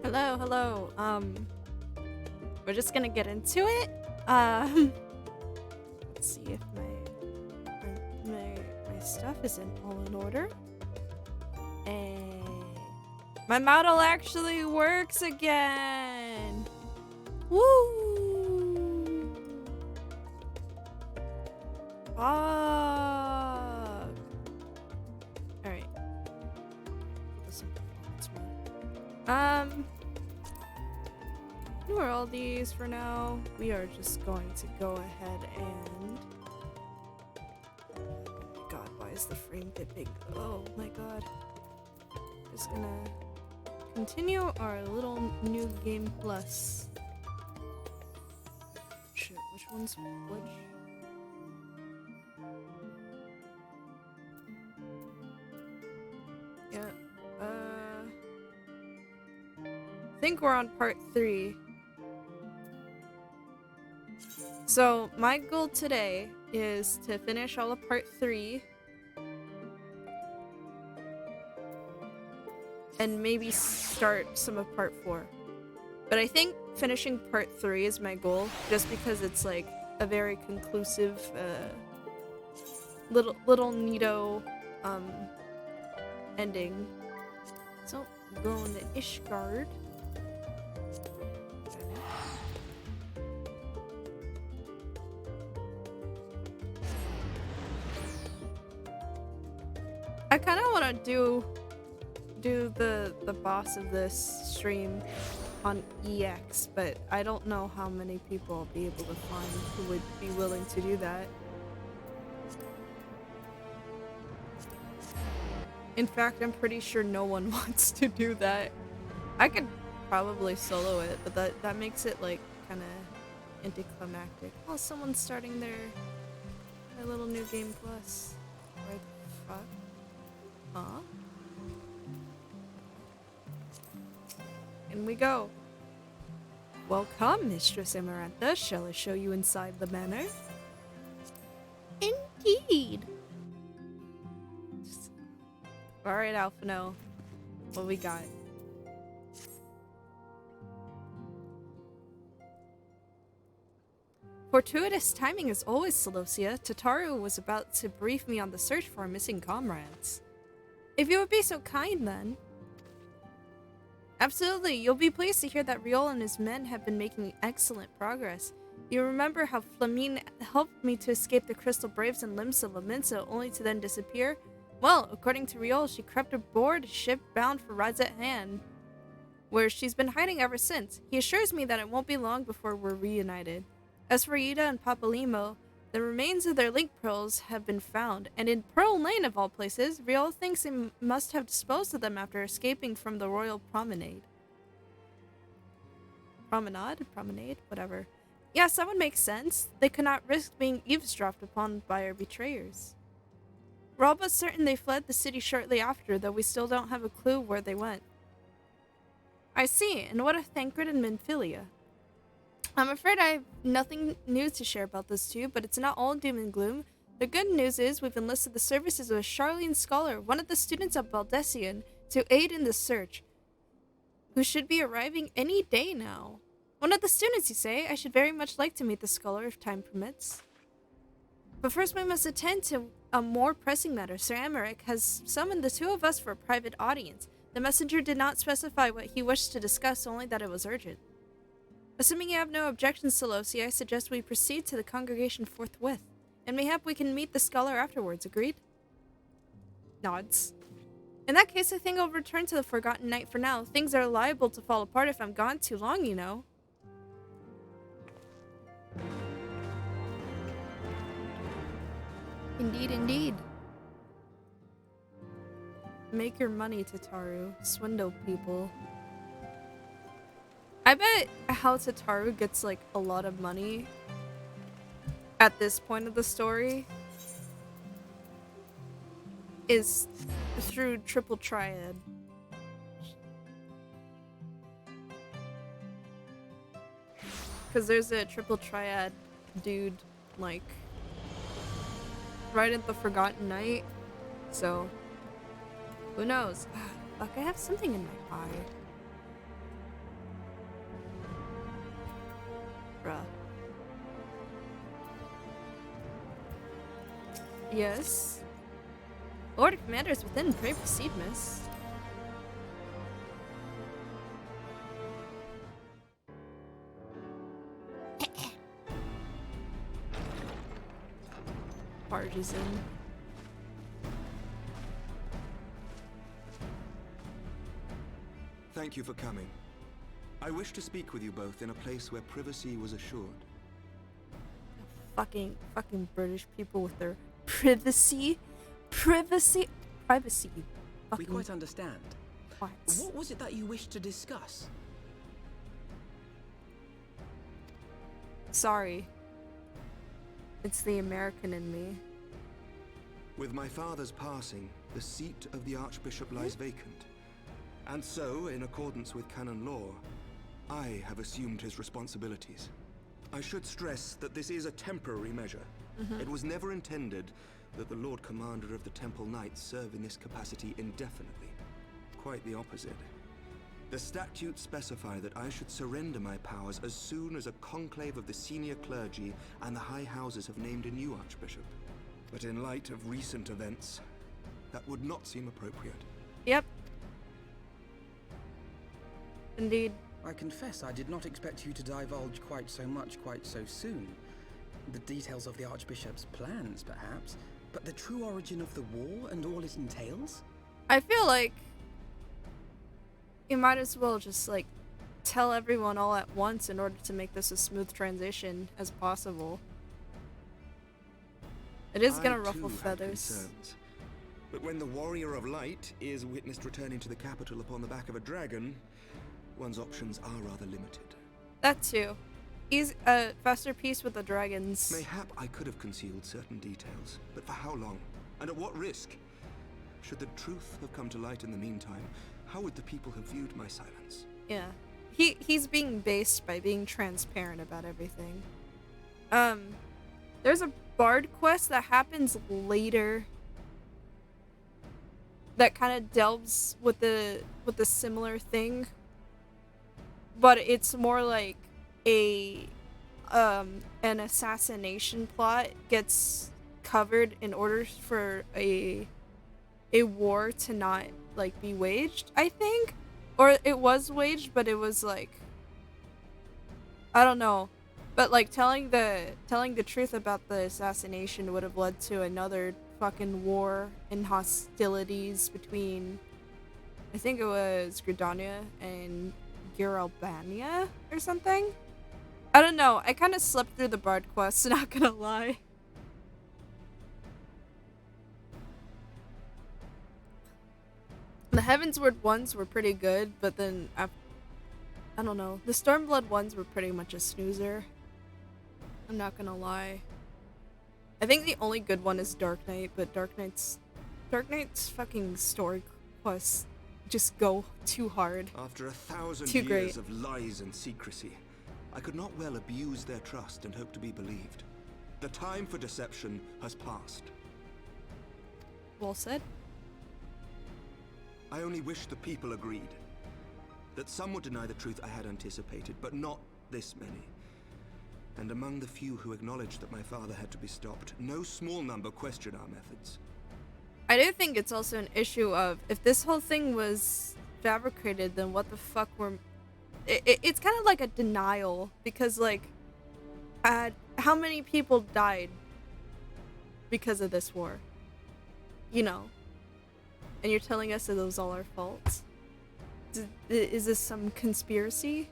Hello, hello. We're just gonna get into it. Let's see if my stuff is all in order. And my model actually works again. Woo! Fuck. Alright. Ignore all these for now. We are just going to go ahead and... Oh my god, why is the frame dipping? Oh my god. Just gonna continue our little new game plus. Shit, which one's which? Yeah, I think we're on part 3. So, my goal today is to finish all of part 3 and maybe start some of part 4. But I think finishing part 3 is my goal, just because it's like a very conclusive, little neato, ending. So, go into Ishgard. I kind of want to do the boss of this stream on EX, but I don't know how many people I'll be able to find who would be willing to do that. In fact, I'm pretty sure no one wants to do that. I could probably solo it, but that makes it like kind of anticlimactic. Oh, someone's starting their little new game plus. Why the fuck? Huh? In we go. Welcome, Mistress Amarantha. Shall I show you inside the manor? Indeed. Alright, Alphino. What we got? Fortuitous timing as always, Celosia. Tataru was about to brief me on the search for our missing comrades. If you would be so kind, then. Absolutely. You'll be pleased to hear that Riol and his men have been making excellent progress. You remember how Flamine helped me to escape the Crystal Braves and Limsa Laminsa, only to then disappear? Well, according to Riol, she crept aboard a ship bound for Razet Han, where she's been hiding ever since. He assures me that it won't be long before we're reunited. As for Ida and Papalimo, the remains of their link pearls have been found, and in Pearl Lane of all places, Riol thinks they must have disposed of them after escaping from the Royal Promenade. Promenade? Whatever. Yes, that would make sense. They could not risk being eavesdropped upon by our betrayers. We're all but certain they fled the city shortly after, though we still don't have a clue where they went. I see, and what of Thancred and Minfilia? I'm afraid I have nothing new to share about those two, but it's not all doom and gloom. The good news is we've enlisted the services of a Charlene scholar, one of the students of Baldessian, to aid in the search, who should be arriving any day now. One of the students, you say? I should very much like to meet the scholar if time permits. But first we must attend to a more pressing matter. Sir Amaric has summoned the two of us for a private audience. The messenger did not specify what he wished to discuss, only that it was urgent. Assuming you have no objections, Celosia, I suggest we proceed to the congregation forthwith, and mayhap we can meet the scholar afterwards, agreed? Nods. In that case, I think I'll return to the Forgotten Night for now. Things are liable to fall apart if I'm gone too long, you know. Indeed, indeed. Make your money, Tataru. Swindle people. I bet how Tataru gets like a lot of money at this point of the story is through Triple Triad. Because there's a Triple Triad dude like right at the Forgotten Night, so who knows? Fuck, I have something in my eye. Yes. Lord and commanders within, pray proceed, miss. Barges in. Thank you for coming. I wish to speak with you both in a place where privacy was assured. Fucking British people with their privacy. Privacy. We quite understand. What? What was it that you wished to discuss? Sorry. It's the American in me. With my father's passing, the seat of the Archbishop lies vacant. And so, in accordance with canon law, I have assumed his responsibilities. I should stress that this is a temporary measure. It was never intended that the Lord Commander of the Temple Knights serve in this capacity indefinitely. Quite the opposite. The statutes specify that I should surrender my powers as soon as a conclave of the senior clergy and the high houses have named a new archbishop. But in light of recent events, that would not seem appropriate. Yep. Indeed. I confess I did not expect you to divulge quite so much quite so soon. The details of the Archbishop's plans, perhaps, but the true origin of the war and all it entails? I feel like you might as well just, like, tell everyone all at once in order to make this a smooth transition as possible. It is gonna ruffle feathers. But when the Warrior of Light is witnessed returning to the capital upon the back of a dragon, one's options are rather limited. That too. Faster peace with the dragons. Mayhap I could have concealed certain details, but for how long? And at what risk? Should the truth have come to light in the meantime, how would the people have viewed my silence? Yeah. He's being based by being transparent about everything. There's a bard quest that happens later that kind of delves with the similar thing, but it's more like an assassination plot gets covered in order for a war to not, like, be waged, I think. Or it was waged, but it was like, I don't know. But like telling the truth about the assassination would have led to another fucking war and hostilities between, I think it was Gridania and Giralbania or something. I don't know. I kind of slept through the bard quests, not gonna lie. The Heavensward ones were pretty good, but then I don't know. The Stormblood ones were pretty much a snoozer. I'm not gonna lie. I think the only good one is Dark Knight, but Dark Knight's fucking story quests just go too hard. After 1,000 too years great. of lies and secrecy, I could not well abuse their trust and hope to be believed. The time for deception has passed. Well said. I only wish the people agreed. That some would deny the truth I had anticipated, but not this many. And among the few who acknowledged that my father had to be stopped, no small number questioned our methods. I do think it's also an issue of, if this whole thing was fabricated, then what the fuck were... It's kind of like a denial, because, like, how many people died because of this war? You know? And you're telling us that it was all our fault? Is this some conspiracy?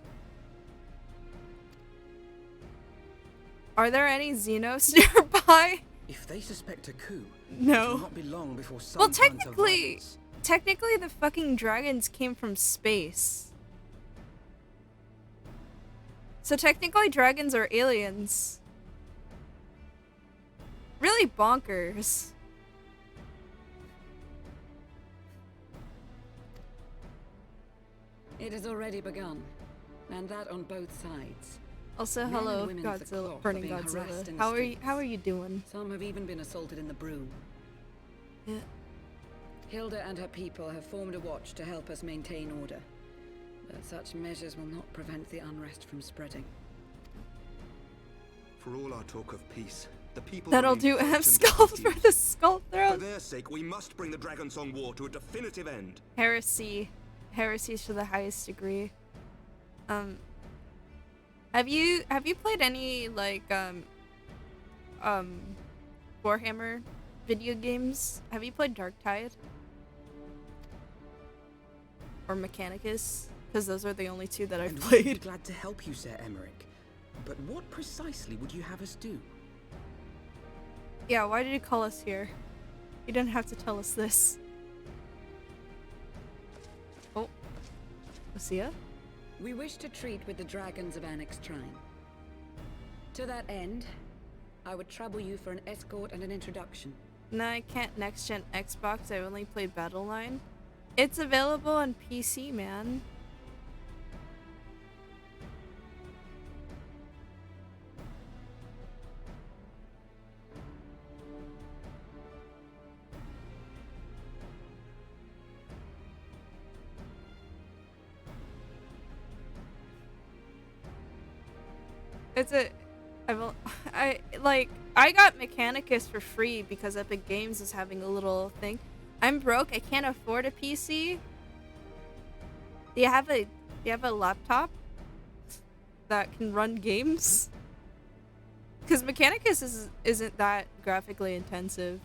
Are there any Xenos nearby? If they suspect a coup, No. it will not be long before some Well, turn to violence. technically the fucking dragons came from space. So technically dragons are aliens. Really bonkers. It has already begun, and that on both sides. Also, Men hello, and women of the Godzilla, cloth are Burning being harassed in Godzilla. the How are you streets. doing? Some have even been assaulted in the broom. Yeah. Hilda and her people have formed a watch to help us maintain order. But such measures will not prevent the unrest from spreading. For all our talk of peace, the people That'll remain do frightened amp and skulls for confused. the skull For throne. their sake, we must bring the Dragonsong War to a definitive end. Heresy. Heresies to the highest degree. Have you played any like Warhammer video games? Have you played Darktide? Or Mechanicus? Because those are the only two that I've And we'd be played. glad to help you, Sir Emmerich. But what precisely would you have us do? Yeah, why did you call us here? You didn't have to tell us this. Oh. Lucia? We wish to treat with the dragons of Annex Shrine. To that end, I would trouble you for an escort and an introduction. No, I can't next-gen Xbox. I only play Battleline. It's available on PC, man. I got Mechanicus for free because Epic Games is having a little thing. I'm broke. I can't afford a PC. Do you have a laptop that can run games? Because Mechanicus isn't that graphically intensive.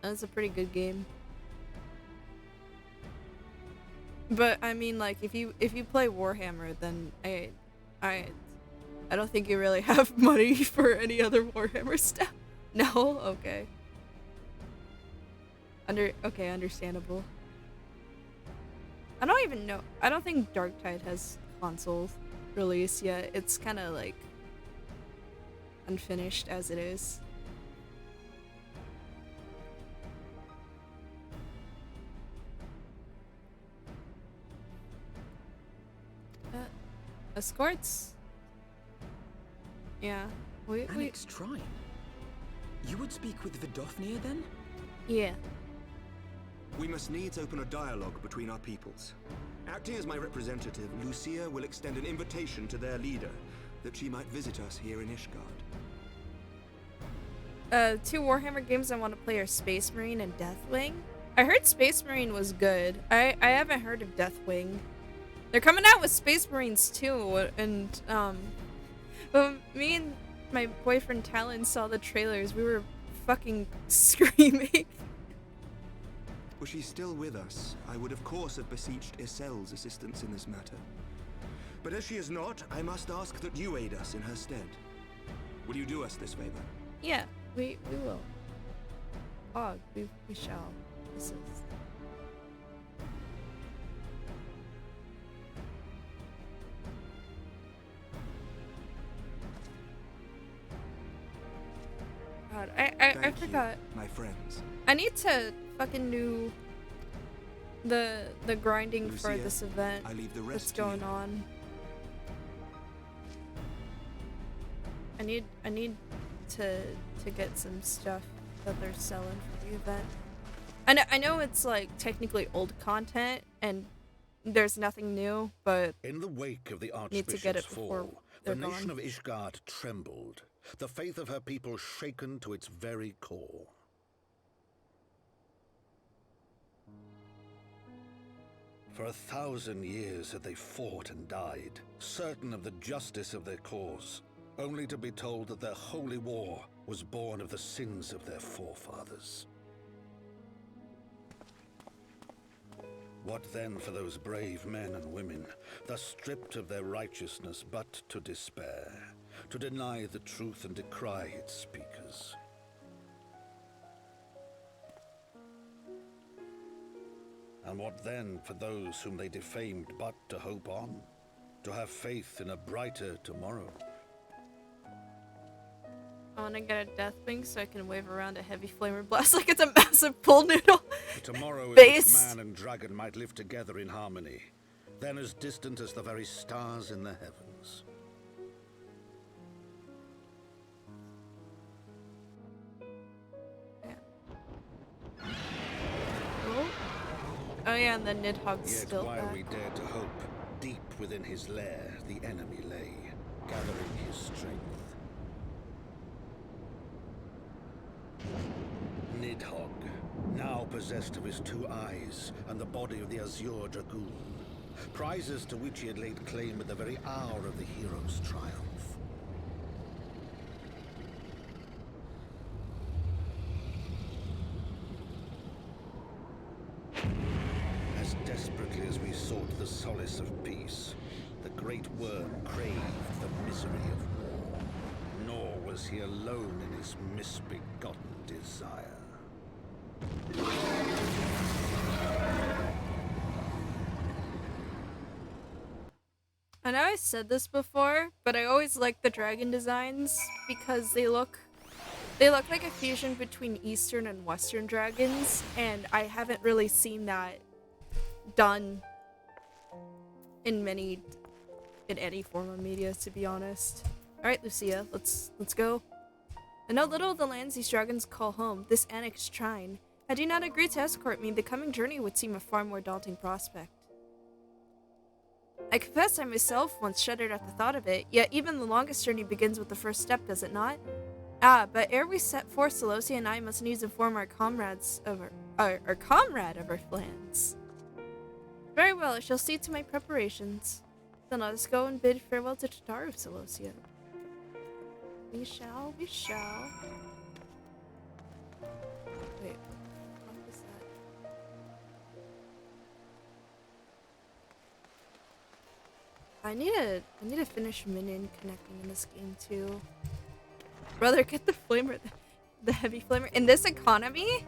And it's a pretty good game. But I mean, like, if you play Warhammer, then I don't think you really have money for any other Warhammer stuff. No? Okay. Okay, understandable. I don't even know. I don't think Darktide has console release yet. It's kind of like unfinished as it is. Escorts? Yeah. Annex Shrine? You would speak with Vidofnir then? Yeah. We must needs open a dialogue between our peoples. Acting as my representative, Lucia will extend an invitation to their leader, that she might visit us here in Ishgard. Two Warhammer games I want to play are Space Marine and Deathwing. I heard Space Marine was good. I haven't heard of Deathwing. They're coming out with Space Marines too, and when me and my boyfriend Talon saw the trailers, we were fucking screaming. Were she still with us, I would of course have beseeched Isel's assistance in this matter. But as she is not, I must ask that you aid us in her stead. Will you do us this favor? Yeah, we will. Oh, we shall. This is... God, I Thank forgot. you, my friends. I need to fucking do the grinding for Lucia, this event I leave the that's rest to going you. on. I need to get some stuff that they're selling for the event. I know it's like technically old content and there's nothing new, but in the wake of the need to get Archbishop's it before fall, they're the nation gone. of Ishgard trembled, the faith of her people shaken to its very core. For 1,000 years had they fought and died, certain of the justice of their cause, only to be told that their holy war was born of the sins of their forefathers. What then for those brave men and women, thus stripped of their righteousness but to despair, to deny the truth and decry its speakers? And what then for those whom they defamed but to hope on, to have faith in a brighter tomorrow? I want to get a Deathwing so I can wave around a heavy flamer blast like it's a massive pool noodle. A tomorrow in Base. which man and dragon might live together in harmony, then as distant as the very stars in the heavens. Oh yeah, and the Nidhogg's Yet still while back. we dared to hope, deep within his lair the enemy lay, gathering his strength. possessed of his 2 eyes and the body of the Azure Dragoon. Prizes to which he had laid claim at the very hour of the hero's triumph. As desperately as we sought the solace of peace, the great worm craved the misery of war. Nor was he alone in his misbegotten desire. I know I said this before, but I always like the dragon designs because they look like a fusion between Eastern and Western dragons, and I haven't really seen that done in any form of media, to be honest. Alright, Lucia, let's go. I know little of the lands these dragons call home, this annexed shrine. Had you not agreed to escort me, the coming journey would seem a far more daunting prospect. I confess I myself once shuddered at the thought of it, yet even the longest journey begins with the first step, does it not? Ah, but ere we set forth, Celosia and I must needs inform our comrades of our comrade of our plans. Very well, I shall see to my preparations. Then let us go and bid farewell to Tataru, Celosia. We shall. Wait, what was that? I need to finish minion connecting in this game too. Brother, get the flamer, the heavy flamer in this economy?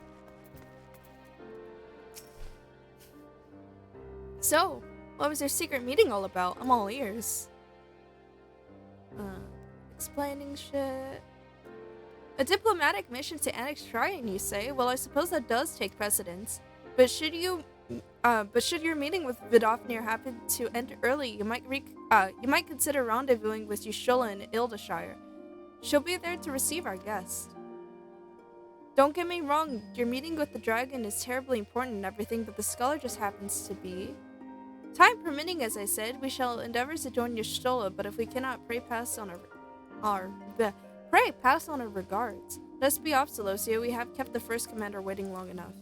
So, what was your secret meeting all about? I'm all ears. Explaining shit. A diplomatic mission to annex Shrine, you say? Well, I suppose that does take precedence. But should your meeting with Vidofnir happen to end early, you might consider rendezvousing with Yushola in Ildashire. She'll be there to receive our guest. Don't get me wrong, your meeting with the dragon is terribly important and everything, but the scholar just happens to be. Time permitting, as I said, we shall endeavor to join Yushola, but if we cannot, pray pass on our regards. Let's be off, Celosia. We have kept the first commander waiting long enough.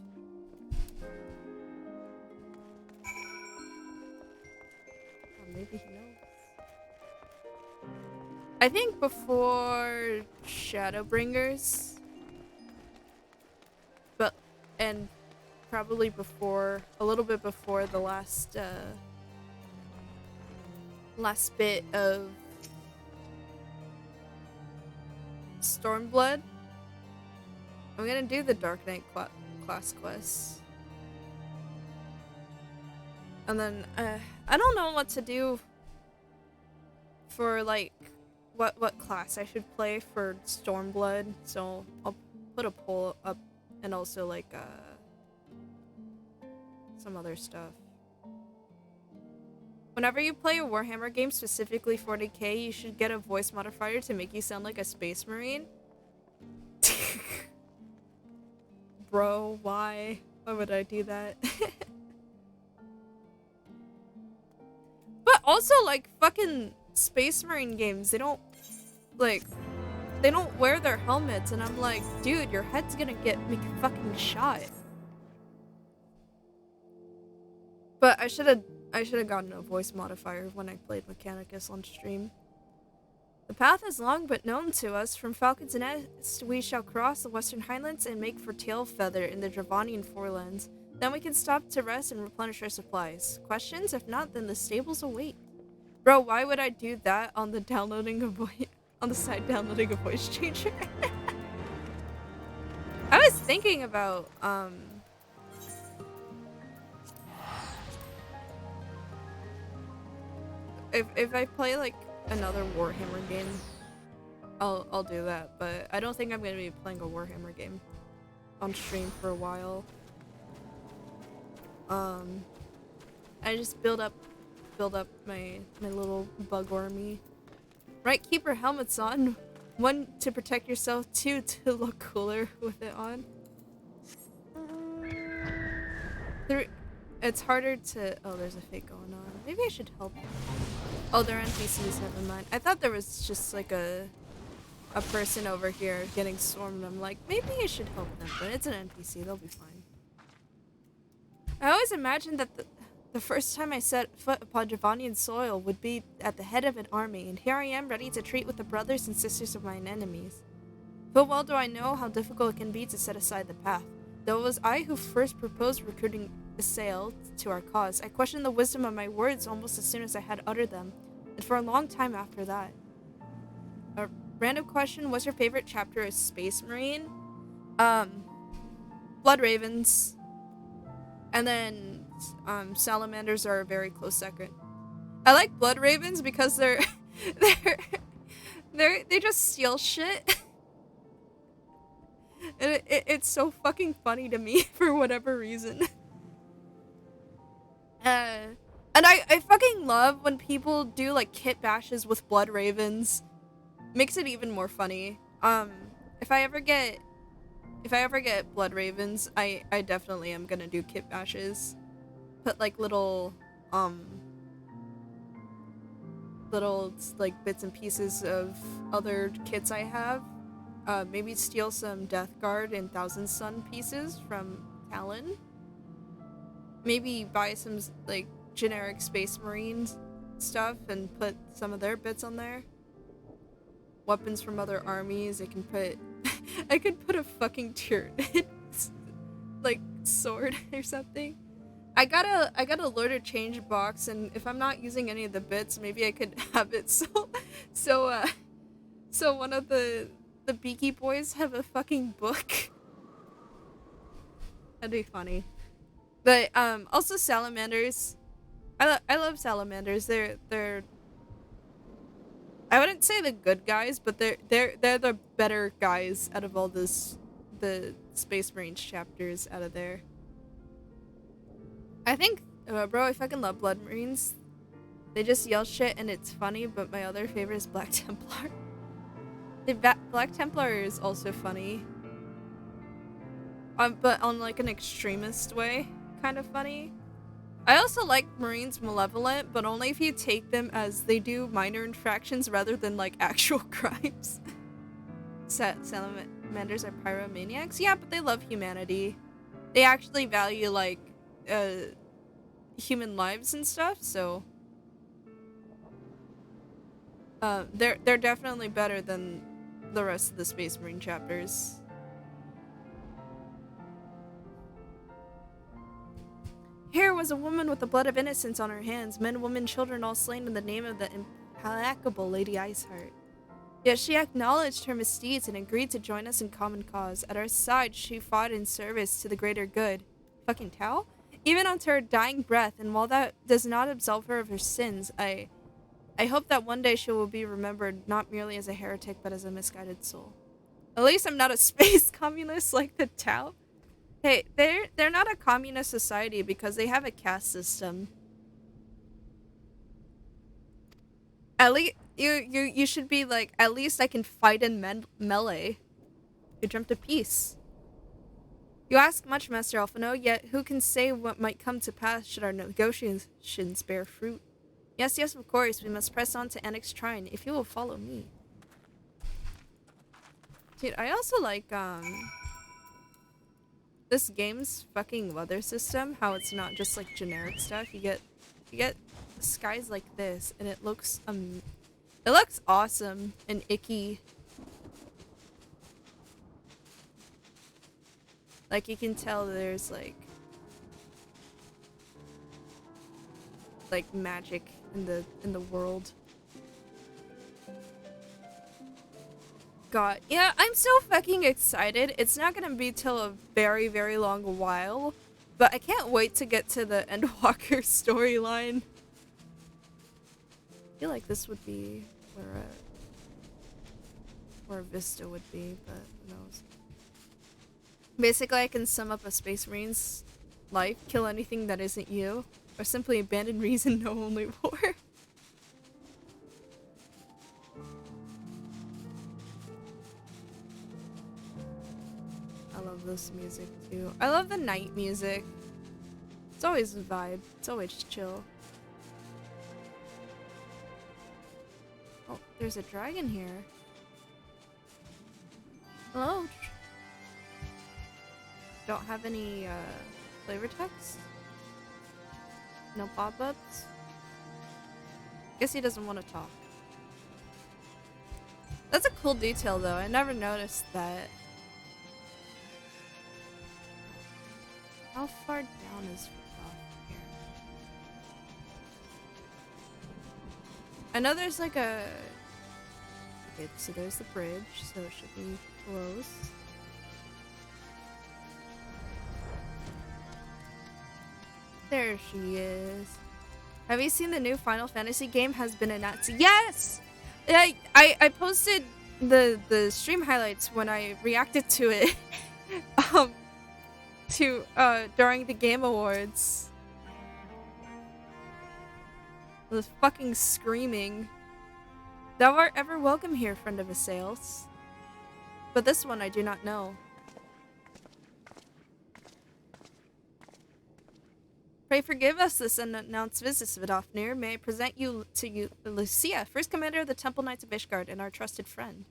Maybe he knows. I think before Shadowbringers, and probably a little bit before the last bit of Stormblood, I'm gonna do the Dark Knight class quests. And then, I don't know what to do for, like, what class I should play for Stormblood, so I'll put a poll up, and also, like, some other stuff. Whenever you play a Warhammer game, specifically 40k, you should get a voice modifier to make you sound like a space marine. Bro, why? Why would I do that? But also, like, fucking Space Marine games, they don't wear their helmets, and I'm like, dude, your head's gonna get me fucking shot. But I should have gotten a voice modifier when I played Mechanicus on stream. The path is long but known to us. From Falcon's Nest, we shall cross the Western Highlands and make for Tailfeather in the Dravanian Forelands. Then we can stop to rest and replenish our supplies. Questions? If not, then the stables await. Bro, why would I do that on the side downloading a voice changer? I was thinking about if I play like another Warhammer game, I'll do that, but I don't think I'm gonna be playing a Warhammer game on stream for a while. I just build up my little bug army. Right, keep your helmets on. One, to protect yourself. Two, to look cooler with it on. Three, it's harder to... Oh, there's a fake going on. Maybe I should help. Oh, they're NPCs, never mind. I thought there was just like a person over here getting stormed. I'm like, maybe I should help them, but it's an NPC, they'll be fine. I always imagined that the first time I set foot upon Javanian soil would be at the head of an army, and here I am ready to treat with the brothers and sisters of mine enemies. But well do I know how difficult it can be to set aside the path. Though it was I who first proposed recruiting Assail to our cause, I questioned the wisdom of my words almost as soon as I had uttered them, and for a long time after that. A random question, what's your favorite chapter of Space Marine? Blood Ravens. And then Salamanders are a very close second. I like Blood Ravens because they just steal shit. And it's so fucking funny to me for whatever reason. And I fucking love when people do like kit bashes with Blood Ravens. Makes it even more funny. If I ever get Blood Ravens, I definitely am gonna do kit bashes. Put like little like bits and pieces of other kits I have. Maybe steal some Death Guard and Thousand Sun pieces from Talon. Maybe buy some like generic Space Marines stuff and put some of their bits on there. Weapons from other armies. I can put I could put a fucking Tyranid like sword or something. I got a Lord of Change box, and if I'm not using any of the bits, maybe I could have it so one of the Beaky Boys have a fucking book. That'd be funny. But also Salamanders. I love Salamanders. They're I wouldn't say the good guys, but they're the better guys out of all the Space Marines chapters out of there. I think, bro, I fucking love Blood Marines. They just yell shit and it's funny, but my other favorite is Black Templar. Black Templar is also funny. But on like an extremist way, kind of funny. I also like Marines Malevolent, but only if you take them as they do minor infractions rather than like actual crimes. Salamanders are pyromaniacs? Yeah, but they love humanity. They actually value like human lives and stuff, so they're definitely better than the rest of the Space Marine chapters. Here was a woman with the blood of innocence on her hands, men, women, children all slain in the name of the implacable Lady Iceheart. Yet she acknowledged her misdeeds and agreed to join us in common cause. At our side, she fought in service to the greater good. Fucking Tao? Even unto her dying breath, and while that does not absolve her of her sins, I hope that one day she will be remembered not merely as a heretic, but as a misguided soul. At least I'm not a space communist like the Tao. Hey, they're not a communist society because they have a caste system. At least you should be like, at least I can fight in melee. You dreamt of peace. You ask much, Master Alphino, yet who can say what might come to pass should our negotiations bear fruit? Yes, of course, we must press on to Annex Trine, if you will follow me. Dude, I also like, this game's fucking weather system, how it's not just like generic stuff. You get skies like this, and it looks awesome and icky. Like you can tell there's like magic in the world. God, yeah, I'm so fucking excited. It's not gonna be till a very, very long while, but I can't wait to get to the Endwalker storyline. I feel like this would be where Vista would be, but who knows. Basically, I can sum up a Space Marine's life: kill anything that isn't you, or simply abandon reason, know only war. I love this music too. I love the night music. It's always a vibe. It's always chill. Oh, there's a dragon here. Hello. Don't have any flavor text? No pop-ups? Guess he doesn't want to talk. That's a cool detail though, I never noticed that. How far down is Rudolph here? I know there's like a... Okay, so there's the bridge, so it should be close. There she is. Have you seen the new Final Fantasy game has been announced? Yes! I posted the stream highlights when I reacted to it. During the Game Awards. I was fucking screaming. Thou art ever welcome here, friend of Assails. But this one I do not know. Pray forgive us this unannounced visit, Svidofnir. May I present you to Lucia, first commander of the Temple Knights of Ishgard and our trusted friend.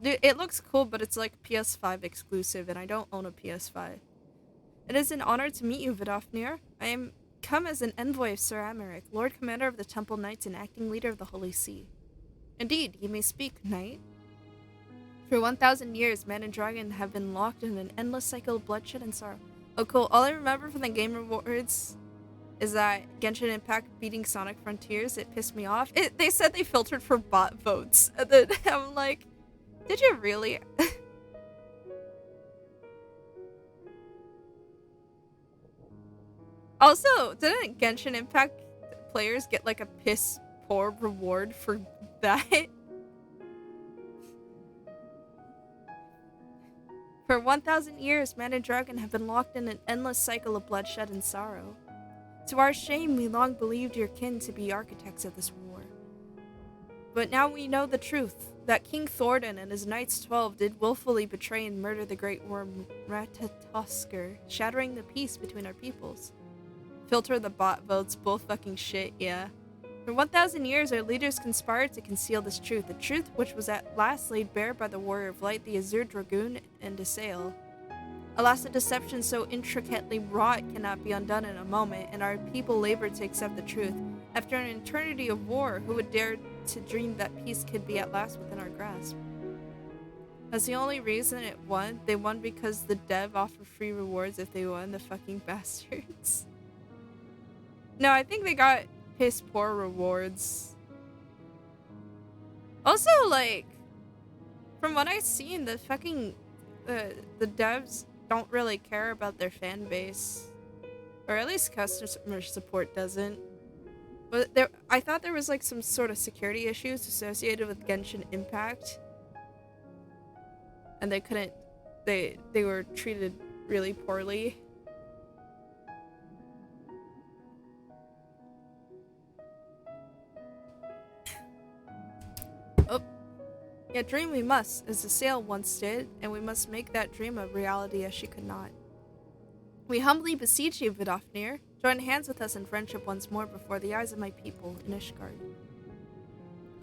Dude, it looks cool, but it's like PS5 exclusive, and I don't own a PS5. It is an honor to meet you, Vidofnir. I am come as an envoy of Sir Americ, Lord Commander of the Temple Knights and acting leader of the Holy See. Indeed, you may speak, knight. For 1,000 years, man and dragon have been locked in an endless cycle of bloodshed and sorrow. Oh, cool. All I remember from the Game Awards is that Genshin Impact beating Sonic Frontiers. It pissed me off. They said they filtered for bot votes. And then I'm like, did you really? Also, didn't Genshin Impact players get like a piss poor reward for that? For 1,000 years, man and dragon have been locked in an endless cycle of bloodshed and sorrow. To our shame, we long believed your kin to be architects of this war. But now we know the truth, that King Thordan and his Knights 12 did willfully betray and murder the great worm Ratatoskr, shattering the peace between our peoples. Filter the bot votes, both fucking shit, yeah. For 1,000 years, our leaders conspired to conceal this truth, a truth which was at last laid bare by the warrior of light, the Azure Dragoon, and Assail. Alas, a deception so intricately wrought cannot be undone in a moment, and our people labored to accept the truth. After an eternity of war, who would dare to dream that peace could be at last within our grasp? That's the only reason it won. They won because the dev offered free rewards if they won, the fucking bastards. No, I think they got piss poor rewards. Also, like, from what I've seen, the fucking the devs don't really care about their fan base, or at least customer support doesn't. But I thought there was like some sort of security issues associated with Genshin Impact, and they couldn't. They were treated really poorly. Oh. Yeah, dream we must, as the Sail once did, and we must make that dream a reality as she could not. We humbly beseech you, Vidofnir, join hands with us in friendship once more before the eyes of my people in Ishgard.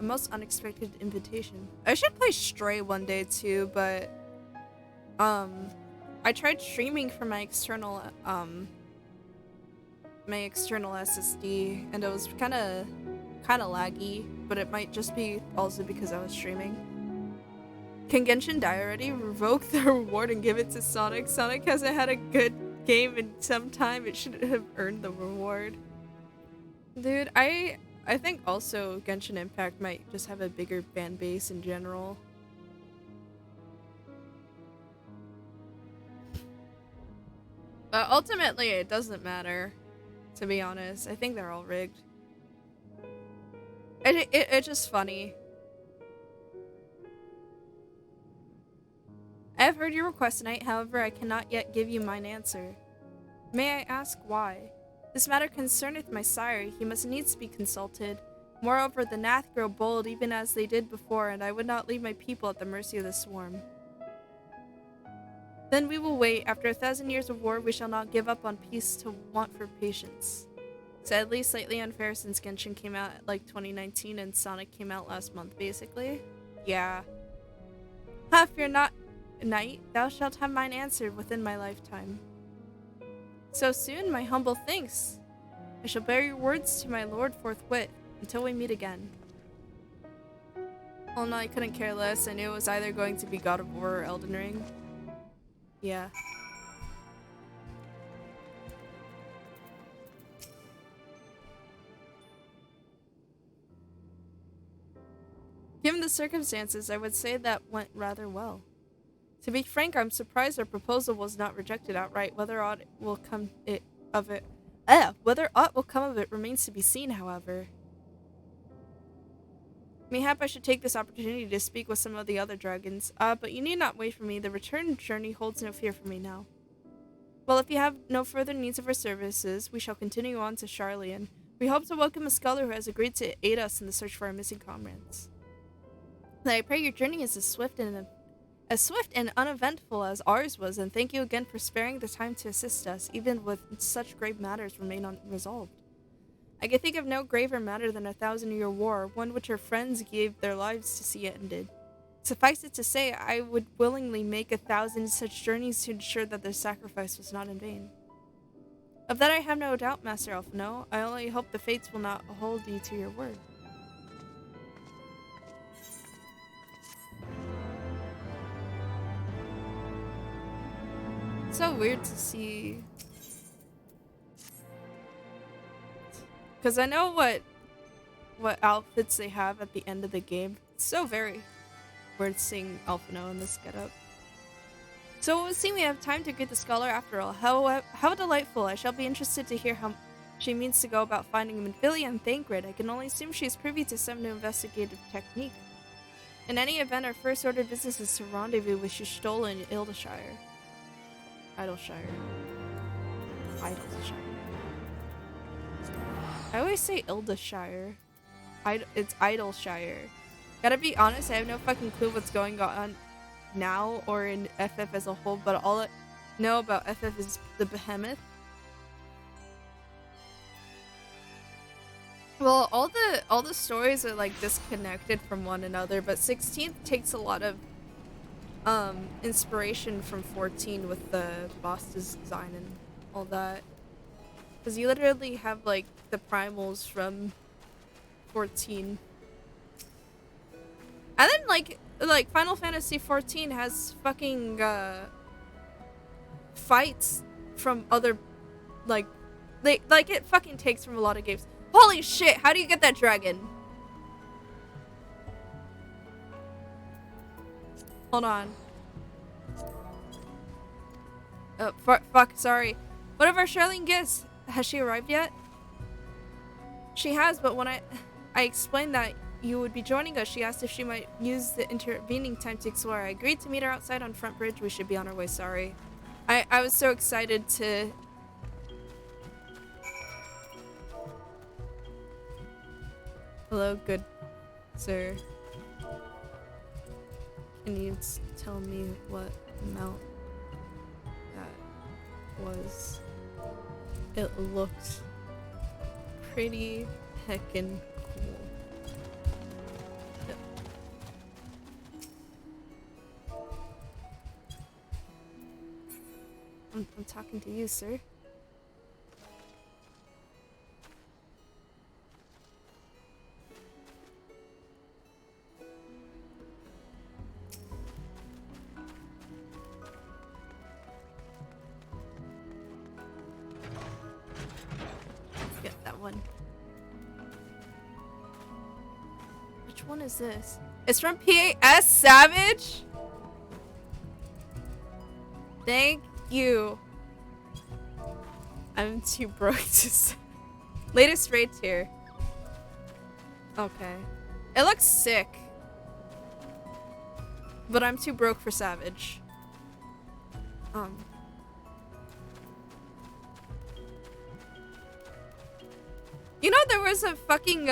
A most unexpected invitation. I should play Stray one day too, but I tried streaming from my external SSD, and it was kind of laggy, but it might just be also because I was streaming. Can Genshin die already? Revoke the reward and give it to Sonic. Sonic hasn't had a good game in some time. It should have earned the reward. Dude, I think also Genshin Impact might just have a bigger fan base in general. But ultimately, it doesn't matter, to be honest. I think they're all rigged. It's just funny. I have heard your request tonight, however, I cannot yet give you mine answer. May I ask why? This matter concerneth my sire, he must needs be consulted. Moreover, the Nath grow bold even as they did before, and I would not leave my people at the mercy of the swarm. Then we will wait. After 1,000 years of war, we shall not give up on peace to want for patience. Sadly, slightly unfair since Genshin came out like 2019 and Sonic came out last month, basically. Yeah. Ha, fear not, knight. Thou shalt have mine answered within my lifetime. So soon, my humble thanks. I shall bear your words to my lord forthwith, until we meet again. Oh no, I couldn't care less. I knew it was either going to be God of War or Elden Ring. Yeah. Given the circumstances, I would say that went rather well. To be frank, I'm surprised our proposal was not rejected outright. Whether aught will come of it remains to be seen, however. Mayhap I should take this opportunity to speak with some of the other dragons. But you need not wait for me. The return journey holds no fear for me now. Well, if you have no further needs of our services, we shall continue on to Charlian. We hope to welcome a scholar who has agreed to aid us in the search for our missing comrades. I pray your journey is as swift and uneventful as ours was, and thank you again for sparing the time to assist us, even with such grave matters remain unresolved. I can think of no graver matter than a 1,000-year war, one which our friends gave their lives to see ended. Suffice it to say, I would willingly make 1,000 such journeys to ensure that their sacrifice was not in vain. Of that I have no doubt, Master Alphino. I only hope the fates will not hold you to your word. It's so weird to see, because I know what outfits they have at the end of the game. It's so very weird seeing Alphino in this getup. So it would seem we have time to greet the scholar after all. How delightful! I shall be interested to hear how she means to go about finding Minfilia and Thancred. I can only assume she is privy to some new investigative technique. In any event, our first order of business is to rendezvous with Shustola in Idleshire. Idleshire. I always say Idleshire. It's Idleshire. Gotta be honest, I have no fucking clue what's going on now or in FF as a whole, but all I know about FF is the behemoth. Well, all the stories are like disconnected from one another, but 16th takes a lot of inspiration from 14 with the boss design and all that. Because you literally have like the primals from 14. And then like Final Fantasy 14 has fucking fights from other like it fucking takes from a lot of games. Holy shit, how do you get that dragon? Hold on. Fuck, sorry. What of our Charlene gifts? Has she arrived yet? She has, but when I explained that you would be joining us, she asked if she might use the intervening time to explore. I agreed to meet her outside on Front Bridge. We should be on our way, sorry. I was so excited to... Hello, good sir. Can you tell me what amount that was? It looked pretty heckin' cool. Yep. I'm talking to you, sir. Which one is this? It's from PAS Savage? Thank you. I'm too broke to say. Latest raid tier. Okay. It looks sick. But I'm too broke for Savage. You know, there was a fucking,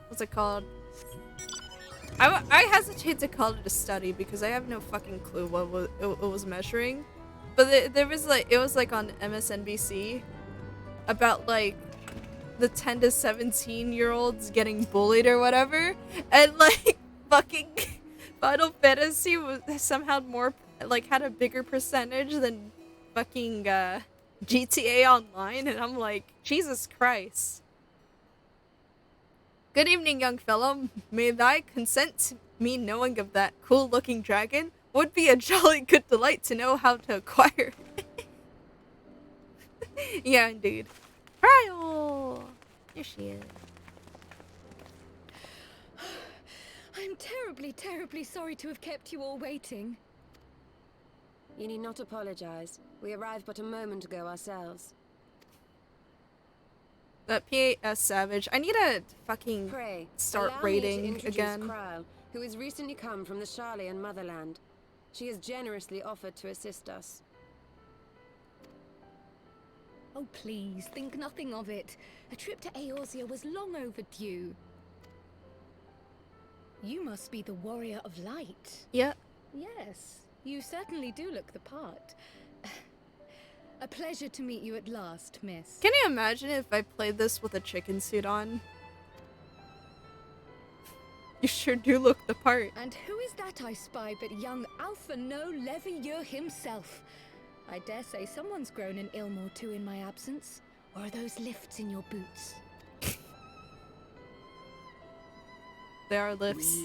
what's it called? I hesitate to call it a study because I have no fucking clue what it was measuring. But there was like, it was like on MSNBC about like the 10 to 17-year-olds getting bullied or whatever. And like fucking Final Fantasy was somehow more, like had a bigger percentage than fucking GTA Online, and I'm like, Jesus Christ. Good evening, young fellow. May thy consent to me knowing of that cool-looking dragon would be a jolly good delight to know how to acquire. Yeah, indeed. Trial! Here she is. I'm terribly, terribly sorry to have kept you all waiting. You need not apologize. We arrived but a moment ago ourselves. That PAS Savage. I need to fucking Pray, start allow raiding me to introduce again. Kryle, who has recently come from the Sharlayan motherland. She has generously offered to assist us. Oh, please, think nothing of it. A trip to Eorzea was long overdue. You must be the Warrior of Light. Yeah. Yes, you certainly do look the part. A pleasure to meet you at last, miss. Can you imagine if I played this with a chicken suit on? You sure do look the part. And who is that I spy but young Alpha No Levieux himself? I dare say someone's grown an ilm or two in my absence. Or are those lifts in your boots? There are lifts.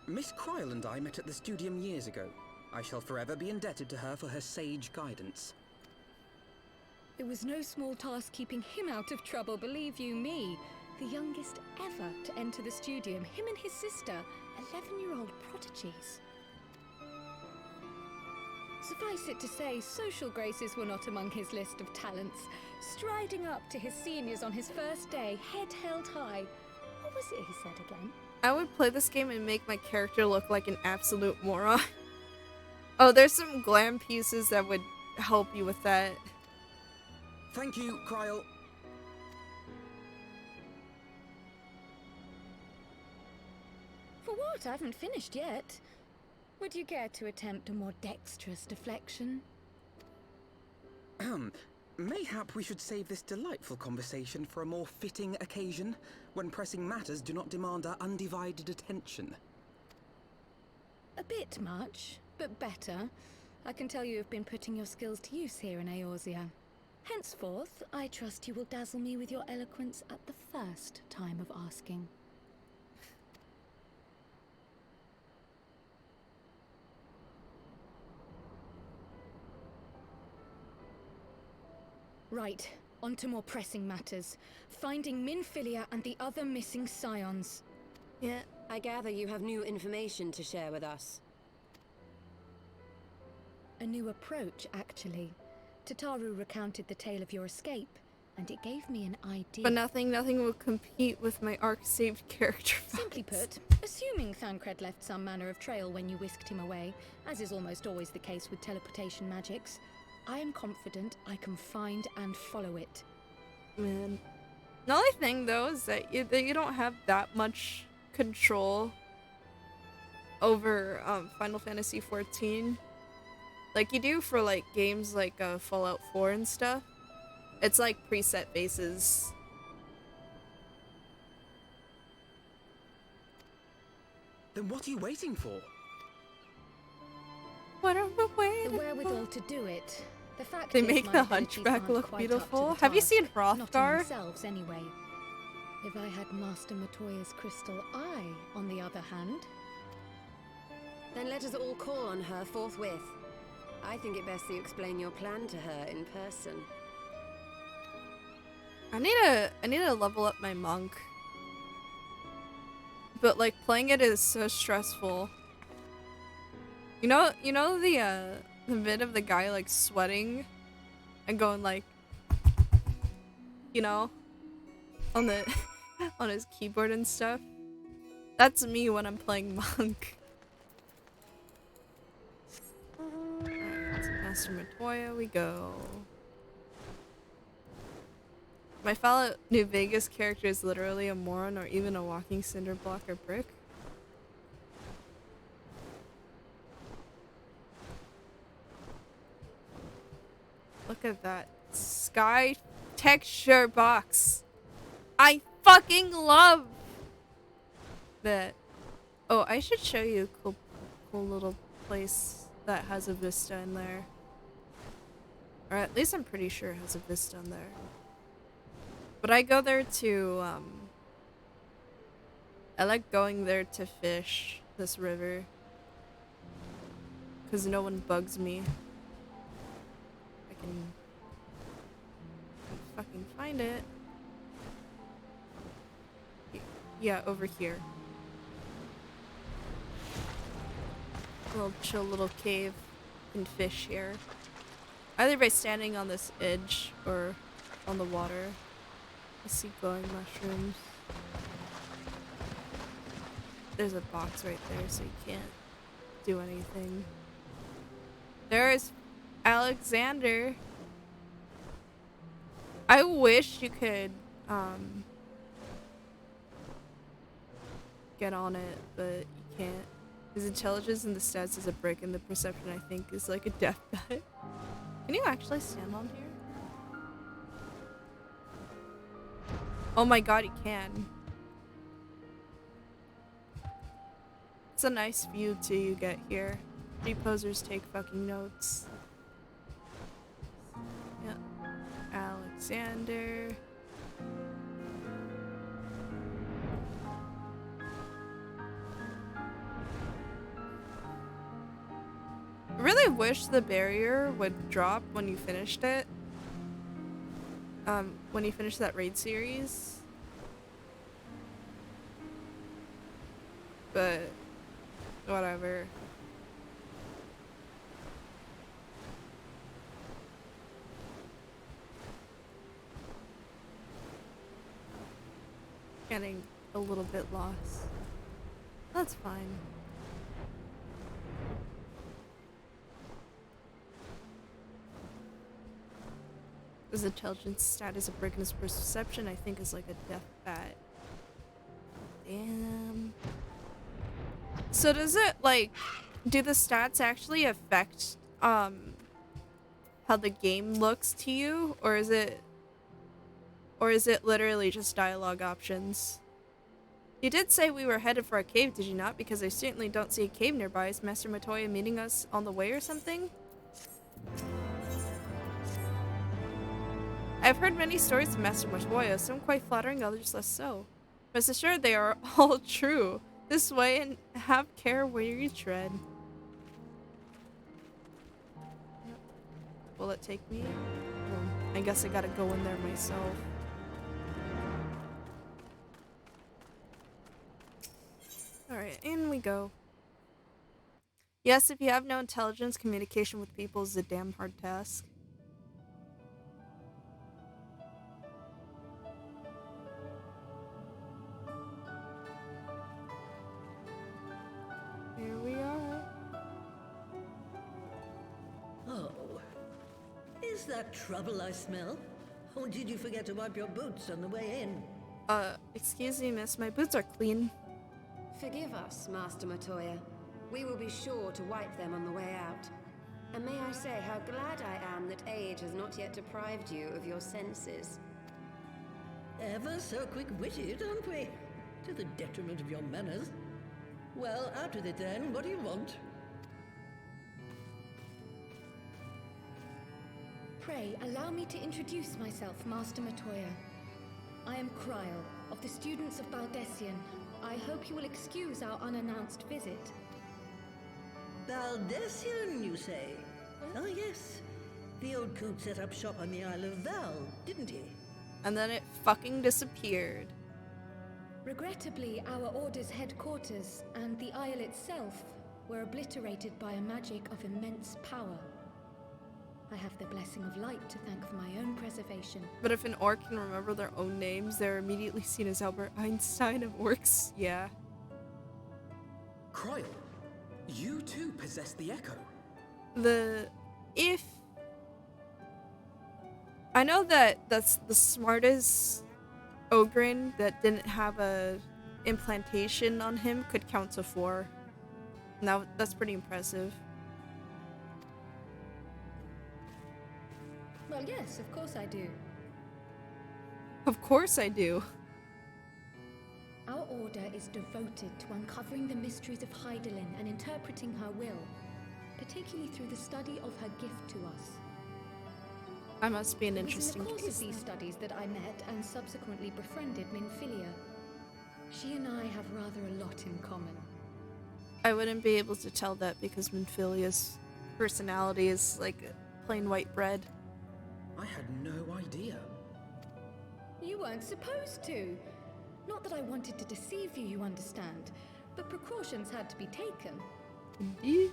Miss Kryle and I met at the Studium years ago. I shall forever be indebted to her for her sage guidance. It was no small task keeping him out of trouble, believe you me. The youngest ever to enter the Studium, him and his sister, 11-year-old prodigies. Suffice it to say, social graces were not among his list of talents. Striding up to his seniors on his first day, head held high. What was it he said again? I would play this game and make my character look like an absolute moron. Oh, there's some glam pieces that would help you with that. Thank you, Kryle. For what? I haven't finished yet. Would you care to attempt a more dexterous deflection? Mayhap we should save this delightful conversation for a more fitting occasion, when pressing matters do not demand our undivided attention. A bit much, but better. I can tell you have been putting your skills to use here in Eorzea. Henceforth, I trust you will dazzle me with your eloquence at the first time of asking. Right, on to more pressing matters. Finding Minfilia and the other missing scions. Yeah. I gather you have new information to share with us. A new approach, actually. Tataru recounted the tale of your escape, and it gave me an idea. But nothing will compete with my arc-saved character. Simply put, assuming Thancred left some manner of trail when you whisked him away, as is almost always the case with teleportation magics, I am confident I can find and follow it. Man. The only thing, though, is that you don't have that much control over Final Fantasy XIV. Like you do for like games like Fallout 4 and stuff. It's like preset bases. Then what are you waiting for? What are we waiting The wherewithal for? to do it. The fact They is make my the abilities Hunchback aren't look quite up to beautiful. the Have you task. seen Not in Hrothgar? themselves, anyway. If I had Master Matoya's crystal eye, on the other hand... Then let us all call on her forthwith. I think it best that you explain your plan to her in person. I need to level up my monk. But like playing it is so stressful. You know the bit of the guy like sweating and going like, you know, on the on his keyboard and stuff. That's me when I'm playing monk. Alright, to Master Matoya we go. My Fallout New Vegas character is literally a moron or even a walking cinder block or brick. Look at that sky texture box. I fucking love that. Oh, I should show you a cool little place that has a vista in there. Or at least I'm pretty sure it has a vista on there. But I go there to, I like going there to fish this river. Because no one bugs me. I can fucking find it. Yeah, over here. A little chill little cave and fish here. Either by standing on this edge or on the water. I see glowing mushrooms. There's a box right there, so you can't do anything. There's Alexander. I wish you could get on it, but you can't. His intelligence and the stats is a brick, and the perception, I think, is like a death bet. Can you actually stand on here? Oh my god, you can. It's a nice view till you get here. Posers take fucking notes. Yep. Alexander. I really wish the barrier would drop when you finished it. When you finish that raid series. But whatever. Getting a little bit lost. That's fine. His intelligence stat is a brick, and his perception, I think, is like a death bat. Damn. So does it, like, do the stats actually affect how the game looks to you, or is it literally just dialogue options? You did say we were headed for a cave, did you not? Because I certainly don't see a cave nearby. Is Master Matoya meeting us on the way or something? I've heard many stories of Master Matoya, some quite flattering, others less so. Rest assured they are all true. This way, and have care where you tread. Yep. Will it take me? I guess I gotta go in there myself. Alright, in we go. Yes, if you have no intelligence, communication with people is a damn hard task. Here we are. Oh. Is that trouble I smell? Or did you forget to wipe your boots on the way in? Excuse me, miss. My boots are clean. Forgive us, Master Matoya. We will be sure to wipe them on the way out. And may I say how glad I am that age has not yet deprived you of your senses. Ever so quick-witted, aren't we? To the detriment of your manners. Well, out with it then. What do you want? Pray, allow me to introduce myself, Master Matoya. I am Kryl, of the students of Baldessian. I hope you will excuse our unannounced visit. Baldessian, you say? Oh, yes. The old coot set up shop on the Isle of Val, didn't he? And then it fucking disappeared. Regrettably, our order's headquarters and the isle itself were obliterated by a magic of immense power. I have the blessing of light to thank for my own preservation. But if an orc can remember their own names, they're immediately seen as Albert Einstein of orcs. Yeah. Kryl, you too possess the echo. I know that that's the smartest Ogren that didn't have a implantation on him could count to 4. Now that's pretty impressive. Well, yes, of course I do. Of course I do. Our order is devoted to uncovering the mysteries of Hydaelyn and interpreting her will, particularly through the study of her gift to us. I must be an It was interesting in the course case. of these studies that I met and subsequently befriended Minfilia. She and I have rather a lot in common. I wouldn't be able to tell that because Minfilia's personality is like plain white bread. I had no idea. You weren't supposed to. Not that I wanted to deceive you, you understand, but precautions had to be taken. Indeed.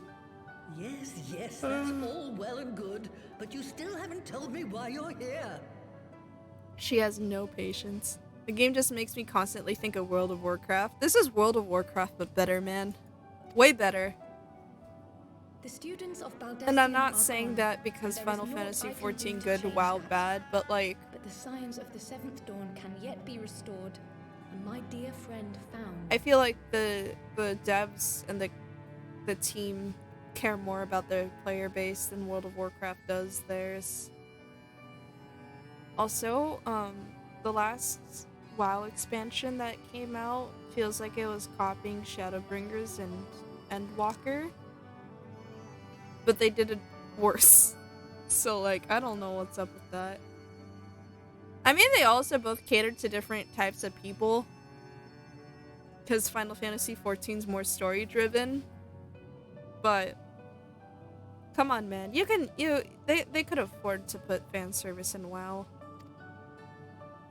Yes, that's all well and good, but you still haven't told me why you're here. She has no patience. The game just makes me constantly think of World of Warcraft. This is World of Warcraft, but better, man. Way better. The students of Baldesion And I'm not are saying gone, that because and there is Final naught Fantasy I can do XIV to good, change WoW that. bad, but like, But the signs of the Seventh Dawn can yet be restored, and my dear friend found. I feel like the devs and the team care more about their player base than World of Warcraft does theirs. Also, the last WoW expansion that came out feels like it was copying Shadowbringers and Endwalker, but they did it worse. So like, I don't know what's up with that. I mean, they also both catered to different types of people, because Final Fantasy XIV is more story driven. But come on, man, they could afford to put fan service in WoW.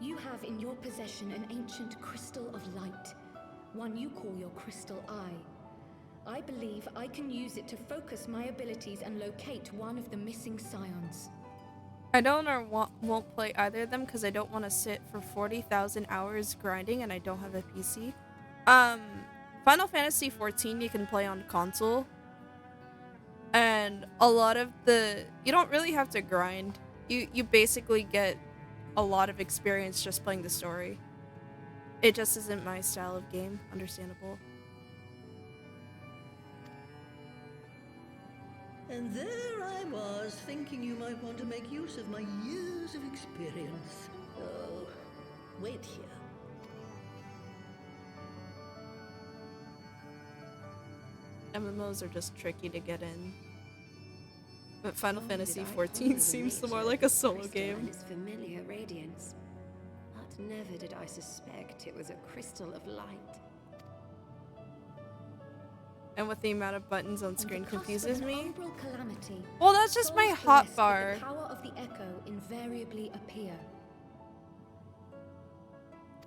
You have in your possession an ancient crystal of light, one you call your crystal eye. I believe I can use it to focus my abilities and locate one of the missing scions. I don't or won't play either of them because I don't want to sit for 40,000 hours grinding and I don't have a PC. Final Fantasy XIV you can play on console, and a lot of you don't really have to grind. You basically get a lot of experience just playing the story. It just isn't my style of game, understandable. And there I was, thinking you might want to make use of my years of experience. Oh, wait here. MMOs are just tricky to get in. But Final Oh, Fantasy did I XIV follow the seems nature more of like a this solo crystal game. and its familiar radiance. But never did I suspect it was a crystal of light. And with the amount of buttons on screen confuses me. Umbral calamity, Well, that's just my souls hot blessed with bar. The power of the echo invariably appear.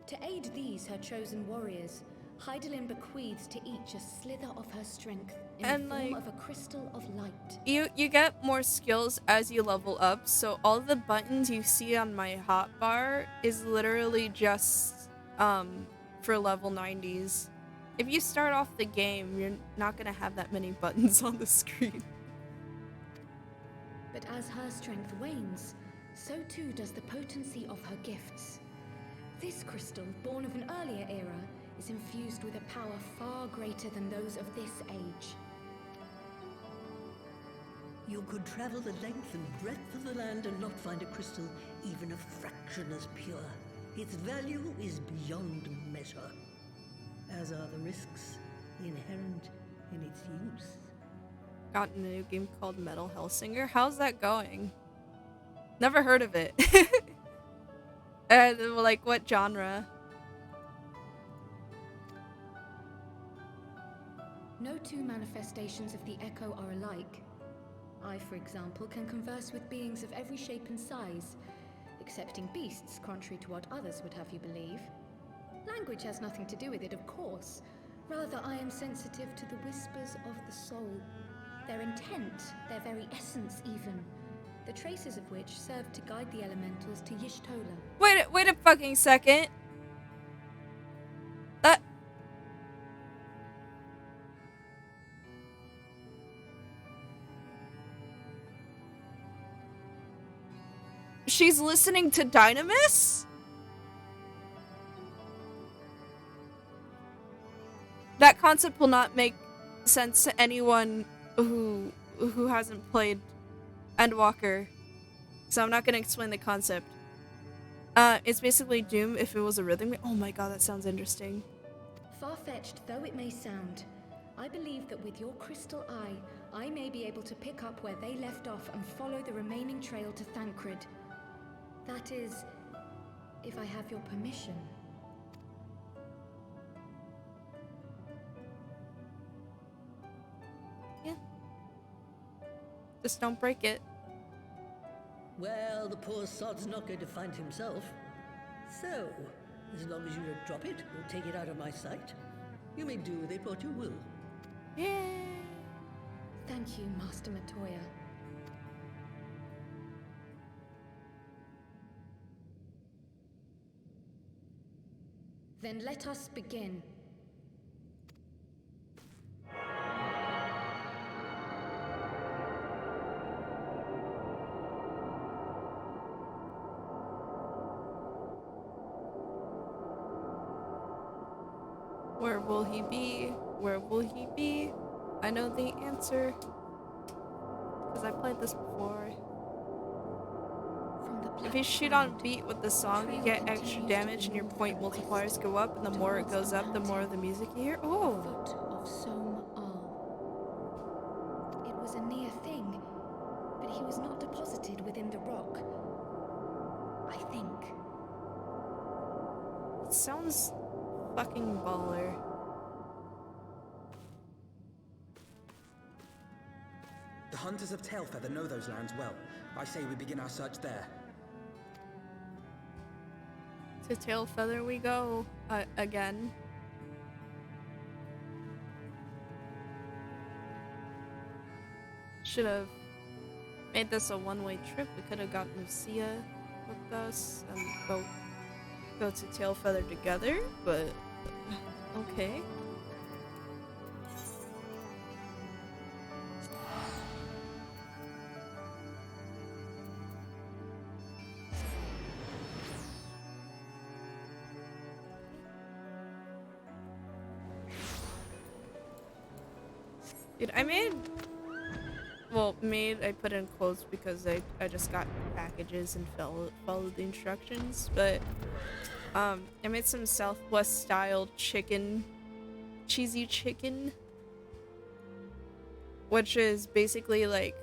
To aid these, her chosen warriors, Hydaelyn bequeaths to each a slither of her strength in And, the form like, of a crystal of light. You get more skills as you level up, so all the buttons you see on my hotbar is literally just for level 90s. If you start off the game, you're not gonna have that many buttons on the screen. But as her strength wanes, so too does the potency of her gifts. This crystal, born of an earlier era, is infused with a power far greater than those of this age. You could travel the length and breadth of the land and not find a crystal even a fraction as pure. Its value is beyond measure, as are the risks inherent in its use. Gotten a new game called Metal Hellsinger. How's that going? Never heard of it. And like, what genre? No two manifestations of the echo are alike. I, for example, can converse with beings of every shape and size, excepting beasts, contrary to what others would have you believe. Language has nothing to do with it, of course. Rather, I am sensitive to the whispers of the soul. Their intent, their very essence even. The traces of which serve to guide the elementals to Y'shtola. Wait a fucking second. That... She's listening to Dynamis? That concept will not make sense to anyone who hasn't played Endwalker, so I'm not gonna explain the concept. It's basically Doom if it was a rhythm. Oh my god, that sounds interesting. Far-fetched though it may sound, I believe that with your crystal eye, I may be able to pick up where they left off and follow the remaining trail to Thancred. That is, if I have your permission. Yeah. Just don't break it. Well, the poor sod's not going to find himself. So, as long as you don't drop it or take it out of my sight, you may do with it what you will. Yay! Thank you, Master Matoya. Then let us begin. Where will he be? Where will he be? I know the answer. Because I played this before. If you shoot on beat with the song, you get extra damage and your point multipliers go up, and the more it goes up, the more the music you hear. Oh! Foot of Som Al. It was a near thing, but he was not deposited within the rock. I think. It sounds fucking baller. The hunters of Tailfeather know those lands well. I say we begin our search there. To Tailfeather we go, again. Should have made this a one-way trip. We could have got Lucia with us and go to Tailfeather together, but okay. Dude, I put in quotes because I just got packages and followed the instructions, but I made some Southwest style cheesy chicken, which is basically like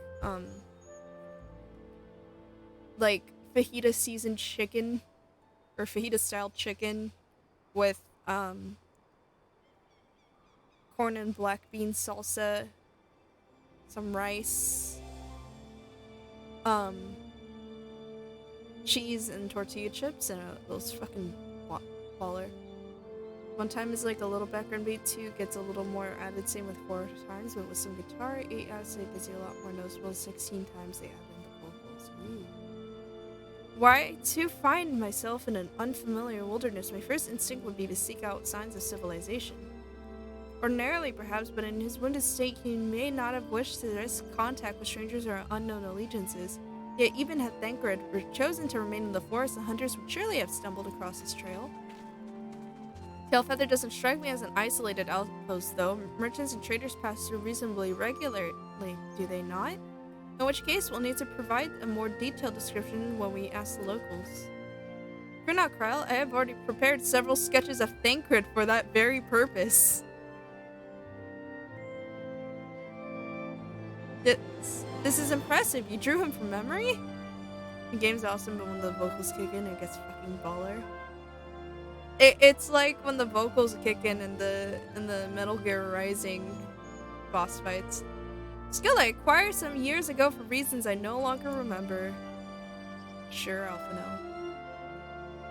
fajita seasoned chicken or fajita style chicken with corn and black bean salsa, some rice, cheese and tortilla chips, and those fucking baller. One time is like a little background beat, 2 gets a little more added, same with 4 times, but with some guitar. 8 obviously gets you a lot more noticeable. 16 times they add in the vocals. Ooh. Why to find myself in an unfamiliar wilderness, my first instinct would be to seek out signs of civilization. Ordinarily, perhaps, but in his wounded state, he may not have wished to risk contact with strangers or unknown allegiances. Yet, even had Thancred chosen to remain in the forest, the hunters would surely have stumbled across his trail. Tailfeather doesn't strike me as an isolated outpost, though. Merchants and traders pass through reasonably regularly, do they not? In which case, we'll need to provide a more detailed description when we ask the locals. Fear not, Kryle, I have already prepared several sketches of Thancred for that very purpose. This is impressive. You drew him from memory? The game's awesome, but when the vocals kick in, it gets fucking baller. It's like when the vocals kick in the Metal Gear Rising boss fights. Skill I acquired some years ago for reasons I no longer remember. Sure, Alphino.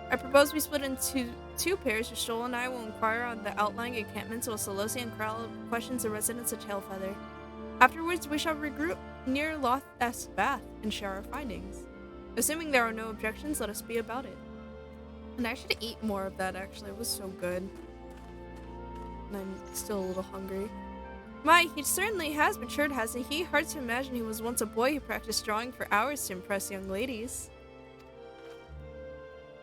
I propose we split into 2 pairs. Rishol and I will inquire on the outlying encampments, while Solosia and Krell questions the residents of Tailfeather. Afterwards, we shall regroup near Loth S. Bath and share our findings. Assuming there are no objections, let us be about it. And I should eat more of that, actually. It was so good. And I'm still a little hungry. My, he certainly has matured, hasn't he? Hard to imagine he was once a boy who practiced drawing for hours to impress young ladies.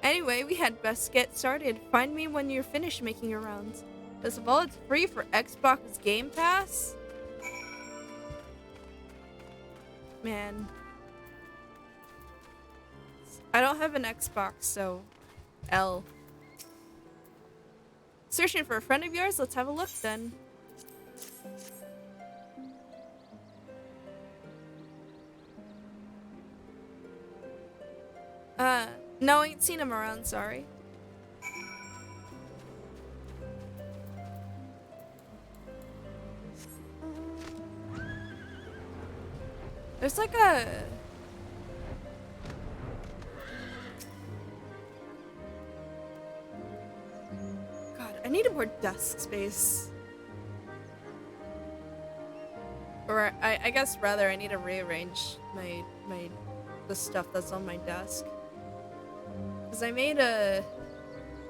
Anyway, we had best get started. Find me when you're finished making your rounds. Best of all, it's free for Xbox Game Pass. Man. I don't have an Xbox, so L. Searching for a friend of yours? Let's have a look then. No, I ain't seen him around, sorry. There's like a... God, I need more desk space. Or I guess rather I need to rearrange the stuff that's on my desk. Cause I made a...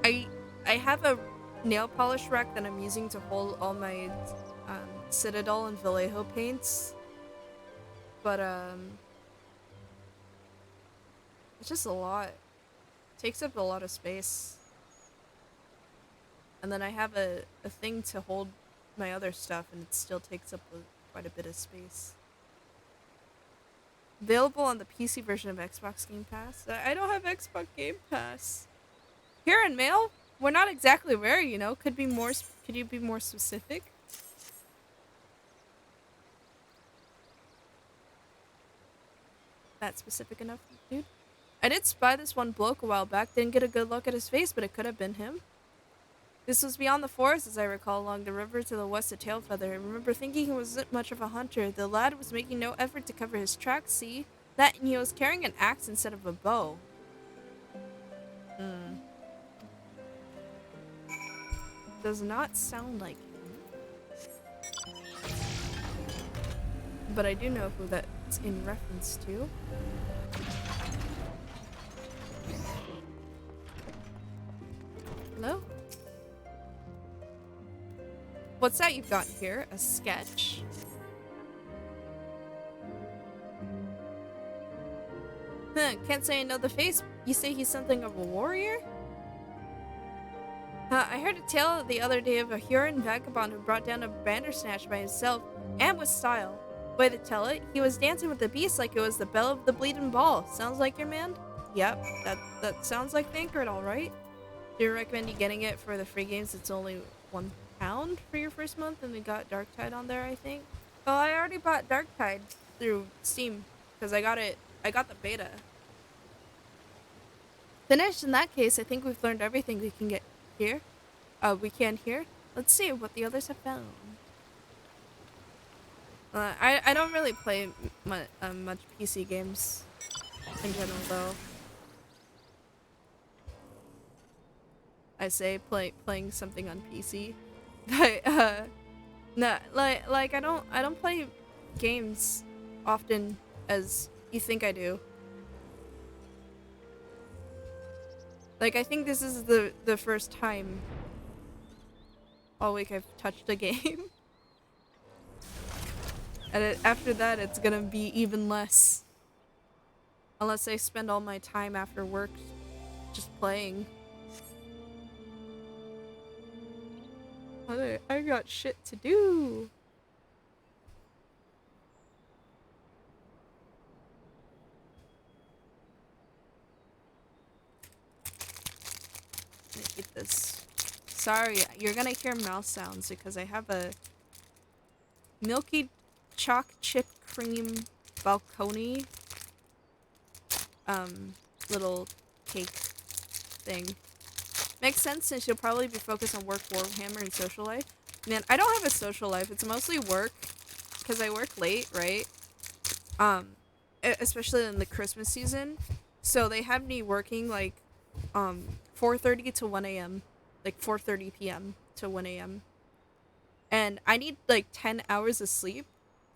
I have a nail polish rack that I'm using to hold all my Citadel and Vallejo paints. But it's just a lot. It takes up a lot of space. And then I have a thing to hold my other stuff, and it still takes up quite a bit of space. Available on the PC version of Xbox Game Pass. I don't have Xbox Game Pass. Here in mail, we're not exactly where, you know. Could you be more specific? That specific enough, dude? I did spy this one bloke a while back. Didn't get a good look at his face, but it could have been him. This was beyond the forest, as I recall, along the river to the west of Tailfeather. I remember thinking he wasn't much of a hunter. The lad was making no effort to cover his tracks, see? That, and he was carrying an axe instead of a bow. Does not sound like him. But I do know who that's in reference to. Hello? What's that you've got here? A sketch? Huh, can't say I know the face. You say he's something of a warrior? I heard a tale the other day of a Huron vagabond who brought down a bandersnatch by himself, and with style. Way to tell it, he was dancing with the beast like it was the bell of the bleeding ball. Sounds like your man? Yep, that sounds like Thancred, alright. Do you recommend you getting it for the free games? It's only £1 for your first month, and we got Darktide on there, I think. Oh, I already bought Darktide through Steam, because I got the beta. Finished? In that case, I think we've learned everything we can get here. We can here. Let's see what the others have found. I don't really play much PC games in general, though. I say playing something on PC, but no, like I don't play games often as you think I do. Like, I think this is the first time all week I've touched a game. And after that, it's gonna be even less. Unless I spend all my time after work just playing. I got shit to do. Let me eat this. Sorry, you're gonna hear mouth sounds because I have a milky choc chip cream balcony little cake thing. Makes sense since you'll probably be focused on work, Warhammer, and social life. Man, I don't have a social life. It's mostly work because I work late, right? Especially in the Christmas season. So they have me working like 4:30 to 1 a.m. Like 4:30 p.m. to 1 a.m. And I need like 10 hours of sleep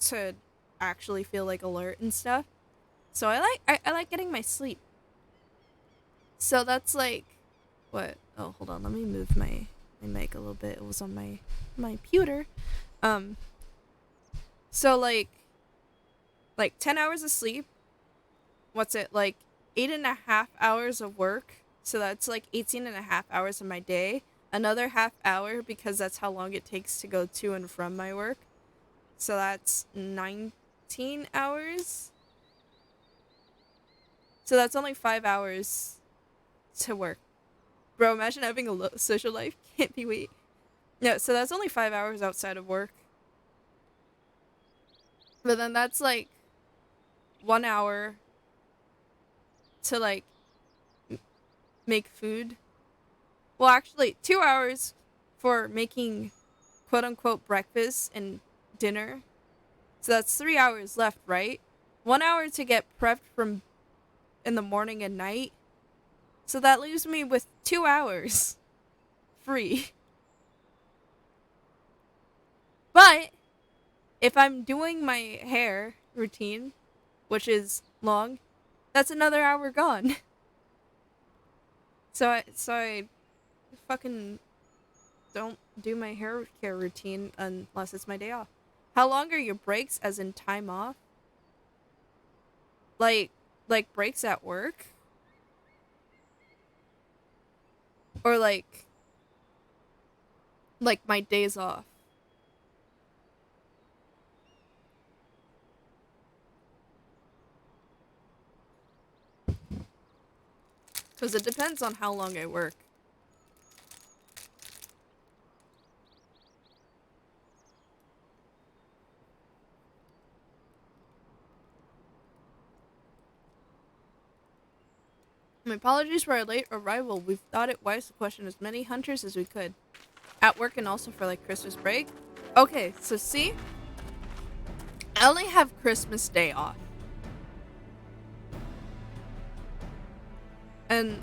to actually feel like alert and stuff. So I like getting my sleep. So that's like what? Oh, hold on. Let me move my mic a little bit. It was on my computer. So like 10 hours of sleep. What's it? Like 8.5 hours of work. So that's like 18.5 hours of my day. Another half hour because that's how long it takes to go to and from my work. So that's 19 hours. So that's only 5 hours to work. Bro, imagine having a social life. Can't be wait. No, so that's only 5 hours outside of work. But then that's like 1 hour to like make food. Well, actually, 2 hours for making quote-unquote breakfast and dinner. So that's 3 hours left, right? 1 hour to get prepped from in the morning and night. So that leaves me with 2 hours free. But if I'm doing my hair routine, which is long, that's another hour gone. So I fucking don't do my hair care routine unless it's my day off. How long are your breaks, as in time off? Like breaks at work? Or like my days off? Because it depends on how long I work. My apologies for our late arrival. We've thought it wise to question as many hunters as we could. At work and also for like Christmas break. Okay, so see? I only have Christmas Day off. And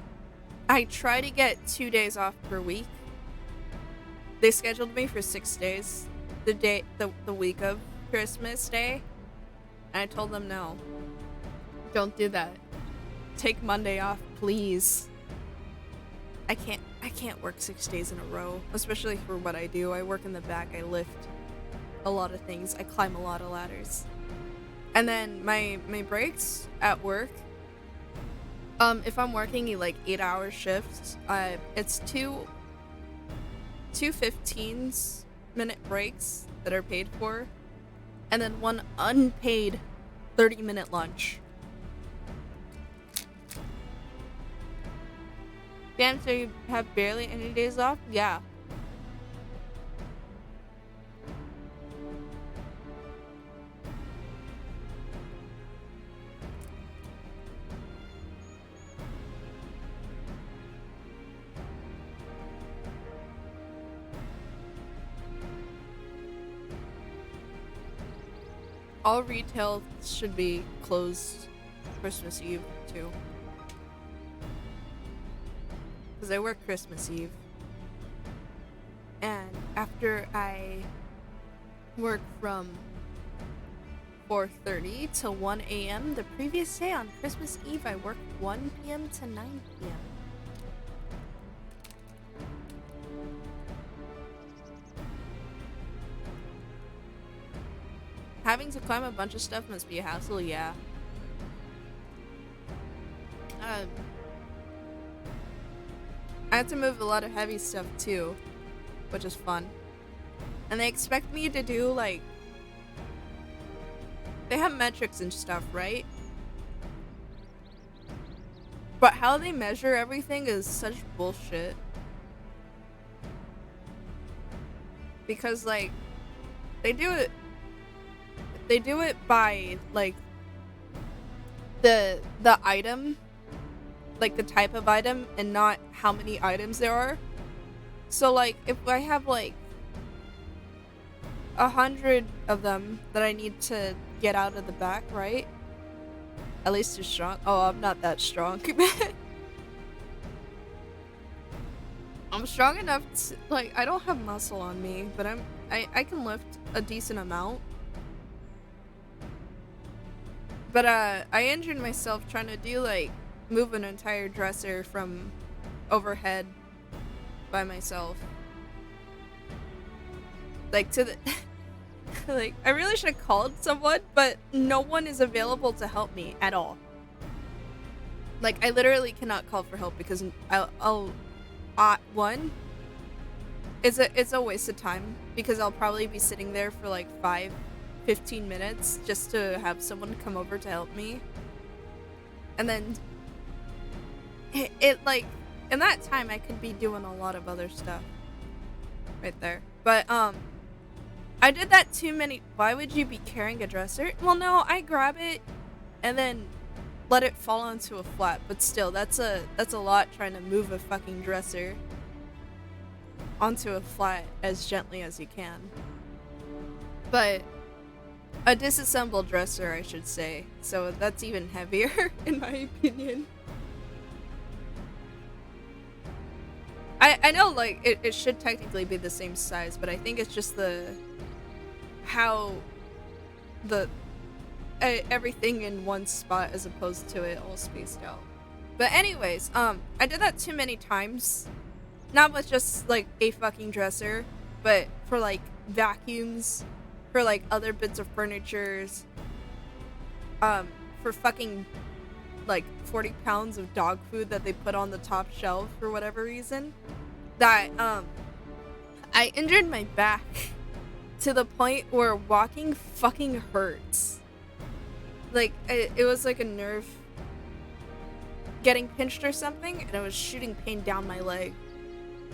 I try to get 2 days off per week. They scheduled me for 6 days. The week of Christmas Day. And I told them no. Don't do that. Take Monday off, please. I can't work 6 days in a row, especially for what I do. I work in the back, I lift a lot of things, I climb a lot of ladders. And then my breaks at work, if I'm working like 8-hour shifts, it's two 15-minute breaks that are paid for, and then one unpaid 30-minute lunch. Damn, so you have barely any days off? Yeah. All retail should be closed Christmas Eve, too. Because I work Christmas Eve. And after I work from 4:30 to 1 a.m. the previous day on Christmas Eve, I worked 1 p.m. to 9 p.m. Having to climb a bunch of stuff must be a hassle, yeah. I had to move a lot of heavy stuff too, which is fun. And they expect me to do like... They have metrics and stuff, right? But how they measure everything is such bullshit. Because like, they do it by like the item, like the type of item, and not how many items there are. So like if I have like 100 of them that I need to get out of the back, right? At least you're strong. Oh, I'm not that strong. I'm strong enough to, like, I don't have muscle on me, but I can lift a decent amount. But I injured myself trying to do like move an entire dresser from overhead by myself. Like to the like I really should have called someone, but no one is available to help me at all. Like I literally cannot call for help because one, it's a waste of time because I'll probably be sitting there for like 15 minutes just to have someone come over to help me. And then it like in that time I could be doing a lot of other stuff right there. But I did that too many. Why would you be carrying a dresser? Well, no, I grab it and then let it fall onto a flat, but still, that's a lot trying to move a fucking dresser onto a flat as gently as you can. But a disassembled dresser, I should say, so that's even heavier in my opinion. I know, like, it should technically be the same size, but I think it's just how everything in one spot as opposed to it all spaced out. But anyways, I did that too many times. Not with just, like, a fucking dresser, but for, like, vacuums, for, like, other bits of furnitures, for fucking, like, 40 pounds of dog food that they put on the top shelf for whatever reason, that, I injured my back to the point where walking fucking hurts. Like, it was like a nerve getting pinched or something, and it was shooting pain down my leg.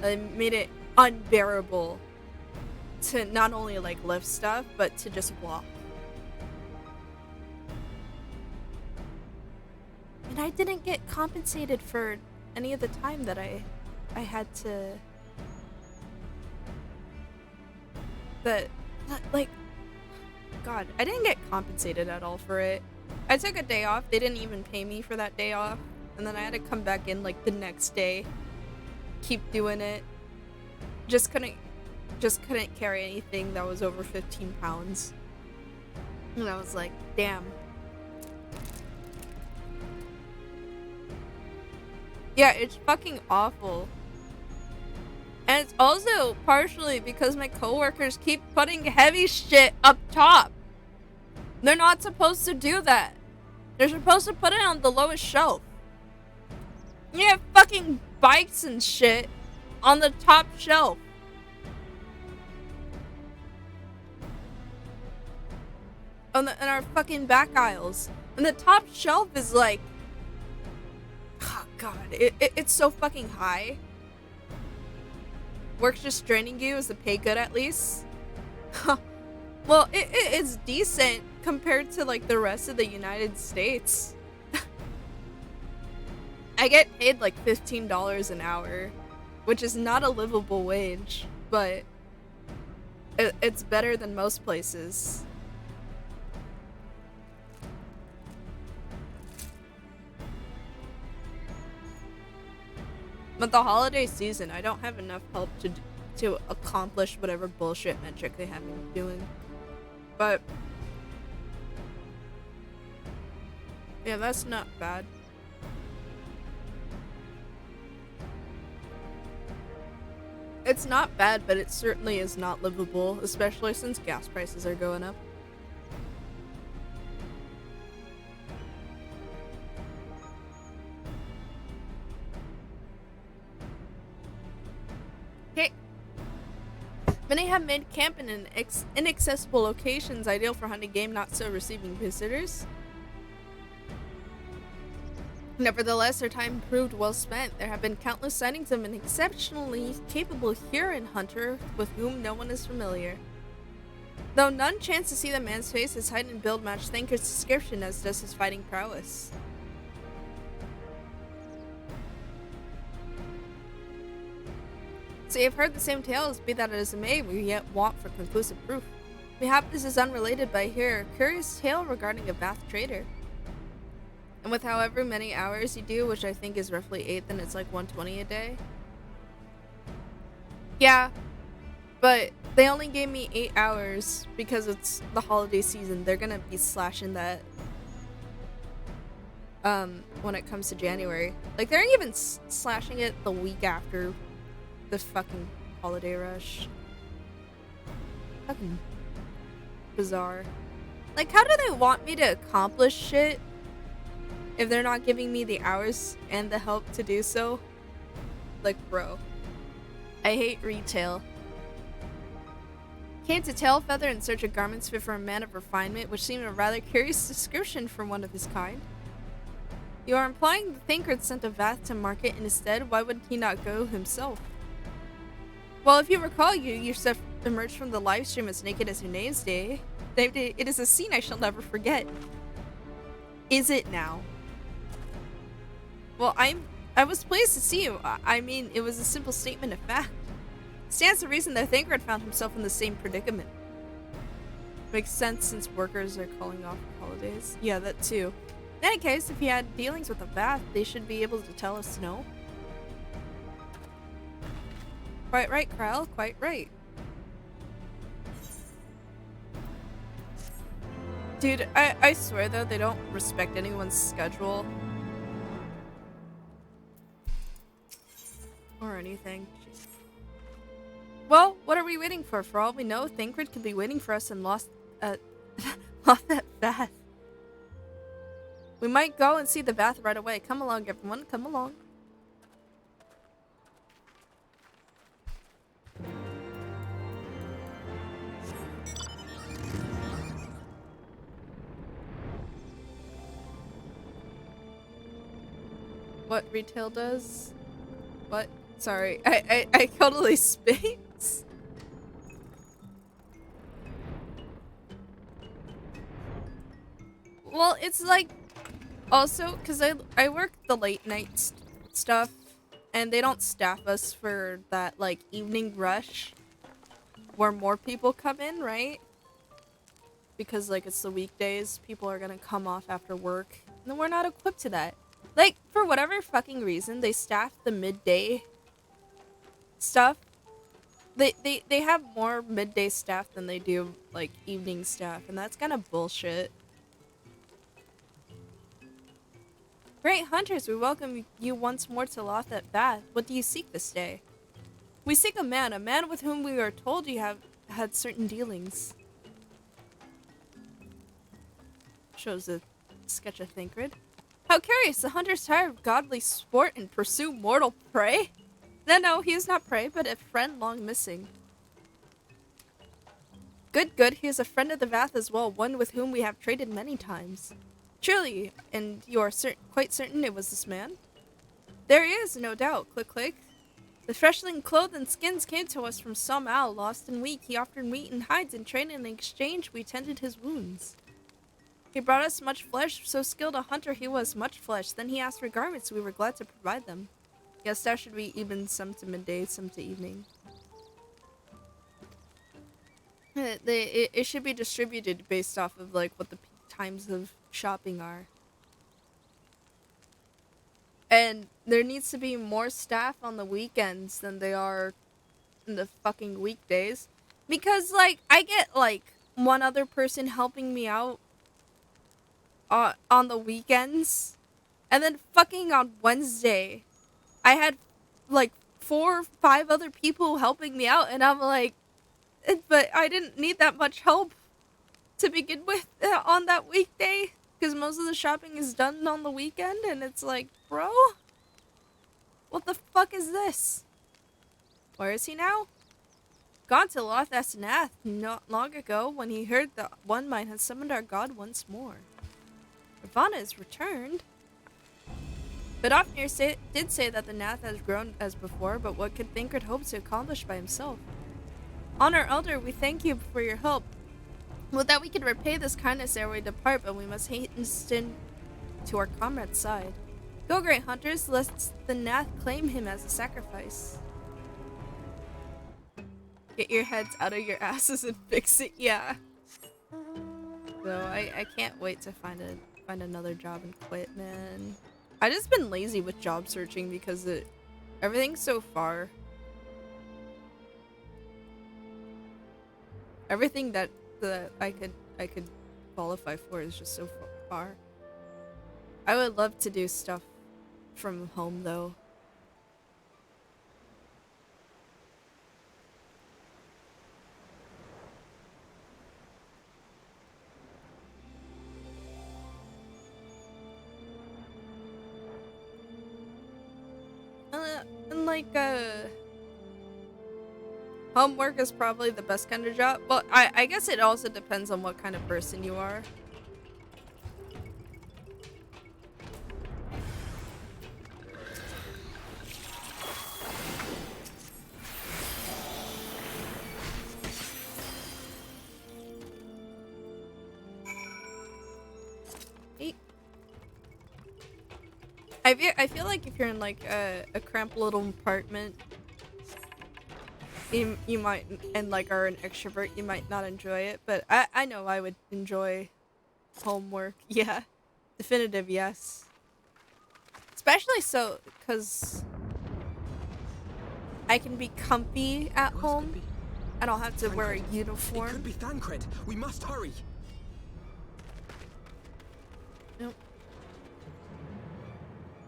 It made it unbearable to not only, like, lift stuff, but to just walk. And I didn't get compensated for any of the time that I had to... But, like... God, I didn't get compensated at all for it. I took a day off. They didn't even pay me for that day off. And then I had to come back in, like, the next day. Keep doing it. Just couldn't carry anything that was over 15 pounds. And I was like, damn. Yeah, it's fucking awful. And it's also partially because my coworkers keep putting heavy shit up top. They're not supposed to do that. They're supposed to put it on the lowest shelf. You have fucking bikes and shit on the top shelf. In our fucking back aisles. And the top shelf is like... Oh god, it's so fucking high. Work's just draining you. Is the pay good at least? Well, it's decent compared to, like, the rest of the United States. I get paid like $15 an hour, which is not a livable wage, but it's better than most places. But the holiday season, I don't have enough help to accomplish whatever bullshit metric they have me doing. But yeah, that's not bad. It's not bad, but it certainly is not livable, especially since gas prices are going up. Okay. Many have made camping in inaccessible locations ideal for hunting game, not so receiving visitors. Nevertheless, their time proved well spent. There have been countless sightings of an exceptionally capable Huron hunter with whom no one is familiar. Though none chance to see the man's face, his height and build match Thinker's description, as does his fighting prowess. So you've heard the same tales, be that as it may, we yet want for conclusive proof. Mayhap this is unrelated, but I hear a curious tale regarding a Bath trader. And with however many hours you do, which I think is roughly 8, then it's like 120 a day. Yeah, but they only gave me 8 hours because it's the holiday season. They're gonna be slashing that when it comes to January. Like, they're even slashing it the week after the fucking holiday rush. Fucking bizarre. Like, how do they want me to accomplish shit if they're not giving me the hours and the help to do so? Like, bro. I hate retail. Came to Tailfeather in search of garments fit for a man of refinement, which seemed a rather curious description for one of his kind. You are implying the Thinker sent a Vath to market, and instead, why would he not go himself? Well, if you recall, you yourself emerged from the live stream as naked as your name's day. It is a scene I shall never forget. Is it now? Well, I was pleased to see you. I mean, it was a simple statement of fact. Stands to reason that Thancred found himself in the same predicament. Makes sense since workers are calling off holidays. Yeah, that too. In any case, if he had dealings with the Vath, they should be able to tell us no. Quite right, Krell. Quite right. Dude, I swear though, they don't respect anyone's schedule. Or anything. Jeez. Well, what are we waiting for? For all we know, Thancred could be waiting for us and lost that Vath. We might go and see the Vath right away. Come along, everyone. Come along. What retail does? What? Sorry, I totally spaced. Well, it's like, also, because I work the late night stuff, and they don't staff us for that, like, evening rush where more people come in, right? Because, like, it's the weekdays, people are gonna come off after work, and then we're not equipped to that. Like, for whatever fucking reason, they staff the midday stuff. They have more midday staff than they do, like, evening staff, and that's kind of bullshit. Great hunters, we welcome you once more to Lothat Vath. What do you seek this day? We seek a man with whom we are told you have had certain dealings. Shows a sketch of Thancred. How curious, the hunters tire of godly sport and pursue mortal prey? No, he is not prey, but a friend long missing. Good, he is a friend of the Vath as well, one with whom we have traded many times. Truly, and you are quite certain it was this man? There he is, no doubt. Click, click. The freshly clothed and skins came to us from some owl, lost and weak. He offered meat and hides in trade, and in exchange we tended his wounds. He brought us much flesh, so skilled a hunter he was, much flesh. Then he asked for garments, we were glad to provide them. Yes, that should be even some to midday, some to evening. It should be distributed based off of, like, what the peak times of shopping are. And there needs to be more staff on the weekends than they are in the fucking weekdays. Because, like, I get, like, one other person helping me out on the weekends. And then fucking on Wednesday, I had, like, 4 or 5 other people helping me out. And I'm like, but I didn't need that much help to begin with on that weekday. Because most of the shopping is done on the weekend. And it's like, bro, what the fuck is this? Where is he now? Gone to Lothat Nath not long ago when he heard that One Mind had summoned our god once more. Ravana is returned. But Ofnir did say that the Nath has grown as before, but what could Thancred hope to accomplish by himself? Honor Elder, we thank you for your help. With that we can repay this kindness ere we depart, but we must hasten to our comrade's side. Go, great hunters, lest the Nath claim him as a sacrifice. Get your heads out of your asses and fix it, yeah. So I can't wait to find another job and quit, man. I just been lazy with job searching because everything's so far. Everything that I could qualify for is just so far. I would love to do stuff from home though. And like homework is probably the best kind of job. Well, I guess it also depends on what kind of person you are. I feel like if you're in like a cramped little apartment, you might, and like are an extrovert, you might not enjoy it. But I know I would enjoy homework. Yeah, definitive yes. Especially so because I can be comfy at home. I don't have to wear a uniform. It could be Thancred. We must hurry. Nope.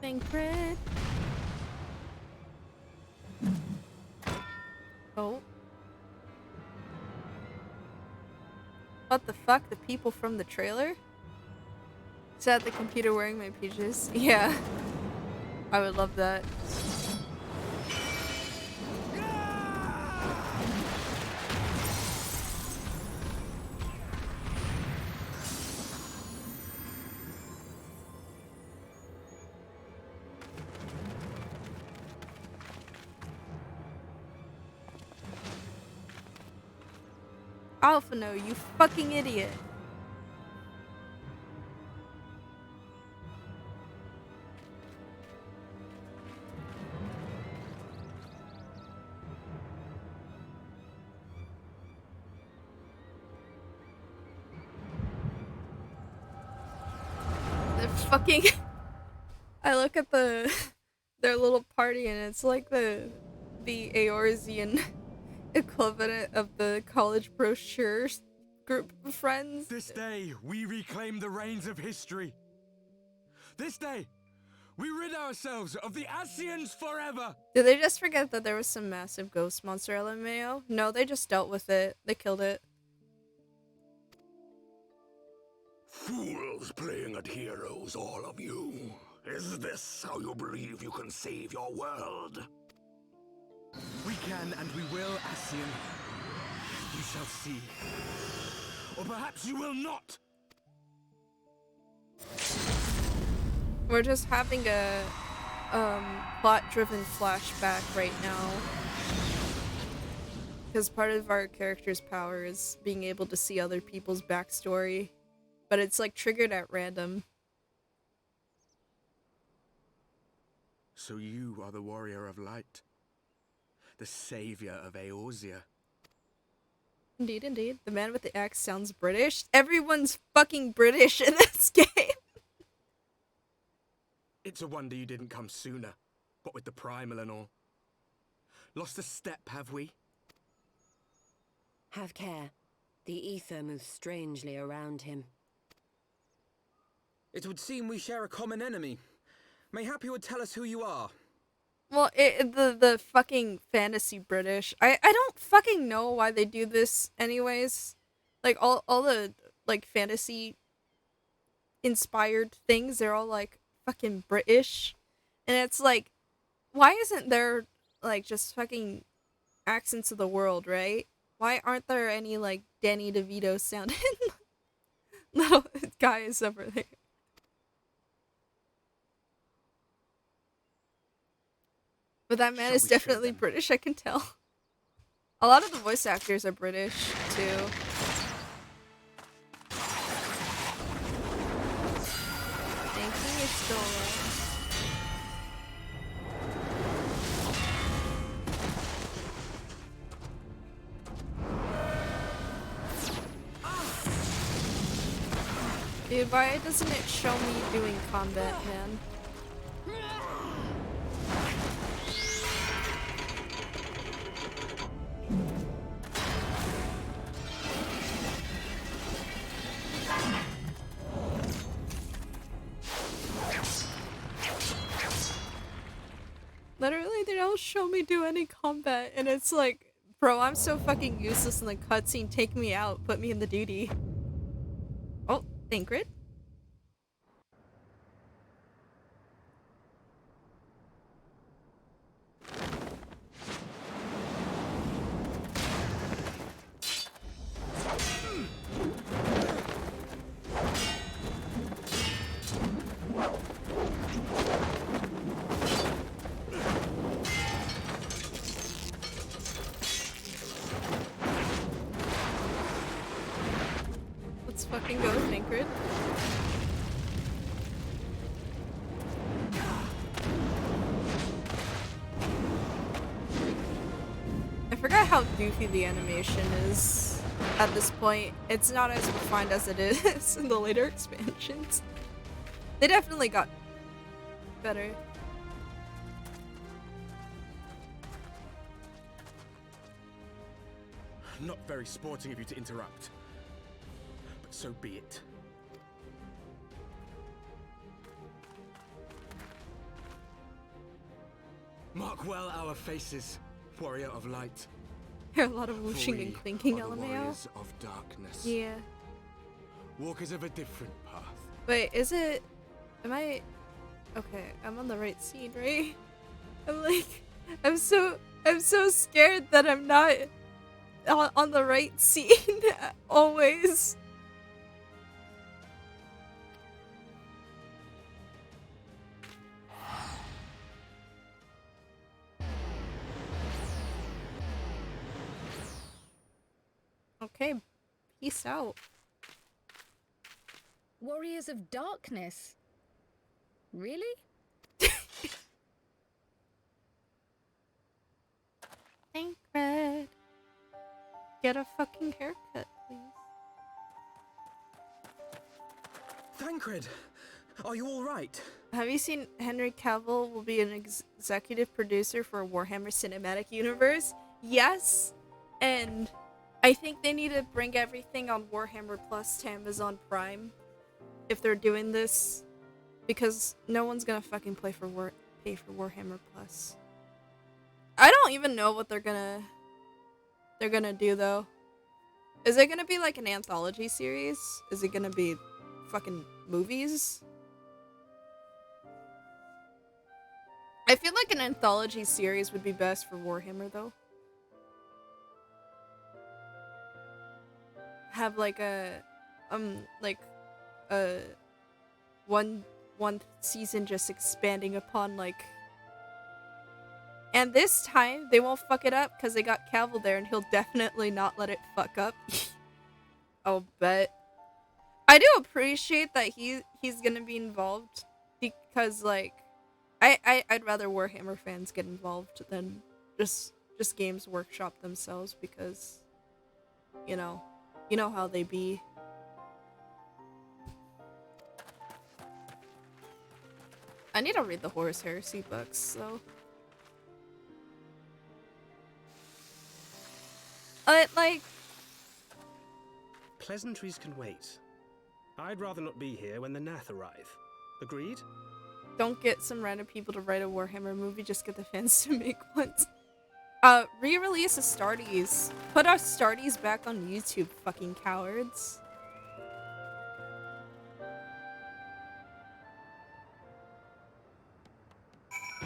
Thancred. Oh. What the fuck? The people from the trailer? Sat at the computer wearing my pages. Yeah. I would love that. Alpha no, you fucking idiot. The fucking I look at their little party and it's like the Eorzean equivalent of the college brochure group of friends. This day, we reclaim the reins of history. This day, we rid ourselves of the Ascians forever. Did they just forget that there was some massive ghost monster LMAO? No, they just dealt with it. They killed it. Fools playing at heroes, all of you. Is this how you believe you can save your world? We can and we will, Ascian. You shall see. Or perhaps you will not. We're just having a plot-driven flashback right now. Because part of our character's power is being able to see other people's backstory. But it's like triggered at random. So you are the warrior of light. The savior of Eorzea. Indeed, indeed. The man with the axe sounds British. Everyone's fucking British in this game. It's a wonder you didn't come sooner. What with the primal and all. Lost a step, have we? Have care. The ether moves strangely around him. It would seem we share a common enemy. Mayhap you would tell us who you are. Well, the fucking fantasy British. I don't fucking know why they do this anyways. Like, all the, like, fantasy inspired things, they're all, like, fucking British. And it's like, why isn't there, like, just fucking accents of the world, right? Why aren't there any, like, Danny DeVito sounding little guys over there? But that man is definitely British, I can tell. A lot of the voice actors are British, too. Thinking it's still Dude, why doesn't it show me doing combat, man? Literally, they don't show me do any combat, and it's like, bro, I'm so fucking useless in the cutscene. Take me out, put me in the duty. Oh, Thancred? Let's fucking go, Thancred. goofy the animation is at this point. It's not as refined as it is in the later expansions. They definitely got better. Not very sporting of you to interrupt, but so be it. Mark well our faces, warrior of light. There are a lot of whooshing For and we clinking, are the LMAO. warriors of darkness. Yeah. Walkers of a different path. Wait, is it... Am I... Okay, I'm on the right scene, right? I'm like... I'm so scared that I'm not on the right scene always. Okay, peace out. Warriors of Darkness? Really? Thancred. Get a fucking haircut, please. Thancred, are you all right? Have you seen Henry Cavill will be an executive producer for Warhammer Cinematic Universe? Yes, and I think they need to bring everything on Warhammer Plus to Amazon Prime if they're doing this, because no one's gonna fucking pay for Warhammer Plus. I don't even know what they're gonna do though. Is it gonna be like an anthology series? Is it gonna be fucking movies? I feel like an anthology series would be best for Warhammer though. Have like a one season just expanding upon like, and this time they won't fuck it up because they got Cavill there and he'll definitely not let it fuck up. I'll bet. I do appreciate that he's gonna be involved because like I'd rather Warhammer fans get involved than just Games Workshop themselves, because you know how they be. I need to read the Horus Heresy books though. Like, pleasantries can wait. I'd rather not be here when the Nath arrive. Agreed? don't get some random people to write a Warhammer movie, just get the fans to make one. Re-release Astartes. Put Astartes back on YouTube, fucking cowards.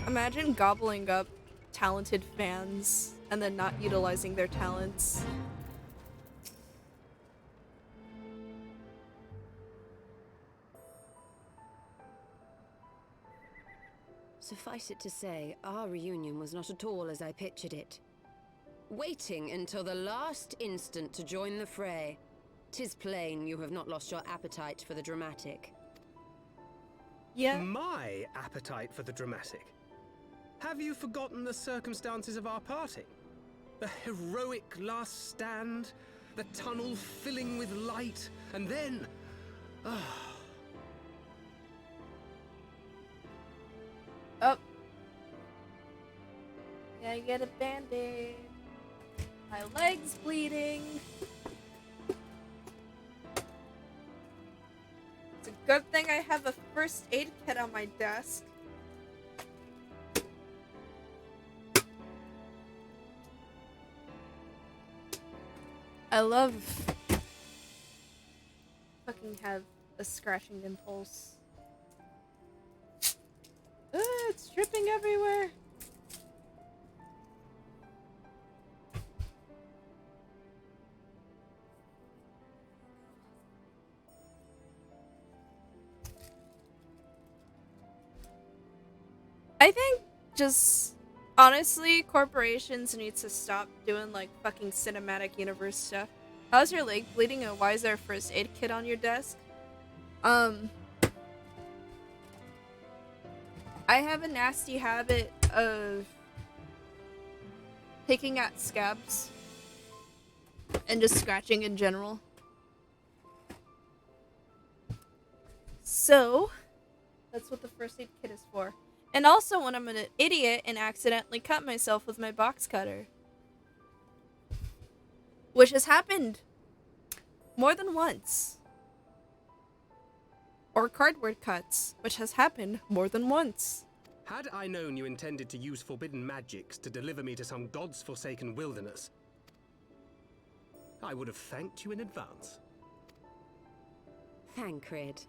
Imagine gobbling up talented fans and then not utilizing their talents. Suffice it to say, our reunion was not at all as I pictured it. Waiting until the last instant to join the fray. 'Tis plain you have not lost your appetite for the dramatic. Yeah. My appetite for the dramatic? Have you forgotten the circumstances of our parting? The heroic last stand, the tunnel filling with light, and then... Oh. Gotta get a band-aid. My leg's bleeding. It's a good thing I have a first aid kit on my desk. I love fucking have a scratching impulse. It's dripping everywhere. I think just honestly, corporations need to stop doing like fucking cinematic universe stuff. How's your leg bleeding and why is there a first aid kit on your desk? I have a nasty habit of picking at scabs And just scratching in general. So, that's what the first aid kit is for. And also when I'm an idiot and accidentally cut myself with my box cutter. Which has happened more than once. Or cardboard cuts, which has happened more than once. Had I known you intended to use forbidden magics to deliver me to some god's forsaken wilderness, I would have thanked you in advance. Thancred.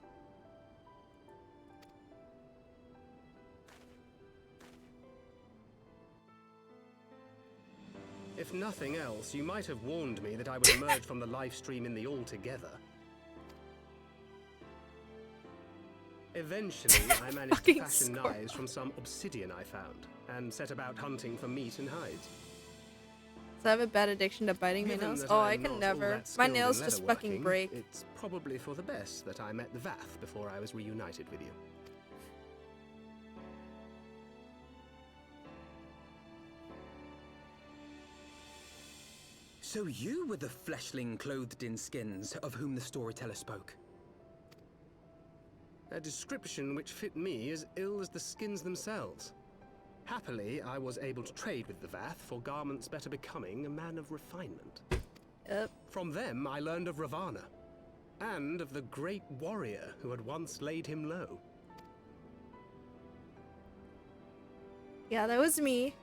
If nothing else, you might have warned me that I would emerge from the live stream in the altogether. Eventually, I managed to fashion knives from some obsidian I found, and set about hunting for meat and hides. So I have a bad addiction to biting my nails? Oh, I can never. My nails just fucking break. It's probably for the best that I met the Vath before I was reunited with you. So you were the fleshling clothed in skins of whom the storyteller spoke? A description which fit me as ill as the skins themselves. Happily, I was able to trade with the Vath for garments better becoming a man of refinement. From them, I learned of Ravana, and of the great warrior who had once laid him low. Yeah, that was me.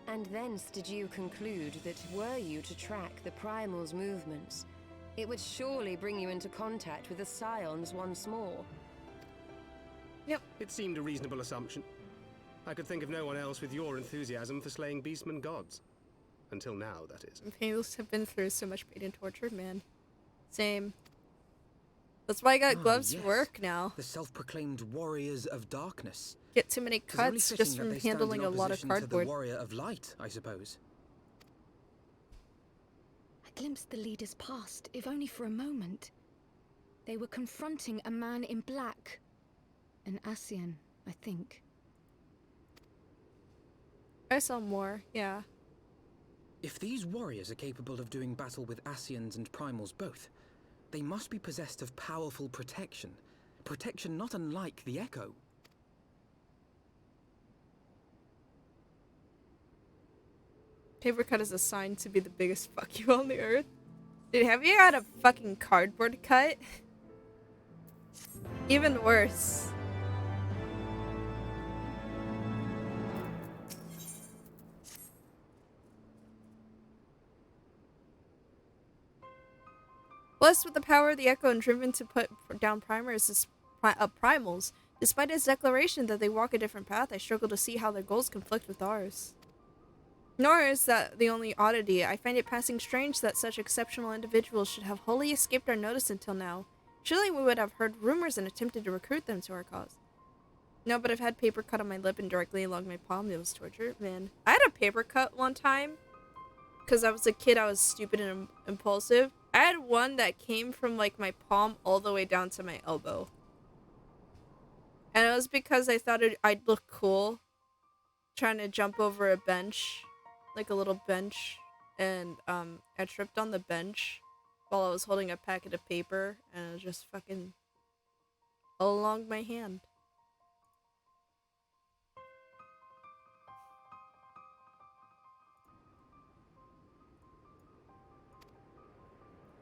And thence did you conclude that were you to track the Primal's movements, it would surely bring you into contact with the Scions once more. Yep. It seemed a reasonable assumption. I could think of no one else with your enthusiasm for slaying beastmen gods. Until now, that is. Painless have been through so much pain and torture, man. Same. That's why I got gloves for work now. The self-proclaimed warriors of darkness. Get too many cuts just from handling a lot of cardboard. The warrior of light, I suppose. I glimpsed the leaders past, if only for a moment. They were confronting a man in black. An Ascian, I think. I saw more, yeah. If these warriors are capable of doing battle with Ascians and Primals both, they must be possessed of powerful protection. Protection not unlike the Echo. Paper cut is assigned to be the biggest fuck you on the earth. Dude, have you had a fucking cardboard cut? Even worse. Blessed with the power of the Echo and driven to put down primals, despite his declaration that they walk a different path, I struggle to see how their goals conflict with ours. Nor is that the only oddity. I find it passing strange that such exceptional individuals should have wholly escaped our notice until now. Surely we would have heard rumors and attempted to recruit them to our cause. No, but I've had paper cut on my lip and directly along my palm. It was torture, man. I had a paper cut one time. Because I was a kid, I was stupid and impulsive. I had one that came from like my palm all the way down to my elbow. And it was because I thought I'd look cool trying to jump over a bench, like a little bench, and I tripped on the bench while I was holding a packet of paper, and it was just fucking all along my hand.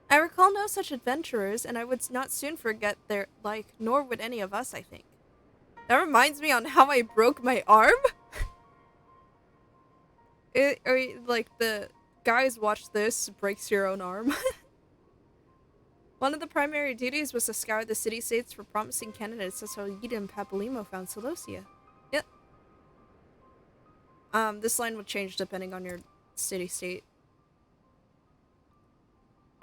I recall no such adventurers, and I would not soon forget their like, nor would any of us, I think. That reminds me on how I broke my arm. Like the guys watch this, breaks your own arm. One of the primary duties was to scour the city-states for promising candidates, as how Yida and Papolimo found Celosia. Yep. This line will change depending on your city-state.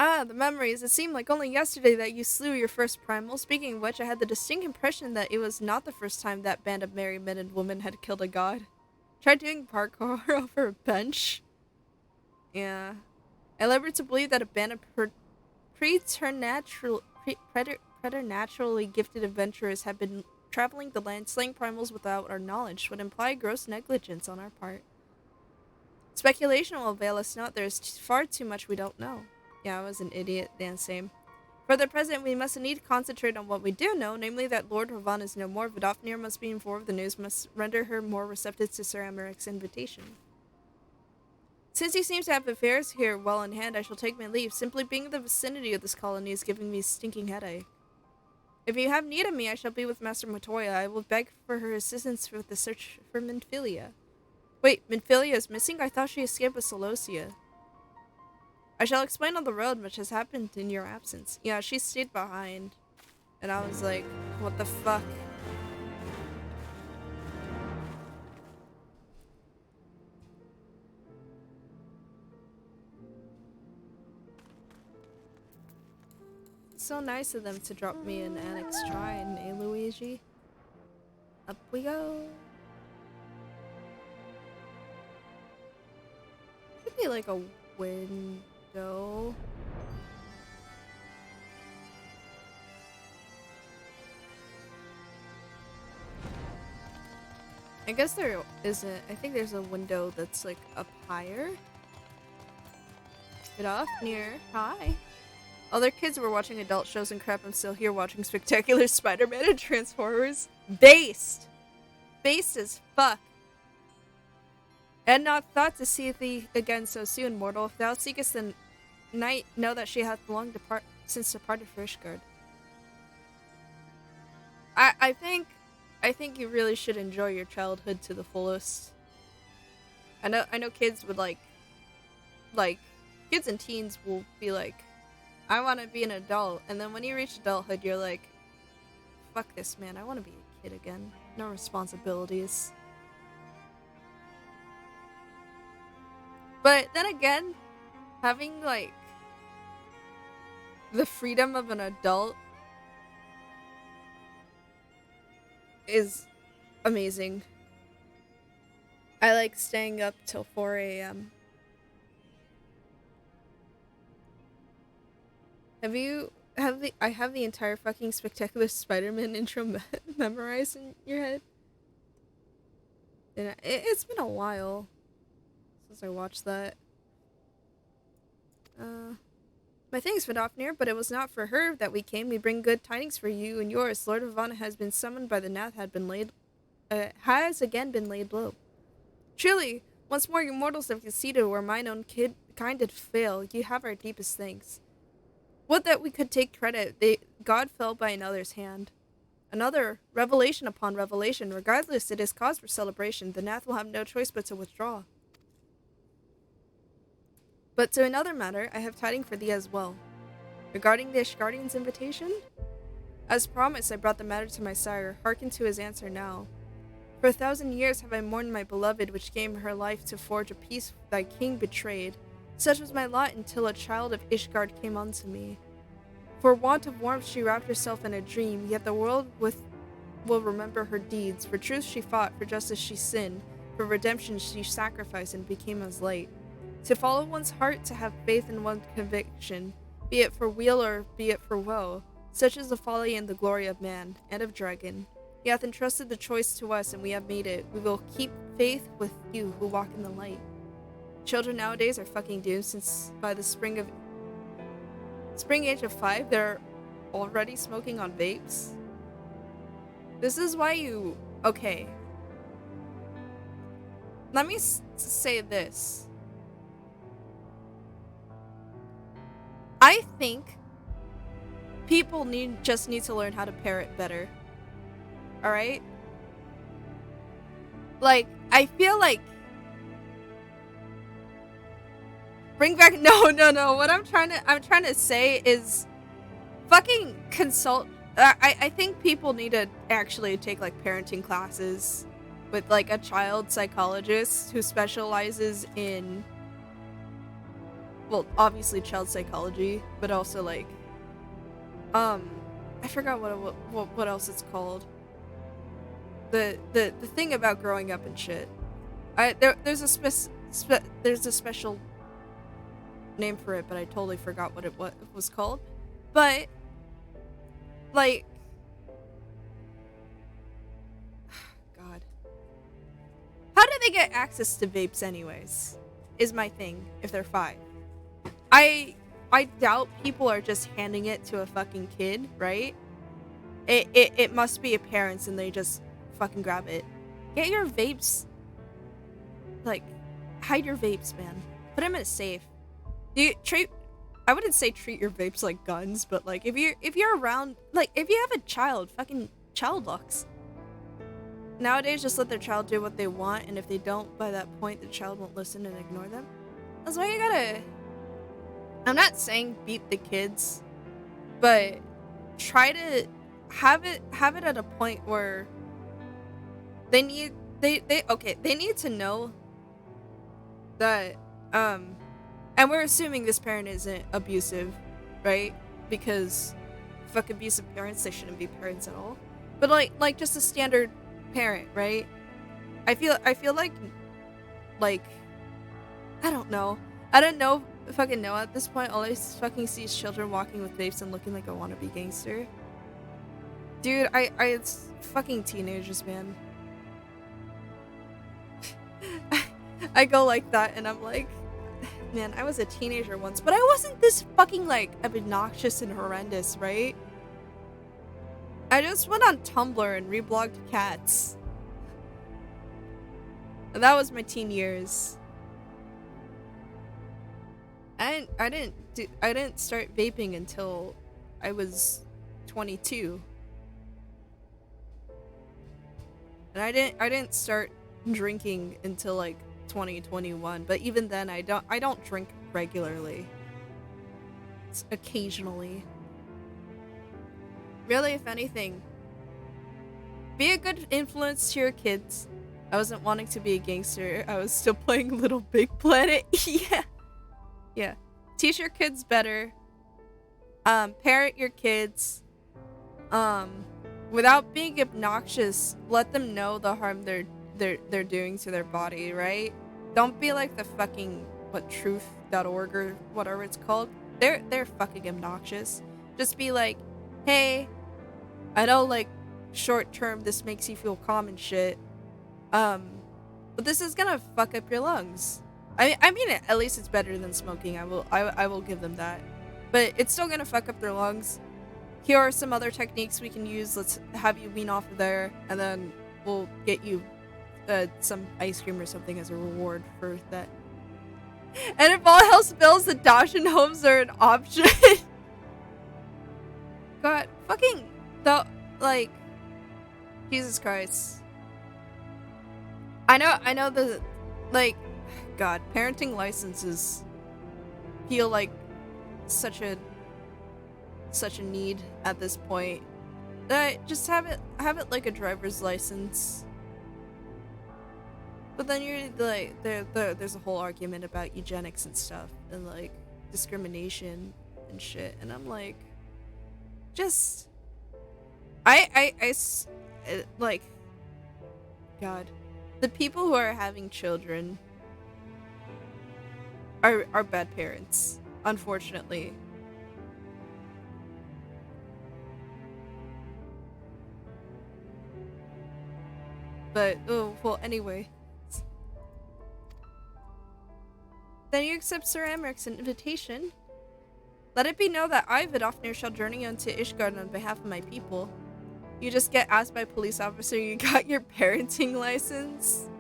Ah, the memories. It seemed like only yesterday that you slew your first primal. Speaking of which, I had the distinct impression that it was not the first time that band of merry men and women had killed a god. Tried doing parkour over a bench. Yeah. I labored to believe that a band of preternaturally gifted adventurers had been traveling the land slaying primals without our knowledge would imply gross negligence on our part. Speculation will avail us not. There's far too much we don't know. Yeah, I was an idiot. Dan, same. For the present, we must indeed concentrate on what we do know, namely that Lord Ravan is no more. Vidofnir must be informed. The news must render her more receptive to Sir Amaric's invitation. Since he seems to have affairs here well in hand, I shall take my leave. Simply being in the vicinity of this colony is giving me a stinking headache. If you have need of me, I shall be with Master Matoya. I will beg for her assistance with the search for Minfilia. Wait, Minfilia is missing? I thought she escaped with Celosia. I shall explain on the road much has happened in your absence. Yeah, she stayed behind. And I was like, what the fuck? So nice of them to drop me an Annex Shrine, eh, Luigi? Up we go. Could be like a window. I guess there isn't. I think there's a window that's like up higher. Get off near. Hi. Other kids were watching adult shows and crap. I'm still here watching Spectacular Spider-Man and Transformers. Based! Based as fuck. And not thought to see thee again so soon, mortal. If thou seekest the night, know that she hath long since departed for Ishgard. I think you really should enjoy your childhood to the fullest. I know kids would like kids and teens will be like, I want to be an adult, and then when you reach adulthood, you're like, fuck this, man. I want to be a kid again. No responsibilities. But then again, having like the freedom of an adult is amazing. I like staying up till 4 a.m. I have the entire fucking Spectacular Spider-Man intro memorized in your head. And it's been a while since I watched that. My thanks, Vidofnir, but it was not for her that we came. We bring good tidings for you and yours. Lord Ravana has been summoned by the Nath, has again been laid low. Truly, once more you mortals have conceded where mine own kind did fail. You have our deepest thanks. Would that we could take credit. God fell by another's hand. Another, revelation upon revelation. Regardless, it is cause for celebration. The Nath will have no choice but to withdraw. But to another matter, I have tidings for thee as well. Regarding the Ishgardian's invitation? As promised, I brought the matter to my sire. Hearken to his answer now. For 1,000 years have I mourned my beloved, which gave her life to forge a peace thy king betrayed. Such was my lot until a child of Ishgard came unto me. For want of warmth she wrapped herself in a dream, yet the world will remember her deeds. For truth she fought, for justice she sinned, for redemption she sacrificed and became as light. To follow one's heart, to have faith in one's conviction, be it for weal or be it for woe, such is the folly and the glory of man, and of dragon. He hath entrusted the choice to us, and we have made it. We will keep faith with you who walk in the light. Children nowadays are fucking doomed, since by the spring age of 5, they're already smoking on vapes. This is why you... Okay. Let me say this. I think people just need to learn how to parrot better. Alright? Like, I feel like bring back no. What I'm trying to say is fucking consult. I think people need to actually take like parenting classes with like a child psychologist who specializes in, well, obviously child psychology, but also like I forgot what else it's called. The thing about growing up and shit. There's a special name for it, but I totally forgot what it was called. But like, God, how do they get access to vapes anyways? is my thing if they're 5. I doubt people are just handing it to a fucking kid, right? It must be a parents and they just fucking grab it. Get your vapes, like, hide your vapes, man. Put them in a safe. I wouldn't say treat your vapes like guns, but like if you're around, like if you have a child, fucking child locks. Nowadays, just let their child do what they want, and if they don't, by that point, the child won't listen and ignore them. That's why you gotta. I'm not saying beat the kids, but try to have it at a point where they need to know that and we're assuming this parent isn't abusive, right? Because fuck abusive parents, they shouldn't be parents at all. But like just a standard parent, right? I feel like I don't know fucking know at this point. All I fucking see is children walking with vapes and looking like a wannabe gangster. Dude, it's fucking teenagers, man. I go like that and I'm like, man, I was a teenager once, but I wasn't this fucking like obnoxious and horrendous, right? I just went on Tumblr and reblogged cats. And that was my teen years. I didn't start vaping until I was 22. And I didn't start drinking until like 2021, but even then I don't drink regularly. It's occasionally. Really, if anything, be a good influence to your kids. I wasn't wanting to be a gangster. I was still playing Little Big Planet. Yeah. Teach your kids better. Parent your kids. Without being obnoxious, let them know the harm they're doing to their body, right? Don't be like the fucking truth.org or whatever it's called. They're fucking obnoxious. Just be like, hey, I know like short term this makes you feel calm and shit. But this is gonna fuck up your lungs. I mean at least it's better than smoking. I will give them that. But it's still gonna fuck up their lungs. Here are some other techniques we can use. Let's have you wean off of there, and then we'll get you some ice cream or something as a reward for that. And if all else fails, adoption homes are an option. God, fucking like, Jesus Christ. I know the, like, God, parenting licenses feel like such a need at this point. Just have it like a driver's license. But then you're like, there's a whole argument about eugenics and stuff and like discrimination and shit, and I'm like, just like, God, the people who are having children are bad parents, unfortunately. But oh well, anyway. Then you accept Sir Amric's invitation. Let it be known that I, Vidofnir, shall journey unto Ishgard on behalf of my people. You just get asked by a police officer you got your parenting license.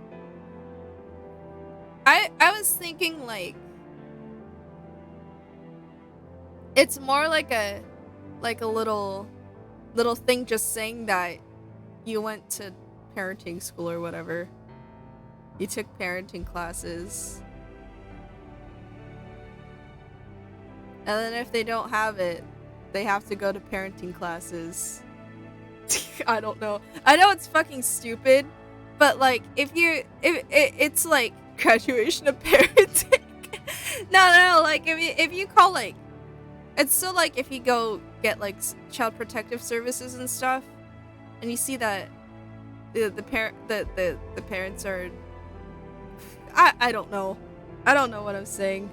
I was thinking like it's more like a little thing just saying that you went to parenting school or whatever. You took parenting classes. And then if they don't have it, they have to go to parenting classes. I don't know. I know it's fucking stupid, but like if it's like graduation of parenting. No, like if you call like, it's still like if you go get like child protective services and stuff, and you see that the parents are, I don't know. I don't know what I'm saying.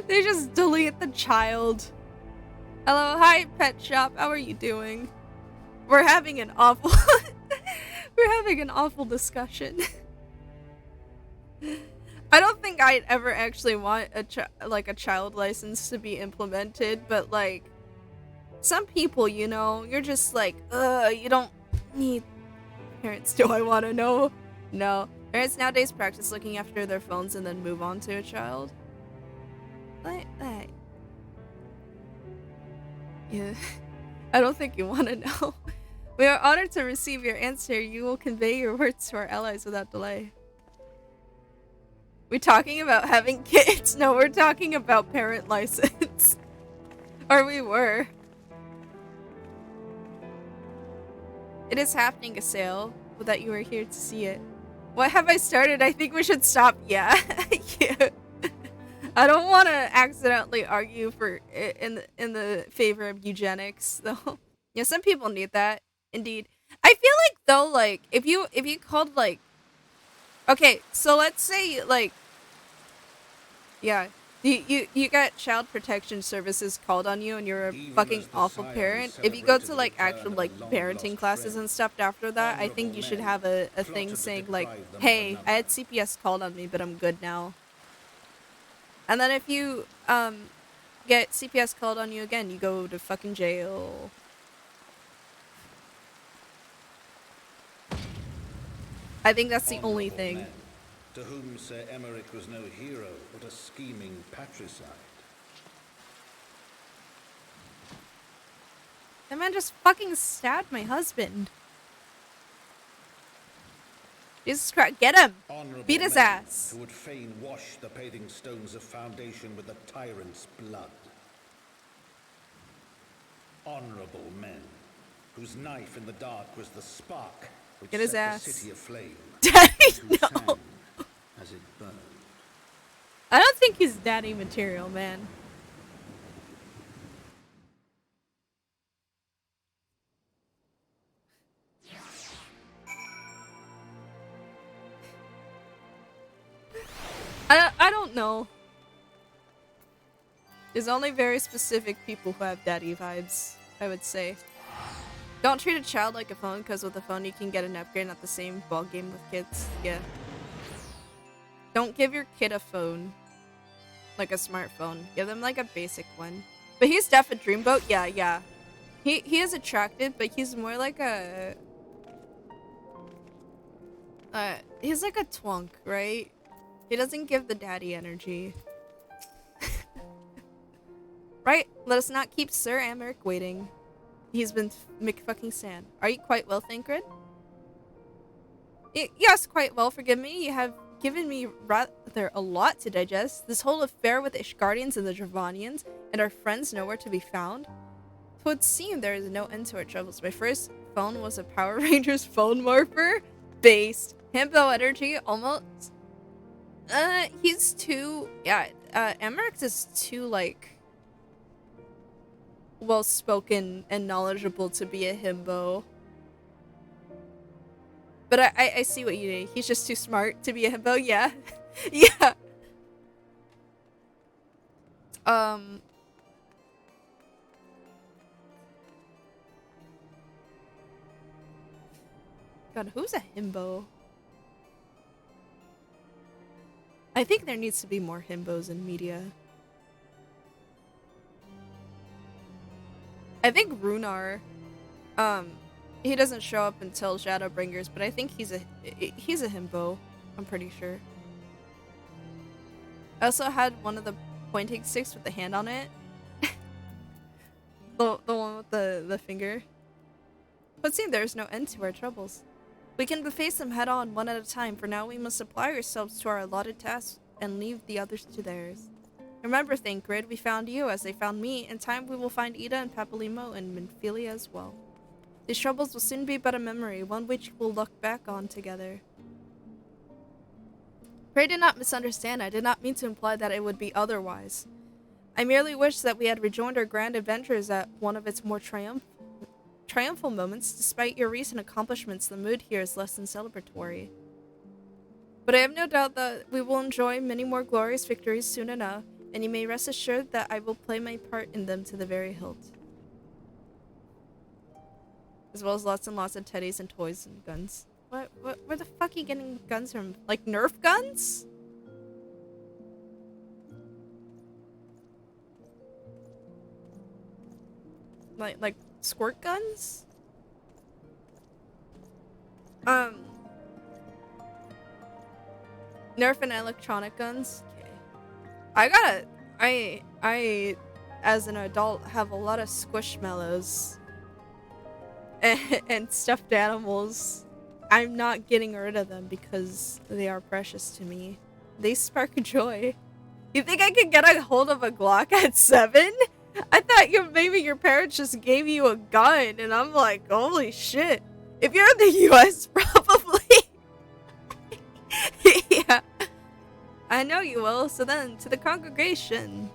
They just delete the child. Hello, hi pet shop. How are you doing? We're having an awful we're having an awful discussion. I don't think I'd ever actually want a child license to be implemented, but like some people, you know, you're just like, you don't need parents. Do I want to know? No. Parents nowadays practice looking after their phones and then move on to a child. Like that. Yeah. I don't think you want to know. We are honored to receive your answer. You will convey your words to our allies without delay. We're talking about having kids. No, we're talking about parent license. Or we were. It is happening, a sale, but that you are here to see it. What have I started? I think we should stop. Yeah. Yeah. I don't want to accidentally argue for in the favor of eugenics, though. Yeah, some people need that. Indeed. I feel like though, like if you called like, okay, so let's say like, yeah, you got child protection services called on you and you're a fucking awful parent. If you go to like actual like parenting classes and stuff after that, I think you should have a thing saying like, hey, I had CPS called on me, but I'm good now. And then if you get CPS called on you again, you go to fucking jail. I think that's the only thing. Men, to whom Sir Emmerich was no hero, but a scheming patricide. That man just fucking stabbed my husband. Jesus Christ, get him! Honorable Beat his men ass. Who would fain wash the paving stones of foundation with the tyrant's blood. Honorable men, whose knife in the dark was the spark which Get his set ass. the city aflame. Daddy, who no. sang as it burned. I don't think he's daddy material, man. I don't know. There's only very specific people who have daddy vibes, I would say. Don't treat a child like a phone, because with a phone you can get an upgrade, not the same ball game with kids. Yeah. Don't give your kid a phone. Like a smartphone. Give them like a basic one. But he's deaf a dreamboat? Yeah, yeah. He is attracted, but he's more like a... he's like a twunk, right? He doesn't give the daddy energy. Right? Let us not keep Sir Emmerich waiting. He's been McFucking-san. Are you quite well, Thancred? Yes, quite well, forgive me. You have given me rather a lot to digest. This whole affair with the Ishgardians and the Dravanians, and our friends nowhere to be found. It would seem there is no end to our troubles. My first phone was a Power Rangers phone morpher. Based. Himbo energy, almost. He's too... Yeah, Emmerich is too, like... well-spoken and knowledgeable to be a himbo. But I see what you mean. He's just too smart to be a himbo, yeah. Yeah. God, who's a himbo? I think there needs to be more himbos in media. I think Runar, he doesn't show up until Shadowbringers, but I think he's a himbo. I'm pretty sure. I also had one of the pointing sticks with the hand on it. the one with the finger. But it seems there's no end to our troubles. We can face them head on, one at a time. For now, we must apply ourselves to our allotted tasks and leave the others to theirs. Remember, Thancred, we found you as they found me. In time, we will find Ida and Papalimo and Minfilia as well. These troubles will soon be but a memory, one which we'll look back on together. Pray do not misunderstand. I did not mean to imply that it would be otherwise. I merely wish that we had rejoined our grand adventures at one of its more triumphal moments. Despite your recent accomplishments, the mood here is less than celebratory. But I have no doubt that we will enjoy many more glorious victories soon enough, and you may rest assured that I will play my part in them to the very hilt. As well as lots and lots of teddies and toys and guns. Where the fuck are you getting guns from? Like Nerf guns? Like squirt guns? Nerf and electronic guns? Okay. I, as an adult, have a lot of squishmallows. And stuffed animals. I'm not getting rid of them because they are precious to me. They spark joy. You think I could get a hold of a Glock at 7? I thought maybe your parents just gave you a gun, and I'm like, holy shit. If you're in the US, probably. Yeah. I know you will. So then, to the congregation.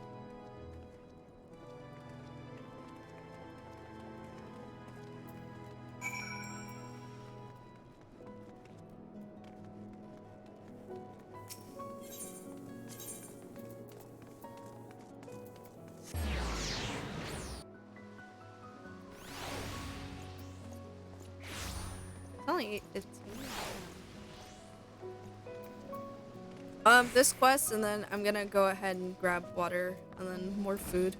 Only 15. This quest, and then I'm gonna go ahead and grab water, and then more food.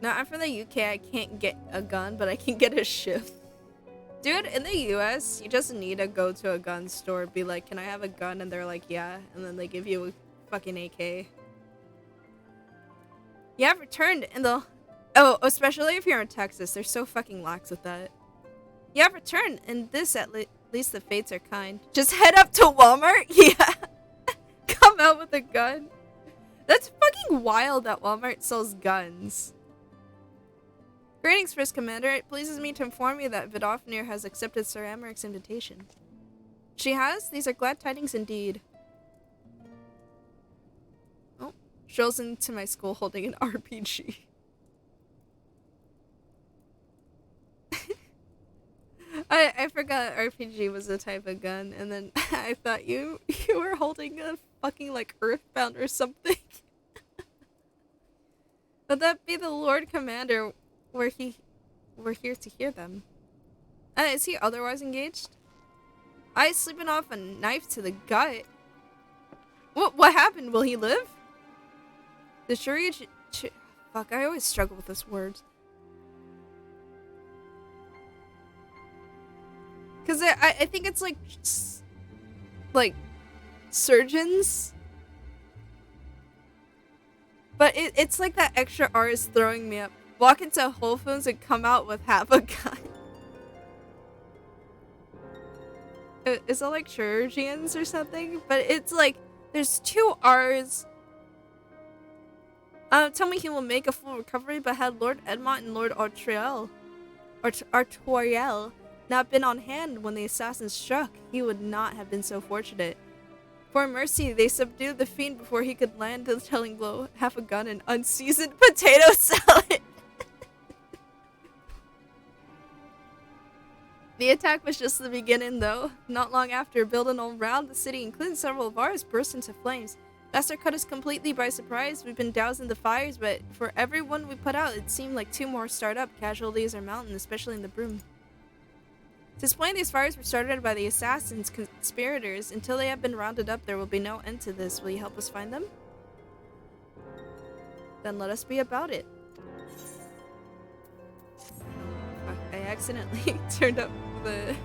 Now, I'm from the UK, I can't get a gun, but I can get a ship. Dude, in the US, you just need to go to a gun store, be like, can I have a gun? And they're like, yeah, and then they give you a fucking AK. You have returned in the... Oh, especially if you're in Texas, they're so fucking lax with that. You have returned, and this at least the fates are kind. Just head up to Walmart? Yeah. Come out with a gun. That's fucking wild that Walmart sells guns. Greetings, First Commander. It pleases me to inform you that Vidofnir has accepted Sir Amaric's invitation. She has? These are glad tidings indeed. Oh, strolls into my school holding an RPG. I forgot RPG was a type of gun, and then I thought you were holding a fucking like Earthbound or something. Would that be the Lord Commander? We're here to hear them. Is he otherwise engaged? I sleeping off a knife to the gut. What happened? Will he live? The Shuri... Fuck, I always struggle with this word. Because I think it's like surgeons. But it's like that extra R is throwing me up. Walk into Whole Foods and come out with half a gun. Is that like chirurgians or something? But it's like, there's 2 R's. Tell me he will make a full recovery, but had Lord Edmont and Lord Artoriel not been on hand when the assassins struck, he would not have been so fortunate. For mercy, they subdued the fiend before he could land the telling blow. Half a gun and unseasoned potato salad. The attack was just the beginning, though. Not long after, building all around the city, including several of ours, burst into flames. Master caught us completely by surprise. We've been dousing the fires, but for every one we put out, it seemed like 2 more start up. Casualties are mounting, especially in the Broom. To explain, these fires were started by the assassins, conspirators. Until they have been rounded up, there will be no end to this. Will you help us find them? Then let us be about it. I accidentally turned up the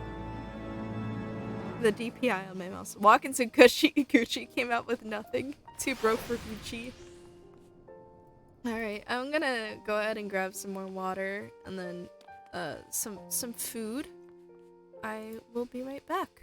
DPI on my mouse. Walk into Gucci came out with nothing. Too broke for Gucci. Alright, I'm gonna go ahead and grab some more water and then some food. I will be right back.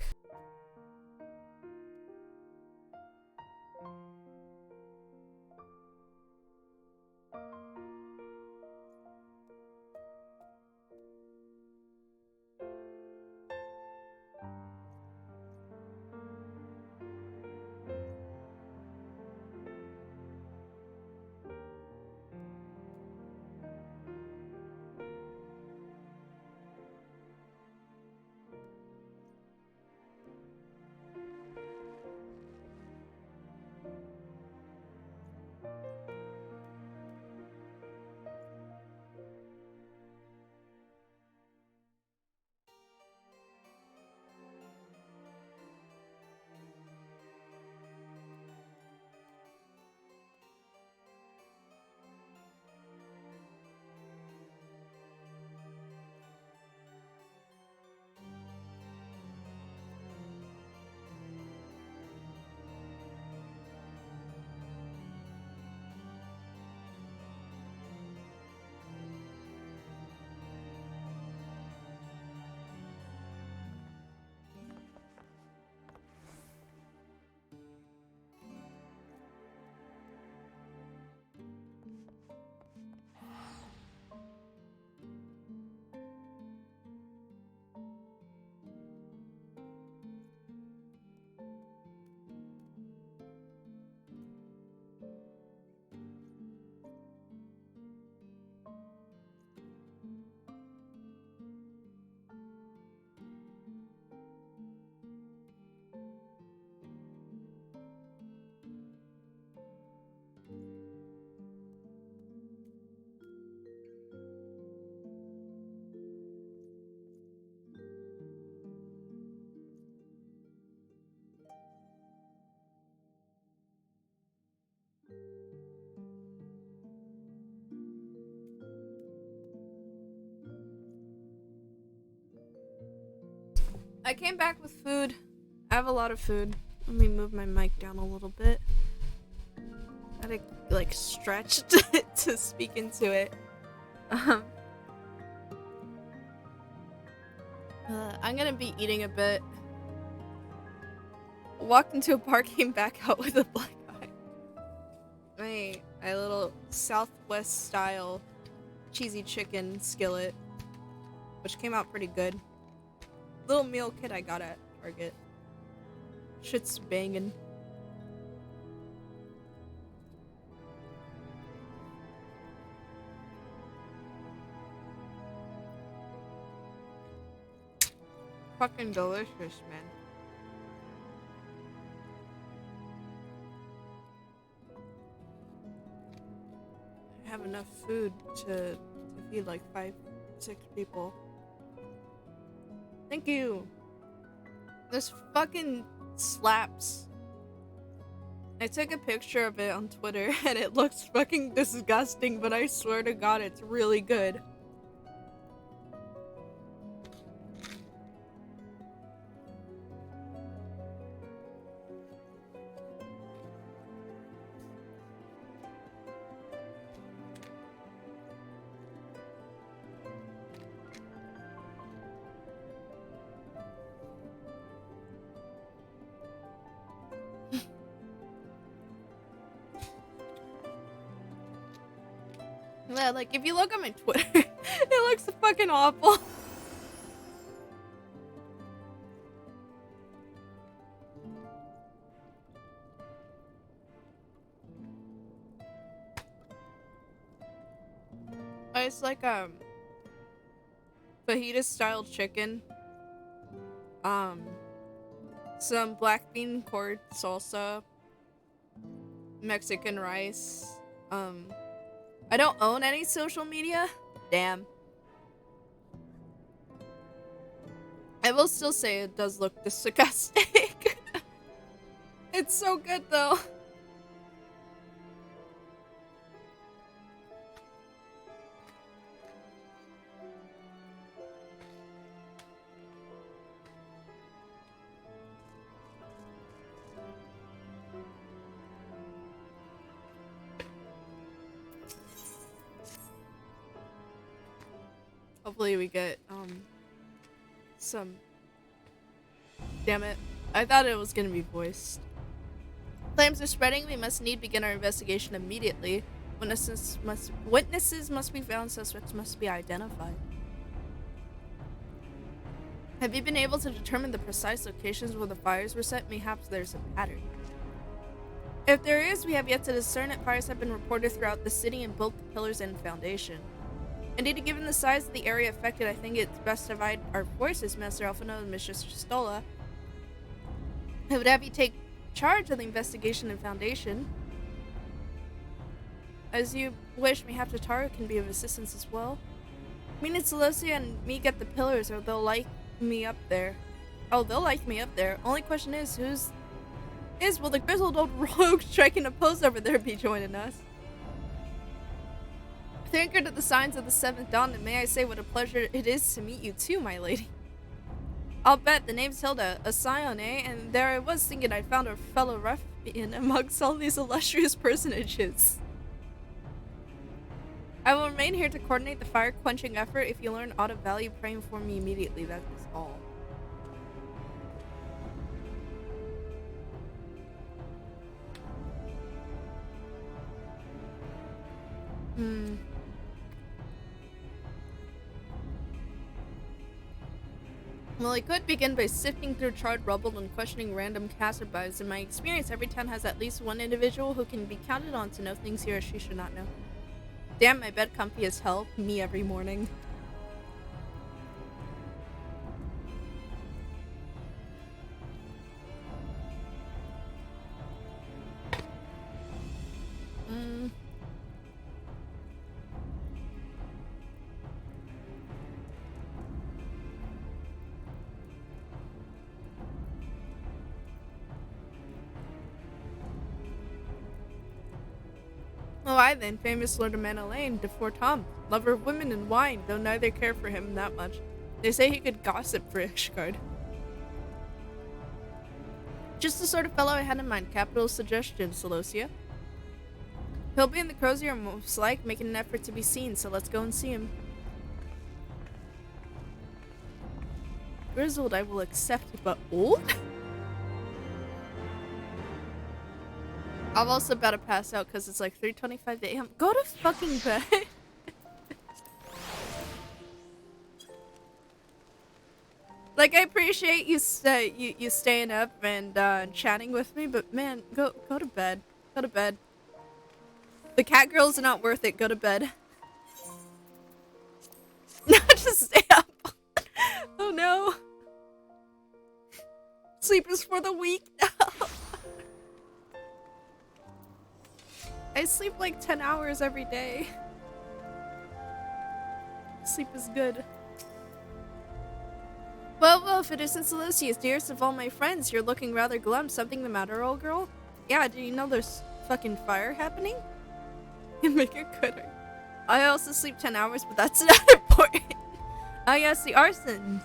I came back with food. I have a lot of food. Let me move my mic down a little bit. Gotta like stretch to speak into it. I'm gonna be eating a bit. Walked into a bar, came back out with a black eye. My little Southwest style cheesy chicken skillet, which came out pretty good. Little meal kit I got at Target. Shit's bangin'. Fucking delicious, man. I have enough food to feed like 5-6 people. Thank you. This fucking slaps. I took a picture of it on Twitter and it looks fucking disgusting, but I swear to God it's really good. Yeah, like if you look at my Twitter, it looks fucking awful. It's like fajita style chicken, some black bean cord salsa, Mexican rice. I don't own any social media. Damn. I will still say it does look disgusting. It's so good though. Hopefully we get some. Damn it. I thought it was gonna be voiced. Flames are spreading. We must begin our investigation immediately. Witnesses must be found. Suspects must be identified. Have you been able to determine the precise locations where the fires were set? Perhaps there's a pattern. If there is, we have yet to discern it. Fires have been reported throughout the city in both the pillars and foundation. Indeed, given the size of the area affected, I think it's best to divide our forces, Master Alphino and Mistress Stola. I would have you take charge of the investigation and foundation. As you wish, mayhap Tataru can be of assistance as well. Me and Celestia and me get the pillars, or they'll like me up there. Oh, they'll like me up there. Only question is, will the grizzled old rogue striking a pose over there be joining us? Anchored at the signs of the 7th dawn, and may I say what a pleasure it is to meet you too, my lady. I'll bet the name's Hilda, a scion, eh? And there I was thinking I found a fellow ruffian amongst all these illustrious personages. I will remain here to coordinate the fire-quenching effort. If you learn aught of value, pray inform me immediately. That is all. Well, I could begin by sifting through charred rubble and questioning random passerbys. In my experience, every town has at least one individual who can be counted on to know things he or she should not know. Damn, my bed comfy as hell. Me every morning. Oh, I then, famous Lord of Manalaine, de Fortom, lover of women and wine, though neither care for him that much. They say he could gossip for Ishgard. Just the sort of fellow I had in mind. Capital suggestion, Celosia. He'll be in the crozier most like, making an effort to be seen, so let's go and see him. Grizzled, I will accept, but old? I'm also about to pass out because it's like 3:25 a.m. Go to fucking bed. Like, I appreciate you you staying up and chatting with me, but man, go to bed. Go to bed. The cat girls are not worth it. Go to bed. No, just stay up. Oh no. Sleep is for the weak now. I sleep like 10 hours every day. Sleep is good. Well, if it isn't Celestia's, dearest of all my friends, you're looking rather glum. Something the matter, old girl? Yeah, do you know there's fucking fire happening? You make it quitter. I also sleep 10 hours, but that's not important. Oh yes, the arsons.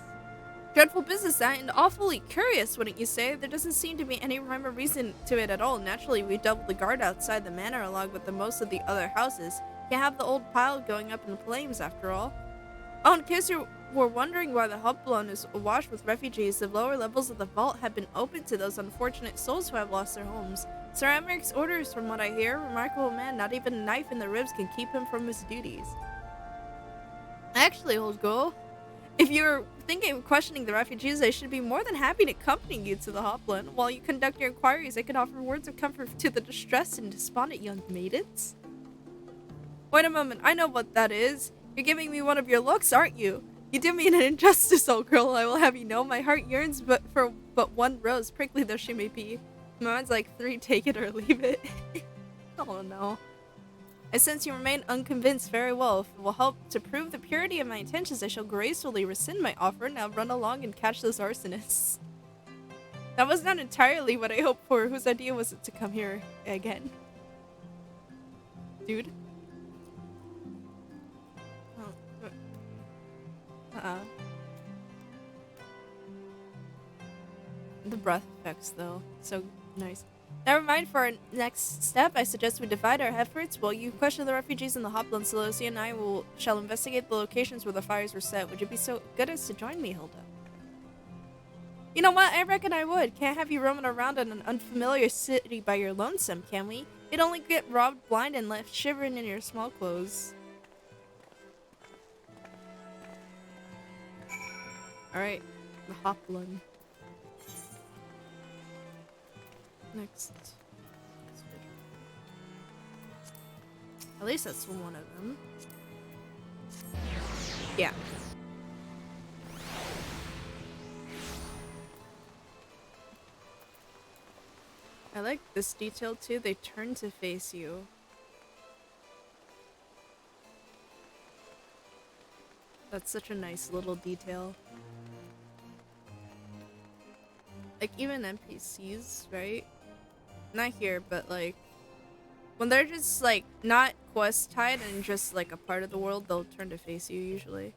Dreadful business that, and awfully curious, wouldn't you say? There doesn't seem to be any rhyme or reason to it at all. Naturally, we doubled the guard outside the manor along with most of the other houses. Can't have the old pile going up in flames, after all. Oh, in case you were wondering why the Hoplon is awash with refugees, the lower levels of the vault have been opened to those unfortunate souls who have lost their homes. Sir Americ's orders, from what I hear, remarkable man, not even a knife in the ribs can keep him from his duties. Actually, old girl, if you're thinking of questioning the refugees, I should be more than happy to accompany you to the Hoplon. While you conduct your inquiries, I can offer words of comfort to the distressed and despondent young maidens. Wait a moment, I know what that is. You're giving me one of your looks, aren't you? You do me an injustice, old girl, I will have you know. My heart yearns for one rose, prickly though she may be. Mine's like 3, take it or leave it. Oh no. I sense you remain unconvinced. Very well. If it will help to prove the purity of my intentions, I shall gracefully rescind my offer. Now run along and catch those arsonists. That was not entirely what I hoped for. Whose idea was it to come here again? Dude? The breath effects, though. So nice. Never mind, for our next step, I suggest we divide our efforts. While you question the refugees in the Hoplon, Celosia and I shall investigate the locations where the fires were set. Would you be so good as to join me, Hilda? You know what? I reckon I would. Can't have you roaming around in an unfamiliar city by your lonesome, can we? You'd only get robbed blind and left shivering in your small clothes. Alright, the Hoplon. Next. At least that's one of them. Yeah. I like this detail too. They turn to face you. That's such a nice little detail. Like, even NPCs, right? Not here, but like, when they're just like not quest tied and just like a part of the world, they'll turn to face you usually.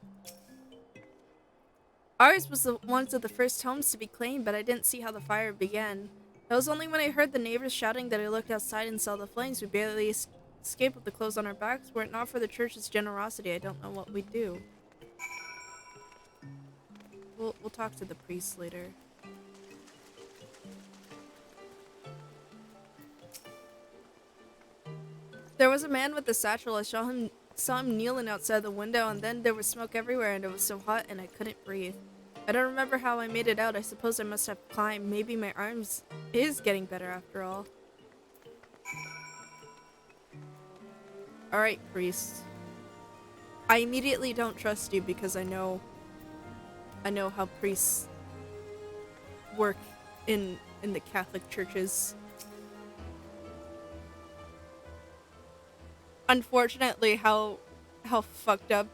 Ours was one of the first homes to be claimed, but I didn't see how the fire began. It was only when I heard the neighbors shouting that I looked outside and saw the flames. We barely escaped with the clothes on our backs. Were it not for the church's generosity, I don't know what we'd do. We'll talk to the priest later. There was a man with a satchel. I saw him kneeling outside the window, and then there was smoke everywhere, and it was so hot, and I couldn't breathe. I don't remember how I made it out. I suppose I must have climbed. Maybe my arms is getting better after all. Alright, priest. I immediately don't trust you because I know how priests work in the Catholic churches. Unfortunately, how fucked up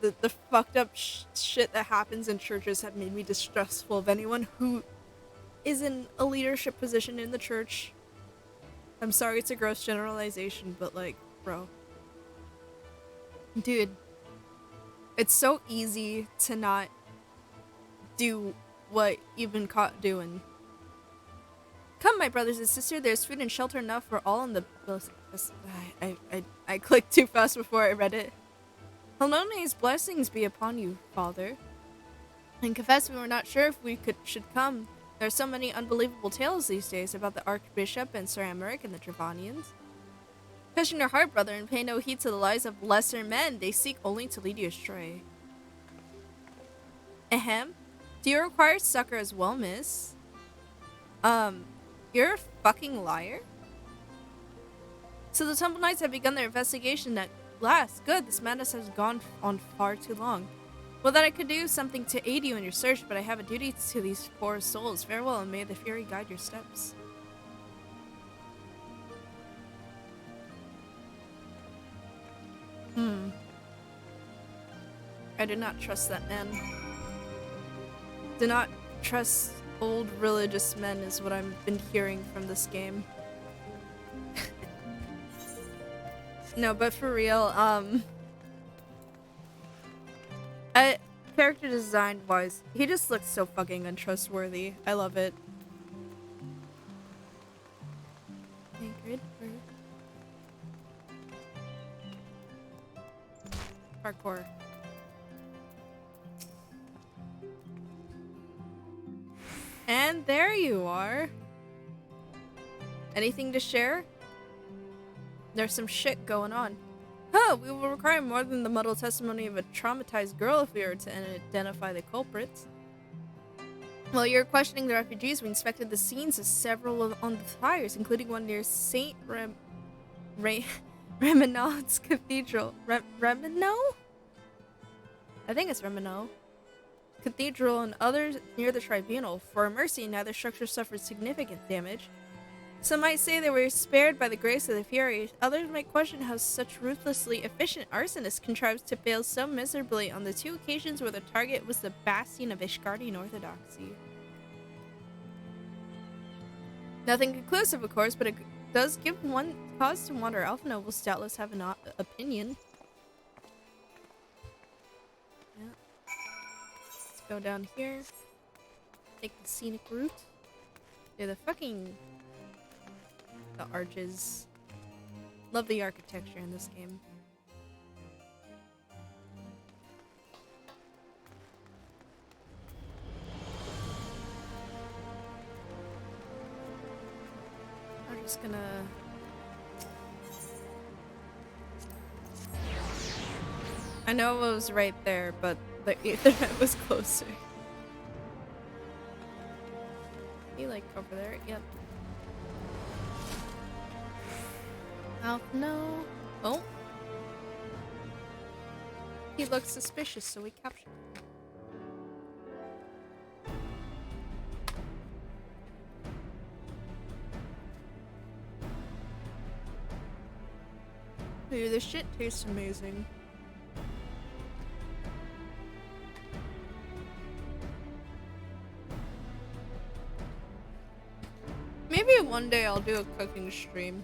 the fucked up shit that happens in churches have made me distrustful of anyone who is in a leadership position in the church. I'm sorry, it's a gross generalization, but like, bro. Dude, it's so easy to not do what you've been caught doing. Come, my brothers and sisters, there's food and shelter enough for all in the... I clicked too fast before I read it. Halone's blessings be upon you, father. And confess we were not sure if we should come. There are so many unbelievable tales these days about the Archbishop and Sir Emmerich and the Travanians. Cushion your heart, brother, and pay no heed to the lies of lesser men. They seek only to lead you astray. Ahem. Do you require succor as well, miss? You're a fucking liar? So the Temple Knights have begun their investigation at last. Good, this madness has gone on far too long. Well, that I could do something to aid you in your search, but I have a duty to these poor souls. Farewell, and may the Fury guide your steps. I do not trust that man. Do not trust old religious men is what I've been hearing from this game. No, but for real, character design wise, he just looks so fucking untrustworthy. I love it. Sacred parkour. And there you are. Anything to share? There's some shit going on. Huh, we will require more than the muddled testimony of a traumatized girl if we are to identify the culprits. While you're questioning the refugees, we inspected the scenes of several on the fires, including one near St. Reminaud's Cathedral. Reminaud? I think it's Reminaud. Cathedral and others near the tribunal. For our mercy, neither structure suffered significant damage. Some might say they were spared by the grace of the Fury. Others might question how such ruthlessly efficient arsonists contrived to fail so miserably on the two occasions where the target was the bastion of Ishgardian orthodoxy. Nothing conclusive, of course, but it does give one cause to wonder. Alphinaud will doubtless have an opinion. Yeah. Let's go down here. Take the scenic route. Yeah, the fucking... the arches. Love the architecture in this game. I'm just gonna... I know it was right there, but the Ethernet was closer. You like over there? Yep. No. Oh. He looks suspicious, so we captured him. Dude, this shit tastes amazing. Maybe one day I'll do a cooking stream.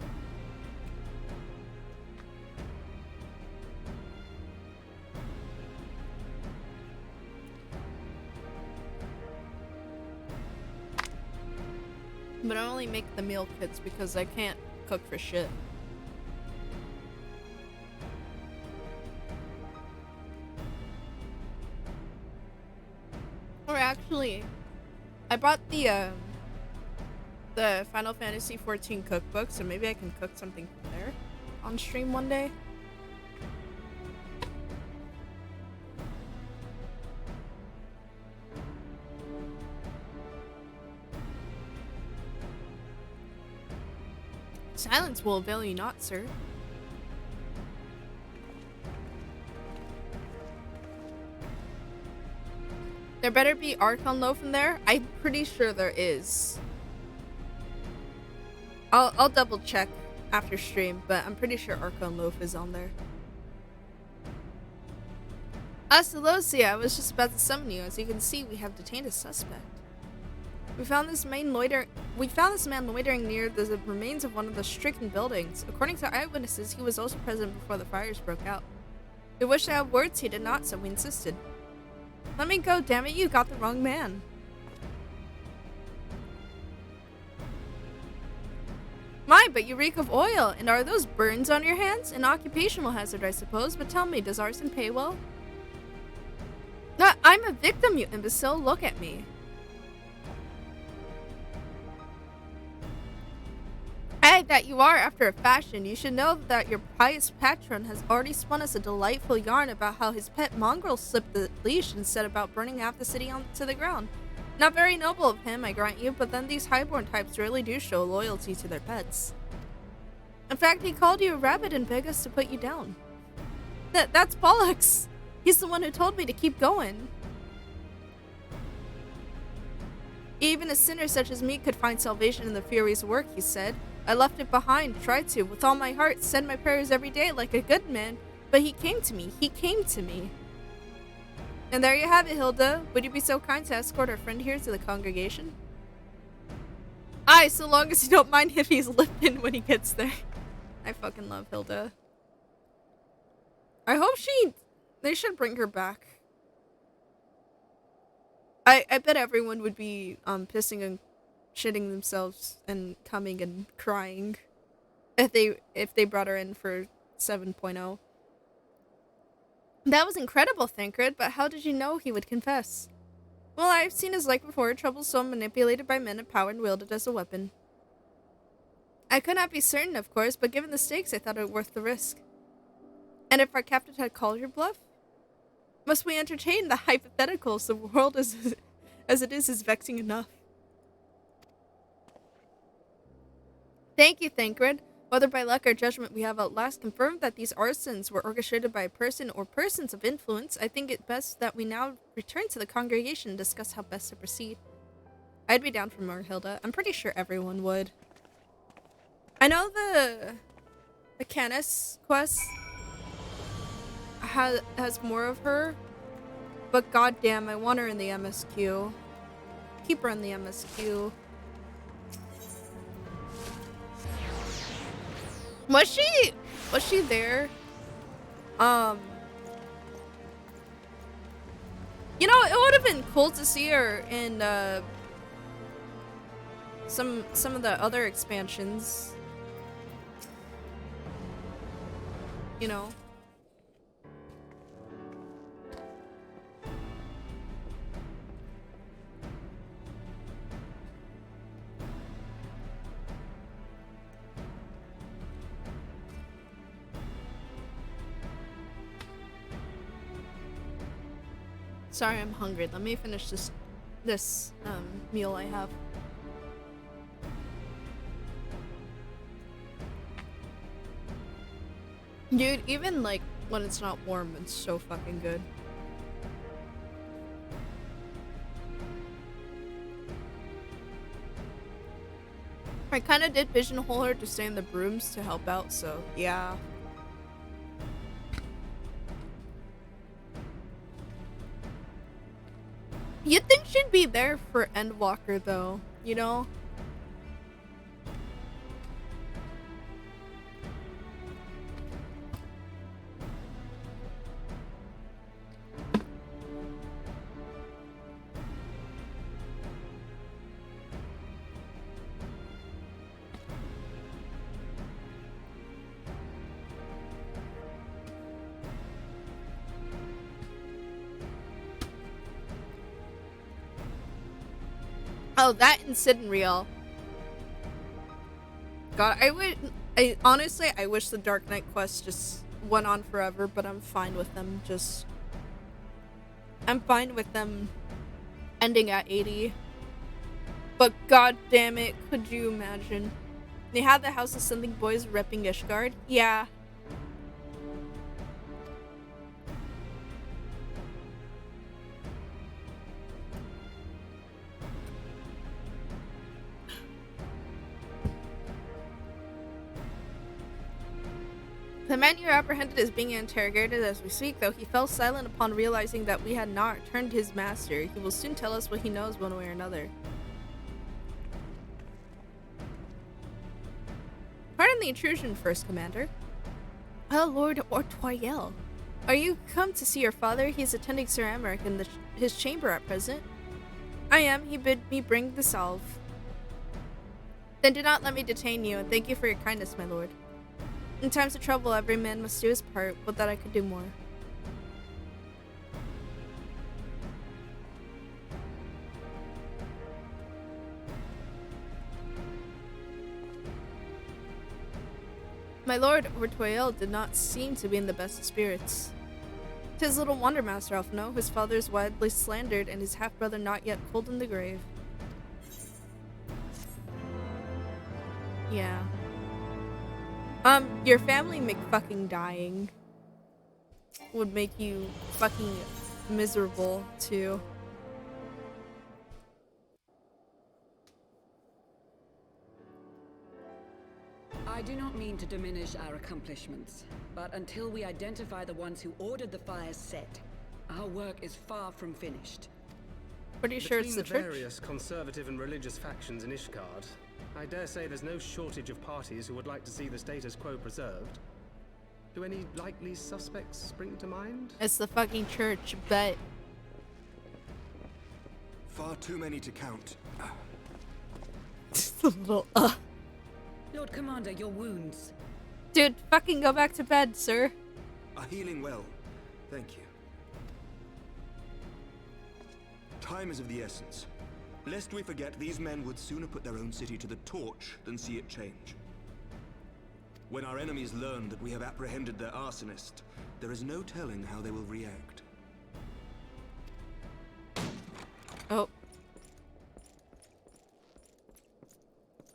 But I only make the meal kits because I can't cook for shit. Or actually, I brought the Final Fantasy XIV cookbook, so maybe I can cook something from there on stream one day. Silence will avail you not, sir. There better be Archon Loaf in there. I'm pretty sure there is. I'll double check after stream, but I'm pretty sure Archon Loaf is on there. Astelosia, I was just about to summon you. As you can see, we have detained a suspect. We found this man loitering near the remains of one of the stricken buildings. According to eyewitnesses, he was also present before the fires broke out. We wished to have words, he did not, so we insisted. Let me go, damn it, you got the wrong man. Aye, but you reek of oil, and are those burns on your hands? An occupational hazard, I suppose, but tell me, does arson pay well? I'm a victim, you imbecile. Look at me. Aye, that you are after a fashion. You should know that your pious patron has already spun us a delightful yarn about how his pet mongrel slipped the leash and set about burning half the city onto the ground. Not very noble of him, I grant you, but then these highborn types really do show loyalty to their pets. In fact, he called you a rabbit and begged us to put you down. That's Pollux! He's the one who told me to keep going. Even a sinner such as me could find salvation in the Fury's work, he said. I left it behind, tried to, with all my heart, said my prayers every day like a good man, but he came to me. And there you have it, Hilda. Would you be so kind to escort our friend here to the congregation? Aye, so long as you don't mind if he's limping when he gets there. I fucking love Hilda. I hope they should bring her back. I bet everyone would be pissing and shitting themselves and coming and crying if they brought her in for 7.0. That was incredible, Thancred, but how did you know he would confess? Well, I've seen his like before, troublesome, manipulated by men of power and wielded as a weapon. I could not be certain, of course, but given the stakes, I thought it worth the risk. And if our captain had called your bluff? Must we entertain the hypotheticals? The world as it is vexing enough. Thank you, Thancred. Whether by luck or judgment, we have at last confirmed that these arsons were orchestrated by a person or persons of influence. I think it best that we now return to the congregation and discuss how best to proceed. I'd be down for more, Hilda. I'm pretty sure everyone would. I know the Canis quest has more of her, but goddamn, I want her in the MSQ. Keep her in the MSQ. Was she there? You know, it would have been cool to see her in some of the other expansions. You know. Sorry, I'm hungry. Let me finish this meal I have. Dude, even like when it's not warm, it's so fucking good. I kind of did pigeonhole her to stay in the brooms to help out, so yeah. You'd think she'd be there for Endwalker, though, you know? Oh, that and Sid and Real. God, honestly, I wish the Dark Knight quest just went on forever, but I'm fine with them I'm fine with them ending at 80. But god damn it, could you imagine? They had the House of Something boys repping Ishgard? Yeah. The man you apprehended is being interrogated as we speak, though he fell silent upon realizing that we had not returned his master. He will soon tell us what he knows one way or another. Pardon the intrusion, First Commander. Oh, Lord Ortoyel. Are you come to see your father? He is attending Sir Amaric in his chamber at present. I am. He bid me bring the salve. Then do not let me detain you, and thank you for your kindness, my lord. In times of trouble, every man must do his part, but that I could do more. My lord Ortoel did not seem to be in the best of spirits. 'Tis little wonder, Master Alphino, his father is widely slandered and his half-brother not yet cold in the grave. Yeah. Your family fucking dying would make you fucking miserable, too. I do not mean to diminish our accomplishments, but until we identify the ones who ordered the fires set, our work is far from finished. Pretty sure it's the Between church. the various conservative and religious factions in Ishgard, I dare say there's no shortage of parties who would like to see the status quo preserved. Do any likely suspects spring to mind? It's the fucking church, but Far too many to count. just a little Lord Commander, your wounds. Dude, fucking go back to bed, sir. Are healing well. Thank you. Time is of the essence. Lest we forget, these men would sooner put their own city to the torch than see it change. When our enemies learn that we have apprehended their arsonist, there is no telling how they will react. Oh.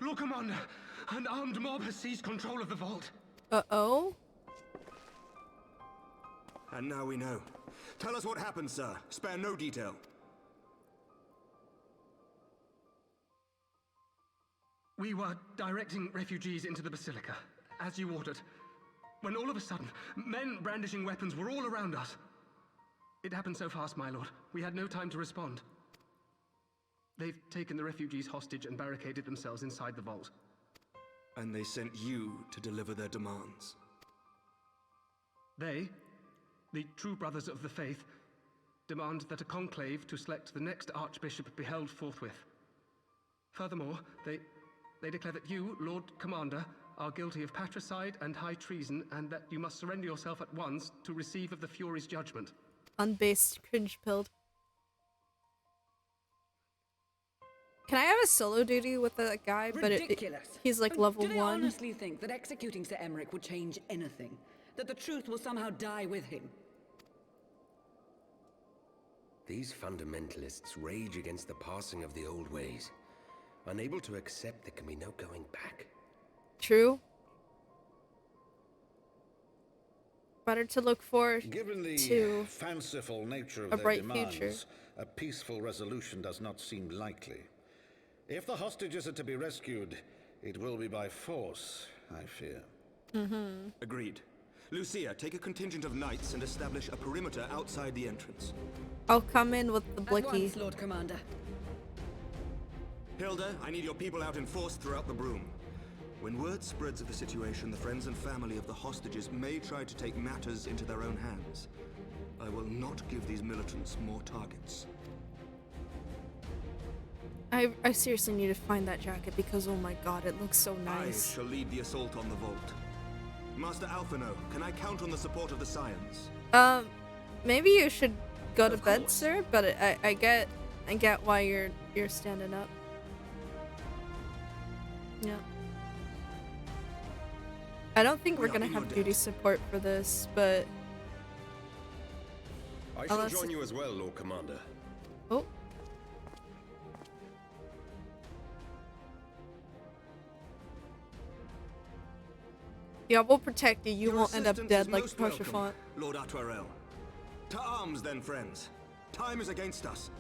Lord Commander, an armed mob has seized control of the vault. Uh-oh? And now we know. Tell us what happened, sir. Spare no detail. We were directing refugees into the Basilica, as you ordered, when all of a sudden, men brandishing weapons were all around us. It happened so fast, my lord. We had no time to respond. They've taken the refugees hostage and barricaded themselves inside the vault. And they sent you to deliver their demands. They, the true brothers of the faith, demand that a conclave to select the next archbishop be held forthwith. Furthermore, they declare that you, Lord Commander, are guilty of patricide and high treason, and that you must surrender yourself at once to receive of the Fury's judgment. Unbased, cringe-pilled. Can I have a solo duty with that guy? Ridiculous. But he's like level 1. Do they honestly think that executing Sir Emmerich would change anything? That the truth will somehow die with him? These fundamentalists rage against the passing of the old ways, unable to accept there can be no going back. True. Better to look forward Given the to fanciful nature of a their bright demands, future. a peaceful resolution does not seem likely. If the hostages are to be rescued, it will be by force, I fear. Agreed. Lucia, take a contingent of knights and establish a perimeter outside the entrance. I'll come in with the At blicky. once, Lord Commander. Hilda, I need your people out in force throughout the Broom. When word spreads of the situation, the friends and family of the hostages may try to take matters into their own hands. I will not give these militants more targets. I seriously need to find that jacket because, oh my god, it looks so nice. I shall lead the assault on the vault. Master Alphino, can I count on the support of the Scions? Maybe you should go to Of bed, course. sir, but I get why you're standing up. Yeah. I don't think We we're are gonna in your have debt. duty support for this, but I shall Unless- join you as well, Lord Commander. oh. Yeah, we'll protect you. You Your won't end up assistance dead is like most Portia welcome, Font. Lord Atwarel. To arms then, friends. Time is against us.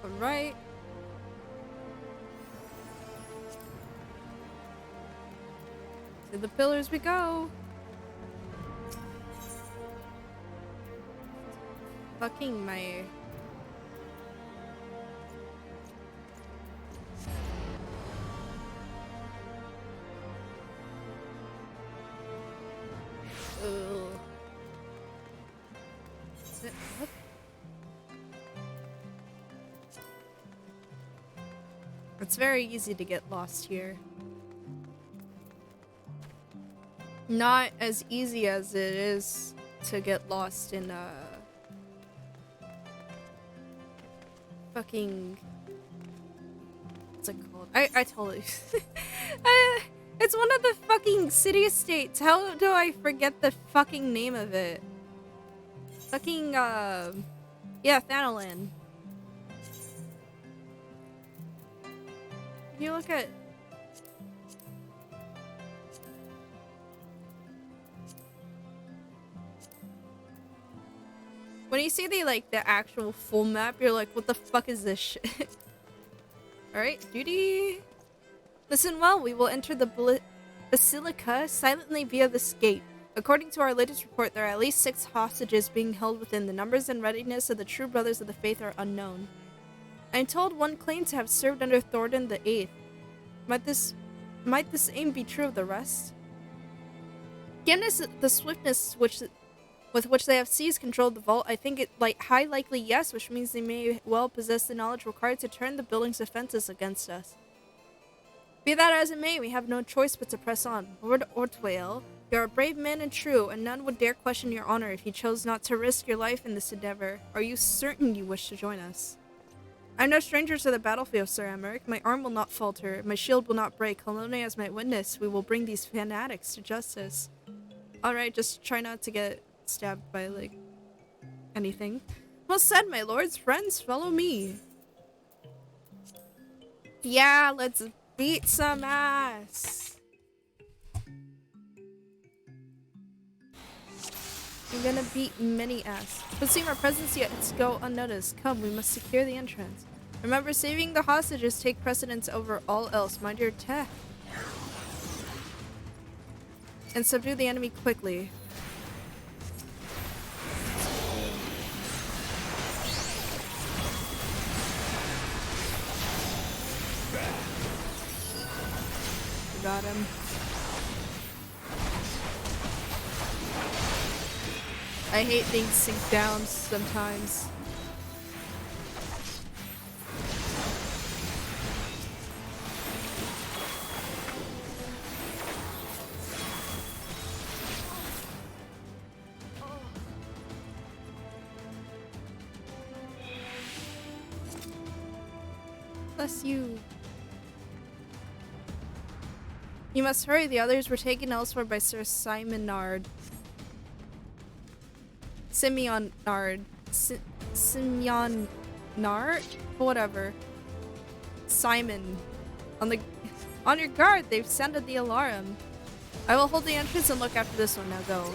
Alright. To the pillars we go. Fucking my It's very easy to get lost here. Not as easy as it is to get lost in fucking, what's it called? I totally it's one of the fucking city estates. How do I forget the fucking name of it? Fucking yeah, Thanalan. You look at when you see the actual full map, you're like, what the fuck is this shit? Alright, duty. Listen well, we will enter the Basilica silently via this gate. According to our latest report, there are at least 6 hostages being held within. The numbers and readiness of the true brothers of the faith are unknown. I'm told one claimed to have served under Thornton the Eighth. Might the same be true of the rest? Given the swiftness with which they have seized control of the vault, I think it high likely yes, which means they may well possess the knowledge required to turn the building's defenses against us. Be that as it may, we have no choice but to press on. Lord Ortwale, you are a brave man and true, and none would dare question your honor if you chose not to risk your life in this endeavor. Are you certain you wish to join us? I'm no stranger to the battlefield, Sir Emmerich. My arm will not falter, my shield will not break. Halone as my witness, we will bring these fanatics to justice. Alright, just try not to get stabbed by, anything. Well said, my lords. Friends, follow me. Yeah, let's beat some ass. I'm gonna beat many ass. But seeing our presence yet go unnoticed. Come, we must secure the entrance. Remember, saving the hostages take precedence over all else. Mind your attack. And subdue the enemy quickly. Got him. I hate things sink down sometimes. Bless you. You must hurry, the others were taken elsewhere by Sir Simonard. Simeonard. Simeonard? Whatever. Simon. On your guard, they've sounded the alarm. I will hold the entrance and look after this one. Now go.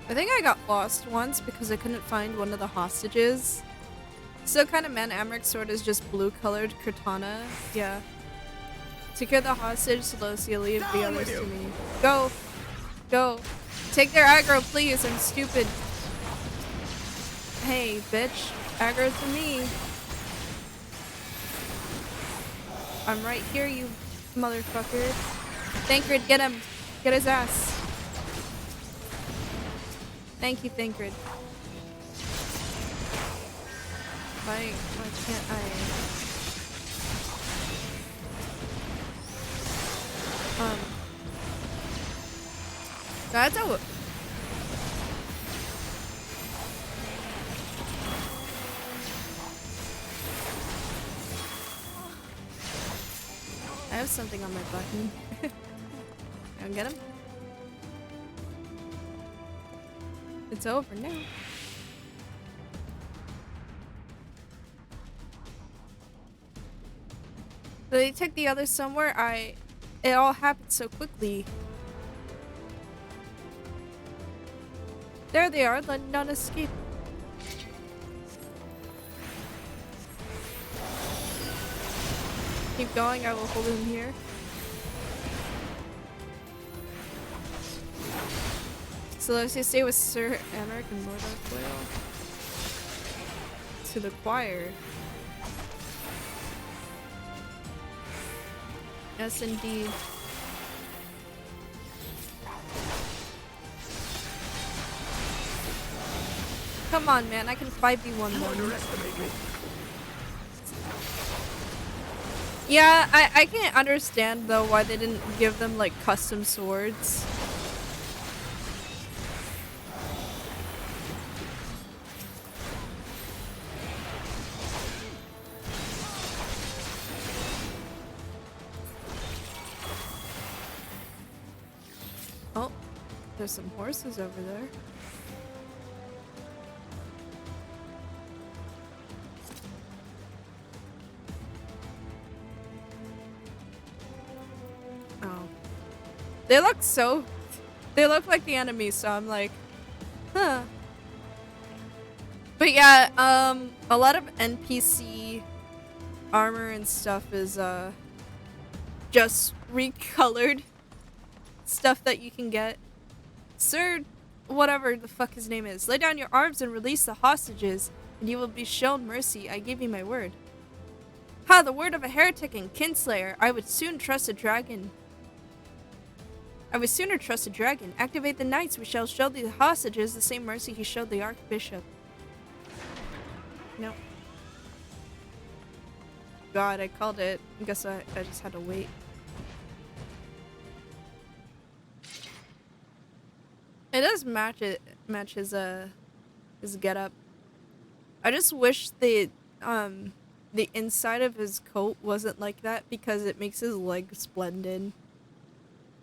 I think I got lost once because I couldn't find one of the hostages. So kind of man, Amric's sword is just blue-colored katana. Yeah. Secure the hostage, Celosia, leave the others to me. Go! Go! Take their aggro, please, I'm stupid. Hey, bitch. Aggro to me. I'm right here, you motherfucker. Thancred, get him! Get his ass. Thank you, Thancred. Why can't I? That's a... I have something on my button. I'll get him. It's over now. So they took the others somewhere. It all happened so quickly. There they are, let none escape. Keep going, I will hold him here. So let's just stay with Sir Emmerich and Lord Ortwale. To the choir. Yes, indeed. Come on, man. I can 5v1 them. Underestimate me. Yeah, I can't understand though why they didn't give them like custom swords. Oh, there's some horses over there. Oh. They look like the enemies, so I'm like, huh. But yeah, a lot of NPC armor and stuff is, just recolored stuff that you can get. Sir, whatever the fuck his name is, lay down your arms and release the hostages, and you will be shown mercy. I give you my word. Ha, the word of a heretic and kinslayer. I would sooner trust a dragon. Activate the knights. We shall show the hostages the same mercy he showed the archbishop. No. God, I called it. I guess I just had to wait. It does match his getup. I just wish the inside of his coat wasn't like that because it makes his legs splendid.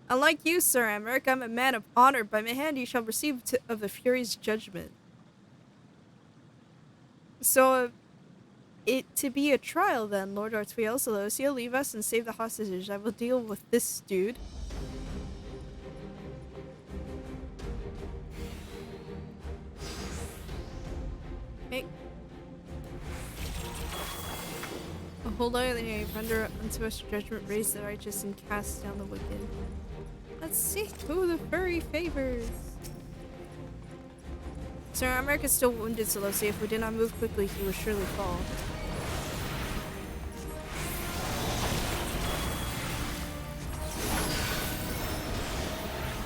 Unlike you, Sir Amric, I'm a man of honor. By my hand you shall receive of the Fury's judgment. So, it to be a trial then, Lord Artwiel, Celosia, leave us and save the hostages. I will deal with this dude. Hey. Hold on, render unto us judgment, raise the righteous, and cast down the wicked. Let's see who the furry favors. Sir Amric is still wounded, Celosia. If we did not move quickly, he would surely fall.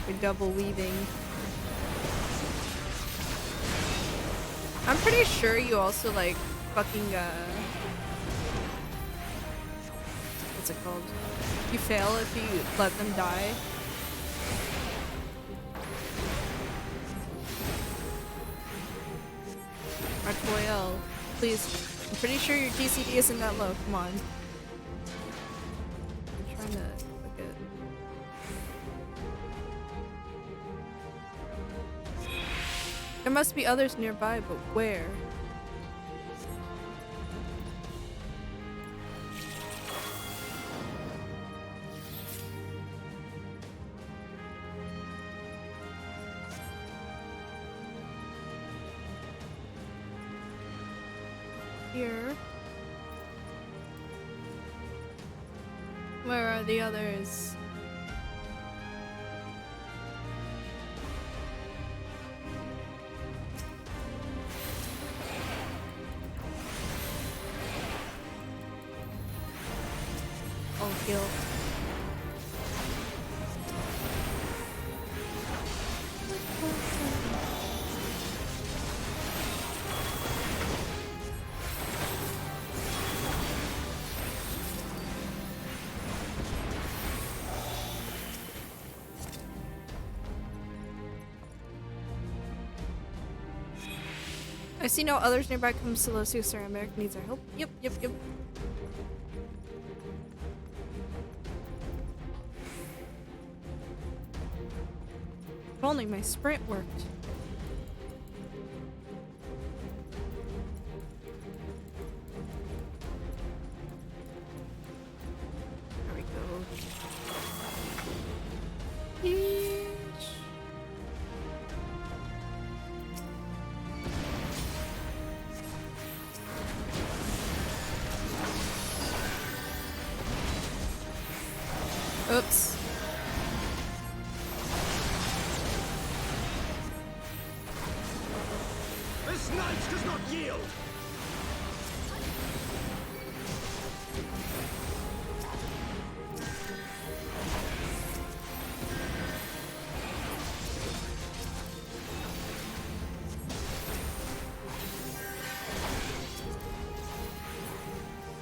We're double weaving. I'm pretty sure you also like fucking what's it called? You fail if you let them die. Artwiel, please. I'm pretty sure your GCD isn't that low. Come on. I'm trying to look at. There must be others nearby, but where? Here. Where are the others? I'll heal. I see no others nearby. Come Celosia, Sir Amric needs our help. Yep. If only my sprint worked. There we go. Yeesh. Oops. This knight does not yield!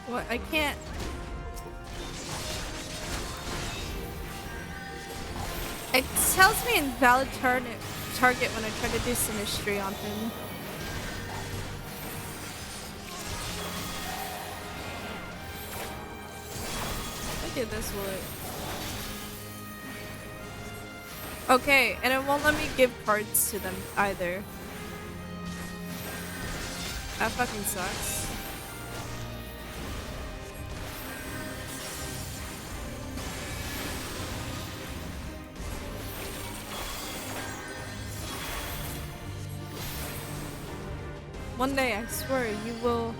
What? I can't. It tells me invalid target when I try to do synastry on him. Okay, this would. Okay, and it won't let me give cards to them either. That fucking sucks. One day, I swear, you will...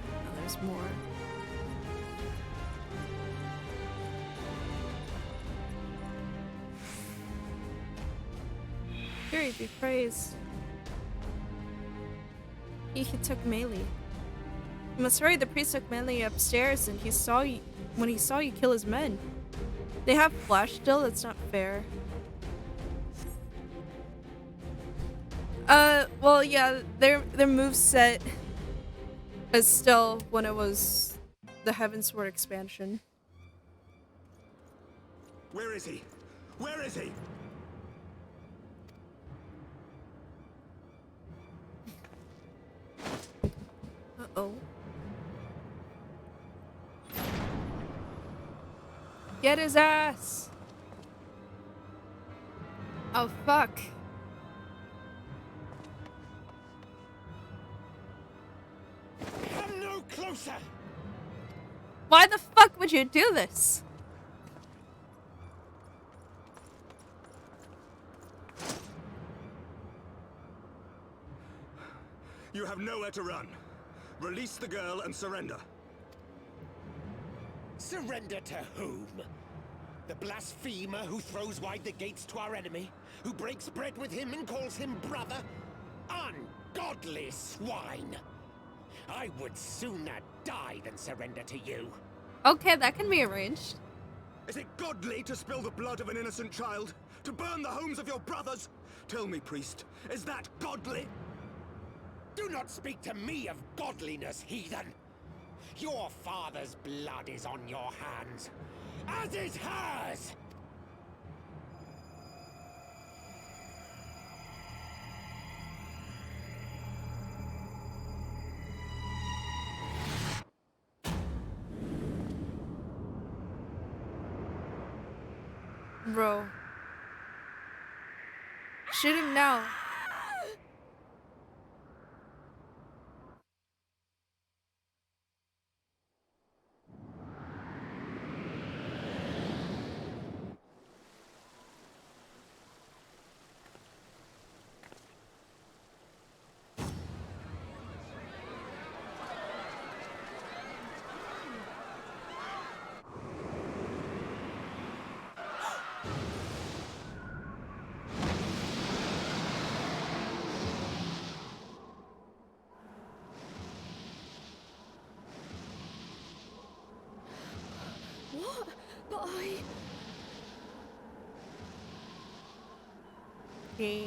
Oh, there's more. Fury be praised. He took melee. You must hurry, the priest took melee upstairs and he saw you... When he saw you kill his men. They have flash still? That's not fair. Well, yeah, their moveset is still when it was the Heavensward expansion. Where is he? Where is he? Uh-oh. Get his ass! Oh, fuck. Come no closer! Why the fuck would you do this? You have nowhere to run. Release the girl and surrender. Surrender to whom? The blasphemer who throws wide the gates to our enemy? Who breaks bread with him and calls him brother? Ungodly swine! I would sooner die than surrender to you. Okay, that can be arranged. Is it godly to spill the blood of an innocent child? To burn the homes of your brothers? Tell me, priest, is that godly? Do not speak to me of godliness, heathen! Your father's blood is on your hands, as is hers! Bro. Shoot him now. What? But I... Yeah.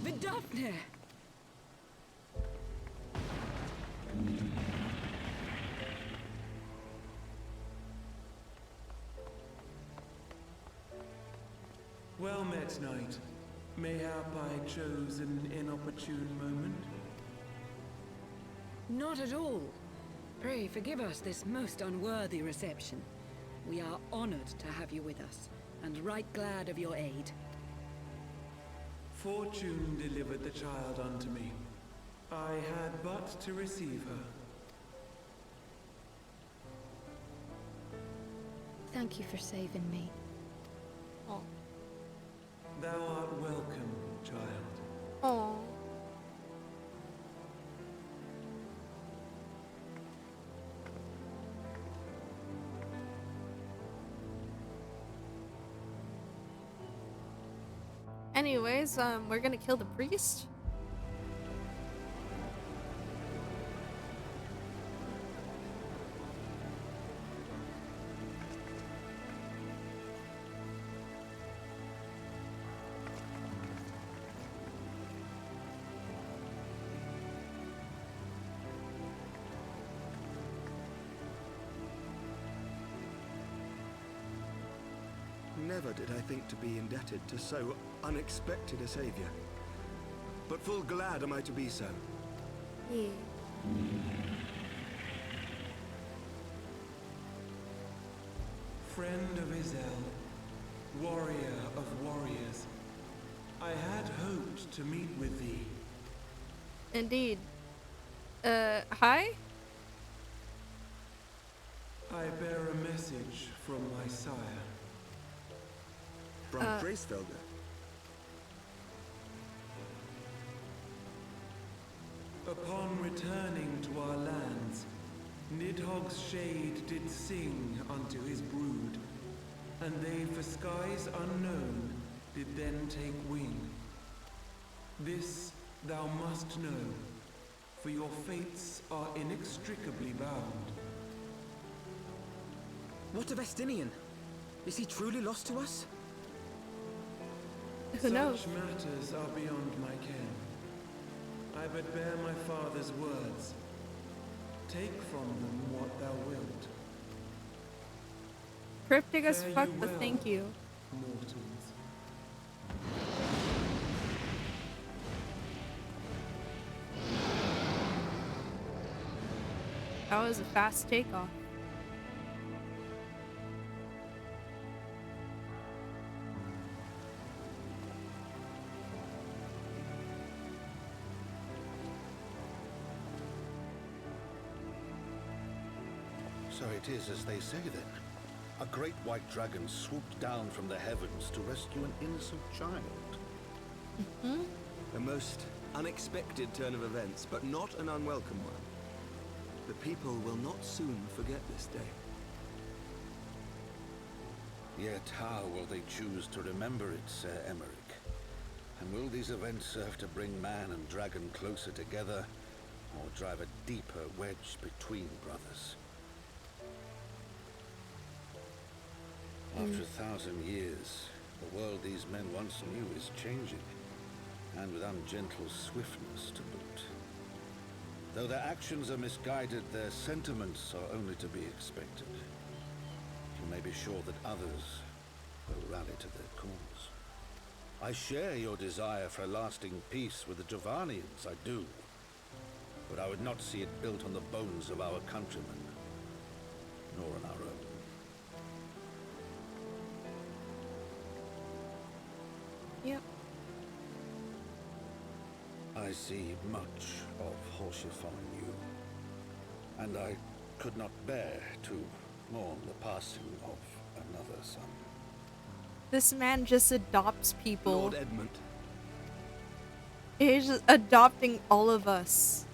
Vidofne! Well met, knight. Mayhap I chose an inopportune moment? Not at all. Pray forgive us this most unworthy reception. We are honored to have you with us, and right glad of your aid. Fortune delivered the child unto me. I had but to receive her. Thank you for saving me. Oh. Thou art welcome, child. Oh. Anyways, we're gonna kill the priest. Never did I think to be indebted to so unexpected a savior. But full glad am I to be so. Yeah. Friend of Izel, warrior of warriors, I had hoped to meet with thee. Indeed. Hi? I bear a message from my sire. From Gracefelder. Upon returning to our lands, Nidhogg's shade did sing unto his brood, and they for skies unknown did then take wing. This thou must know, for your fates are inextricably bound. What of Estinian? Is he truly lost to us? Who knows? Such matters are beyond my ken. I but bear my father's words. Take from them what thou wilt. Cryptic as Fare fuck, you but well, thank you. mortals. That was a fast takeoff. So it is as they say then. A great white dragon swooped down from the heavens to rescue an innocent child. Hmm? A most unexpected turn of events, but not an unwelcome one. The people will not soon forget this day. Yet how will they choose to remember it, Sir Emmerich? And will these events serve to bring man and dragon closer together, or drive a deeper wedge between brothers? After 1,000 years, the world these men once knew is changing, and with ungentle swiftness to boot. Though their actions are misguided, their sentiments are only to be expected. You may be sure that others will rally to their cause. I share your desire for a lasting peace with the Javanians, I do. But I would not see it built on the bones of our countrymen, nor on our own. Yep. I see much of Horsefon you, and I could not bear to mourn the passing of another son. This man just adopts people. Lord Edmund. He's just adopting all of us.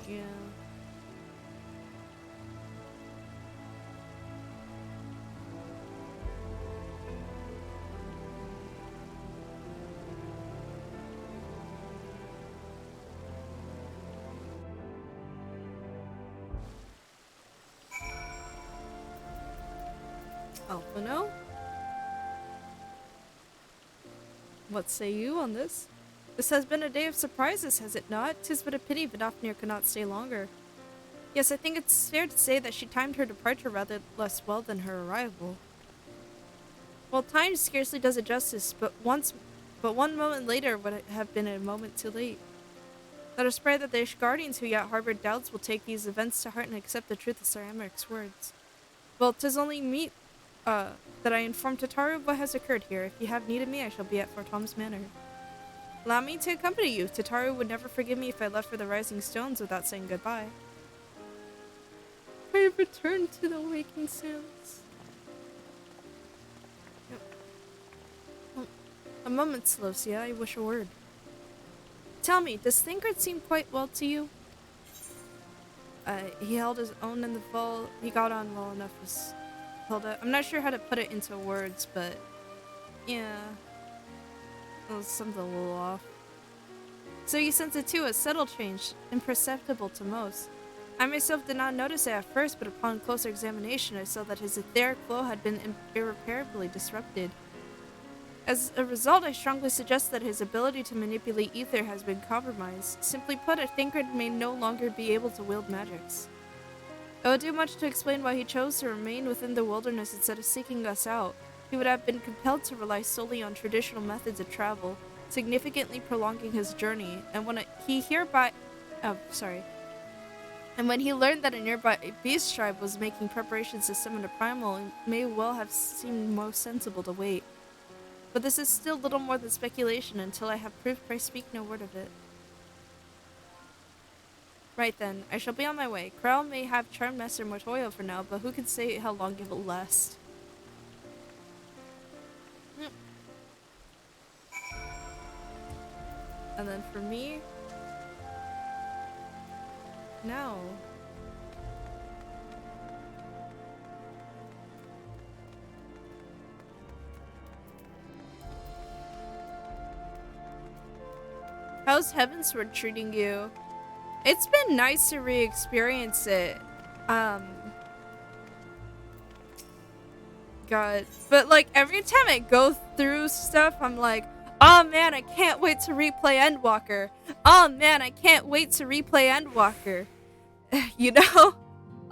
Yeah. Alphino? What say you on this? This has been a day of surprises, has it not? 'Tis but a pity Vidofnir could not stay longer. Yes, I think it's fair to say that she timed her departure rather less well than her arrival. Well, time scarcely does it justice, but one moment later would have been a moment too late. Let us pray that the Ishgardians who yet harbored doubts will take these events to heart and accept the truth of Sir Emmerich's words. Well, 'tis only me, that I inform Tataru of what has occurred here. If you have need of me, I shall be at Fort Tom's Manor. Allow me to accompany you. Tataru would never forgive me if I left for the Rising Stones without saying goodbye. I have returned to the waking sands. Yep. Oh, a moment, Celosia. I wish a word. Tell me, does Thingrid seem quite well to you? He held his own in the fall. He got on well enough with Hilda. I'm not sure how to put it into words, but yeah. Something a little off. So you sense it too, a subtle change, imperceptible to most. I myself did not notice it at first, but upon closer examination I saw that his etheric flow had been irreparably disrupted. As a result, I strongly suggest that his ability to manipulate ether has been compromised. Simply put, a Thinker may no longer be able to wield magics. It would do much to explain why he chose to remain within the wilderness instead of seeking us out. He would have been compelled to rely solely on traditional methods of travel, significantly prolonging his journey, and when when he learned that a nearby beast tribe was making preparations to summon a primal, it may well have seemed most sensible to wait. But this is still little more than speculation until I have proof, for I speak no word of it. Right then, I shall be on my way. Krell may have charmed Master Mortoyo for now, but who can say how long it will last? And then for me... No. How's Heavensward treating you? It's been nice to re-experience it. God. But like every time I go through stuff, I'm like, oh man, I can't wait to replay Endwalker. Oh man, I can't wait to replay Endwalker. You know?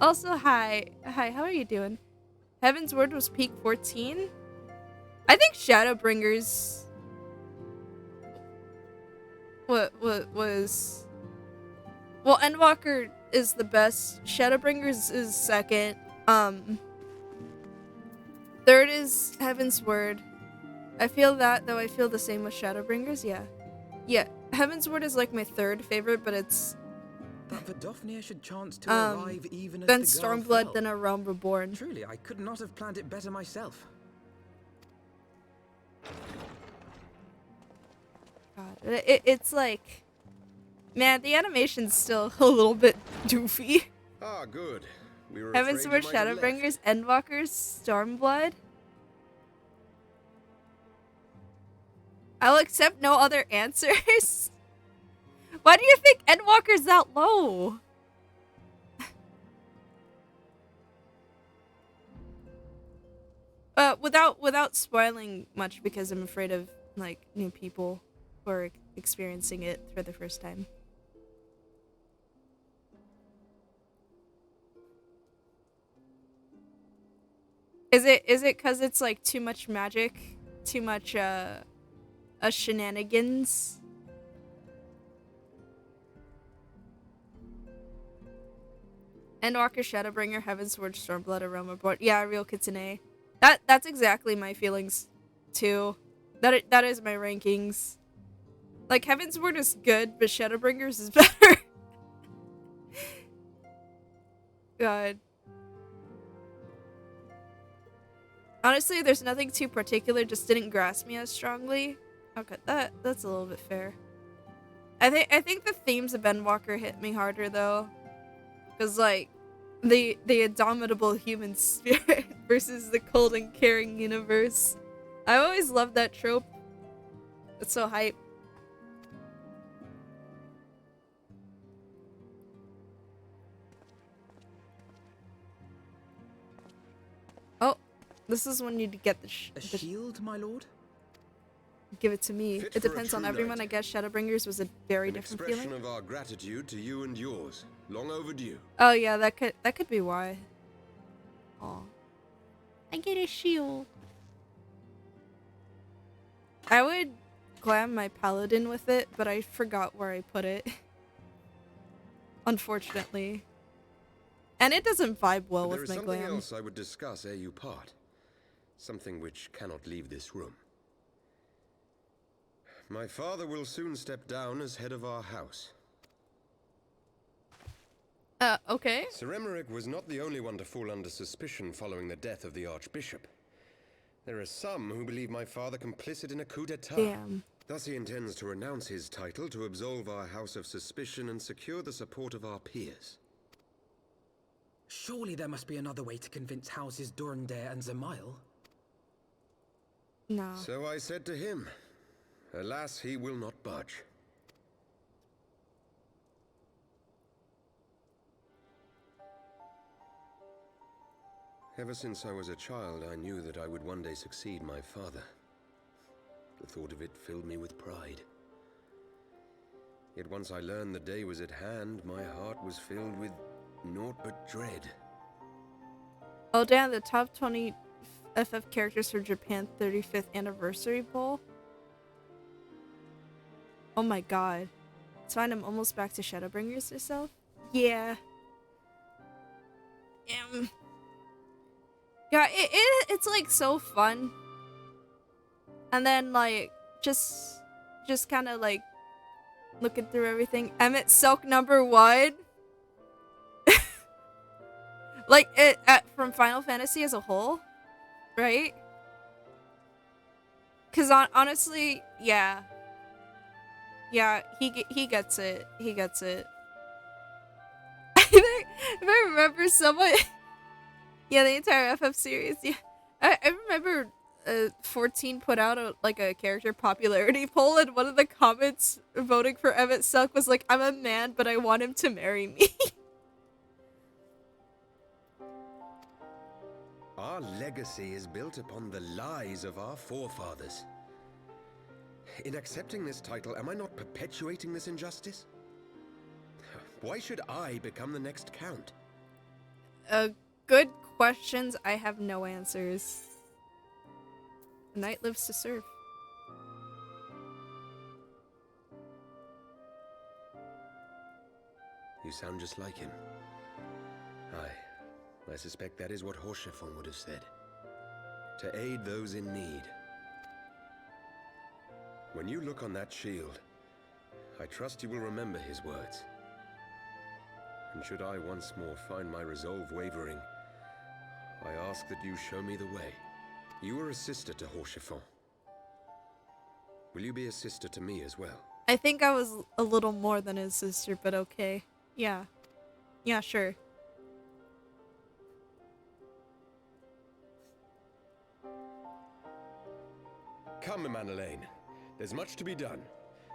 Also, hi. Hi, how are you doing? Heavensward was peak 14? I think Shadowbringers... What was... Well, Endwalker is the best. Shadowbringers is second. Third is Heavensward. I feel that, though I feel the same with Shadowbringers, yeah. Yeah, Heavensward is like my third favorite, but it's... That Vidofnir should chance to arrive even as then the Stormblood, fell. then A Realm Reborn. Truly, I could not have planned it better myself. God, it's like... Man, the animation's still a little bit doofy. Ah, good. We were Heavensward, Shadowbringers, Endwalkers, Stormblood. I'll accept no other answers. Why do you think Endwalker's that low? Without spoiling much, because I'm afraid of like new people who are experiencing it for the first time. Is it because it's like too much magic, too much shenanigans? Endwalker, Shadowbringer, Heavensward, Stormblood, A Realm Reborn. Yeah, real Kitsune. That's exactly my feelings too. That is my rankings. Like Heavensward is good, but Shadowbringers is better. God. Honestly, there's nothing too particular, just didn't grasp me as strongly. Okay, that's a little bit fair. I think the themes of Endwalker hit me harder though. Cause like the indomitable human spirit versus the cold and caring universe. I always loved that trope. It's so hype. Oh, this is when you get the shield, my lord? Give it to me. Fit It for a depends true on everyone. knight. I guess Shadowbringers was a very An different expression feeling. of our gratitude to you and yours. Long overdue. Oh yeah, that could be why. Aw. I get a shield. I would glam my paladin with it, but I forgot where I put it. Unfortunately. And it doesn't vibe well But with my there is glam. something else I would discuss ere you part. Something which cannot leave this room. My father will soon step down as head of our house. Okay. Sir Emmerich was not the only one to fall under suspicion following the death of the Archbishop. There are some who believe my father complicit in a coup d'etat. Damn. Thus he intends to renounce his title to absolve our house of suspicion and secure the support of our peers. Surely there must be another way to convince houses Durandare and Zamail. No. So I said to him. Alas, he will not budge. Ever since I was a child, I knew that I would one day succeed my father. The thought of it filled me with pride. Yet once I learned the day was at hand, my heart was filled with naught but dread. Oh damn, the top 20 FF characters for Japan 35th anniversary poll. Oh my god. It's fine, I'm almost back to Shadowbringers yourself. Yeah. Yeah, it's like so fun. And then like just kind of like looking through everything. Emmett Silk #1. Like it from Final Fantasy as a whole, right? Cuz honestly, yeah. Yeah, he gets it. He gets it. If I remember someone yeah, the entire FF series. Yeah. I remember 14 put out a character popularity poll, and one of the comments voting for Emmett Silk was like, "I'm a man, but I want him to marry me." Our legacy is built upon the lies of our forefathers. In accepting this title, am I not perpetuating this injustice? Why should I become the next count? Good questions. I have no answers. A knight lives to serve. You sound just like him. I suspect that is what Horschiffon would have said. To aid those in need. When you look on that shield, I trust you will remember his words. And should I once more find my resolve wavering, I ask that you show me the way. You were a sister to Horschiffon. Will you be a sister to me as well? I think I was a little more than his sister, but okay. Yeah. Yeah, sure. Come, Manalaine. There's much to be done.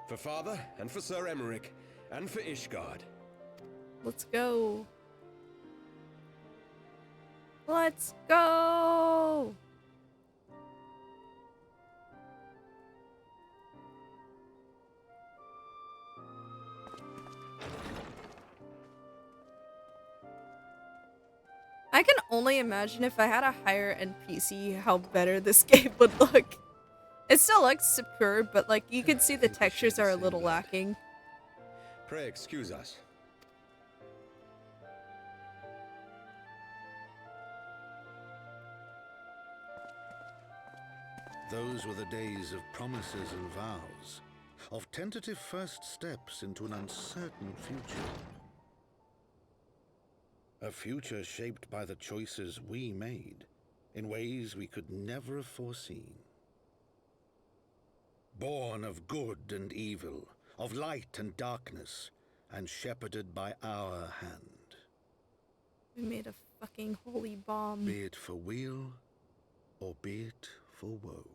For Father, and for Sir Emmerich, and for Ishgard. Let's go. Let's go! I can only imagine if I had a higher NPC how better this game would look. It still looks superb, but like you can see the textures are a little lacking. Pray excuse us. Those were the days of promises and vows, of tentative first steps into an uncertain future. A future shaped by the choices we made, in ways we could never have foreseen. Born of good and evil, of light and darkness, and shepherded by our hand. We made a fucking holy bomb. Be it for weal, or be it for woe.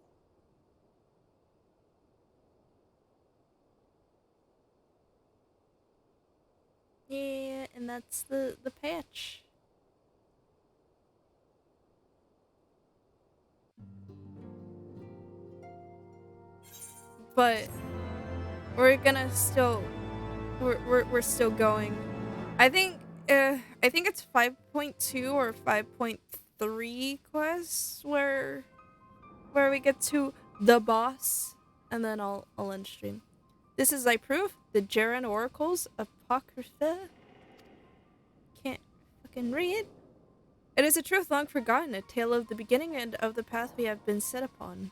Yeah, and that's the patch. But we're gonna still we're still going. I think it's 5.2 or 5.3 quests where we get to the boss, and then I'll end stream. This is I prove the Jaren Oracle's Apocrypha. Can't fucking read. It is a truth long forgotten, a tale of the beginning and of the path we have been set upon.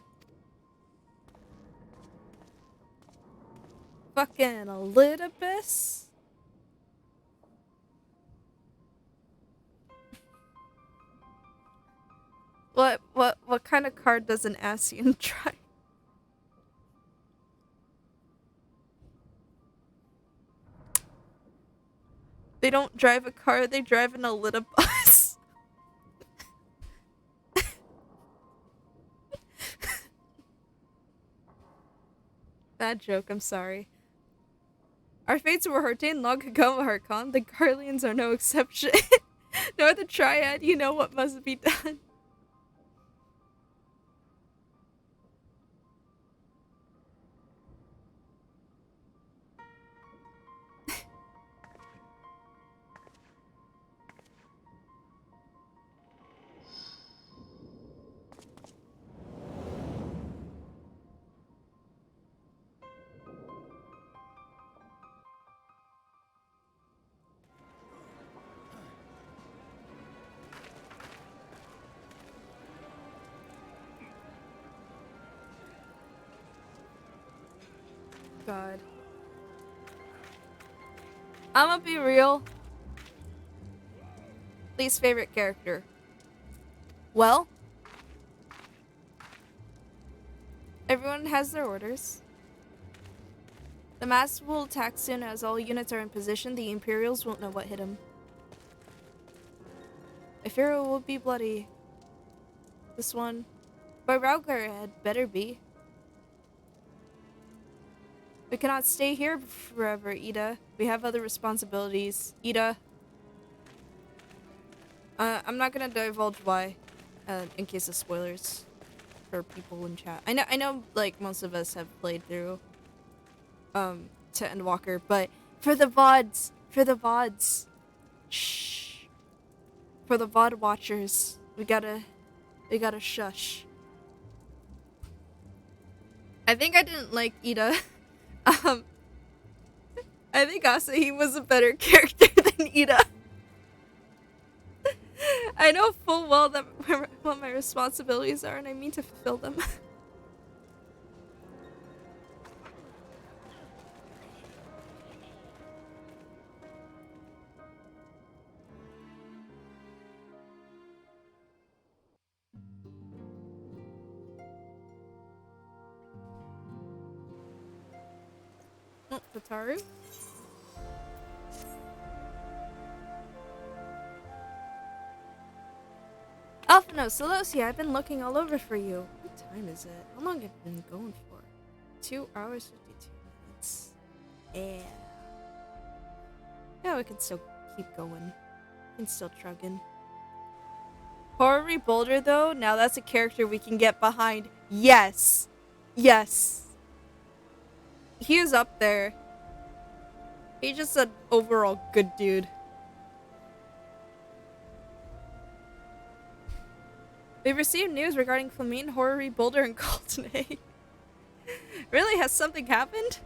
Fucking a little bit. What kind of card does an Asian try? They don't drive a car, they drive in a little bus. Bad joke, I'm sorry. Our fates were ordained long ago, Harkon. The Guardians are no exception. Nor the Triad, you know what must be done. God. I'ma be real. Least favorite character. Well, everyone has their orders. The mass will attack soon as all units are in position. The Imperials won't know what hit them. I fear it will be bloody. This one. By Raugr had better be. We cannot stay here forever, Ida. We have other responsibilities. Ida. I'm not gonna divulge why, in case of spoilers for people in chat. I know, like, most of us have played through, to Endwalker, but for the VODs, shh. For the VOD watchers, we gotta shush. I think I didn't like Ida. I think Asahi was a better character than Ida. I know full well that what my responsibilities are, and I mean to fulfill them. Oh, Tataru? Alphino, Celosia, I've been looking all over for you. What time is it? How long have you been going for? 2 hours, 52 minutes. Yeah. Yeah, we can still keep going. We can still trugging. Horary Boulder, though, now that's a character we can get behind. Yes. Yes. He is up there. He's just an overall good dude. We've received news regarding Flamine, Horary, Boulder, and Coltonay. Really? Has something happened?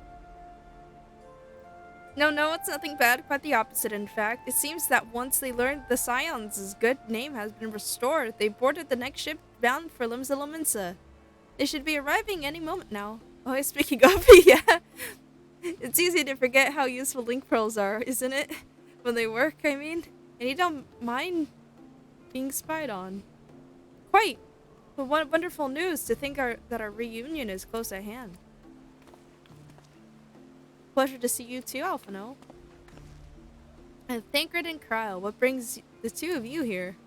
No, it's nothing bad. Quite the opposite, in fact. It seems that once they learned the Scions' good name has been restored, they boarded the next ship bound for Limsa Lominsa. They should be arriving any moment now. Oh, speaking of, yeah. It's easy to forget how useful link pearls are, isn't it? When they work, I mean. And you don't mind being spied on. Quite. But what wonderful news to think that our reunion is close at hand. Pleasure to see you too, Alphino. And Thancred and Kryle, what brings the two of you here?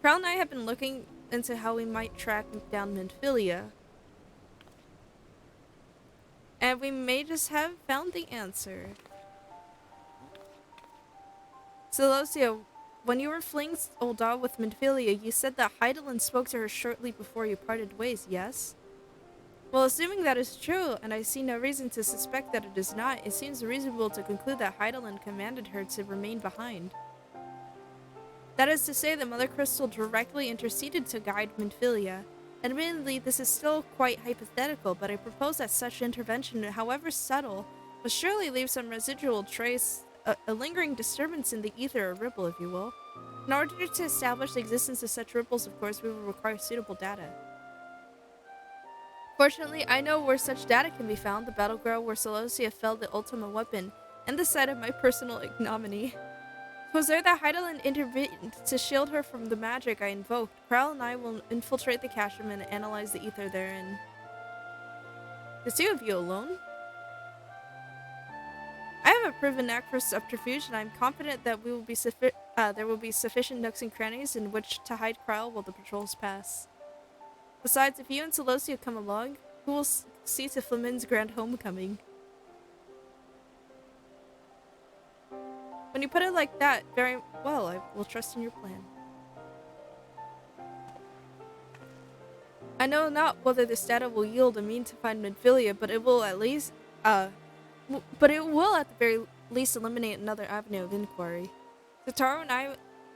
Kryle and I have been looking into how we might track down Minfilia. And we may just have found the answer. Celosia, when you were fleeing Ul'dah with Minfilia, you said that Hydaelyn spoke to her shortly before you parted ways, yes? Well, assuming that is true, and I see no reason to suspect that it is not, it seems reasonable to conclude that Hydaelyn commanded her to remain behind. That is to say, the Mother Crystal directly interceded to guide Minfilia. Admittedly, this is still quite hypothetical, but I propose that such intervention, however subtle, will surely leave some residual trace, a lingering disturbance in the ether, or ripple, if you will. In order to establish the existence of such ripples, of course, we will require suitable data. Fortunately, I know where such data can be found, the battleground where Celosia fell the Ultima weapon, and the site of my personal ignominy. It was there that Hydaelyn intervened to shield her from the magic I invoked. Kryle and I will infiltrate the cache room and analyze the ether therein. The two of you alone? I have a proven knack for subterfuge, and I'm confident that there will be sufficient nooks and crannies in which to hide Kryle while the patrols pass. Besides, if you and Celosia come along, who will see to Flamine's grand homecoming? When you put it like that, very well, I will trust in your plan. I know not whether this data will yield a mean to find Minfilia, but it will at least, at the very least eliminate another avenue of inquiry. Tataru and I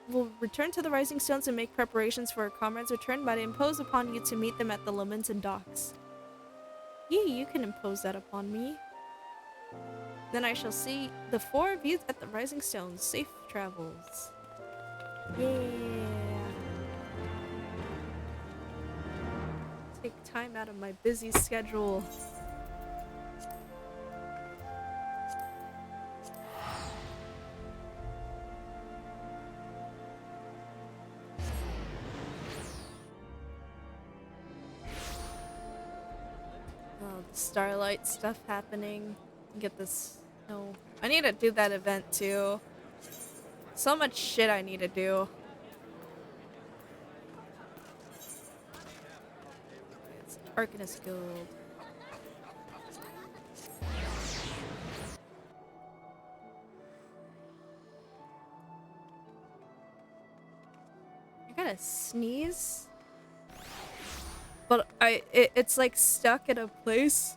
will return to the Rising Stones and make preparations for our comrades' return, but I impose upon you to meet them at the Lominsan docks. You can impose that upon me. Then I shall see the four of you at the Rising Stones. Safe travels. Yeah. Take time out of my busy schedule. Starlight stuff happening. Get this. No. I need to do that event too. So much shit I need to do. It's Arcanist Guild. I gotta sneeze. But it's like stuck in a place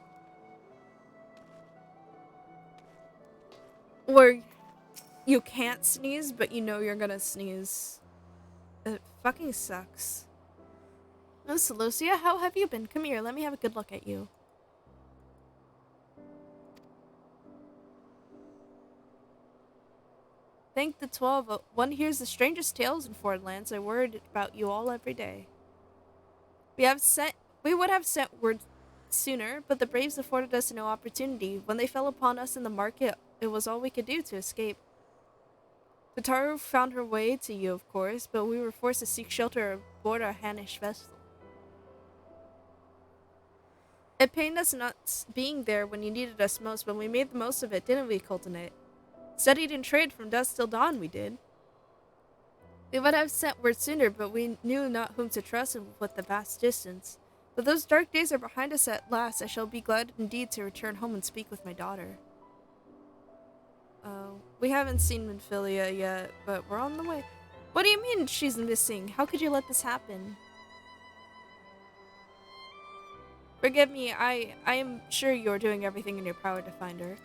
where you can't sneeze, but you know you're gonna sneeze. It fucking sucks. Oh, Celosia, how have you been? Come here, let me have a good look at you. Thank the 12. One hears the strangest tales in foreign lands. I worried about you all every day. We would have sent word sooner, but the Braves afforded us no opportunity. When they fell upon us in the market, it was all we could do to escape. Tataru found her way to you, of course, but we were forced to seek shelter aboard a Hannish vessel. It pained us not being there when you needed us most, but we made the most of it, didn't we, Coltonate? Studied and trade from dusk till dawn, we did. We would have sent word sooner, but we knew not whom to trust with the vast distance. But those dark days are behind us at last. I shall be glad indeed to return home and speak with my daughter. We haven't seen Minfilia yet, but we're on the way. What do you mean she's missing? How could you let this happen? Forgive me, I am sure you're doing everything in your power to find her.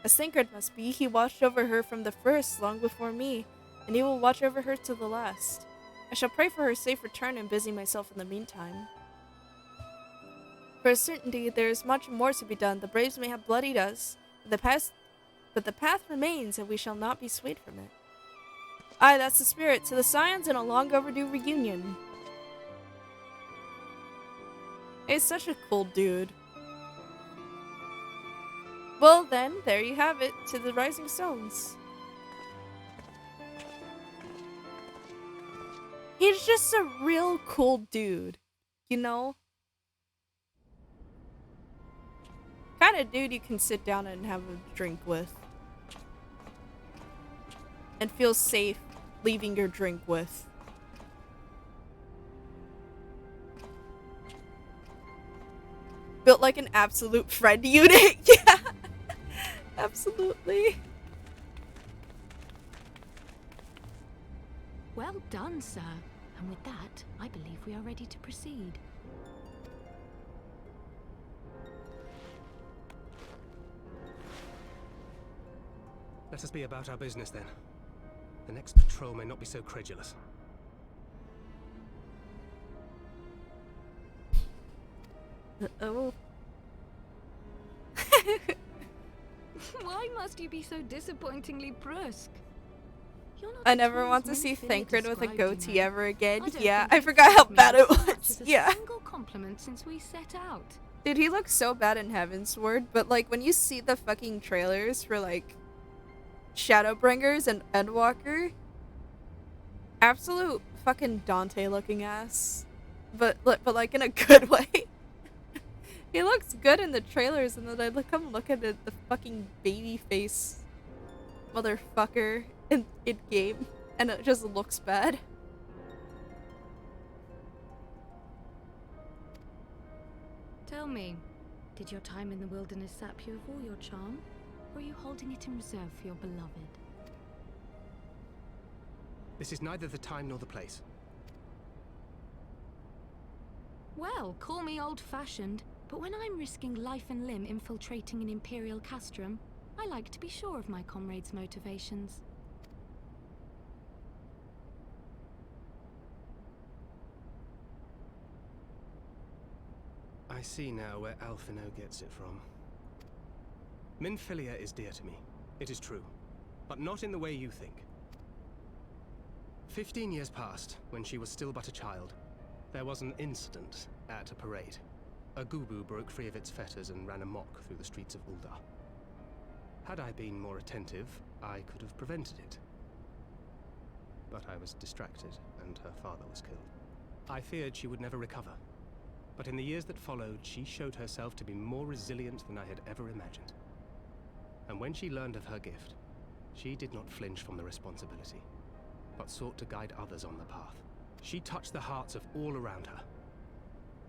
As Thancred must be, he watched over her from the first, long before me, and he will watch over her to the last. I shall pray for her safe return and busy myself in the meantime. For a certainty, there is much more to be done. The Braves may have bloodied us, but the path remains, and we shall not be swayed from it. Aye, that's the spirit. To the Scions and a long overdue reunion. He's such a cool dude. Well then, there you have it. To the Rising Stones. He's just a real cool dude. You know? Kind of dude you can sit down and have a drink with. And feel safe leaving your drink with. Built like an absolute friend unit. Yeah. Absolutely. Well done, sir. And with that, I believe we are ready to proceed. Let us be about our business then. The next patrol may not be so credulous. Oh. Why must you be so disappointingly brusque? I never want to see Thancred with a goatee ever again. Yeah, I forgot how bad it was. Yeah. Single compliment since we set out. Dude, he looks so bad in Heavensward, but like when you see the fucking trailers for like Shadowbringers and Endwalker, absolute fucking Dante looking ass. But like in a good way. He looks good in the trailers, and then I come look at the fucking baby face motherfucker in game, and it just looks bad. Tell me, did your time in the wilderness sap you of all your charm, or are you holding it in reserve for your beloved? This is neither the time nor the place. Well, call me old-fashioned, but when I'm risking life and limb infiltrating an Imperial castrum, I like to be sure of my comrades' motivations. I see now where Alphino gets it from. Minfilia is dear to me. It is true. But not in the way you think. 15 years passed, when she was still but a child. There was an incident at a parade. A Gubu broke free of its fetters and ran amok through the streets of Ul'dah. Had I been more attentive, I could have prevented it. But I was distracted, and her father was killed. I feared she would never recover. But in the years that followed, she showed herself to be more resilient than I had ever imagined. And when she learned of her gift, she did not flinch from the responsibility, but sought to guide others on the path. She touched the hearts of all around her.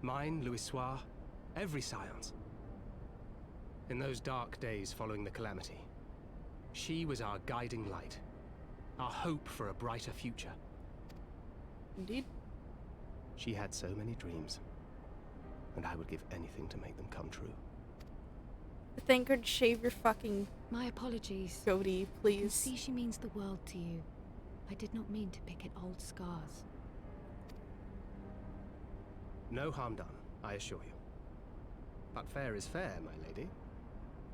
Mine, Louis Soir, every science. In those dark days following the calamity, she was our guiding light, our hope for a brighter future. Indeed. She had so many dreams, and I would give anything to make them come true. Thank her to shave your fucking... My apologies. goatee, I please. see she means the world to you. I did not mean to pick at old scars. No harm done, I assure you. But fair is fair, my lady.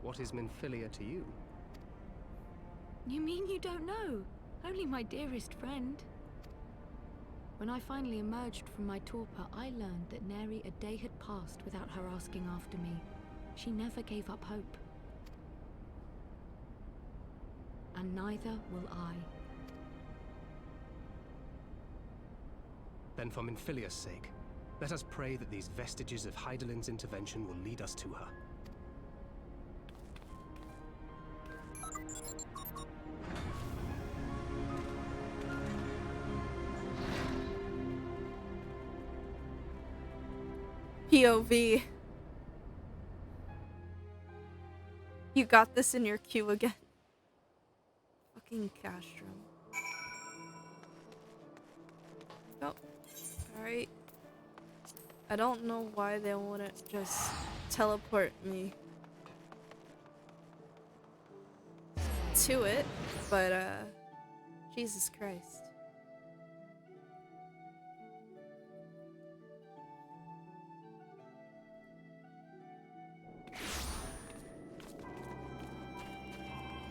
What is Minfilia to you? You mean you don't know? Only my dearest friend. When I finally emerged from my torpor, I learned that nary a day had passed without her asking after me. She never gave up hope. And neither will I. Then for Minfilia's sake, let us pray that these vestiges of Hydaelyn's intervention will lead us to her. POV. You got this in your queue again. Fucking Castro. Oh, alright. I don't know why they wouldn't just teleport me to it, but Jesus Christ.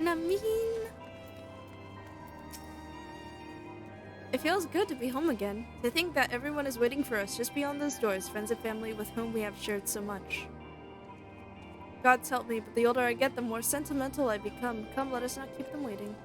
I mean, it feels good to be home again. To think that everyone is waiting for us just beyond those doors, friends and family with whom we have shared so much. God's help me, but the older I get, the more sentimental I become. Come, let us not keep them waiting.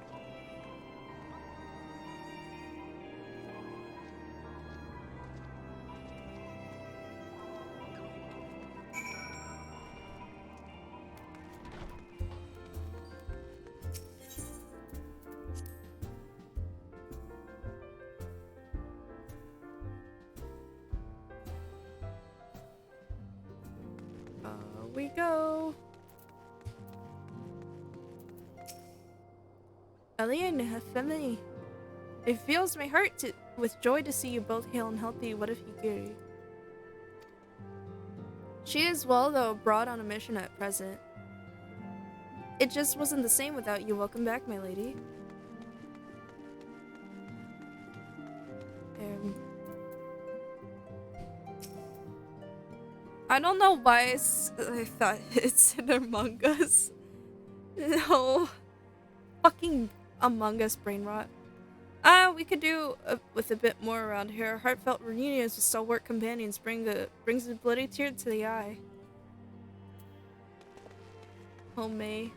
We go. Ellie and her family. It fills my heart with joy to see you both hale and healthy. What if you Gary? She is well, though abroad on a mission at present. It just wasn't the same without you. Welcome back, my lady. I don't know why I thought it's in Among Us. No. Fucking Among Us brain rot. We could do with a bit more around here. Heartfelt reunions with stalwart companions brings a bloody tear to the eye. Oh, May.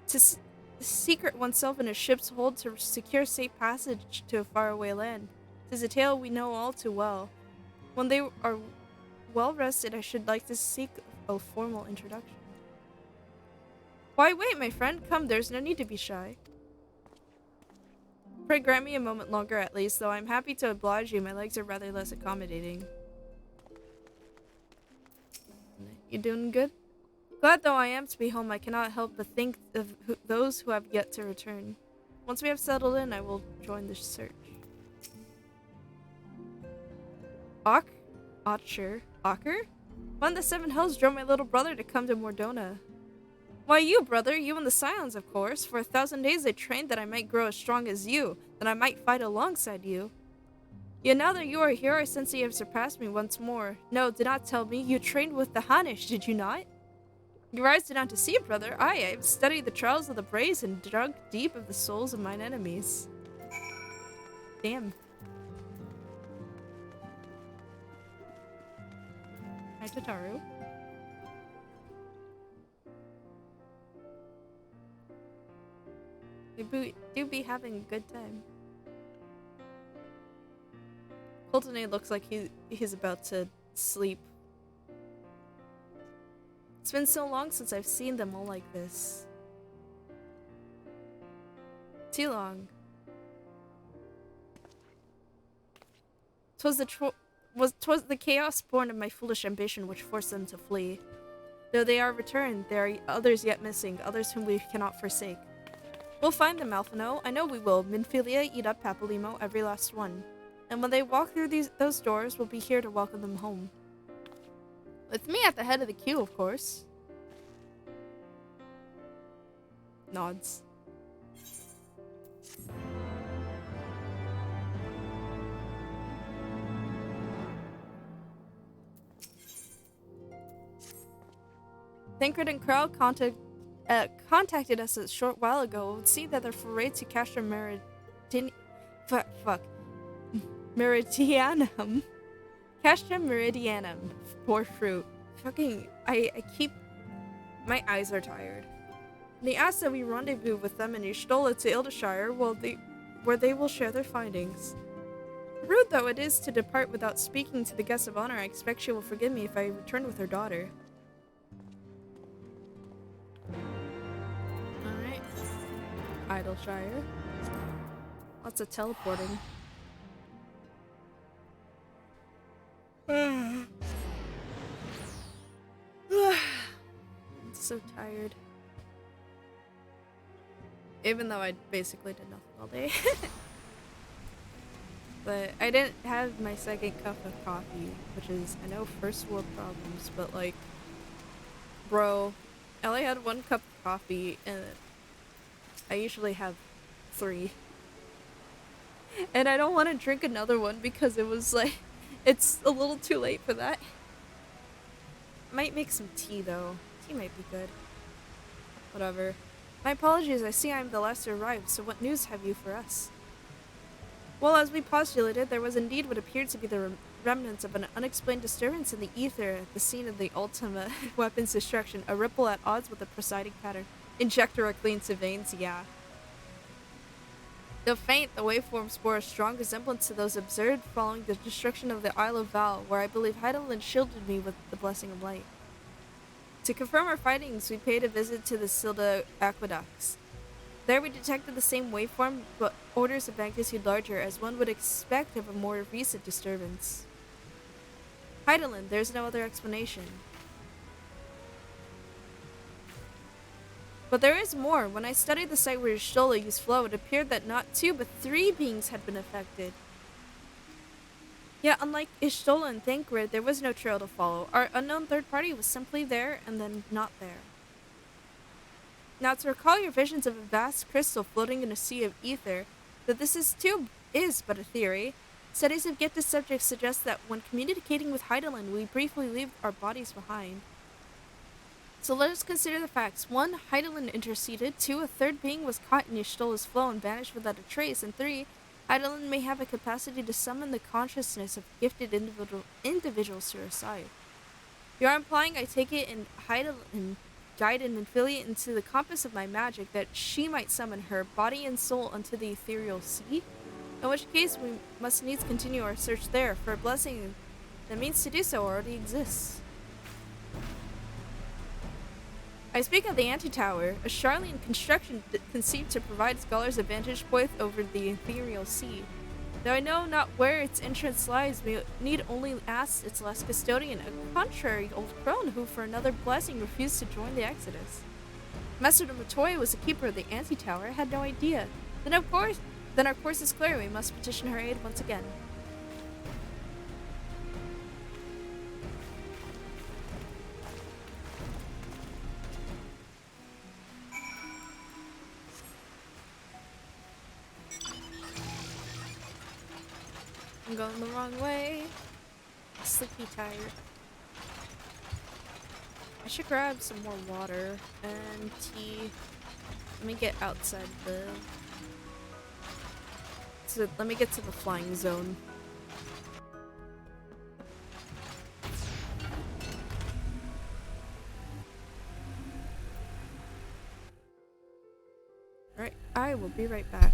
To secret oneself in a ship's hold to secure safe passage to a faraway land. 'Tis a tale we know all too well. When they are well rested, I should like to seek a formal introduction. Why wait, my friend? Come, there's no need to be shy. Pray grant me a moment longer at least, though I'm happy to oblige you. My legs are rather less accommodating. You doing good? Glad though I am to be home, I cannot help but think of those who have yet to return. Once we have settled in, I will join the search. Ocker? One of the Seven Hells drove my little brother to come to Mordona. Why you, brother? You and the Scions, of course. For 1,000 days I trained that I might grow as strong as you, that I might fight alongside you. Yet now that you are here, I sense that you have surpassed me once more. No, do not tell me. You trained with the Hanish, did you not? Your eyes did not deceive, brother. I have studied the trials of the brave and drunk deep of the souls of mine enemies. Damn. Hi, Tataru. We do be having a good time. Coltonade looks like he's about to sleep. It's been so long since I've seen them all like this. Too long. 'Twas the chaos born of my foolish ambition which forced them to flee. Though they are returned, there are others yet missing, others whom we cannot forsake. We'll find them, Alphino. I know we will. Minfilia, Ida, Papolimo, every last one. And when they walk through those doors, we'll be here to welcome them home. With me at the head of the queue, of course. Nods. Thancred and Krell contacted us a short while ago. It would seem that their foray to Castra Meridianum. Castra Meridianum bore fruit. Fucking, I keep... My eyes are tired. They asked that we rendezvous with them in Y'shtola to Ildashire, where they will share their findings. Rude though it is to depart without speaking to the guest of honor, I expect she will forgive me if I return with her daughter. Alright. Idleshire. Lots of teleporting. I'm so tired. Even though I basically did nothing all day. But I didn't have my second cup of coffee, which is, I know, first world problems, but like, bro, I only had 1 cup of coffee, and I usually have 3. And I don't want to drink another one because it was like, it's a little too late for that. Might make some tea though. Tea might be good. Whatever. My apologies, I see I'm the last to arrive, so what news have you for us? Well, as we postulated, there was indeed what appeared to be the remnants of an unexplained disturbance in the ether at the scene of the ultimate weapon's destruction, a ripple at odds with the presiding pattern. Inject directly into veins, yeah. Though faint, the waveforms bore a strong resemblance to those observed following the destruction of the Isle of Val, where I believe Heidelin shielded me with the blessing of light. To confirm our findings, we paid a visit to the Silda aqueducts. There we detected the same waveform, but orders of magnitude larger, as one would expect of a more recent disturbance. Heidelin, there's no other explanation. But there is more. When I studied the site where Y'shtola used flow, it appeared that not 2 but 3 beings had been affected. Yet, unlike Y'shtola and Thancred, there was no trail to follow. Our unknown third party was simply there and then not there. Now, to recall your visions of a vast crystal floating in a sea of ether, that this is but a theory. Studies of gifted subjects suggest that when communicating with Heidelin, we briefly leave our bodies behind. So let us consider the facts. 1, Heidelin interceded. 2, a third being was caught in Y'shtola's flow and vanished without a trace. And 3, Heidelin may have a capacity to summon the consciousness of gifted individuals to her side. You are implying, I take it, in Heidelin guided Minfilia into the compass of my magic, that she might summon her body and soul unto the ethereal sea? In which case, we must needs continue our search there, for a blessing that means to do so already exists. I speak of the Antitower, a Charlene construction conceived to provide scholars a vantage point over the ethereal sea. Though I know not where its entrance lies, we need only ask its last custodian, a contrary old crone who, for another blessing, refused to join the Exodus. Master Matoya was the keeper of the Antitower, had no idea. Then our course is clear, we must petition her aid once again. I'm going the wrong way. Sleepy tired. I should grab some more water and tea. Let me get outside let me get to the flying zone. Alright, I will be right back.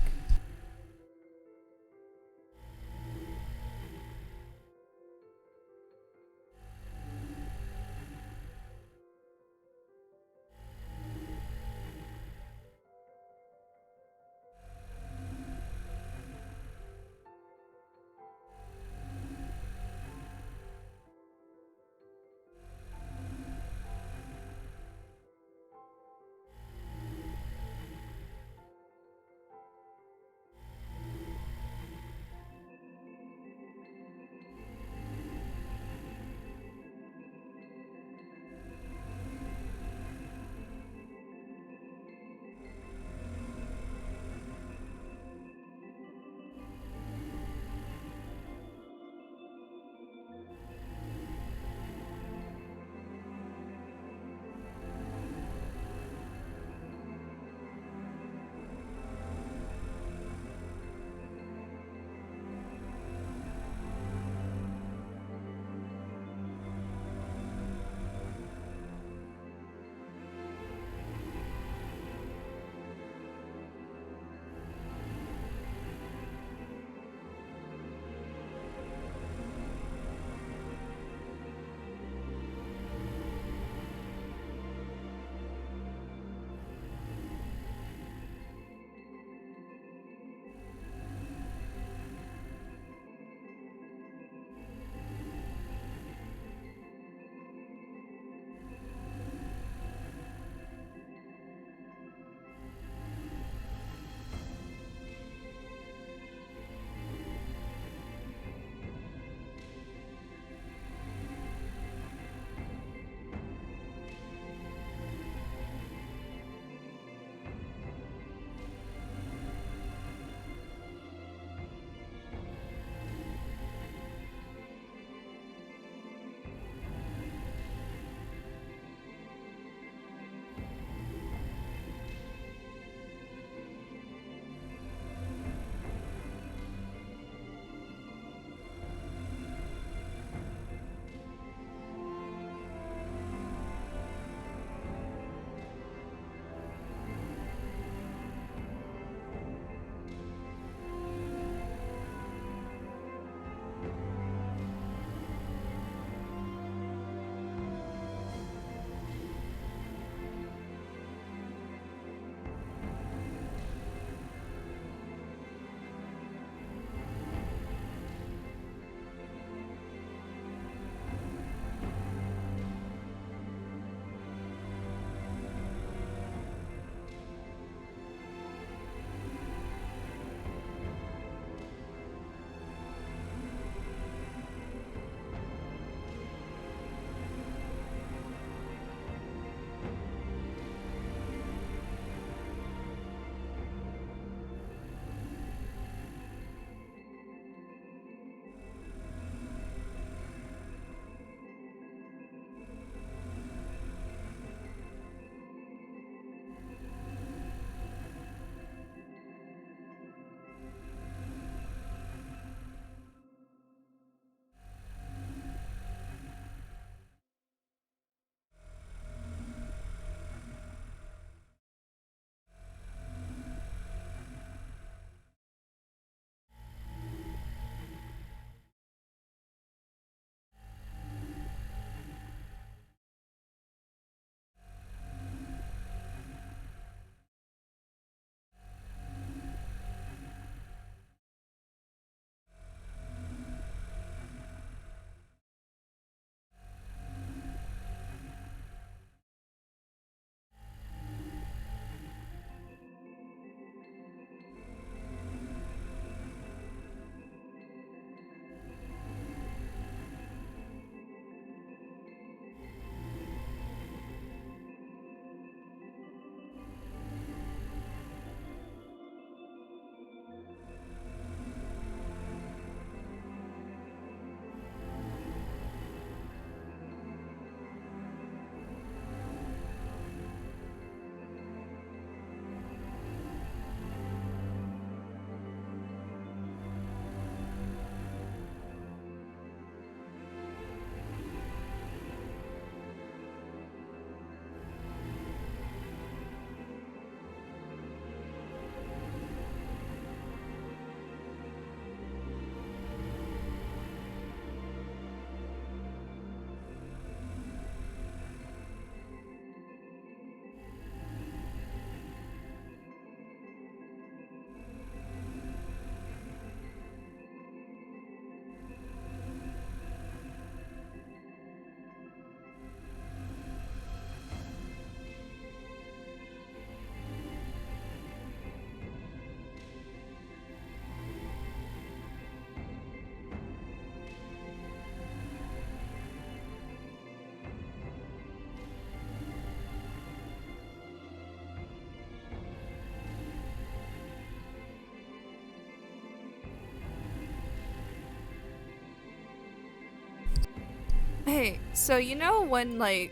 Hey, so you know when, like,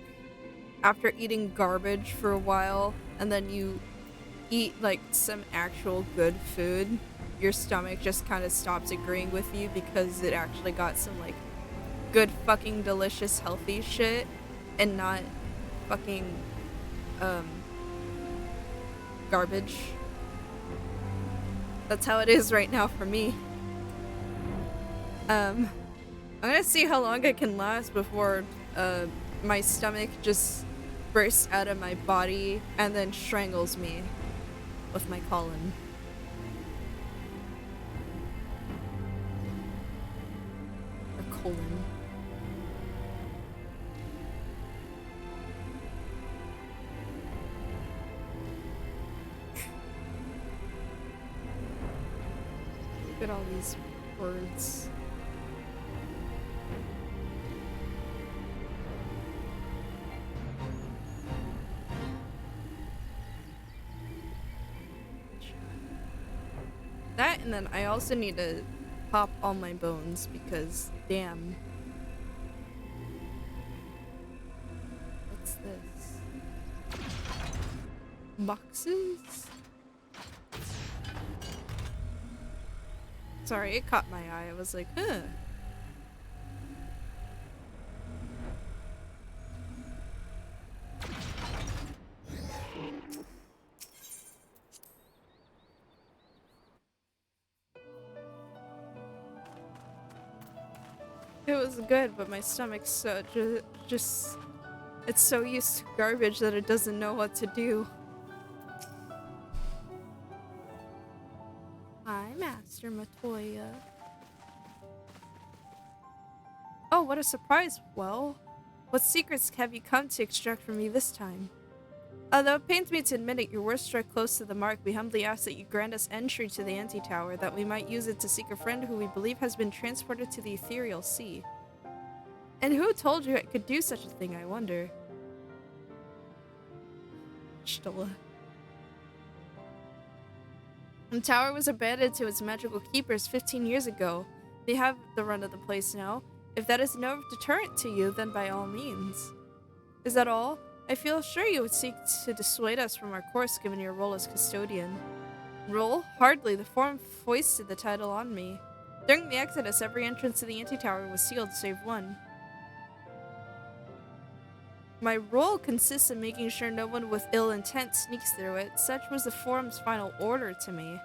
after eating garbage for a while, and then you eat, like, some actual good food, your stomach just kind of stops agreeing with you because it actually got some, like, good fucking delicious healthy shit, and not fucking, garbage. That's how it is right now for me. I'm gonna see how long I can last before, my stomach just bursts out of my body and then strangles me with my colon. Or colon. Look at all these words. That, and then I also need to pop all my bones because, damn. What's this? Boxes? Sorry, it caught my eye. I was like, huh. It was good, but my stomach's so just it's so used to garbage that it doesn't know what to do. Hi, Master Matoya. Oh, what a surprise. Well, what secrets have you come to extract from me this time? Although it pains me to admit it, your words strike close to the mark. We humbly ask that you grant us entry to the anti-tower, that we might use it to seek a friend who we believe has been transported to the ethereal sea. And who told you I could do such a thing, I wonder? Stola. The tower was abandoned to its magical keepers 15 years ago. They have the run of the place now. If that is no deterrent to you, then by all means. Is that all? I feel sure you would seek to dissuade us from our course given your role as custodian. Role? Hardly. The forum foisted the title on me. During the Exodus, every entrance to the anti-tower was sealed save one. My role consists in making sure no one with ill intent sneaks through it. Such was the forum's final order to me.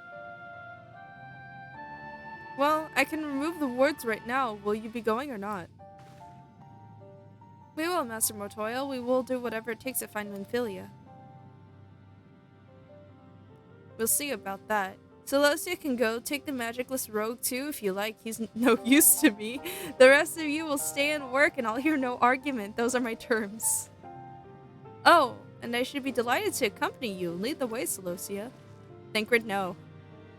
Well, I can remove the wards right now. Will you be going or not? We will, Master Motoya. We will do whatever it takes to find Minfilia. We'll see about that. Celosia can go. Take the magicless rogue too if you like. He's no use to me. The rest of you will stay and work and I'll hear no argument. Those are my terms. Oh, and I should be delighted to accompany you. Lead the way, Celosia. Thancred, no.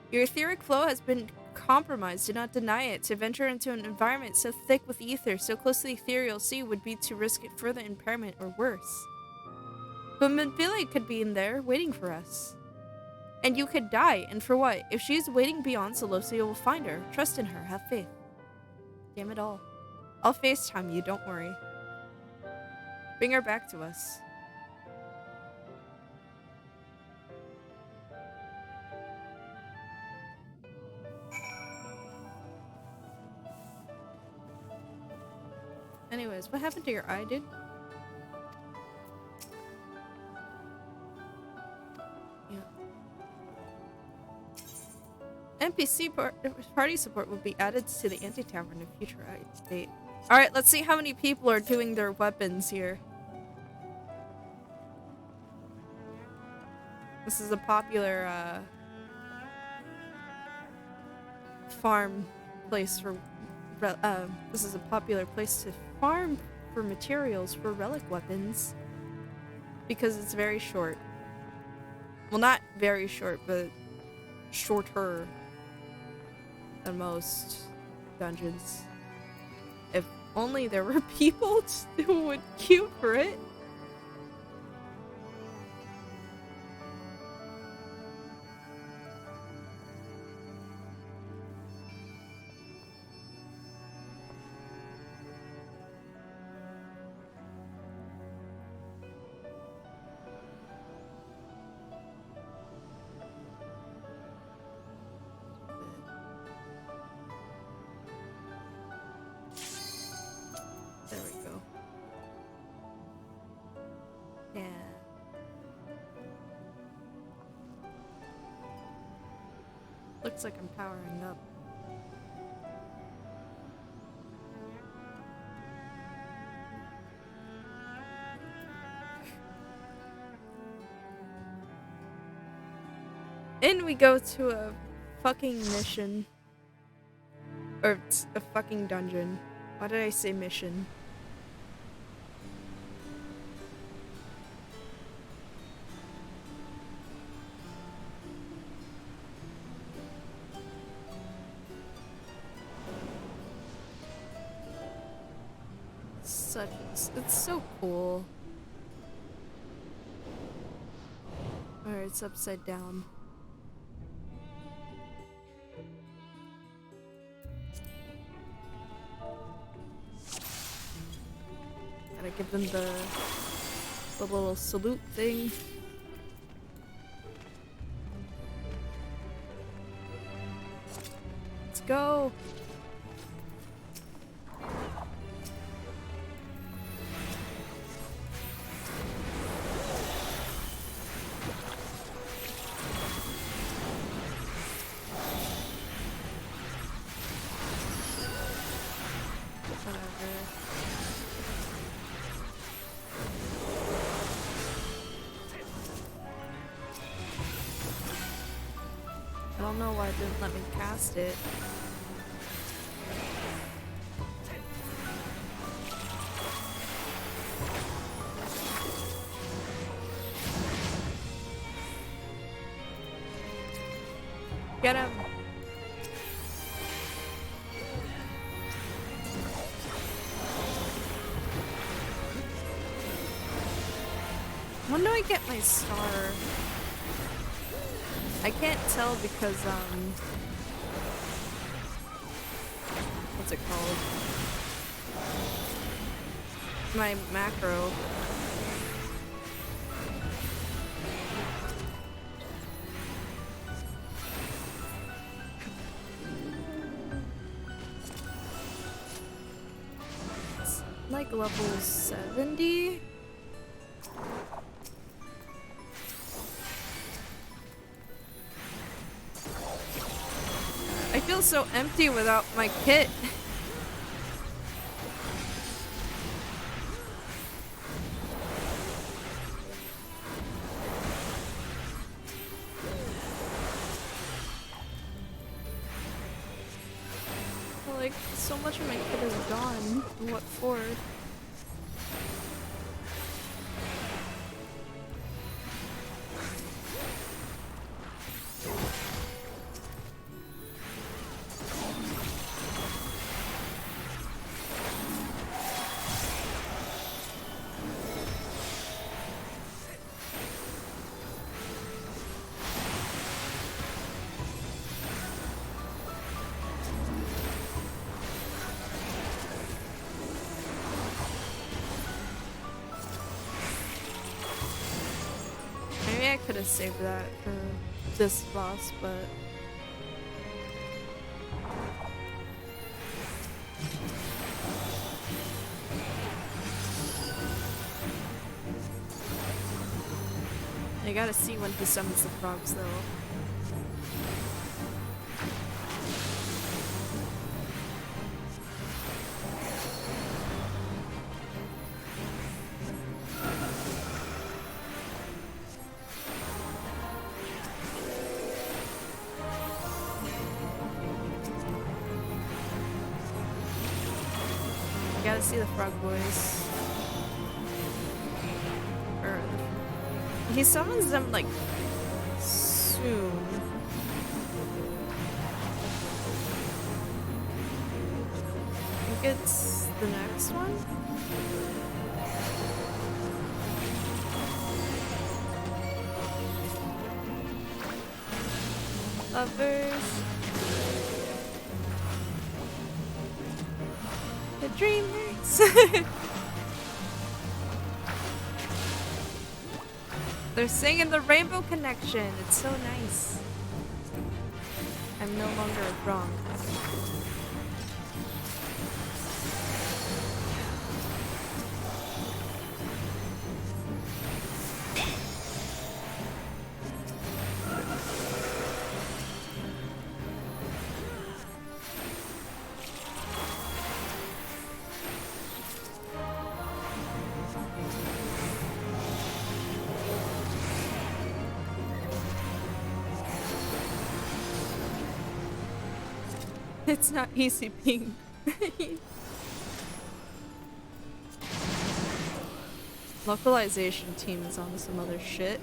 Your etheric flow has been compromised. Do not deny it. To venture into an environment so thick with ether, so close to the ethereal sea, would be to risk further impairment or worse. But Minfilia could be in there, waiting for us. And you could die, and for what? If she's waiting beyond, Celosia will find her. Trust in her, have faith. Damn it all. I'll FaceTime you, don't worry. Bring her back to us. Anyways, what happened to your eye, dude? Yeah. NPC party support will be added to the anti-tower in a future update. Alright, let's see how many people are doing their weapons here. This is a popular, farm place for... this is a popular place to farm for materials for relic weapons. Because it's very short. Well, not very short, but shorter than most dungeons. If only there were people who would queue for it. Looks like I'm powering up. In we go to a fucking mission. Or it's a fucking dungeon. Why did I say mission? It's so cool. Alright, it's upside down. Gotta give them the little salute thing. Let's go! I don't know why it didn't let me cast it. Get him! When do I get my star? I can't tell because, what's it called? My macro. It's like level 70? I feel so empty without my kit. Like, so much of my kit is gone. What for? Maybe I could have saved that for this boss, but I gotta see when he summons the frogs, though. Gotta see the frog boys. Or he summons them like soon. I think it's the next one. Lovers. The dreamers. They're singing the Rainbow Connection. It's so nice. I'm no longer wrong. It's not easy being localization team is on some other shit.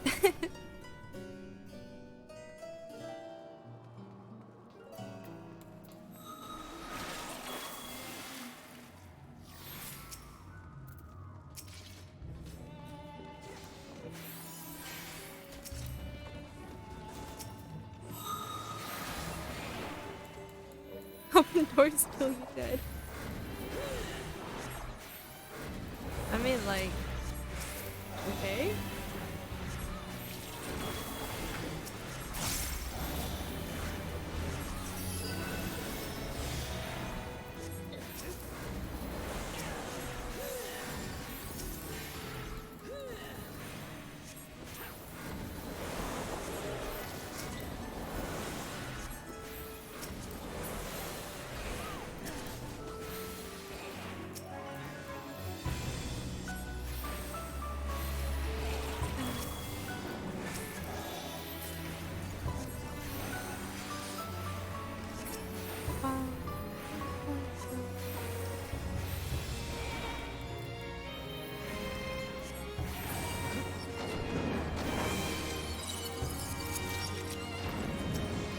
Open doors till you dead. I mean, like, okay.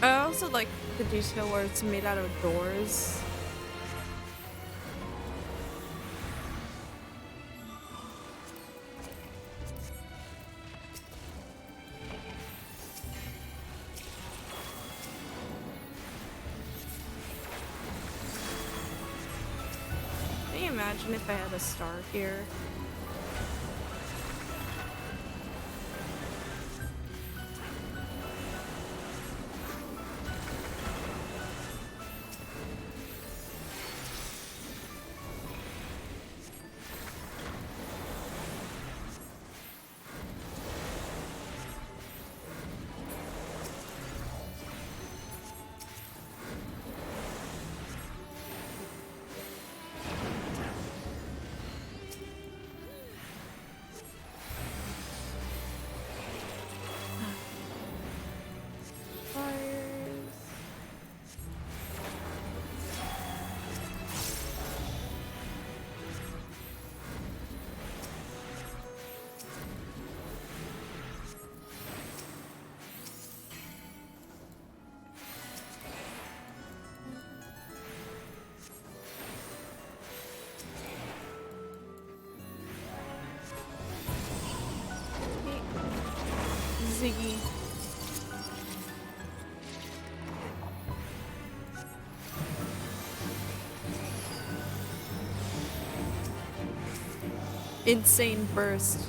I also like the detail where it's made out of doors. Can you imagine if I had a star here? Ziggy. Insane burst.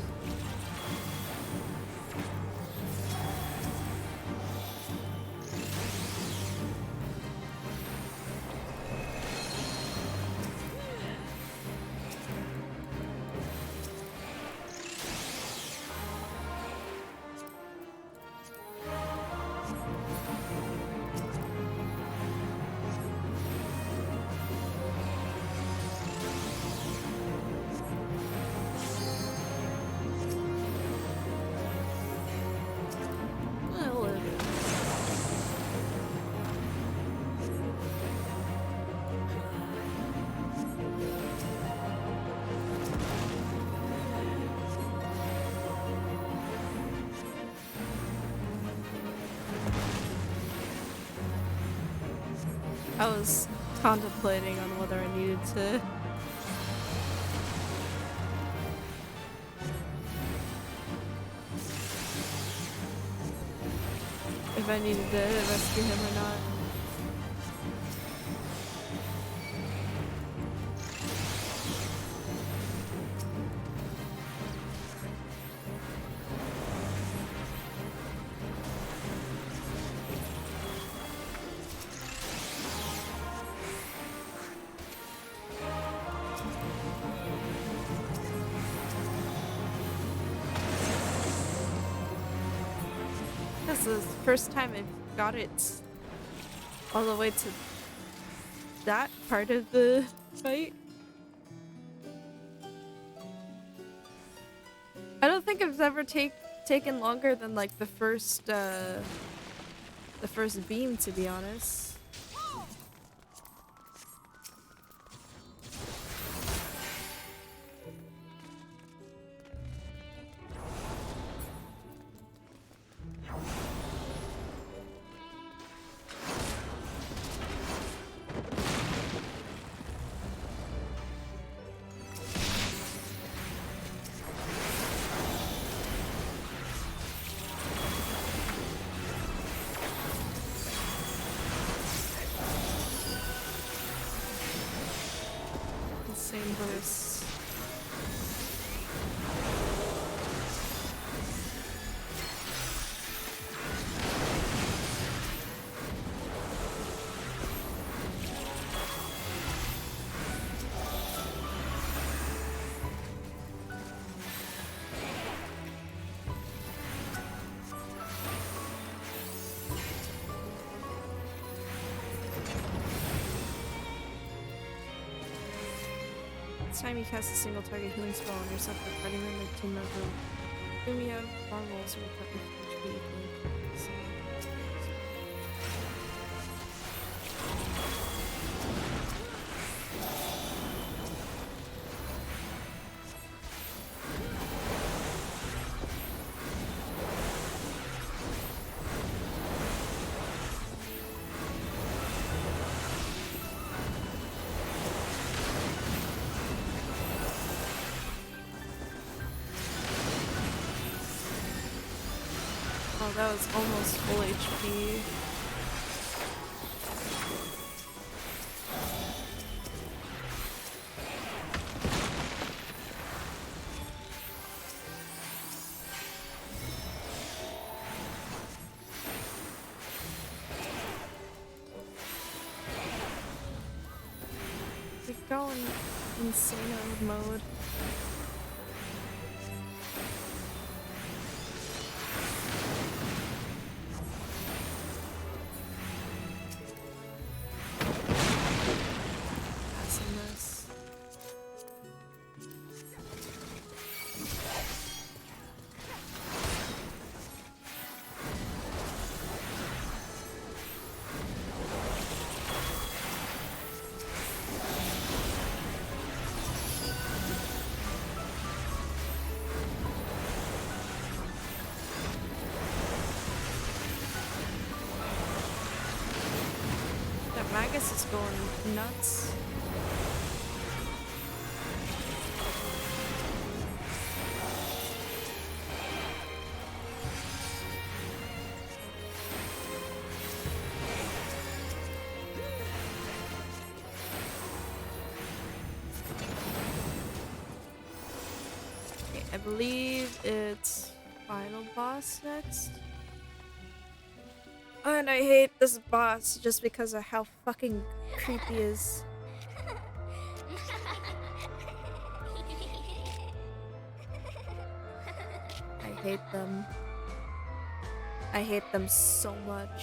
I was contemplating on whether I needed to if I needed to rescue him or not. This is the first time I've got it all the way to that part of the fight. I don't think I've ever taken longer than like the first beam, to be honest. same verse. Each time you cast a single target healing spell on yourself or party member, team member, bring me out of farm rolls or cut me from HP. Oh, that was almost full HP. We're going insane mode. Magus is going nuts. Okay, I believe it's final boss next. And I hate this boss just because of how fucking creepy he is. I hate them. I hate them so much.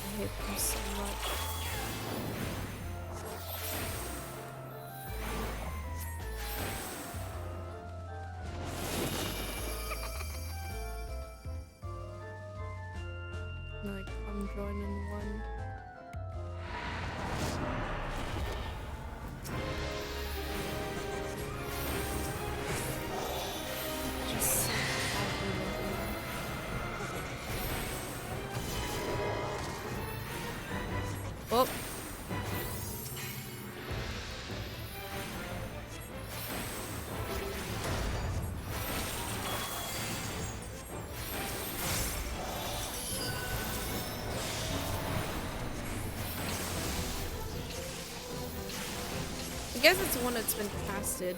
I hate them so much. Like, I'm joining one. Just so oh. I guess it's one that's been casted.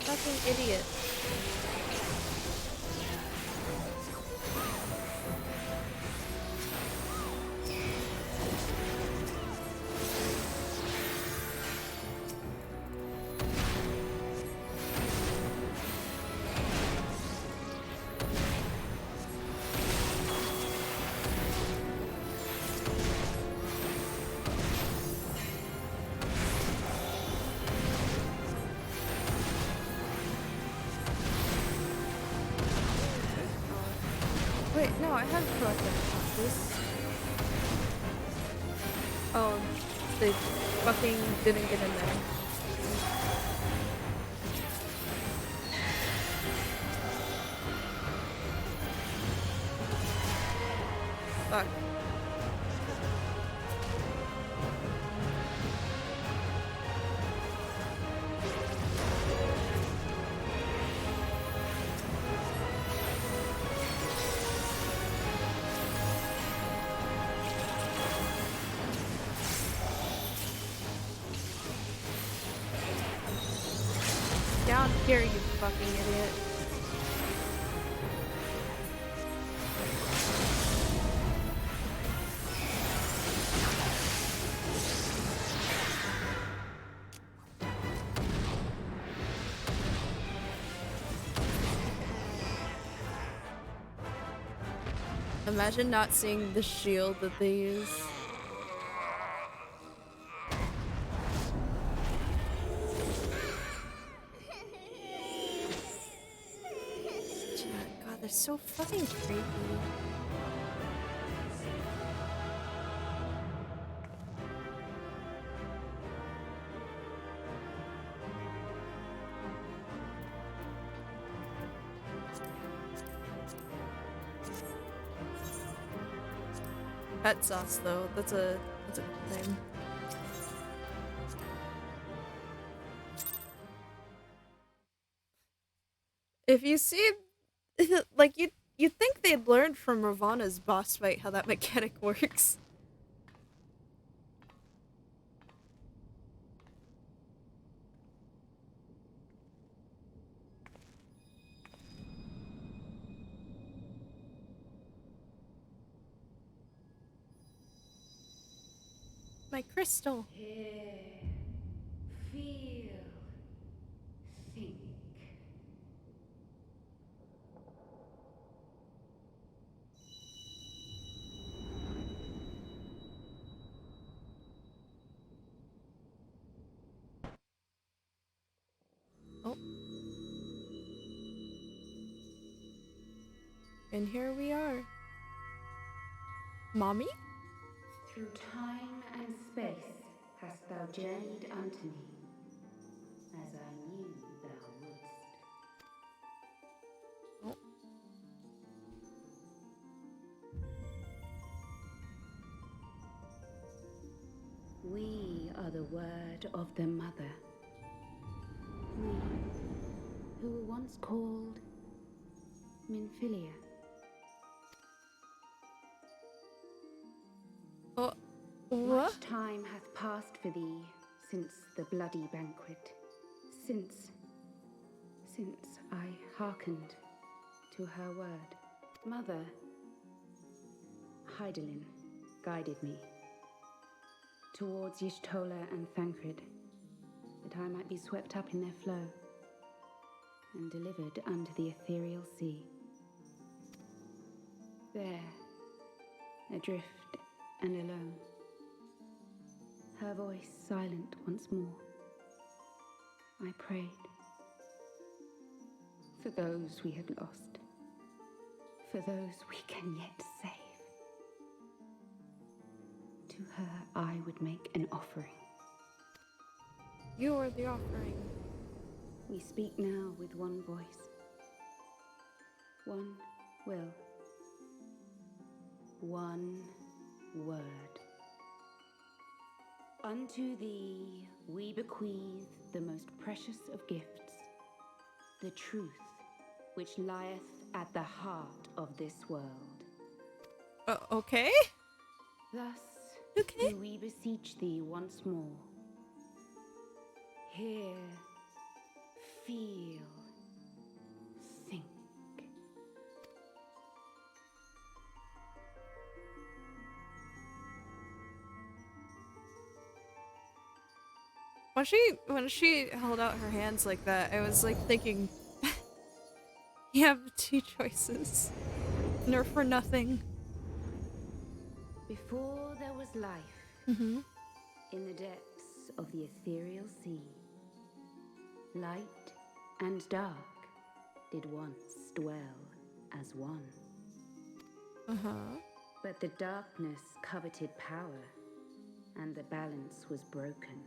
Fucking idiot. Wait, no, I have collected boxes. Oh, they fucking didn't get in there. Fuck. Down here, you fucking idiot. Imagine not seeing the shield that they use. God, they're so fucking creepy. Pet sauce, though. That's a good name. If you see, like you think they'd learned from Ravana's boss fight how that mechanic works. My crystal. Hear, feel, think. Oh. And here we are. Mommy? Through time and space hast thou journeyed unto me, as I knew thou wouldst. Oh. We are the word of the mother. We, who were once called Minfilia. Oh, Much what? time hath passed for thee since the bloody banquet, since I hearkened to her word. Mother, Hydaelyn guided me towards Y'shtola and Thancred, that I might be swept up in their flow and delivered unto the ethereal sea. There, adrift and alone, her voice silent once more, I prayed for those we had lost, for those we can yet save. To her I would make an offering. You are the offering. We speak now with one voice, one will, one word. Unto thee we bequeath the most precious of gifts, the truth which lieth at the heart of this world. Okay? Thus Okay. do we beseech thee once more. Hear, feel, think. When she held out her hands like that, I was like thinking, you have two choices. Nerf for nothing. Before there was life, Mm-hmm. in the depths of the ethereal sea, light and dark did once dwell as one. But the darkness coveted power, and the balance was broken.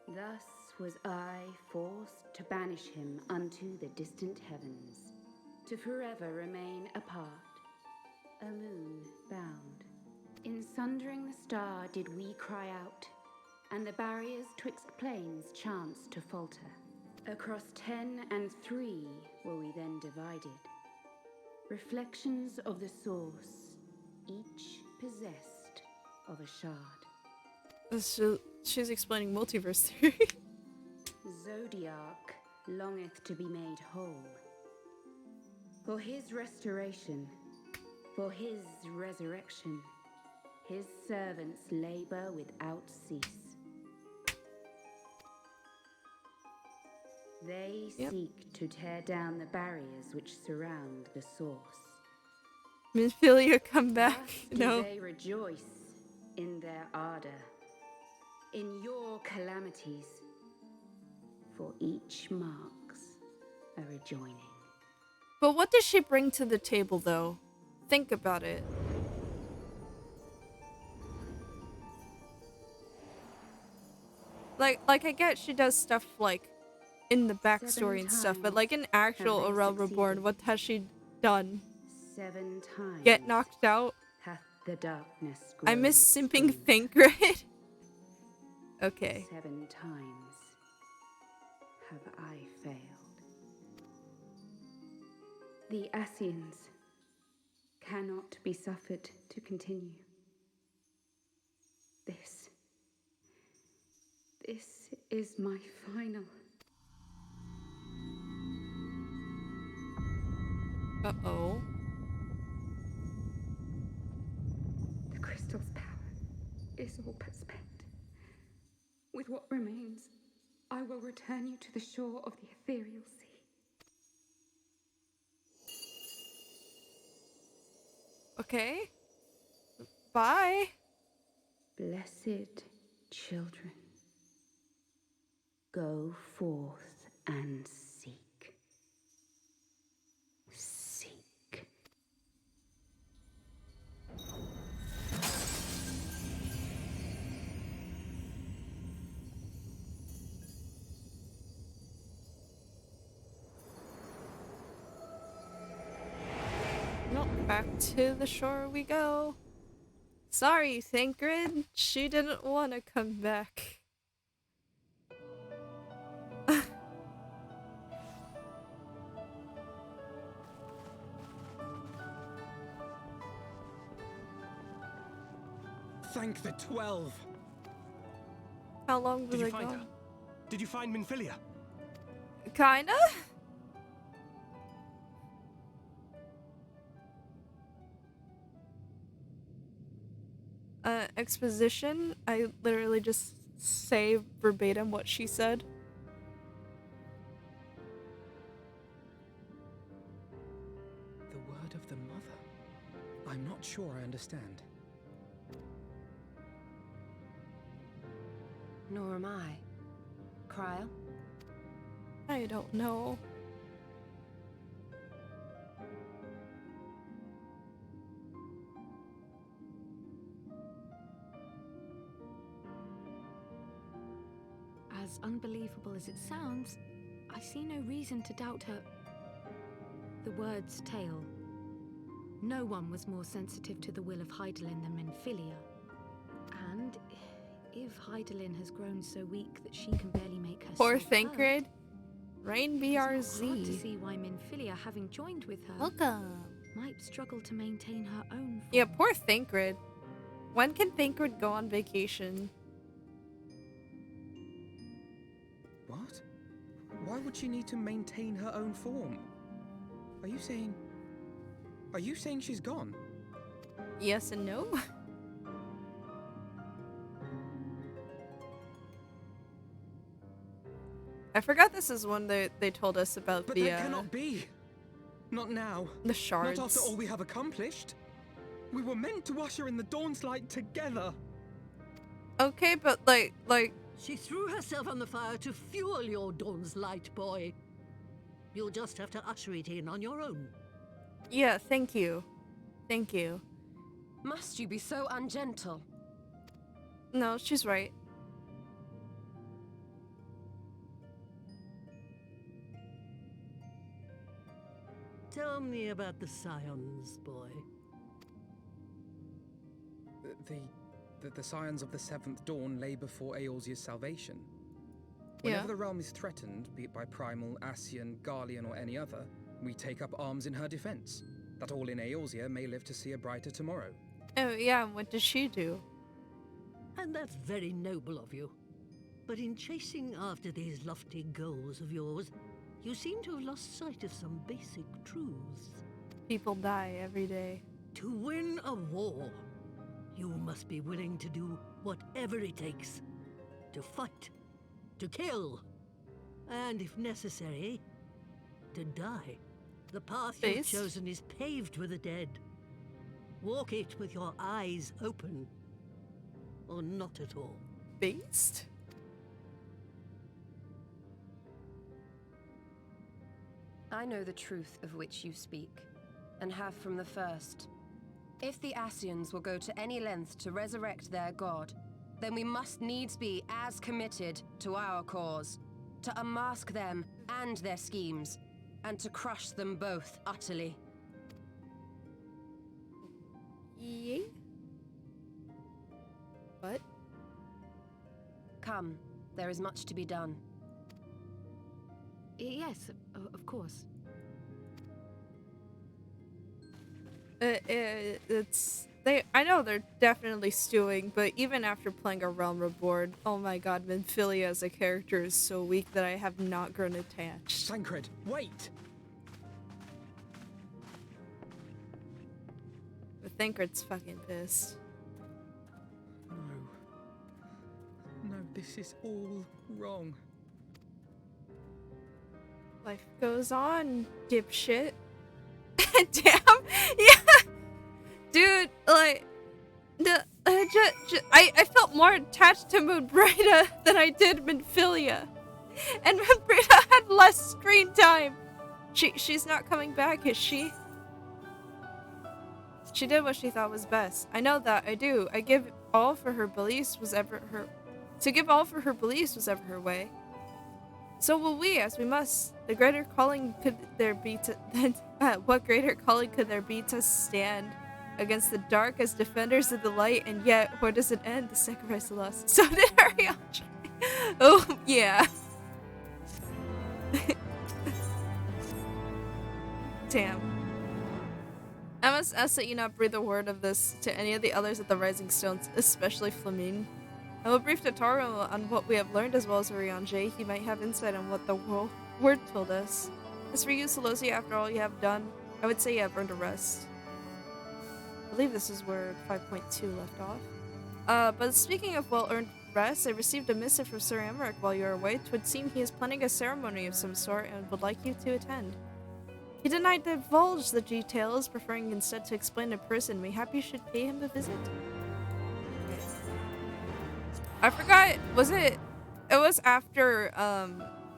Thus was I forced to banish him unto the distant heavens, to forever remain apart, a moon bound. In sundering the star did we cry out, and the barriers twixt planes chanced to falter. Across 10 and 3 were we then divided, reflections of the source, each possessed of a shard. She's explaining multiverse theory. Zodiac longeth to be made whole. For his restoration, for his resurrection, his servants labor without cease. They seek to tear down the barriers which surround the source. Minfilia, come back. Thus No. do they rejoice in their ardor, in your calamities, for each marks a rejoining. But what does she bring to the table, though? Think about it. Like I get she does stuff like in the backstory and stuff, but like in actual Aurel Reborn, what has she done? 7 times Get knocked out? hath the darkness I grown miss simping strong. Thancred. Okay. 7 times have I failed. The Ascians cannot be suffered to continue. This is my final. Uh-oh. The crystal's power is all but spent. With what remains, I will return you to the shore of the ethereal sea. Okay. Bye. Blessed children, go forth and seek. Seek. Nope, back to the shore we go. Sorry, Thancred. She didn't want to come back. Thank the 12. How long was Did you I find gone? her? Did you find Minfilia? Kinda? Exposition. I literally just say verbatim what she said. The word of the mother? I'm not sure I understand. Nor am I. Cryo? I don't know. As unbelievable as it sounds, I see no reason to doubt her. The word's tale. No one was more sensitive to the will of Hydaelyn than Minfilia. And if Hydaelyn has grown so weak that she can barely make herself Poor heard, Thancred. Rain it's not hard to BRZ. see why Minfilia, having joined with her, Welcome. might struggle to maintain her own form. Yeah, poor Thancred. When can Thancred go on vacation? What? Why would she need to maintain her own form? Are you saying she's gone? Yes and no. I forgot this is one they told us about But the that cannot be. Not now. the shards. Not after all we have accomplished. We were meant to usher in the dawn's light together. Okay, but like She threw herself on the fire to fuel your dawn's light, boy. You'll just have to usher it in on your own. yeah, thank you. Thank you. Must you be so ungentle? No, she's right. Tell me about the Scions, boy. The scions of the Seventh Dawn lay before Eorzea's salvation. Whenever the realm is threatened, be it by Primal, Ascian, Garlean, or any other, we take up arms in her defense, that all in Eorzea may live to see a brighter tomorrow. Oh yeah, what does she do? And that's very noble of you. But in chasing after these lofty goals of yours, you seem to have lost sight of some basic truths. People die every day. To win a war, you must be willing to do whatever it takes. To fight, to kill, and if necessary, to die. The path you've chosen is paved with the dead. Walk it with your eyes open, or not at all. Based? I know the truth of which you speak, and have from the first. If the Ascians will go to any length to resurrect their god, then we must needs be as committed to our cause, to unmask them and their schemes, and to crush them both utterly. Yeah? What? Come, there is much to be done. Yes, of course. I know they're definitely stewing, but even after playing a Realm Reborn, oh my god, Minfilia as a character is so weak that I have not grown attached. Sancred, wait! The Thancred's fucking pissed. No, this is all wrong. Life goes on, dipshit. Damn, yeah, dude. Like, I felt more attached to Moonbrita than I did Minfilia, and Moonbrita had less screen time. She's not coming back, is she? She did what she thought was best. I know that. I do. I give all for her beliefs was ever her. To give all for her beliefs was ever her way. So will we, as we must. The greater calling could there be to what greater calling could there be to stand against the dark as defenders of the light? And yet, where does it end? The sacrifice of lost. So did Ariadne. Oh yeah. Damn. I must ask that you not breathe a word of this to any of the others at the Rising Stones, especially Flamine. I will brief Totaro on what we have learned as well as Oriange. He might have insight on what the word told us. As for you, Selozia, after all you have done, I would say you have earned a rest. I believe this is where 5.2 left off. But speaking of well-earned rest, I received a missive from Sir Emmerich while you were away. 'Twould seem he is planning a ceremony of some sort and would like you to attend. He denied to divulge the details, preferring instead to explain in person. Mayhap you should pay him a visit? I forgot, it was after,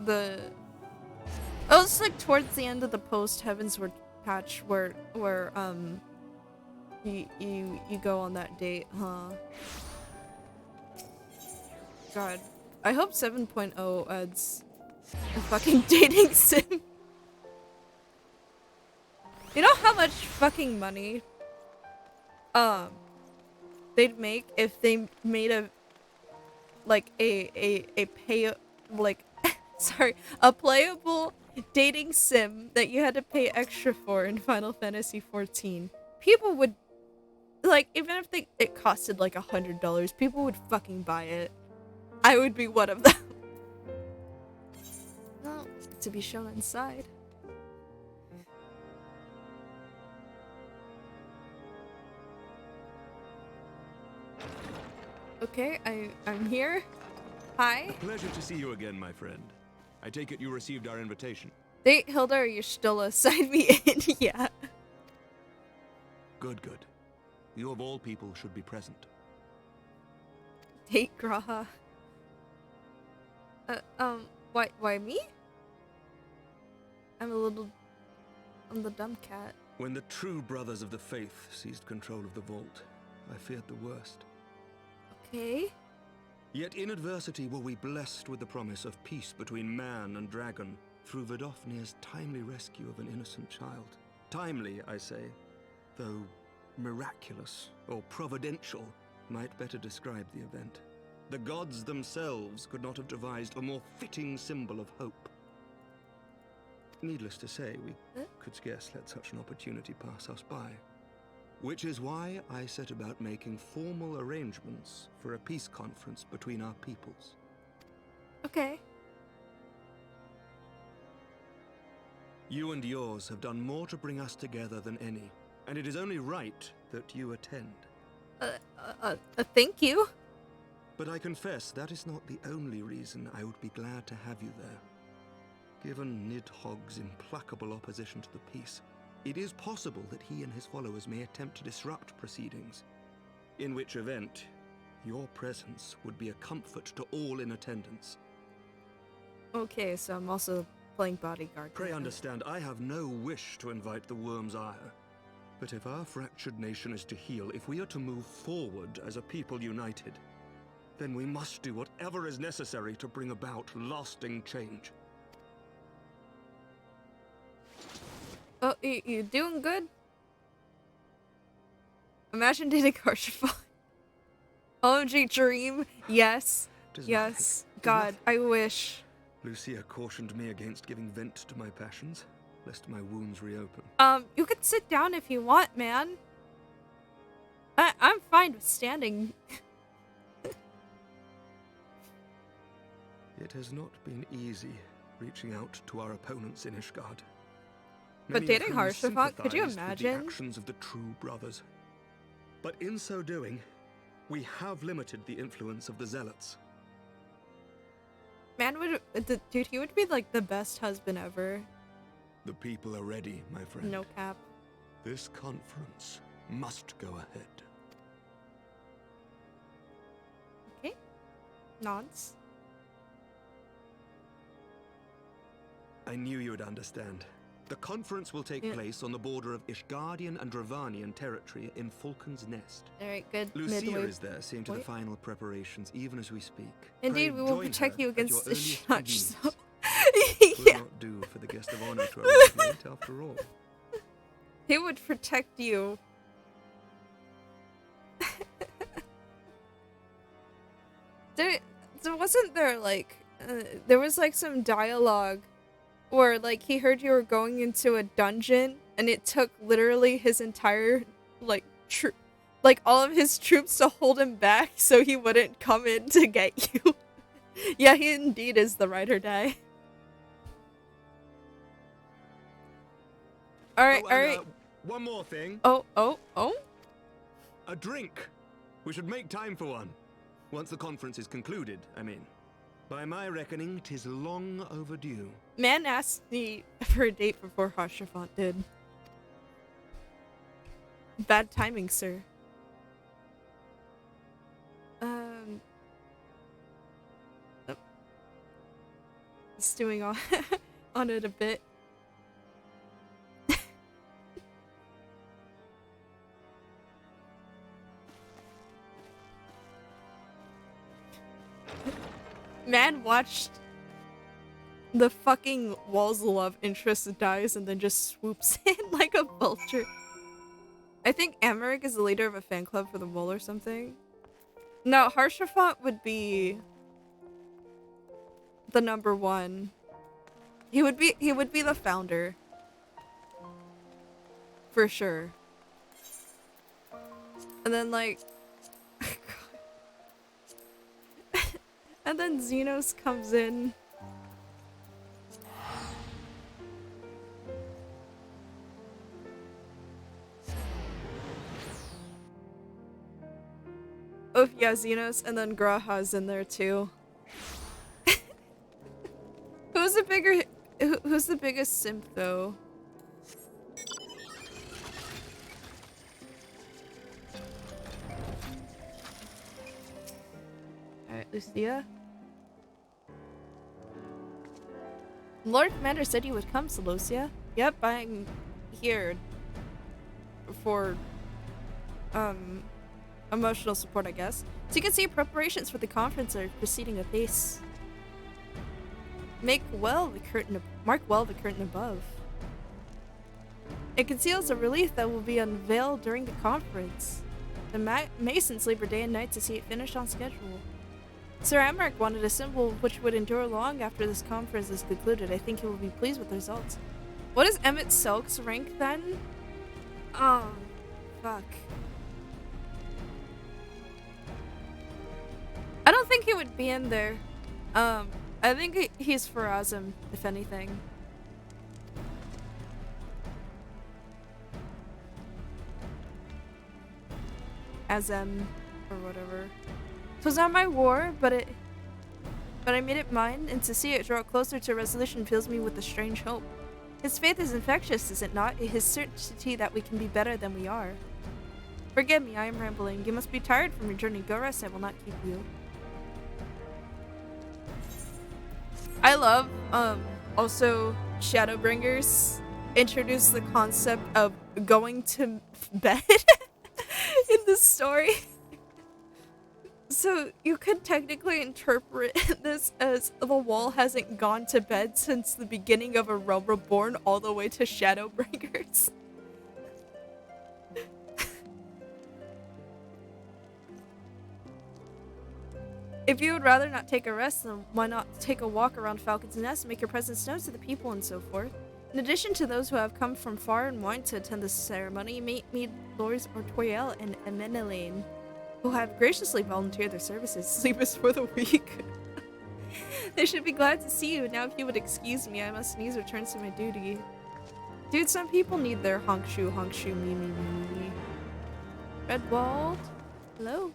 it was like towards the end of the post-Heavensward patch where, you go on that date, huh? God, I hope 7.0 adds a fucking dating sim. You know how much fucking money, they'd make if they made a a playable dating sim that you had to pay extra for in Final Fantasy XIV. People would, like, even if it costed like $100, people would fucking buy it. I would be one of them. Well, to be shown inside. Okay, I'm here. Hi. A pleasure to see you again, my friend. I take it you received our invitation. Date Hilda or Y'shtola, sign me in, yeah. Good, good. You of all people should be present. Date Graha. Why me? I'm the dumb cat. When the true brothers of the faith seized control of the vault, I feared the worst. Okay. Yet in adversity were we blessed with the promise of peace between man and dragon through Vidofnir's timely rescue of an innocent child. Timely, I say, though miraculous or providential might better describe the event. The gods themselves could not have devised a more fitting symbol of hope. Needless to say, we could scarce let such an opportunity pass us by. Which is why I set about making formal arrangements for a peace conference between our peoples. Okay. You and yours have done more to bring us together than any, and it is only right that you attend. Thank you. But I confess that is not the only reason I would be glad to have you there. Given Nidhogg's implacable opposition to the peace, it is possible that he and his followers may attempt to disrupt proceedings, in which event your presence would be a comfort to all in attendance. Okay, so I'm also playing bodyguard. Pray understand, I have no wish to invite the Worm's ire. But if our fractured nation is to heal, if we are to move forward as a people united, then we must do whatever is necessary to bring about lasting change. Oh, you doing good? Imagine dating Harshaphon. OMG dream. Yes. Yes. God, I wish. Lucia cautioned me against giving vent to my passions, lest my wounds reopen. You can sit down if you want, man. I'm fine with standing. It has not been easy reaching out to our opponents in Ishgard. But Many of dating whom Harshaphon, could you sympathized with imagine? the actions of the true brothers. But in so doing, we have limited the influence of the zealots. Man dude, he would be like the best husband ever. The people are ready, my friend. No cap. This conference must go ahead. Okay. Nods. I knew you would understand. The conference will take place on the border of Ishgardian and Dravanian territory in Falcon's Nest. Alright, good. Lucia Midway is there, seeing to the final preparations, even as we speak. Indeed, Pray we will join protect her you at against your the earliest shots. convenience. Will not do for the guest of honor to arrive late, after all. He would protect you. Wasn't there like there was like some dialogue where like he heard you were going into a dungeon and it took literally his entire like all of his troops to hold him back so he wouldn't come in to get you. Yeah, he indeed is the ride or die. Alright, alright. One more thing. Oh. A drink. We should make time for one. Once the conference is concluded, I mean. By my reckoning, 'tis long overdue. Man asked me for a date before Harshaphon did. Bad timing, sir. Stewing on on it a bit. Man watched the fucking Walls of Love interest dies and then just swoops in like a vulture. I think Americ is the leader of a fan club for the Mole or something. No, Harshaphon would be the number one. He would be the founder. For sure. And then like and then Xenos comes in. Oh yeah, Xenos, and then Graha's in there too. Who's the biggest simp though? Alright, Lucia. Lord Commander said you would come, Celosia. Yep, I'm here. for emotional support, I guess. So you can see preparations for the conference are proceeding apace. Mark well the curtain above. It conceals a relief that will be unveiled during the conference. The Masons labor day and night to see it finished on schedule. Sir Amric wanted a symbol which would endure long after this conference is concluded. I think he will be pleased with the results. What is Emmett Selk's rank then? Oh, fuck. I don't think he would be in there. I think he's Farazim, if anything. Azem, or whatever. 'Twas not my war, but I made it mine, and to see it draw closer to resolution fills me with a strange hope. His faith is infectious, is it not? His certainty that we can be better than we are. Forgive me, I am rambling. You must be tired from your journey. Go rest, I will not keep you. I love, also Shadowbringers introduce the concept of going to bed in the story. So you could technically interpret this as the wall hasn't gone to bed since the beginning of A Realm Reborn all the way to Shadowbringers. If you would rather not take a rest, then why not take a walk around Falcon's Nest and make your presence known to the people and so forth. In addition to those who have come from far and wide to attend this ceremony, you may meet Lords Ortoriel and Amenelaine, who have graciously volunteered their services. Sleep is for the weak. They should be glad to see you. Now if you would excuse me, I must needs return to my duty. Dude, some people need their honk shoe, me. Redwald? Hello?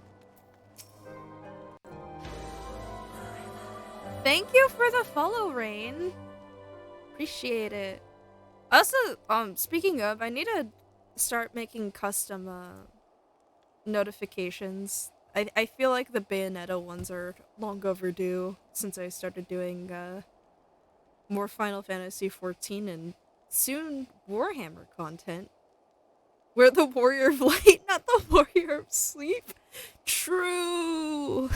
Thank you for the follow, Rain. Appreciate it. Also, speaking of, I need to start making custom, notifications. I feel like the Bayonetta ones are long overdue since I started doing, more Final Fantasy XIV and soon Warhammer content. We're the Warrior of Light, not the Warrior of Sleep. True!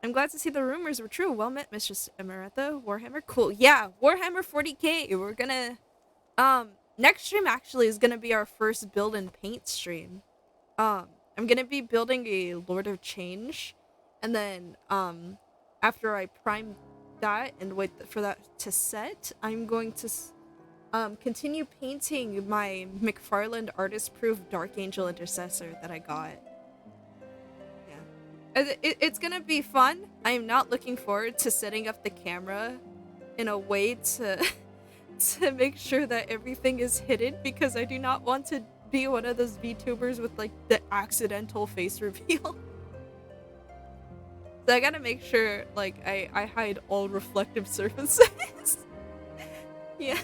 I'm glad to see the rumors were true. Well met, Mistress Emeretha. Warhammer? Cool. Yeah, Warhammer 40k. We're gonna... next stream actually is gonna be our first build and paint stream. I'm gonna be building a Lord of Change. And then, after I prime that and wait for that to set, I'm going to, continue painting my McFarland artist-proof Dark Angel Intercessor that I got. It's gonna be fun. I am not looking forward to setting up the camera in a way to make sure that everything is hidden, because I do not want to be one of those VTubers with like the accidental face reveal. So I gotta make sure like I hide all reflective surfaces. Yeah.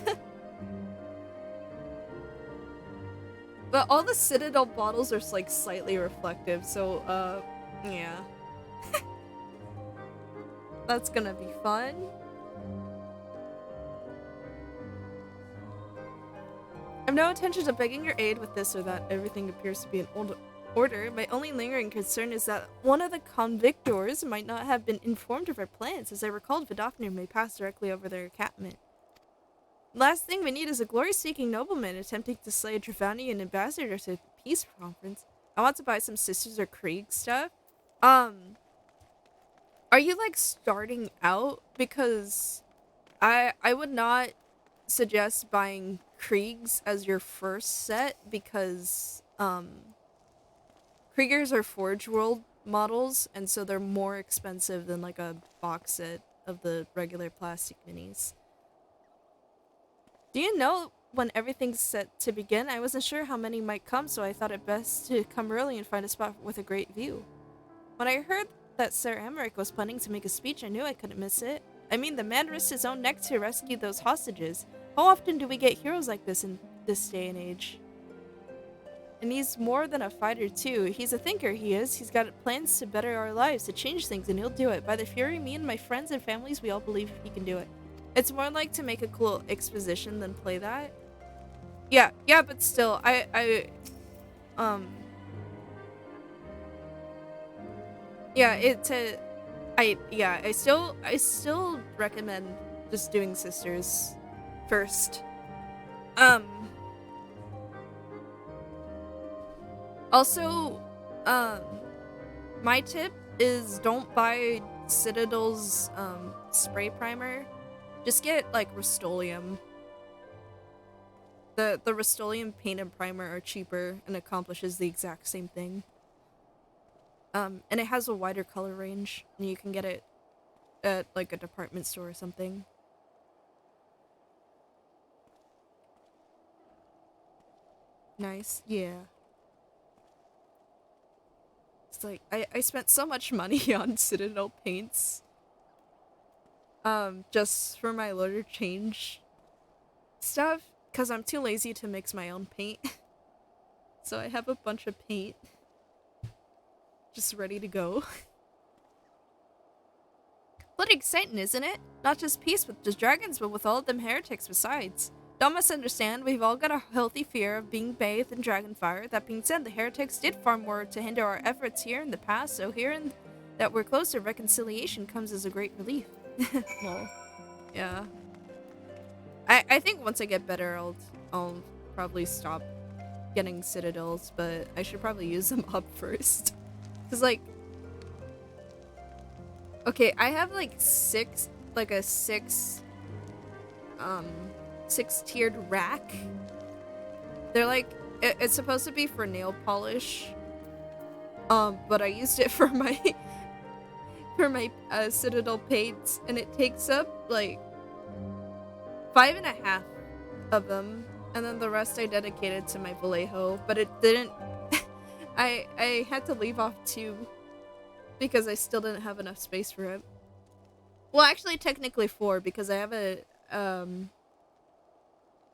But all the Citadel bottles are like slightly reflective, so yeah. That's gonna be fun. I have no intention of begging your aid with this or that. Everything appears to be in order. My only lingering concern is that one of the convictors might not have been informed of our plans. As I recalled, Vidofnir may pass directly over their encampment. Last thing we need is a glory-seeking nobleman attempting to slay a Dravanian ambassador to the peace conference. I want to buy some Sisters or Krieg stuff. Are you like starting out? Because I would not suggest buying Kriegs as your first set, because Kriegers are Forge World models, and so they're more expensive than like a box set of the regular plastic minis. Do you know when everything's set to begin? I wasn't sure how many might come, so I thought it best to come early and find a spot with a great view. When I heard that Sir Emmerich was planning to make a speech, I knew I couldn't miss it. I mean, the man risked his own neck to rescue those hostages. How often do we get heroes like this in this day and age? And he's more than a fighter, too. He's a thinker, he is. He's got plans to better our lives, to change things, and he'll do it. By the Fury, me and my friends and families, we all believe he can do it. It's more like to make a cool exposition than play that. Yeah, but still, yeah, I still recommend just doing sisters first. Also, my tip is don't buy Citadel's, spray primer. Just get, like, Rust-Oleum. The Rust-Oleum paint and primer are cheaper and accomplishes the exact same thing. And it has a wider color range, and you can get it at, like, a department store or something. Nice, yeah. It's like, I spent so much money on Citadel paints. Just for my Lord Change stuff, because I'm too lazy to mix my own paint. So I have a bunch of paint just ready to go. But exciting, isn't it? Not just peace with the dragons, but with all of them heretics besides. Don't misunderstand, we've all got a healthy fear of being bathed in dragon fire. That being said, the heretics did far more to hinder our efforts here in the past, so hearing that we're close to reconciliation comes as a great relief. Well, yeah. I think once I get better, I'll probably stop getting citadels, but I should probably use them up first. Cause like, okay, I have like six tiered rack. They're like, it's supposed to be for nail polish. But I used it for my Citadel paints, and it takes up like 5.5 of them, and then the rest I dedicated to my Vallejo, but it didn't. I had to leave off 2 because I still didn't have enough space for it. Well, actually, technically 4 because I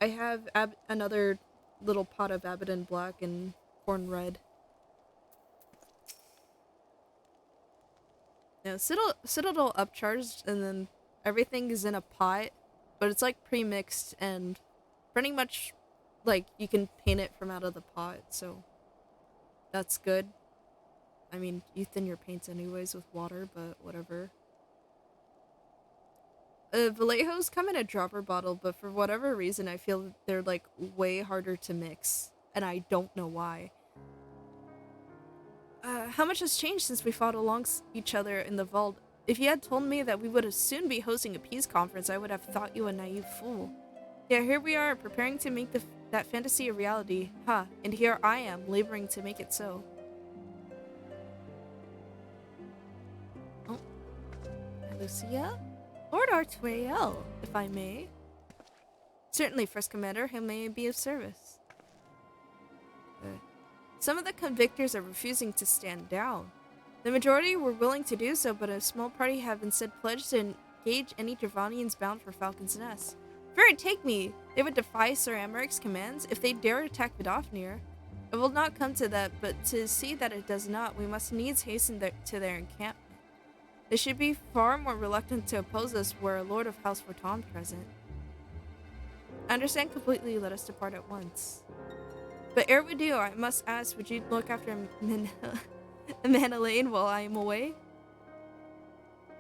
have another little pot of Abaddon Black and Corn Red. Yeah, Citadel upcharged, and then everything is in a pot, but it's like pre-mixed and pretty much like you can paint it from out of the pot, so that's good. I mean, you thin your paints anyways with water, but whatever. Vallejos come in a dropper bottle, but for whatever reason, I feel they're like way harder to mix, and I don't know why. How much has changed since we fought alongside each other in the vault? If you had told me that we would soon be hosting a peace conference, I would have thought you a naive fool. Yeah, here we are, preparing to make that fantasy a reality. Huh, and here I am, laboring to make it so. Oh. Lucia? Lord Artuel, if I may. Certainly, First Commander, how may I be of service? Some of the convictors are refusing to stand down. The majority were willing to do so, but a small party have instead pledged to engage any Dravanians bound for Falcon's Nest. Very take me! They would defy Sir Amaric's commands if they dare attack Vidofnir. It will not come to that, but to see that it does not, we must needs hasten to their encampment. They should be far more reluctant to oppose us were a Lord of House Forton present. I understand completely, let us depart at once. But ere we do, I must ask, would you look after Manelaine while I am away?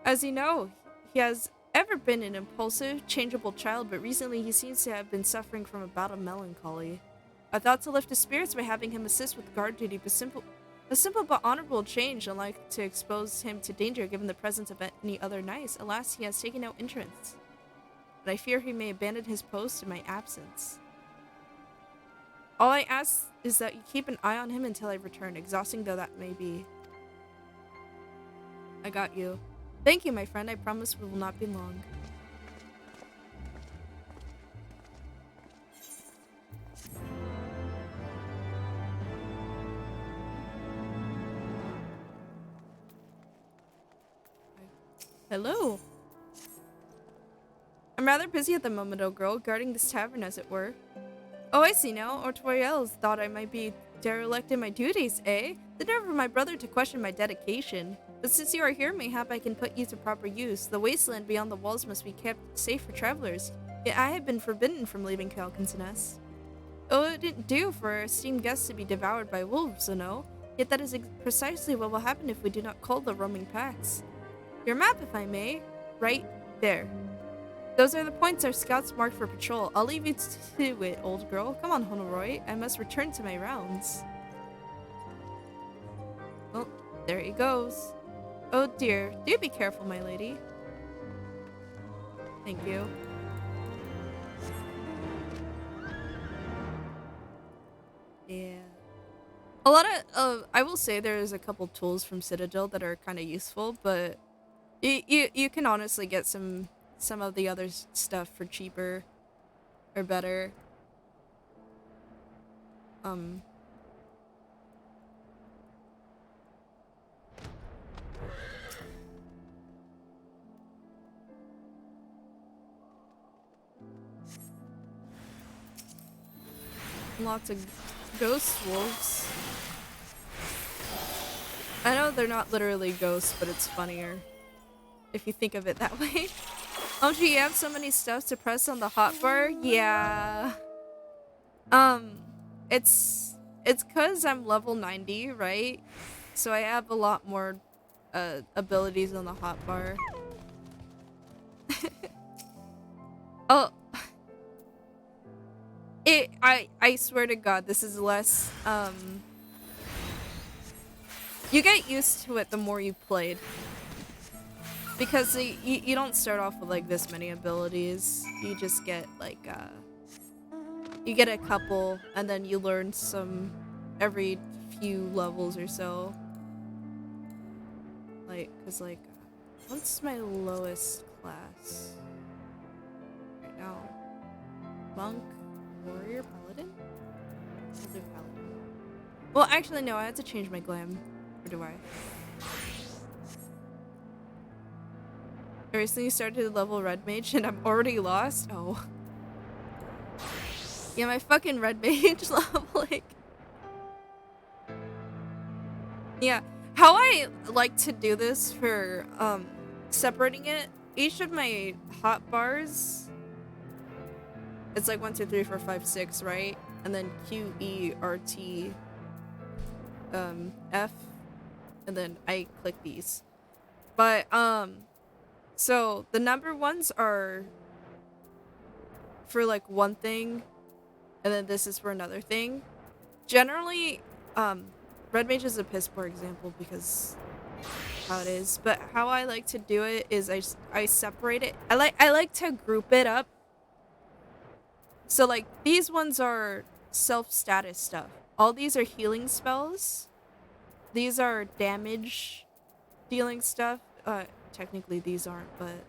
As you know, he has ever been an impulsive, changeable child, but recently he seems to have been suffering from a bout of melancholy. I thought to lift his spirits by having him assist with guard duty, but a simple but honorable change, unlike to expose him to danger given the presence of any other knights. Alas, he has taken no interest. But I fear he may abandon his post in my absence. All I ask is that you keep an eye on him until I return, exhausting though that may be. I got you. Thank you, my friend. I promise we will not be long. Hello. I'm rather busy at the moment, old girl, guarding this tavern, as it were. Oh, I see now. Ortoyels thought I might be derelict in my duties, eh? The nerve of my brother to question my dedication. But since you are here, mayhap I can put you to proper use. The wasteland beyond the walls must be kept safe for travelers. Yet I have been forbidden from leaving Falcon's Nest. it wouldn't do for our esteemed guests to be devoured by wolves, you know. Yet that is precisely what will happen if we do not cull the roaming packs. Your map, if I may, right there. Those are the points our scouts marked for patrol. I'll leave you to it, old girl. Come on, Honoroy. I must return to my rounds. Well, there he goes. Oh dear. Do be careful, my lady. Thank you. Yeah. A lot of, I will say there's a couple tools from Citadel that are kind of useful, but you can honestly get some of the other stuff for cheaper or better. Lots of ghost wolves. I know they're not literally ghosts, but it's funnier if you think of it that way. Oh, gee, you have so many stuff to press on the hotbar? Yeah. It's cause I'm level 90, right? So I have a lot more abilities on the hotbar. Oh. I swear to God, this is less, you get used to it the more you've played. Because you don't start off with, like, this many abilities. You just get, like, you get a couple, and then you learn some every few levels or so. Like, cause, like, what's my lowest class? Right now. Monk, warrior, paladin? I'll do paladin. Well, actually, no, I had to change my glam. Or do I? I recently started level red mage and I'm already lost? Oh. Yeah, my fucking red mage leveling. Yeah. How I like to do this for separating it, each of my hot bars, it's like 1, 2, 3, 4, 5, 6, right? And then Q, E, R, T, F, and then I click these. But so the number ones are for like one thing, and then this is for another thing. Generally, red mage is a piss poor example because how it is. But how I like to do it is I separate it. I like to group it up. So like these ones are self-status stuff. All these are healing spells. These are damage dealing stuff. Technically these aren't, but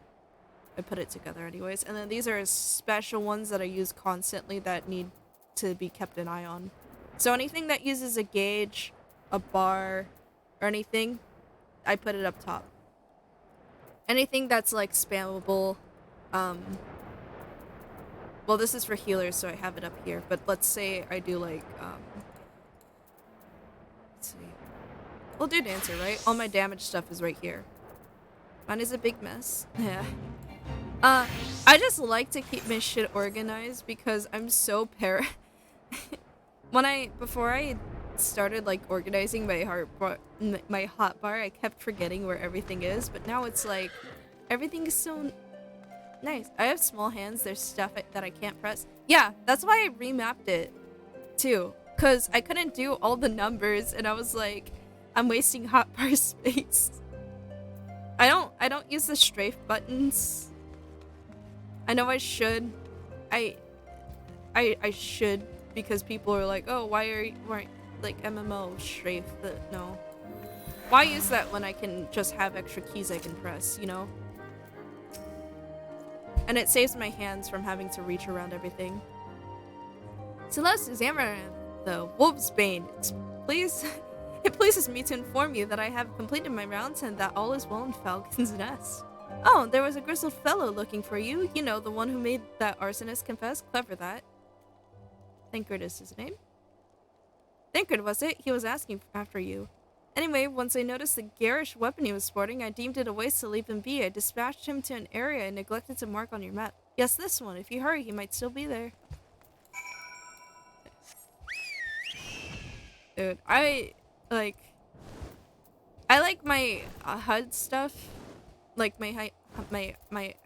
I put it together anyways. And then these are special ones that I use constantly that need to be kept an eye on. So anything that uses a gauge, a bar, or anything, I put it up top. Anything that's like spammable, well, this is for healers, so I have it up here. But let's say I do like, let's see. We'll do dancer, right? All my damage stuff is right here. Mine is a big mess. Yeah. I just like to keep my shit organized because I'm so before I started like organizing my hotbar, I kept forgetting where everything is, but now it's like everything is so nice. I have small hands. There's stuff that I can't press. Yeah, that's why I remapped it too, because I couldn't do all the numbers, and I was like, I'm wasting hotbar space. I don't use the strafe buttons. I know I should. I should, because people are like, oh, why like MMO strafe? No. Why use that when I can just have extra keys I can press, you know? And it saves my hands from having to reach around everything. Celeste Amaranth, the Wolfsbane. It pleases me to inform you that I have completed my rounds and that all is well in Falcon's Nest. Oh, there was a grizzled fellow looking for you. You know, the one who made that arsonist confess. Clever that. Thancred is his name. Thancred, was it? He was asking after you. Anyway, once I noticed the garish weapon he was sporting, I deemed it a waste to leave him be. I dispatched him to an area I neglected to mark on your map. Yes, this one. If you hurry, he might still be there. Dude, I like my HUD stuff, like my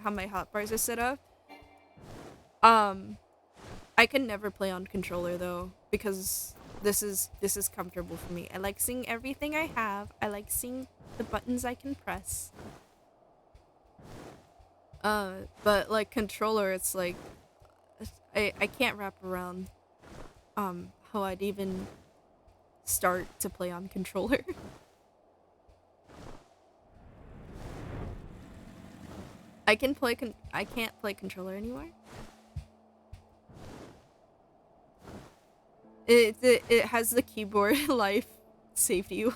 how my hotbars are set up. I can never play on controller though, because this is comfortable for me. I like seeing everything I have. I like seeing the buttons I can press. But like controller, it's like I can't wrap around how I'd even start to play on controller. I can't play controller anymore. It has the keyboard life saved you.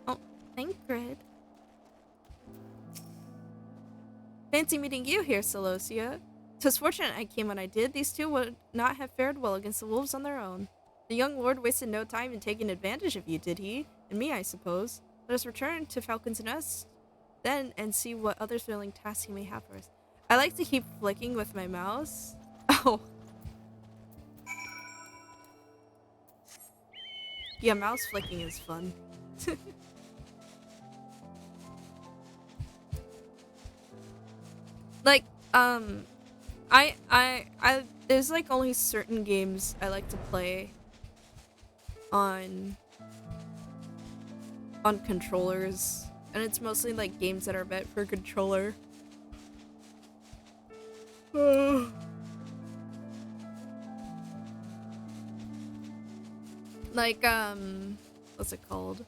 Oh, thank Grid. Fancy meeting you here, Celosia. 'Twas fortunate I came when I did. These two would not have fared well against the wolves on their own. The young lord wasted no time in taking advantage of you, did he? And me, I suppose. Let us return to Falcon's Nest then and see what other thrilling tasks he may have for us. I like to keep flicking with my mouse. Oh. Yeah, mouse flicking is fun. Like, I there's like only certain games I like to play on controllers, and it's mostly like games that are meant for controller. Like, what's it called?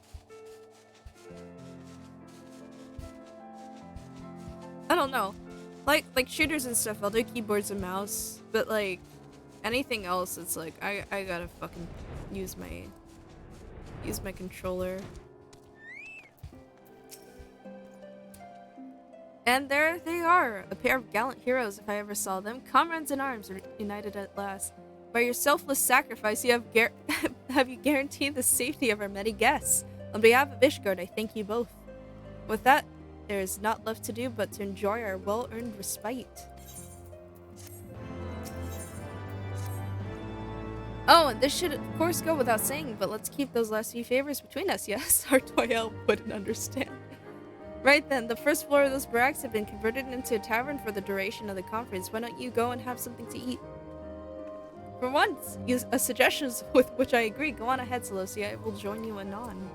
I don't know. Like shooters and stuff, I'll do keyboards and mouse, but like anything else, it's like I gotta fucking use my controller. And there they are, a pair of gallant heroes if I ever saw them. Comrades in arms, united at last. By your selfless sacrifice, you have you guaranteed the safety of our many guests. On behalf of Ishgard, I thank you both. With that, there is not left to do but to enjoy our well-earned respite. Oh, and this should of course go without saying, but let's keep those last few favors between us, yes? Artoyel wouldn't understand. Right then, the first floor of those barracks have been converted into a tavern for the duration of the conference. Why don't you go and have something to eat? For once, a suggestion with which I agree. Go on ahead, Celosia. I will join you anon.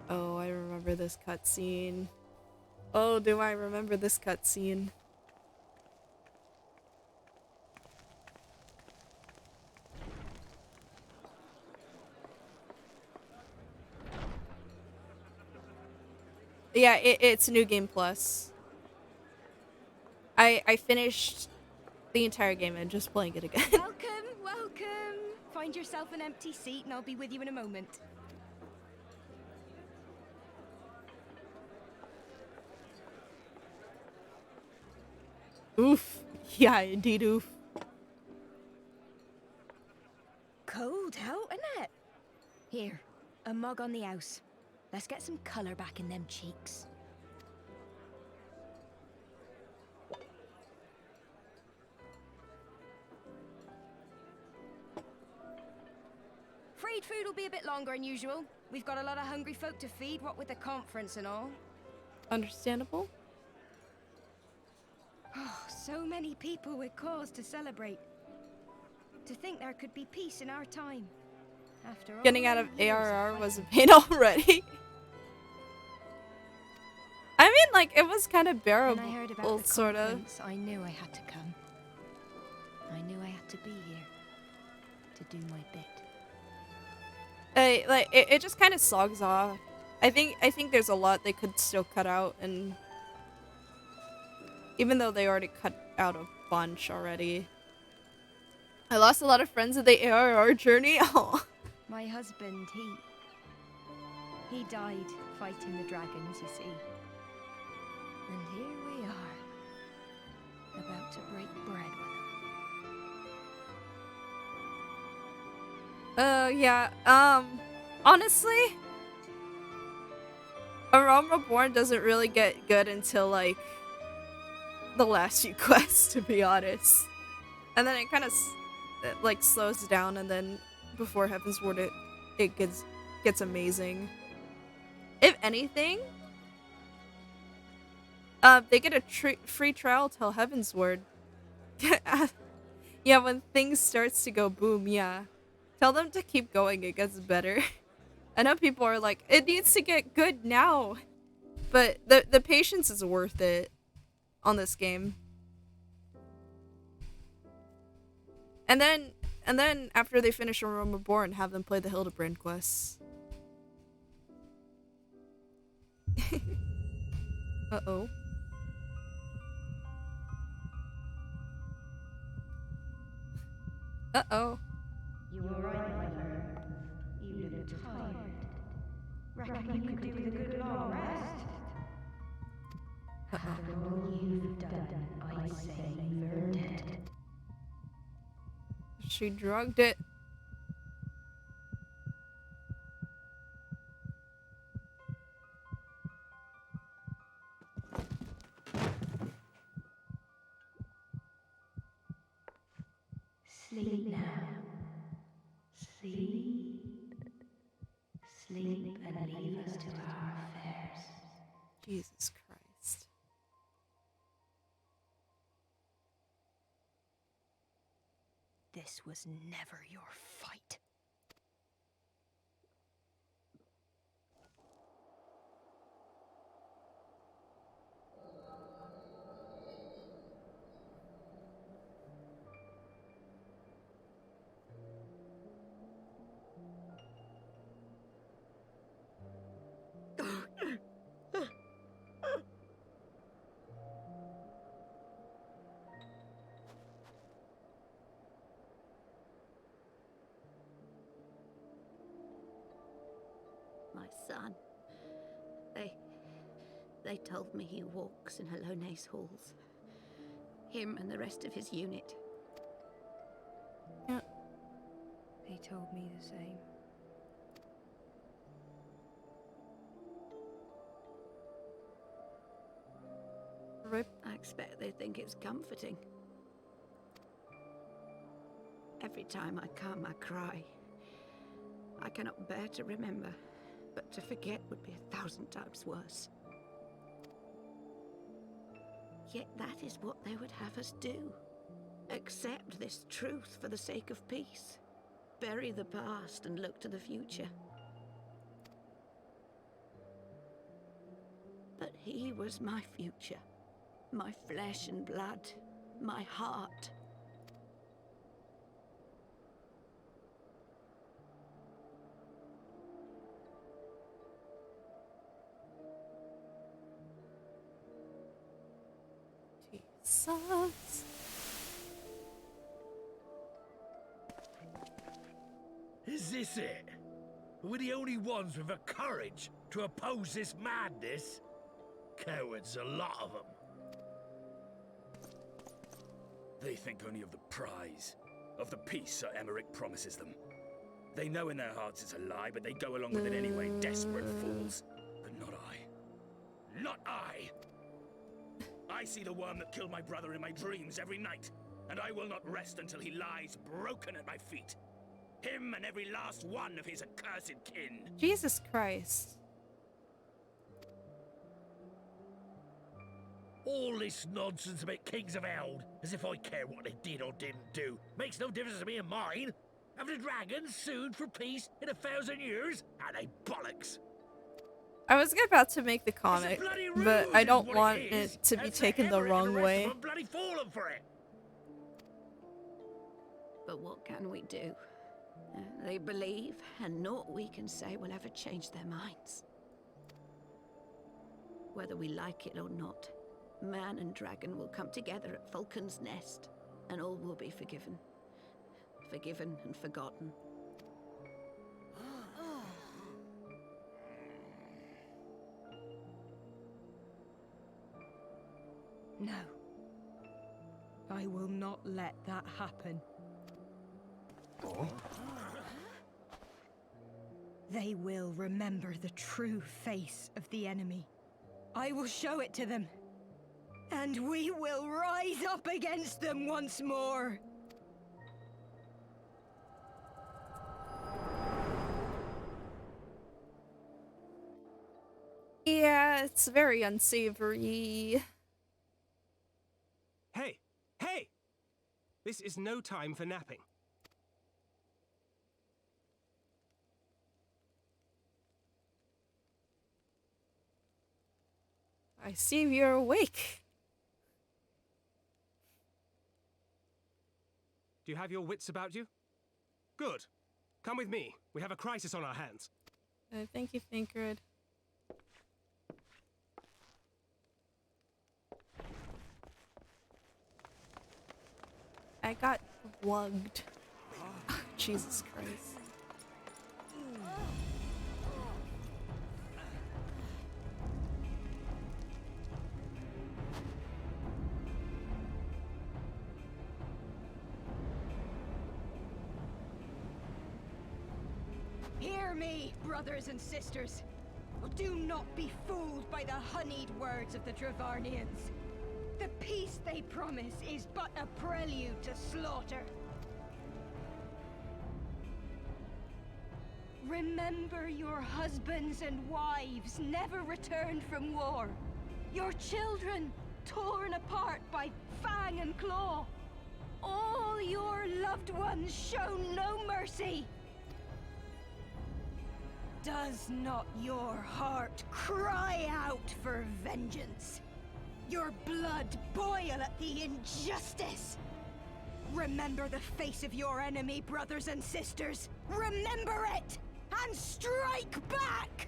Oh, I remember this cutscene. Oh, do I remember this cutscene? Yeah, it's New Game Plus. I finished the entire game and just playing it again. Welcome, welcome. Find yourself an empty seat and I'll be with you in a moment. Oof. Yeah, indeed oof. Cold out, isn't it? Here, a mug on the house. Let's get some colour back in them cheeks. Afraid food will be a bit longer than usual. We've got a lot of hungry folk to feed, what with the conference and all. Understandable. Oh, so many people with cause to celebrate. To think there could be peace in our time. After all, Getting out of ARR was a pain already. I mean, like, it was kind of bearable, When I heard about the sort of. conference, I knew I had to come. I knew I had to be here. To do my bit. Like, it just kind of slogs off. I think there's a lot they could still cut out, and even though they already cut out a bunch already. I lost a lot of friends at the ARR journey. Oh. My husband, he died fighting the dragons, you see. And here we are, about to break bread with them. Yeah, honestly, A Realm Reborn doesn't really get good until like the last few quests, to be honest. And then it kind of like slows down, and then before Heavensward it gets amazing. If anything, they get a free trial till Heavensward. Yeah, when things starts to go boom, yeah. Tell them to keep going, it gets better. I know people are like, it needs to get good now. But the patience is worth it on this game. And then after they finish A Realm Reborn, have them play the Hildebrand quests. Uh-oh. Uh-oh. You were right, my friend. You look tired. Reckon you could do with a good long rest? After all you've done, I'd say you've earned it. She drugged it. Sleep now. Sleep. Sleep and leave us to our affairs. Jesus Christ. This was never your fight. My son. They told me he walks in Hallone's halls. Him and the rest of his unit. Yeah. They told me the same. Rip. I expect they think it's comforting. Every time I come, I cry. I cannot bear to remember, but to forget would be 1,000 times worse. Yet that is what they would have us do. Accept this truth for the sake of peace. Bury the past and look to the future. But he was my future. My flesh and blood. My heart. Jesus. Is this it? We're the only ones with the courage to oppose this madness? Cowards, a lot of them. They think only of the prize, of the peace Sir Emmerich promises them. They know in their hearts it's a lie, but they go along with it anyway, desperate fools. But not I. Not I! I see the worm that killed my brother in my dreams every night, and I will not rest until he lies broken at my feet. Him and every last one of his accursed kin. Jesus Christ. All this nonsense about Kings of Eld, as if I care what they did or didn't do. Makes no difference to me and mine. Have the dragons sued for peace in 1,000 years? Are they bollocks? I was about to make the comic, but I don't want it to be taken the wrong way. Bloody fallen for it. But what can we do? They believe, and naught we can say will ever change their minds. Whether we like it or not, man and dragon will come together at Vulcan's Nest, and all will be forgiven. Forgiven and forgotten. No. I will not let that happen. They will remember the true face of the enemy. I will show it to them. And we will rise up against them once more. Yeah, it's very unsavory. Hey! Hey! This is no time for napping. I see you're awake. Do you have your wits about you? Good. Come with me. We have a crisis on our hands. Thank you, Thancred. I got wugged. Jesus Christ. Hear me, brothers and sisters. Do not be fooled by the honeyed words of the Dravarnians. The peace they promise is but a prelude to slaughter. Remember your husbands and wives never returned from war. Your children torn apart by fang and claw. All your loved ones shown no mercy. Does not your heart cry out for vengeance? Your blood boil at the injustice? Remember the face of your enemy, brothers and sisters. Remember it, and strike back!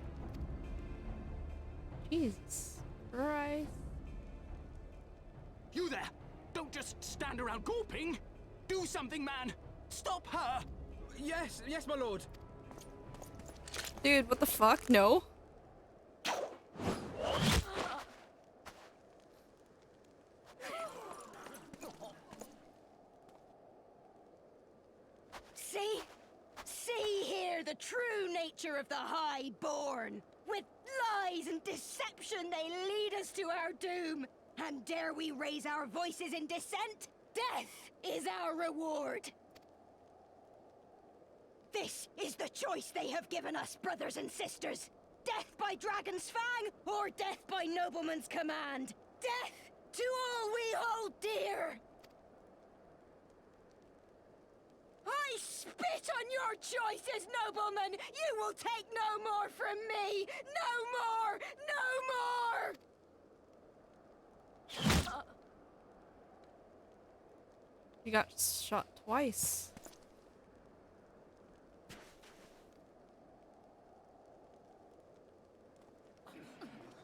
Jesus Christ. You there! Don't just stand around gawping! Do something, man! Stop her! Yes, my lord. Dude, what the fuck? No. See here the true nature of the Highborn. With lies and deception they lead us to our doom. And dare we raise our voices in dissent? Death is our reward. This is the choice they have given us, brothers and sisters. Death by Dragon's Fang, or death by Nobleman's command. Death to all we hold dear. I spit on your choices, noblemen! You will take no more from me! No more! No more! You got shot twice.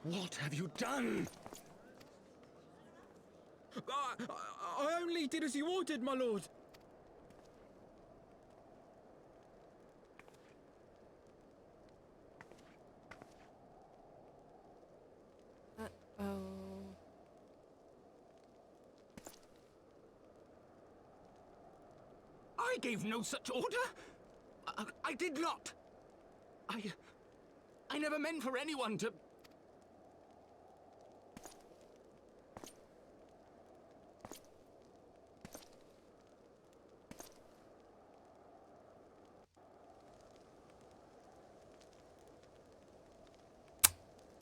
What have you done? I only did as you ordered, my lord. I gave no such order. I did not. I never meant for anyone to...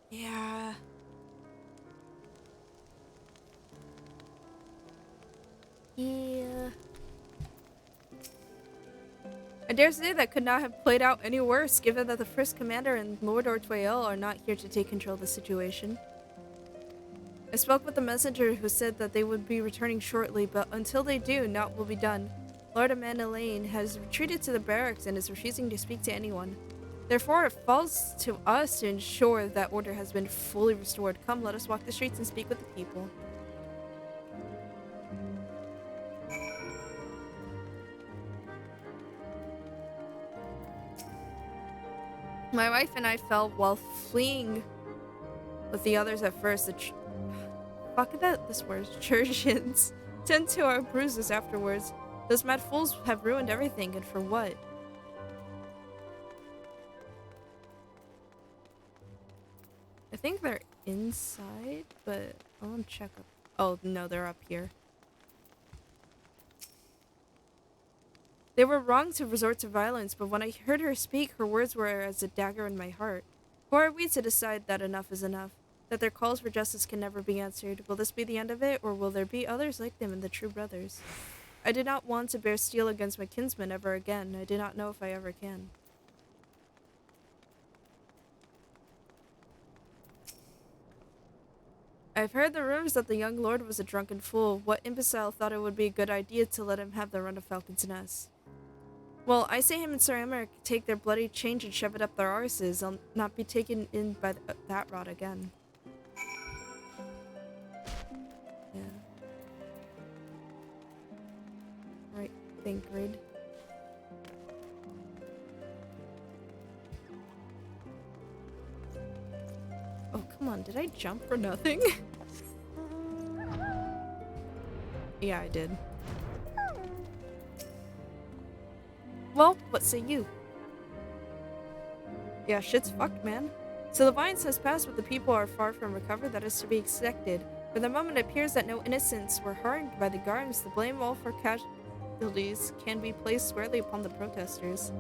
Yeah. Yeah. I dare say that could not have played out any worse, given that the first commander and Lord Ortwael are not here to take control of the situation. I spoke with the messenger who said that they would be returning shortly, but until they do, naught will be done. Lord Amanelaine has retreated to the barracks and is refusing to speak to anyone. Therefore, it falls to us to ensure that order has been fully restored. Come, let us walk the streets and speak with the people. My wife and I fell while fleeing with the others at first. This word. Churchians tend to our bruises afterwards. Those mad fools have ruined everything, and for what? think they're inside, but I want to check up. Oh, no, they're up here. They were wrong to resort to violence, but when I heard her speak, her words were as a dagger in my heart. Who are we to decide that enough is enough? That their calls for justice can never be answered? Will this be the end of it, or will there be others like them in the true brothers? I did not want to bear steel against my kinsmen ever again. I do not know if I ever can. I've heard the rumors that the young lord was a drunken fool. What imbecile thought it would be a good idea to let him have the run of Falcon's Nest? Well, I say him and Sir Emmerich take their bloody change and shove it up their arses. I'll not be taken in by that rod again. Yeah. Right, Thancred. Oh, come on, did I jump for nothing? Yeah, I did. Well, what say you? Yeah, shit's fucked, man. So the violence has passed, but the people are far from recovered. That is to be expected. For the moment, it appears that no innocents were harmed by the guards. The blame all for casualties can be placed squarely upon the protesters.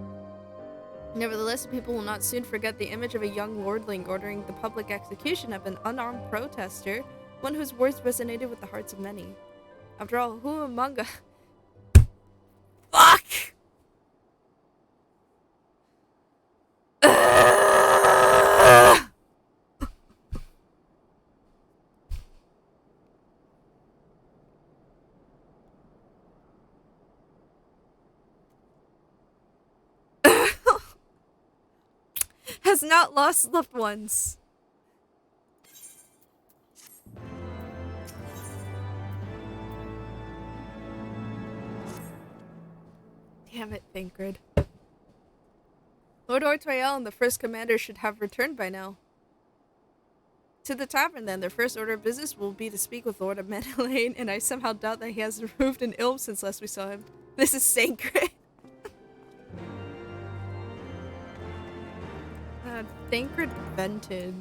Nevertheless, the people will not soon forget the image of a young lordling ordering the public execution of an unarmed protester, one whose words resonated with the hearts of many. After all, who among us... Fuck! Has not lost loved ones. Damn it, Thancred. Lord Ortwael and the first commander should have returned by now. To the tavern, then. Their first order of business will be to speak with Lord Menelaine, and I somehow doubt that he has removed an ilm since last we saw him. This is Thancred. Thancred vented.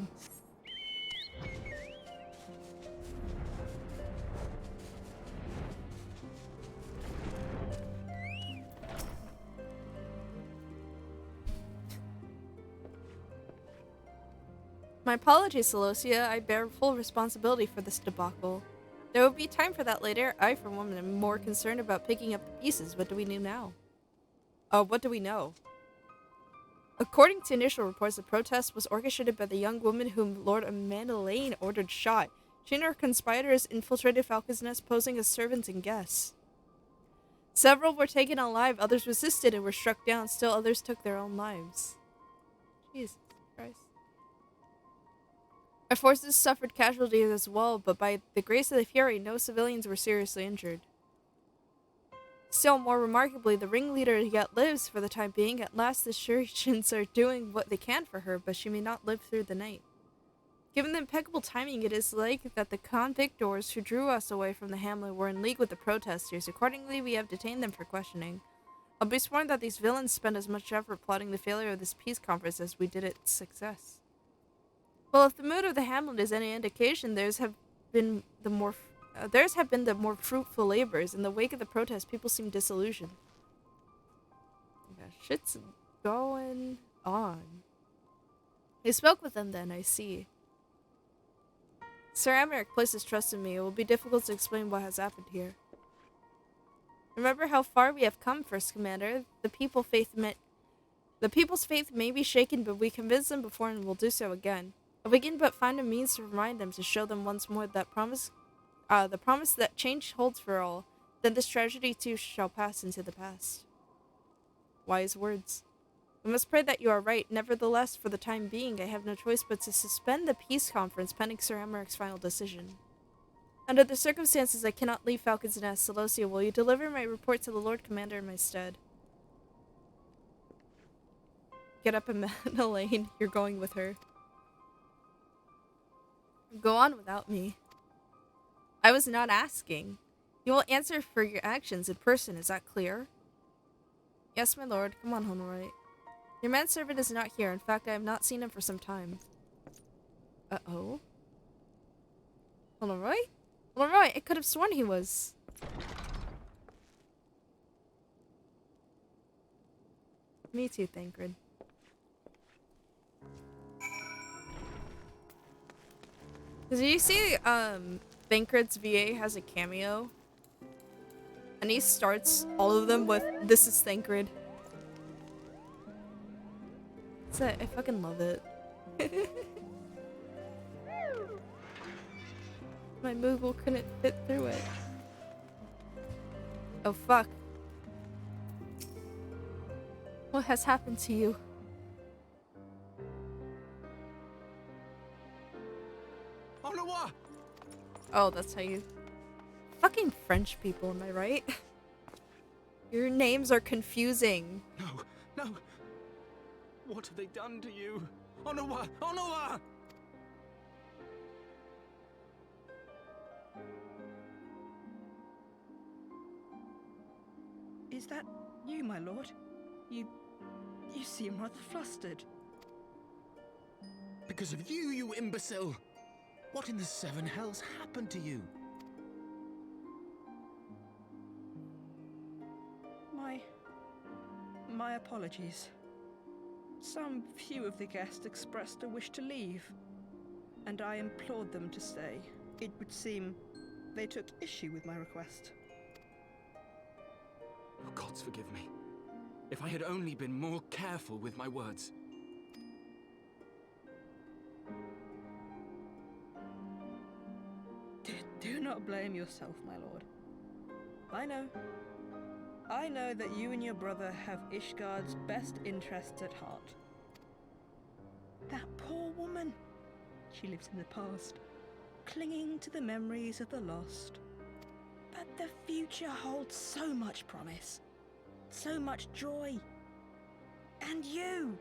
My apologies, Celosia. I bear full responsibility for this debacle. There will be time for that later. I, for one, am more concerned about picking up the pieces. What do we know now? What do we know? According to initial reports, the protest was orchestrated by the young woman whom Lord Menelaine ordered shot. She and her conspirators infiltrated Falcon's Nest, posing as servants and guests. Several were taken alive, others resisted and were struck down. Still others took their own lives. Jesus Christ. Our forces suffered casualties as well, but by the grace of the Fury, no civilians were seriously injured. Still more remarkably, the ringleader yet lives for the time being. At last the Shurians are doing what they can for her, but she may not live through the night. Given the impeccable timing, it is like that the convictors who drew us away from the hamlet were in league with the protesters. Accordingly, we have detained them for questioning. I'll be sworn that these villains spent as much effort plotting the failure of this peace conference as we did its success. Well, if the mood of the hamlet is any indication, theirs have been the more fruitful labors. In the wake of the protest, people seem disillusioned. Yeah, shit's going on. I spoke with them then, I see. Sir Emmerich placed his trust in me. It will be difficult to explain what has happened here. Remember how far we have come, First Commander. The people's faith may be shaken, but we convinced them before and will do so again. If we can but find a means to remind them, to show them once more that the promise that change holds for all, then this tragedy too shall pass into the past. Wise words. We must pray that you are right. Nevertheless, for the time being, I have no choice but to suspend the peace conference pending Sir Emmerich's final decision. Under the circumstances, I cannot leave Falcon's Nest. Celosia, will you deliver my report to the Lord Commander in my stead? Get up, Menelaine. You're going with her. Go on without me. I was not asking. You will answer for your actions in person, is that clear? Yes, my lord. Come on, Honorite. Your manservant is not here. In fact, I have not seen him for some time. Uh-oh. Leroy? Leroy, I could have sworn he was. Me too, Thancred. Cause you see, Thancred's VA has a cameo. And he starts all of them with, "This is Thancred." So I fucking love it. My Moogle couldn't fit through it. Oh fuck. What has happened to you? Oh, that's how you... Fucking French people, am I right? Your names are confusing. No! What have they done to you? Onowa! Onowa! Is that you, my lord? You seem rather flustered. Because of you, you imbecile! What in the seven hells happened to you? My apologies. Some few of the guests expressed a wish to leave, and I implored them to stay. It would seem they took issue with my request. Oh, gods forgive me. If I had only been more careful with my words. Do not blame yourself, my lord. I know that you and your brother have Ishgard's best interests at heart. That poor woman. She lives in the past, clinging to the memories of the lost. But the future holds so much promise, so much joy. And you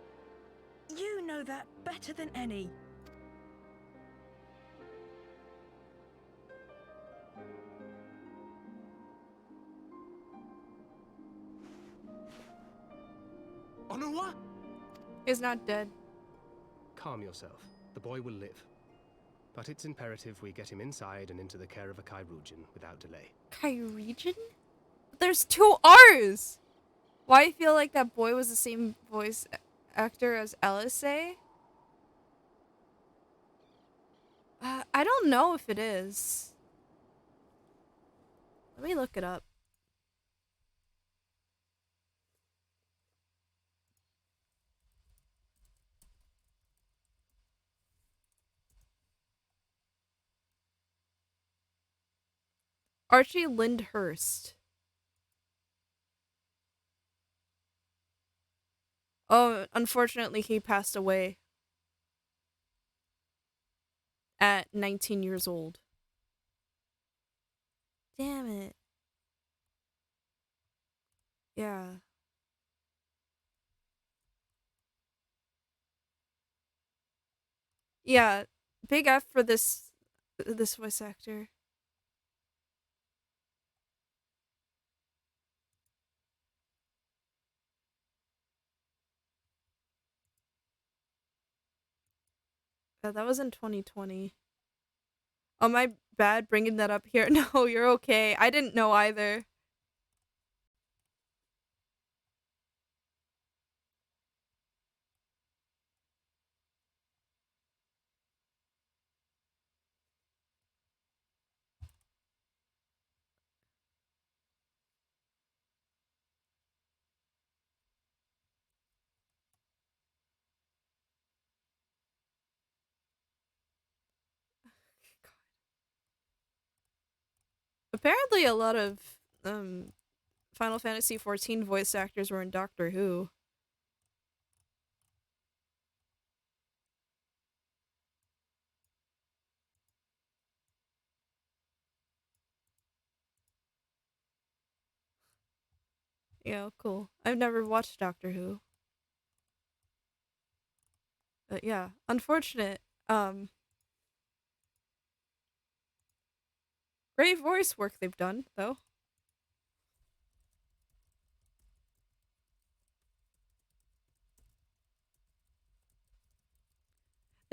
know that better than any. Onowa? He's not dead. Calm yourself. The boy will live. But it's imperative we get him inside and into the care of a Kairoujan without delay. Kairoujan? There's 2 R's! Why I feel like that boy was the same voice actor as Elisay? I don't know if it is. Let me look it up. Archie Lyndhurst. Oh, unfortunately he passed away at 19 years old. Damn it. Yeah. Yeah, big F for this voice actor. That was in 2020. Oh, my bad bringing that up here. No, you're okay. I didn't know either. Apparently a lot of Final Fantasy XIV voice actors were in Doctor Who. Yeah, cool. I've never watched Doctor Who. But yeah, unfortunate. Great voice work they've done, though.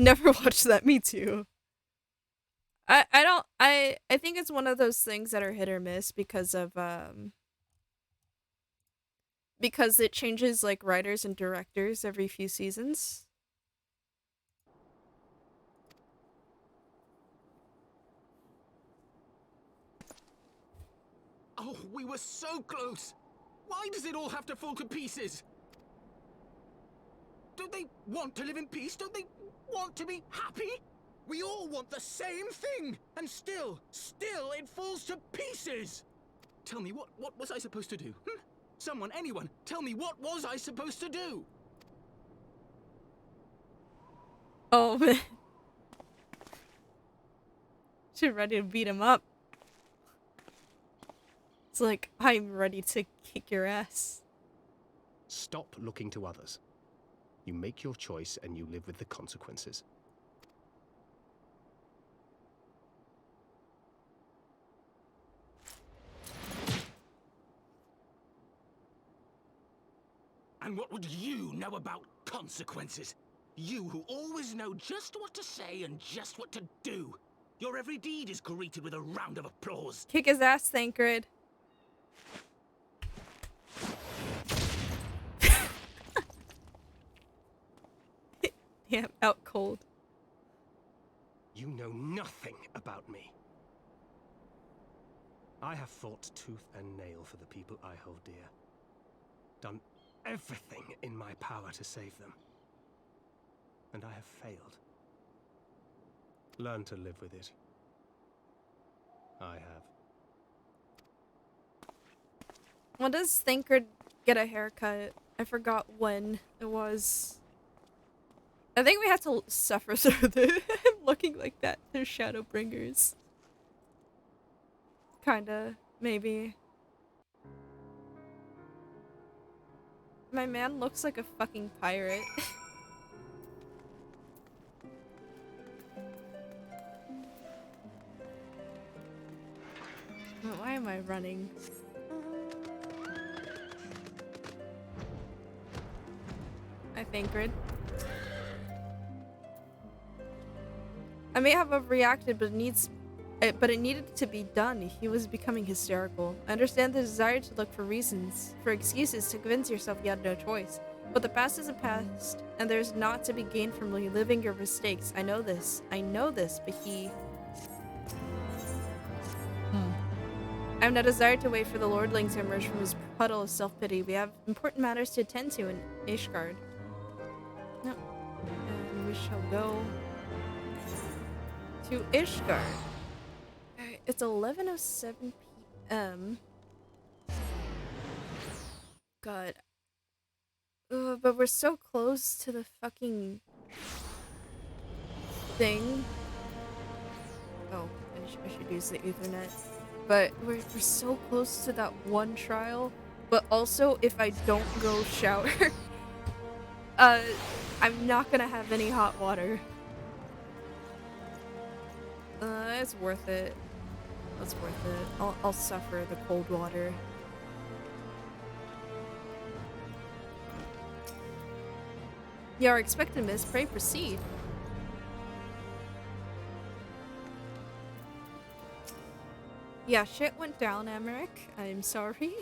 Never watched that. Me too. I think it's one of those things that are hit or miss because of because it changes like writers and directors every few seasons. Oh, we were so close! Why does it all have to fall to pieces? Don't they want to live in peace? Don't they want to be happy? We all want the same thing! And still it falls to pieces! Tell me, what was I supposed to do? Someone, anyone, tell me, what was I supposed to do? Oh man. She's ready to beat him up. It's like, I'm ready to kick your ass. Stop looking to others. You make your choice and you live with the consequences. And what would you know about consequences? You who always know just what to say and just what to do. Your every deed is greeted with a round of applause. Kick his ass, Thancred. Damn, out cold. You know nothing about me. I have fought tooth and nail for the people I hold dear. Done everything in my power to save them. And I have failed. Learn to live with it. I have. When does Thancred get a haircut? I forgot when it was. I think we have to suffer through him looking like that. They're Shadowbringers. Kinda, maybe. My man looks like a fucking pirate. Why am I running? I Thancred. I may have overreacted, but it needed to be done. He was becoming hysterical. I understand the desire to look for reasons, for excuses to convince yourself you had no choice. But the past is a past, and there's naught to be gained from reliving your mistakes. I know this, but he... I have no desire to wait for the lordling to emerge from his puddle of self-pity. We have important matters to attend to in Ishgard. No. And we shall go to Ishgard. Alright, it's 11:07 p.m. God. But we're so close to the fucking thing. Oh, I should use the Ethernet. But we're so close to that one trial. But also, if I don't go shower, I'm not gonna have any hot water. It's worth it. It's worth it. I'll suffer the cold water. You are expected, miss. Pray proceed. Yeah, shit went down, Emmerich. I'm sorry.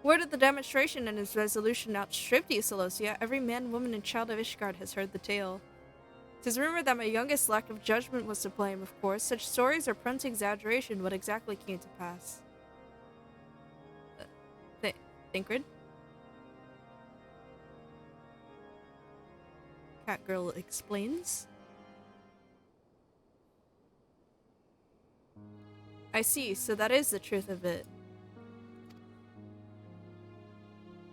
Word of the demonstration and his resolution outstripped you, Celosia. Every man, woman, and child of Ishgard has heard the tale. 'Tis rumored that my youngest lack of judgment was to blame, of course. Such stories are prone to exaggeration. What exactly came to pass? Thancred? Catgirl explains. I see, so that is the truth of it.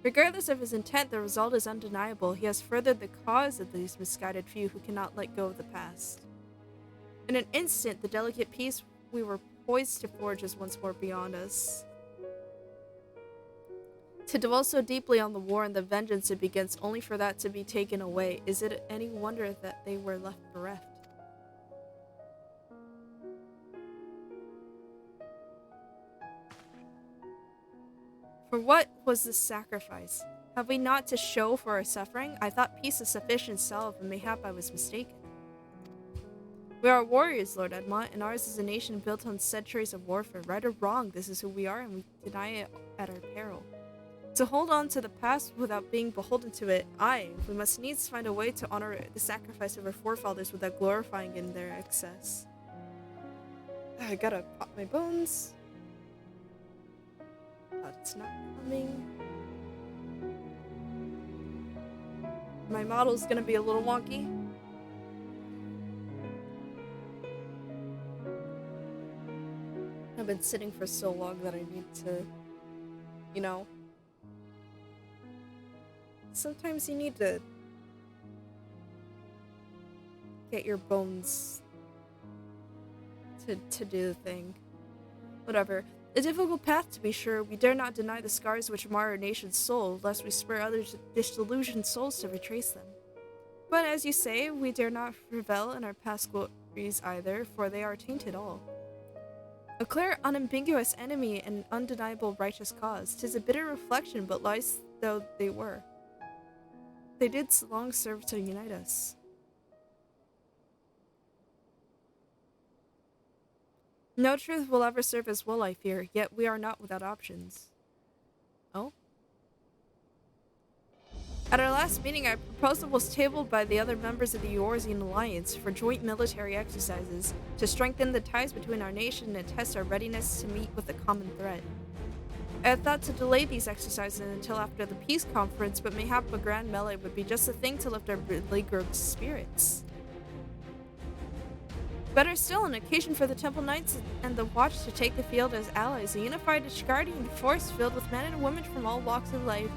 Regardless of his intent, the result is undeniable. He has furthered the cause of these misguided few who cannot let go of the past. In an instant, the delicate peace we were poised to forge is once more beyond us. To dwell so deeply on the war and the vengeance it begins only for that to be taken away, is it any wonder that they were left bereft? For what was this sacrifice? Have we not to show for our suffering? I thought peace is sufficient salve, and mayhap I was mistaken. We are warriors, Lord Edmont, and ours is a nation built on centuries of warfare. Right or wrong, this is who we are, and we deny it at our peril. To hold on to the past without being beholden to it, we must needs find a way to honor the sacrifice of our forefathers without glorifying in their excess. I gotta pop my bones. But it's not coming. My model's gonna be a little wonky. I've been sitting for so long that I need to, you know, sometimes you need to get your bones to do the thing. Whatever. A difficult path, to be sure. We dare not deny the scars which mar our nation's soul, lest we spur other disillusioned souls to retrace them. But as you say, we dare not revel in our past glories either, for they are tainted all. A clear, unambiguous enemy and undeniable righteous cause. 'Tis a bitter reflection, but lies though they were. They did long serve to unite us. No truth will ever serve as well, I fear, yet we are not without options. Oh? At our last meeting, our proposal was tabled by the other members of the Eorzean Alliance for joint military exercises to strengthen the ties between our nation and test our readiness to meet with a common threat. I had thought to delay these exercises until after the peace conference, but mayhap a grand melee would be just the thing to lift our beleaguered spirits. Better still, an occasion for the Temple Knights and the Watch to take the field as allies, a unified Ishgardian force filled with men and women from all walks of life,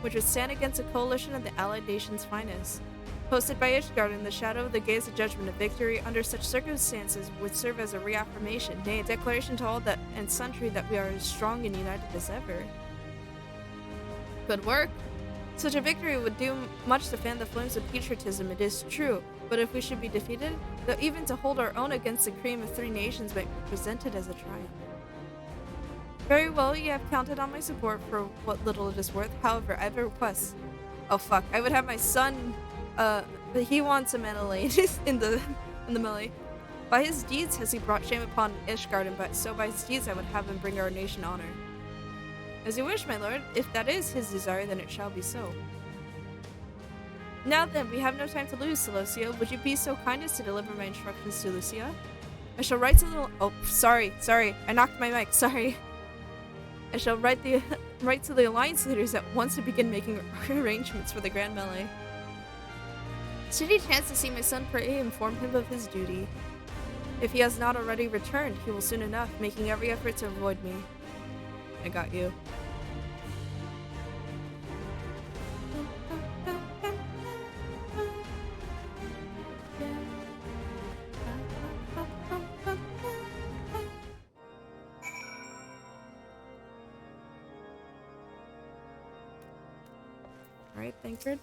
which would stand against a coalition of the allied nation's finest. Posted by Ishgard in the shadow of the gaze of judgment, a victory under such circumstances would serve as a reaffirmation, nay, a declaration to all that and sundry that we are as strong and united as ever. Good work! Such a victory would do much to fan the flames of patriotism, it is true, but if we should be defeated, though even to hold our own against the cream of three nations might be presented as a triumph. Very well, you have counted on my support for what little it is worth. However, I have a request. Oh fuck, I would have my son, he wants a melee in the melee. By his deeds has he brought shame upon Ishgard, but so by his deeds I would have him bring our nation honor. As you wish, my lord. If that is his desire, then it shall be so. Now then, we have no time to lose, Celosia. Would you be so kind as to deliver my instructions to Lucia? I shall write to the... Oh, sorry. I knocked my mic. Sorry. I shall write to the alliance leaders at once to begin making arrangements for the grand melee. Should he chance to see my son pray, inform him of his duty. If he has not already returned, he will soon enough, making every effort to avoid me. I got you. Alright, Thancred.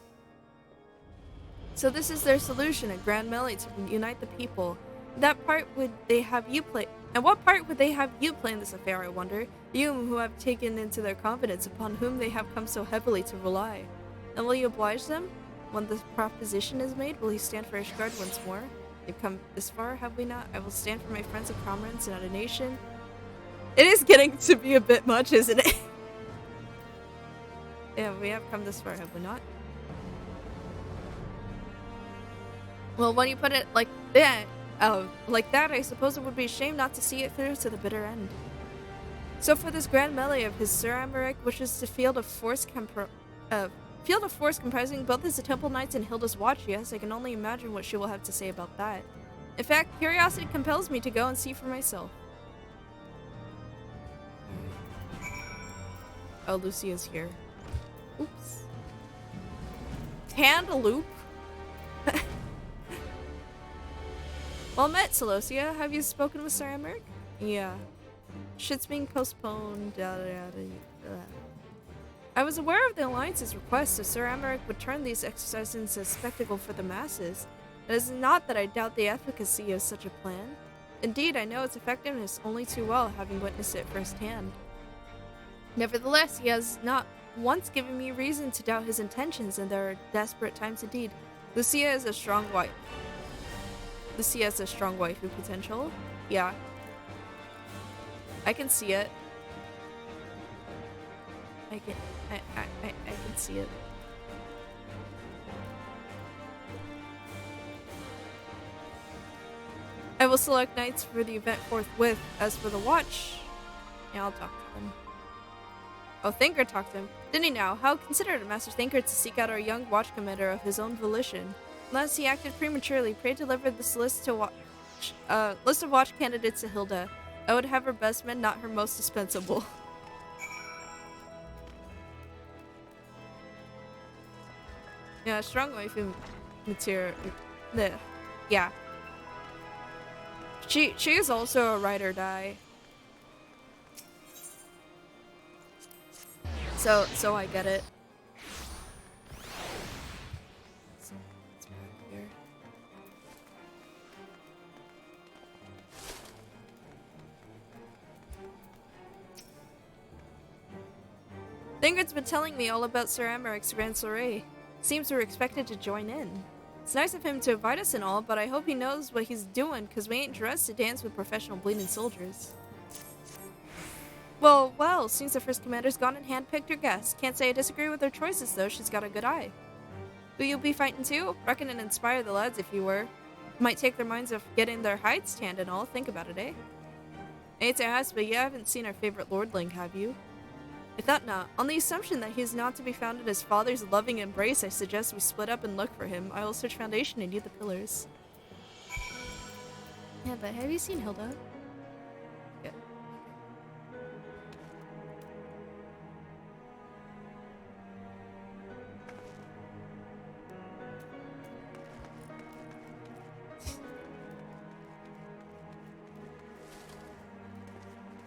So this is their solution, a grand melee to unite the people. That part would they have you play? And what part would they have you play in this affair, I wonder? You who have taken into their confidence, upon whom they have come so heavily to rely. And will you oblige them? When the proposition is made, will you stand for Ishgard once more? You've come this far, have we not? I will stand for my friends and comrades and a nation. It is getting to be a bit much, isn't it? Yeah, we have come this far, have we not? Well, when you put it like that, I suppose it would be a shame not to see it through to the bitter end. So for this grand melee of his Sir Amalric wishes to field of force comprising both his Temple Knights and Hilda's Watch, yes, I can only imagine what she will have to say about that. In fact, curiosity compels me to go and see for myself. Oh, Lucia's here. Oops. Tandaloop? Well met, Celosia. Have you spoken with Sir Amalric? Yeah. Shit's being postponed. I was aware of the Alliance's request, so Sir Amalric would turn these exercises into a spectacle for the masses. It is not that I doubt the efficacy of such a plan. Indeed, I know its effectiveness only too well, having witnessed it firsthand. Nevertheless, he has not once given me reason to doubt his intentions, and there are desperate times indeed. Lucia is a strong wife. Lucia has a strong waifu potential. Yeah. I can see it. I can see it. I will select knights for the event forthwith. As for the watch, yeah, I'll talk to them. Oh, Thinker talked to him. Didn't he now? How considerate of Master Thinker to seek out our young watch commander of his own volition. Unless he acted prematurely, pray deliver this list of watch candidates to Hilda. I would have her best men, not her most dispensable. Yeah, strong waifu material. Yeah. She is also a ride or die. So I get it. Thingard's been telling me all about Sir Amaric's grand soiree. Seems we're expected to join in. It's nice of him to invite us and all, but I hope he knows what he's doing, cause we ain't dressed to dance with professional bleeding soldiers. Well, seems the first commander's gone and handpicked her guests. Can't say I disagree with her choices, though. She's got a good eye. Will you be fighting too? Reckon and inspire the lads if you were. Might take their minds off getting their hides tanned and all. Think about it, eh? I hate to ask, but you haven't seen our favorite lordling, have you? I thought not. On the assumption that he is not to be found in his father's loving embrace, I suggest we split up and look for him. I will search Foundation and you the pillars. Yeah, but have you seen Hilda? Yeah.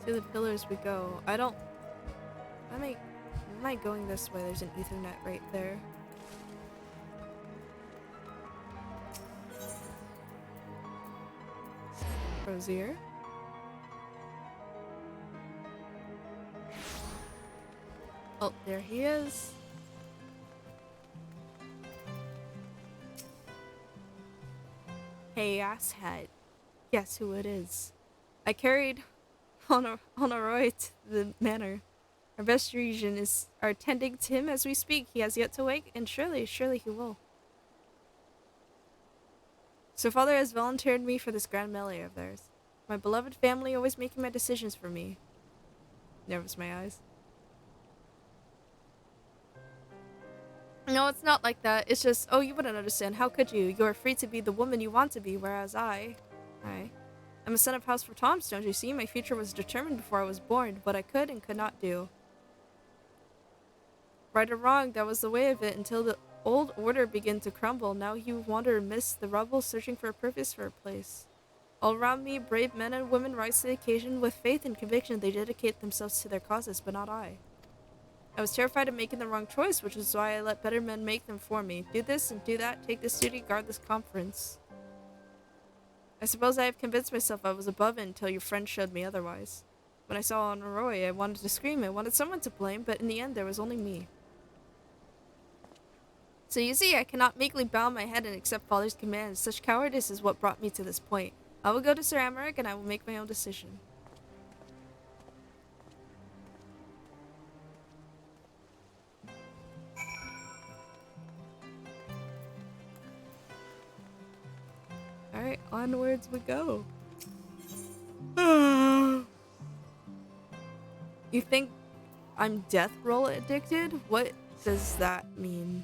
To the pillars we go. Am I going this way? There's an Ethernet right there. Rosier. Oh, there he is. Hey, asshat. Guess who it is? I carried Honoroy to the manor. Our best region are tending to him as we speak. He has yet to wake, and surely he will. So father has volunteered me for this grand melee of theirs. My beloved family always making my decisions for me. Nervous my eyes. No, it's not like that. It's just, oh, you wouldn't understand. How could you? You are free to be the woman you want to be, whereas I'm a son of House for Toms, don't you see? My future was determined before I was born, what I could and could not do. Right or wrong, that was the way of it until the old order began to crumble. Now you wander amidst the rubble, searching for a purpose, for a place. All around me, brave men and women rise to the occasion. With faith and conviction, they dedicate themselves to their causes, but not I. I was terrified of making the wrong choice, which is why I let better men make them for me. Do this and do that, take this duty, guard this conference. I suppose I have convinced myself I was above it until your friend showed me otherwise. When I saw Honoroy, I wanted to scream. I wanted someone to blame, but in the end, there was only me. So you see, I cannot meekly bow my head and accept father's commands. Such cowardice is what brought me to this point. I will go to Sir Amaric and I will make my own decision. Alright, onwards we go. You think I'm death roll addicted? What does that mean?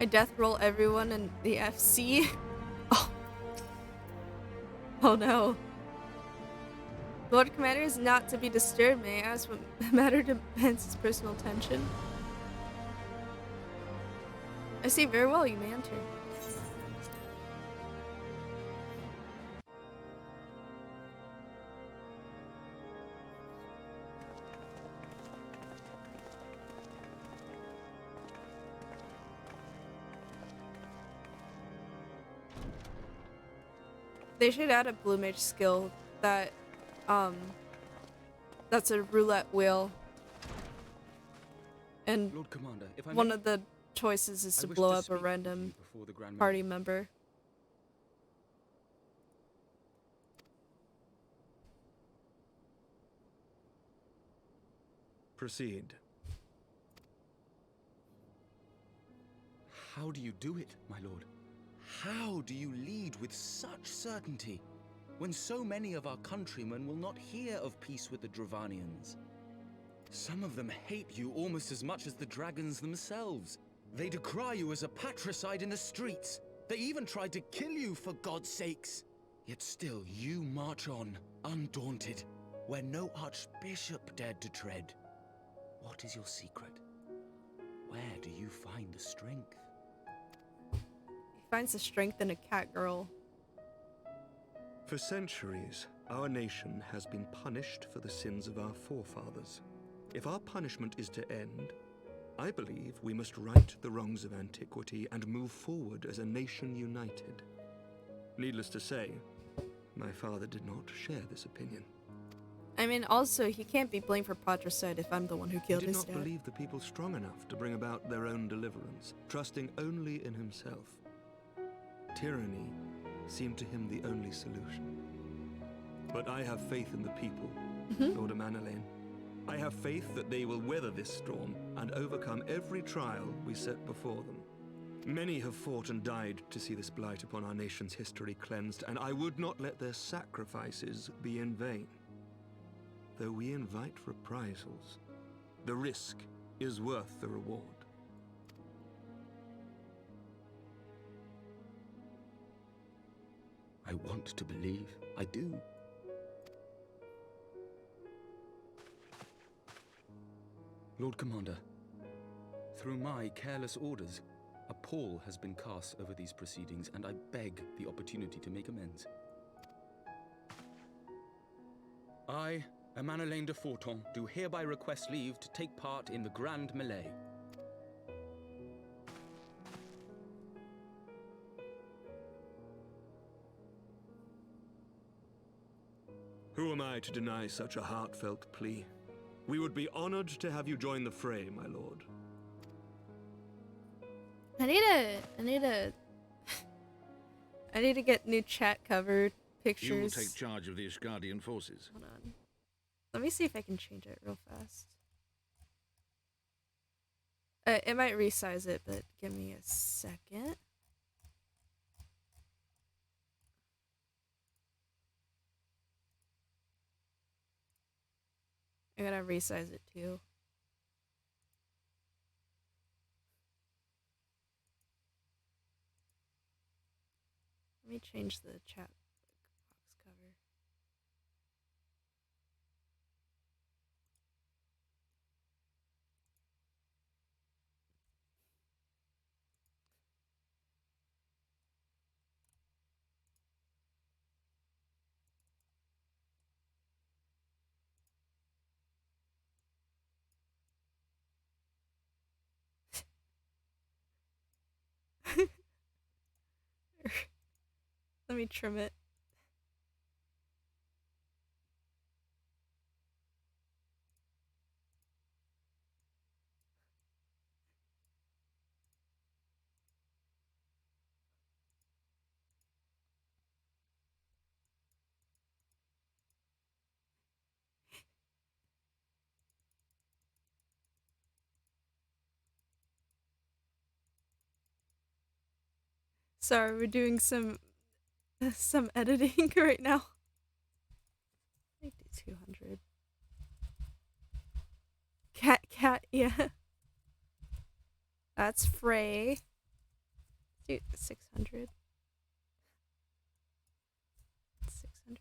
I death roll everyone in the FC? Oh. Oh no. Lord Commander is not to be disturbed. May I ask what matter demands his personal attention? I see very well, you may enter. They should add a blue mage skill that, that's a roulette wheel. And Lord Commander, if I one may, of the choices is I to wish blow to up a speak with random you before the Grand party Melee. member. Proceed. How do you do it, my lord? How do you lead with such certainty, when so many of our countrymen will not hear of peace with the Dravanians? Some of them hate you almost as much as the dragons themselves. They decry you as a patricide in the streets. They even tried to kill you, for God's sakes. Yet still you march on, undaunted, where no archbishop dared to tread. What is your secret? Where do you find the strength? He finds the strength in a cat girl. For centuries, our nation has been punished for the sins of our forefathers. If our punishment is to end, I believe we must right the wrongs of antiquity and move forward as a nation united. Needless to say, my father did not share this opinion. I mean, also, he can't be blamed for patricide if I'm the one who He killed did his not dad. believe the people strong enough to bring about their own deliverance, trusting only in himself. Tyranny seemed to him the only solution. But I have faith in the people, Lord Amanalain. I have faith that they will weather this storm and overcome every trial we set before them. Many have fought and died to see this blight upon our nation's history cleansed, and I would not let their sacrifices be in vain. Though we invite reprisals, the risk is worth the reward. I want to believe. I do. Lord Commander, through my careless orders, a pall has been cast over these proceedings, and I beg the opportunity to make amends. I, Amanalain de Forton, do hereby request leave to take part in the Grand Melee. Who am I to deny such a heartfelt plea? We would be honored to have you join the fray, my lord. I need to get new chat cover pictures. You will take charge of the Ishgardian forces. Hold on. Let me see if I can change it real fast. It might resize it, but give me a second. I'm gonna resize it too. Let me change the chat box cover. Let me trim it. Sorry, we're doing some editing right now. I do 200. Cat, yeah. That's Frey. Do 600. 600.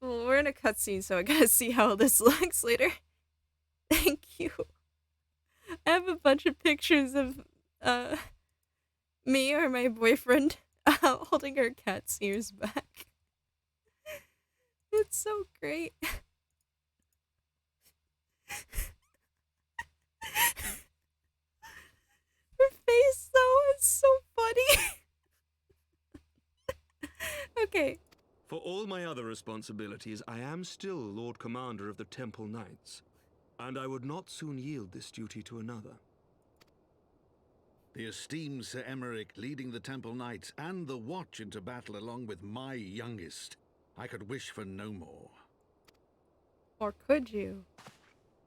Well, we're in a cutscene, so I gotta see how this looks later. Thank you. I have a bunch of pictures of Me or my boyfriend holding our cat's ears back. It's so great. Her face though is so funny. Okay. For all my other responsibilities, I am still Lord Commander of the Temple Knights, and I would not soon yield this duty to another. The esteemed Sir Emmerich leading the Temple Knights and the Watch into battle along with my youngest. I could wish for no more. Or could you?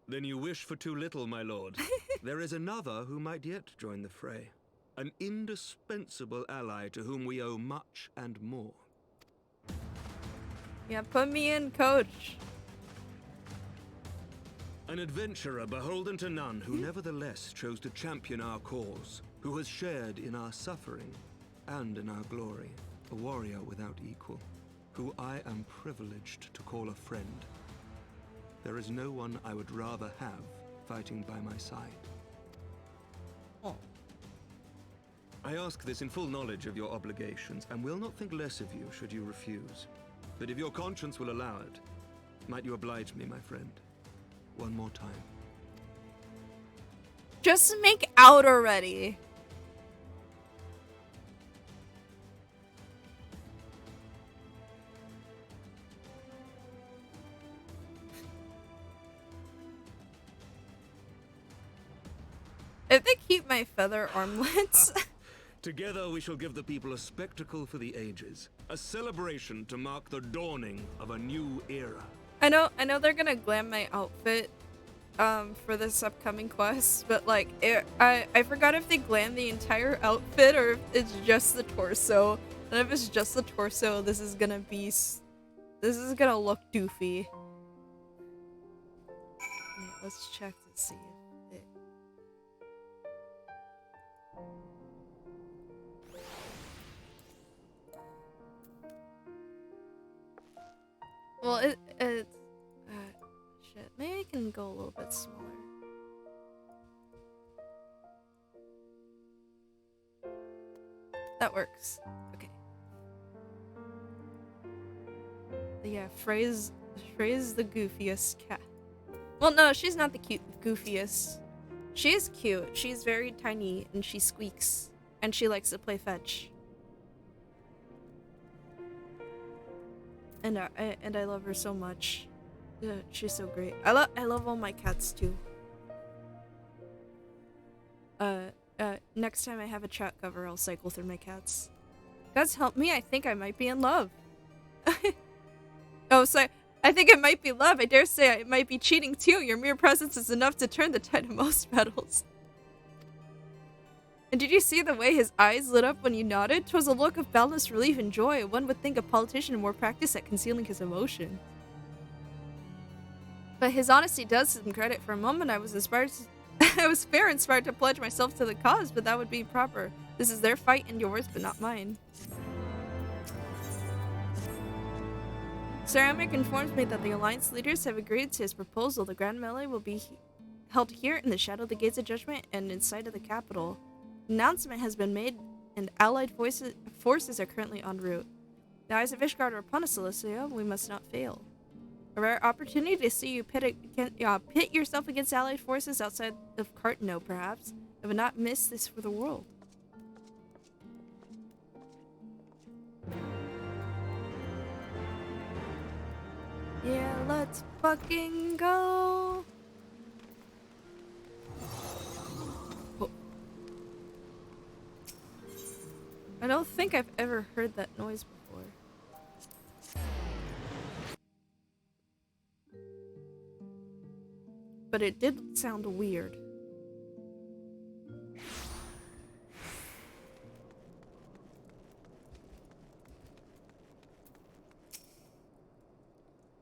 Then you wish for too little, my lord. There is another who might yet join the fray. An indispensable ally to whom we owe much and more. Yeah, put me in, coach. An adventurer beholden to none who nevertheless chose to champion our cause, who has shared in our suffering and in our glory, a warrior without equal, who I am privileged to call a friend. There is no one I would rather have fighting by my side. Oh. I ask this in full knowledge of your obligations, and will not think less of you should you refuse. But if your conscience will allow it, might you oblige me, my friend, one more time? Just make out already. If they keep my feather armlets. Together we shall give the people a spectacle for the ages, a celebration to mark the dawning of a new era. I know they're gonna glam my outfit for this upcoming quest, but like I forgot if they glam the entire outfit or if it's just the torso. And if it's just the torso, this is gonna look doofy. Yeah, let's check to see if it. Well, shit. Maybe I can go a little bit smaller. That works. Okay. Yeah, Frey's the goofiest cat. Well, no, she's not the goofiest. She is cute. She's very tiny and she squeaks and she likes to play fetch. And I love her so much. Yeah, she's so great. I love all my cats too. Next time I have a chat cover, I'll cycle through my cats. Cats help me. I think I might be in love. Oh, sorry. I think it might be love. I dare say it might be cheating too. Your mere presence is enough to turn the tide of most battles. And did you see the way his eyes lit up when you nodded? 'Twas a look of boundless relief and joy. One would think a politician more practiced at concealing his emotion. But his honesty does him credit. For a moment I was inspired I was fair inspired to pledge myself to the cause, but that would be improper. This is their fight and yours, but not mine. Sir Emmerich informs me that the Alliance leaders have agreed to his proposal. The Grand Melee will be held here in the shadow of the Gates of Judgment and in sight of the capital. An announcement has been made, and allied forces are currently en route. The eyes of Ishgard are upon us, Alicia. We must not fail. A rare opportunity to see you pit yourself against allied forces outside of Cartano, perhaps. I would not miss this for the world. Yeah, let's fucking go. Oh. I don't think I've ever heard that noise before. But it did sound weird.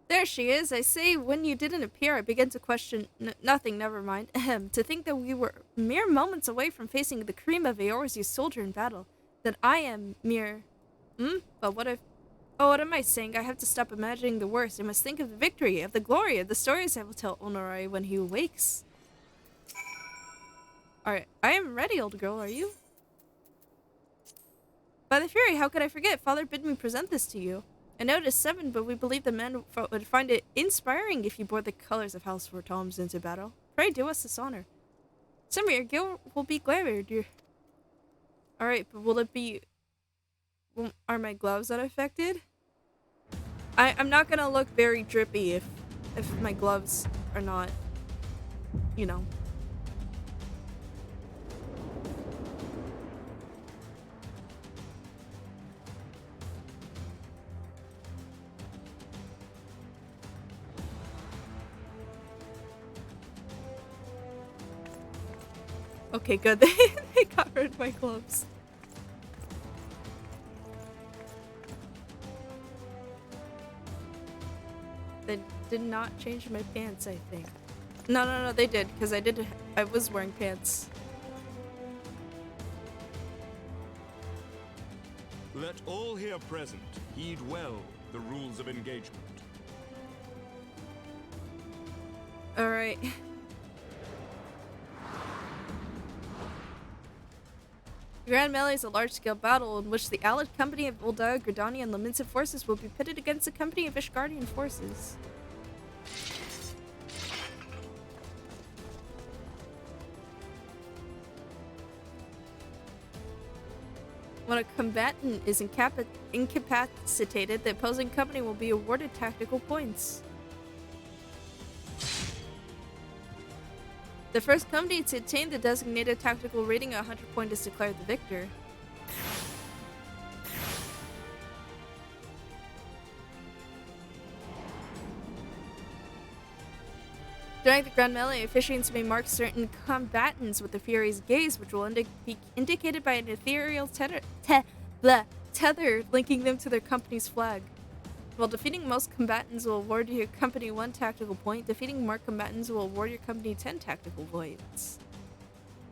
There she is. I say, when you didn't appear, I began to question nothing, never mind. Ahem. To think that we were mere moments away from facing the cream of Eorze's soldier in battle. That I am mere... But what if... Oh, what am I saying? I have to stop imagining the worst. I must think of the victory, of the glory, of the stories I will tell Honoré when he awakes. Alright, I am ready, old girl, are you? By the Fury, how could I forget? Father bid me present this to you. I know it is 7, but we believe the men would find it inspiring if you bore the colors of House Four Toms into battle. Pray do us this honor. Some of your guild will be glared. Alright, but will it be... Are my gloves unaffected? I'm not gonna look very drippy if my gloves are not, you know. Okay, good. They got rid of my gloves. They did not change my pants, I think. No, they did, because I was wearing pants. Let all here present heed well the rules of engagement. Alright. The Grand Melee is a large-scale battle in which the allied company of Ulda, Gridani, and Laminsive forces will be pitted against the company of Ishgardian forces. When a combatant is incapacitated, the opposing company will be awarded tactical points. The first company to attain the designated tactical rating at 100 points is declared the victor. During the Grand Melee, officiants may mark certain combatants with the Fury's gaze, which will be indicated by an ethereal tether linking them to their company's flag. While defeating most combatants will award your company 1 tactical point, defeating marked combatants will award your company 10 tactical points.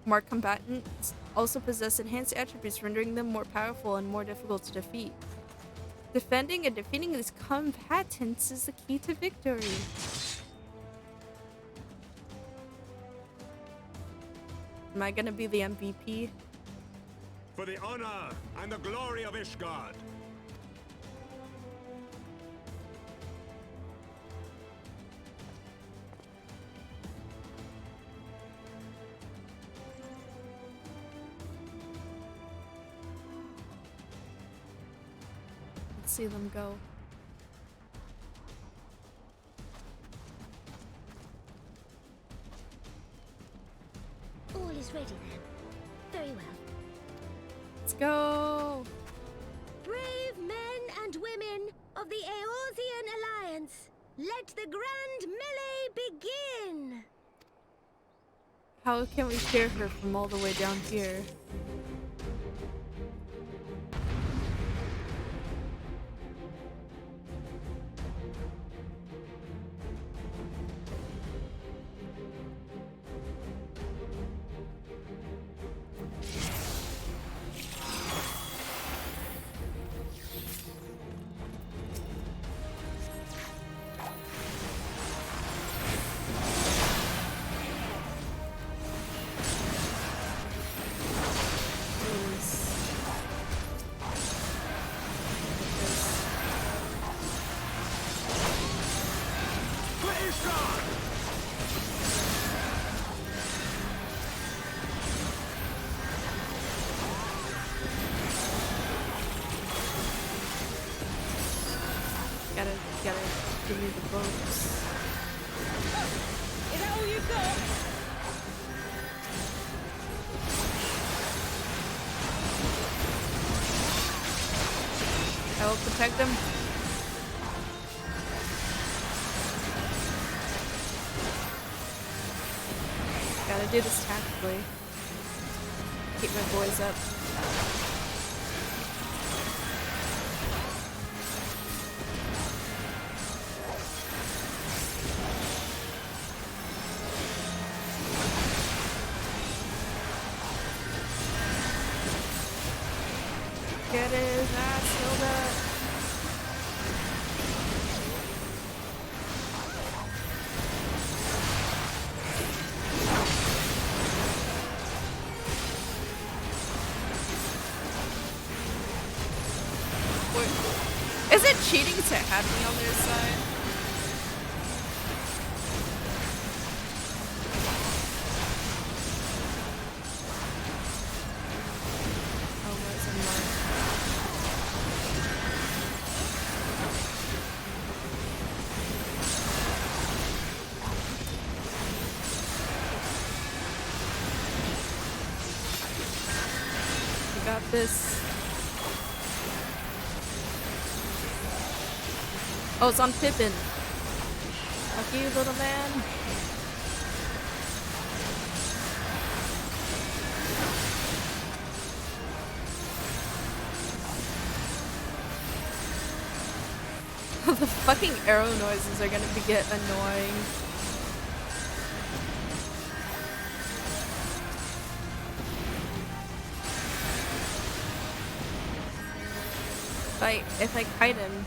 Marked combatants also possess enhanced attributes, rendering them more powerful and more difficult to defeat. Defending and defeating these combatants is the key to victory. Am I gonna be the MVP? For the honor and the glory of Ishgard. Let's see them go. All is ready then. Very well. Let's go! Brave men and women of the Eorzean Alliance, let the Grand Melee begin! How can we hear her from all the way down here? Gotta give me the boats. Is that all you've got? I will protect them. Gotta do this tactically. Keep my boys up. Get his ass filled up. Is it cheating to have me on their side? Oh, where's the mark? I got this. Oh, it's on Pippin. Fuck you, little man. The fucking arrow noises are gonna get annoying. If I kite him.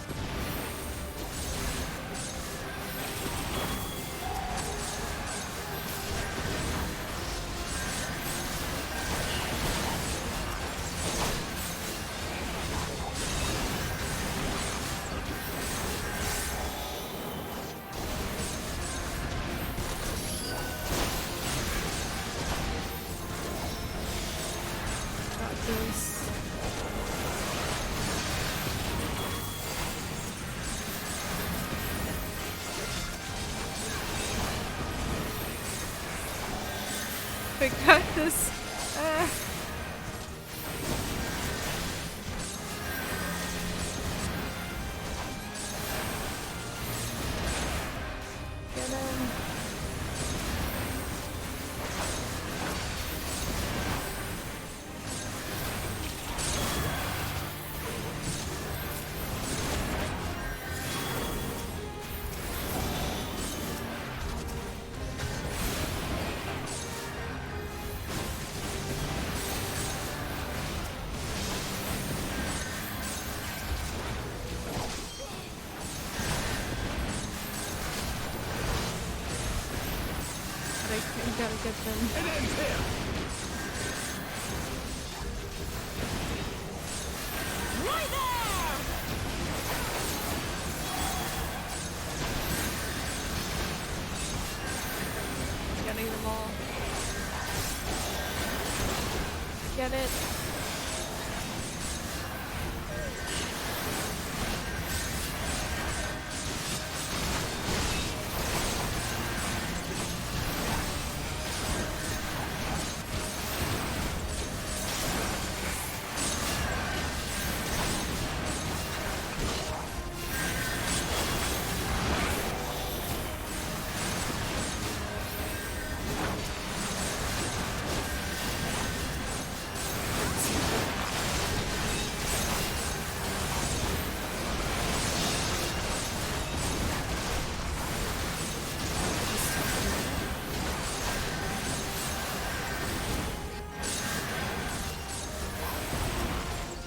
I got this. Get him. I gotta get them. It ends here. Right there! Getting them all. Get it.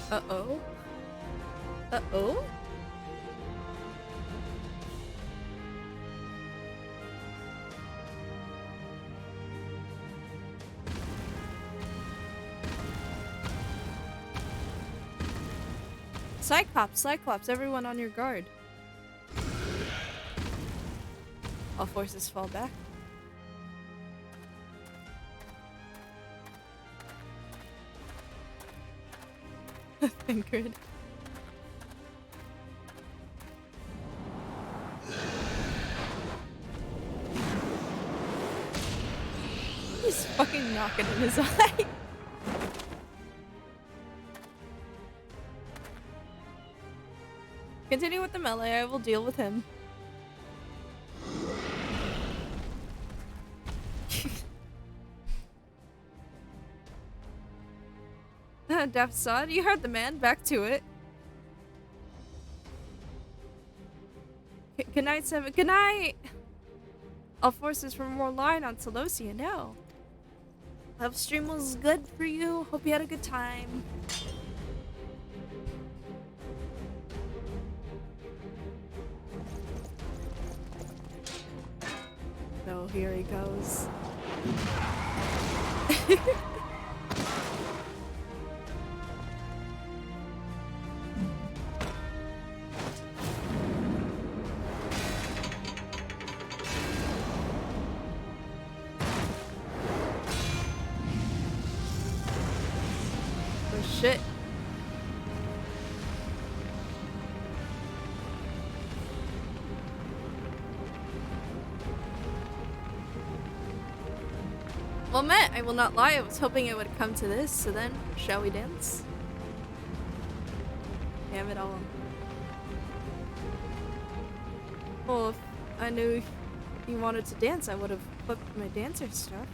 Uh-oh. Uh-oh? Cyclops, everyone on your guard. All forces fall back. Ingrid. He's fucking knocking in his eye. Continue with the melee, I will deal with him. Deaf Sod, you heard the man, back to it. Good night, Seven. Good night! All forces for more line on Solosia now. Hope stream was good for you. Hope you had a good time. So here he goes. Well met, I will not lie, I was hoping it would come to this, so then, shall we dance? Damn it all. Well, if I knew you wanted to dance, I would have flipped my dancer stuff.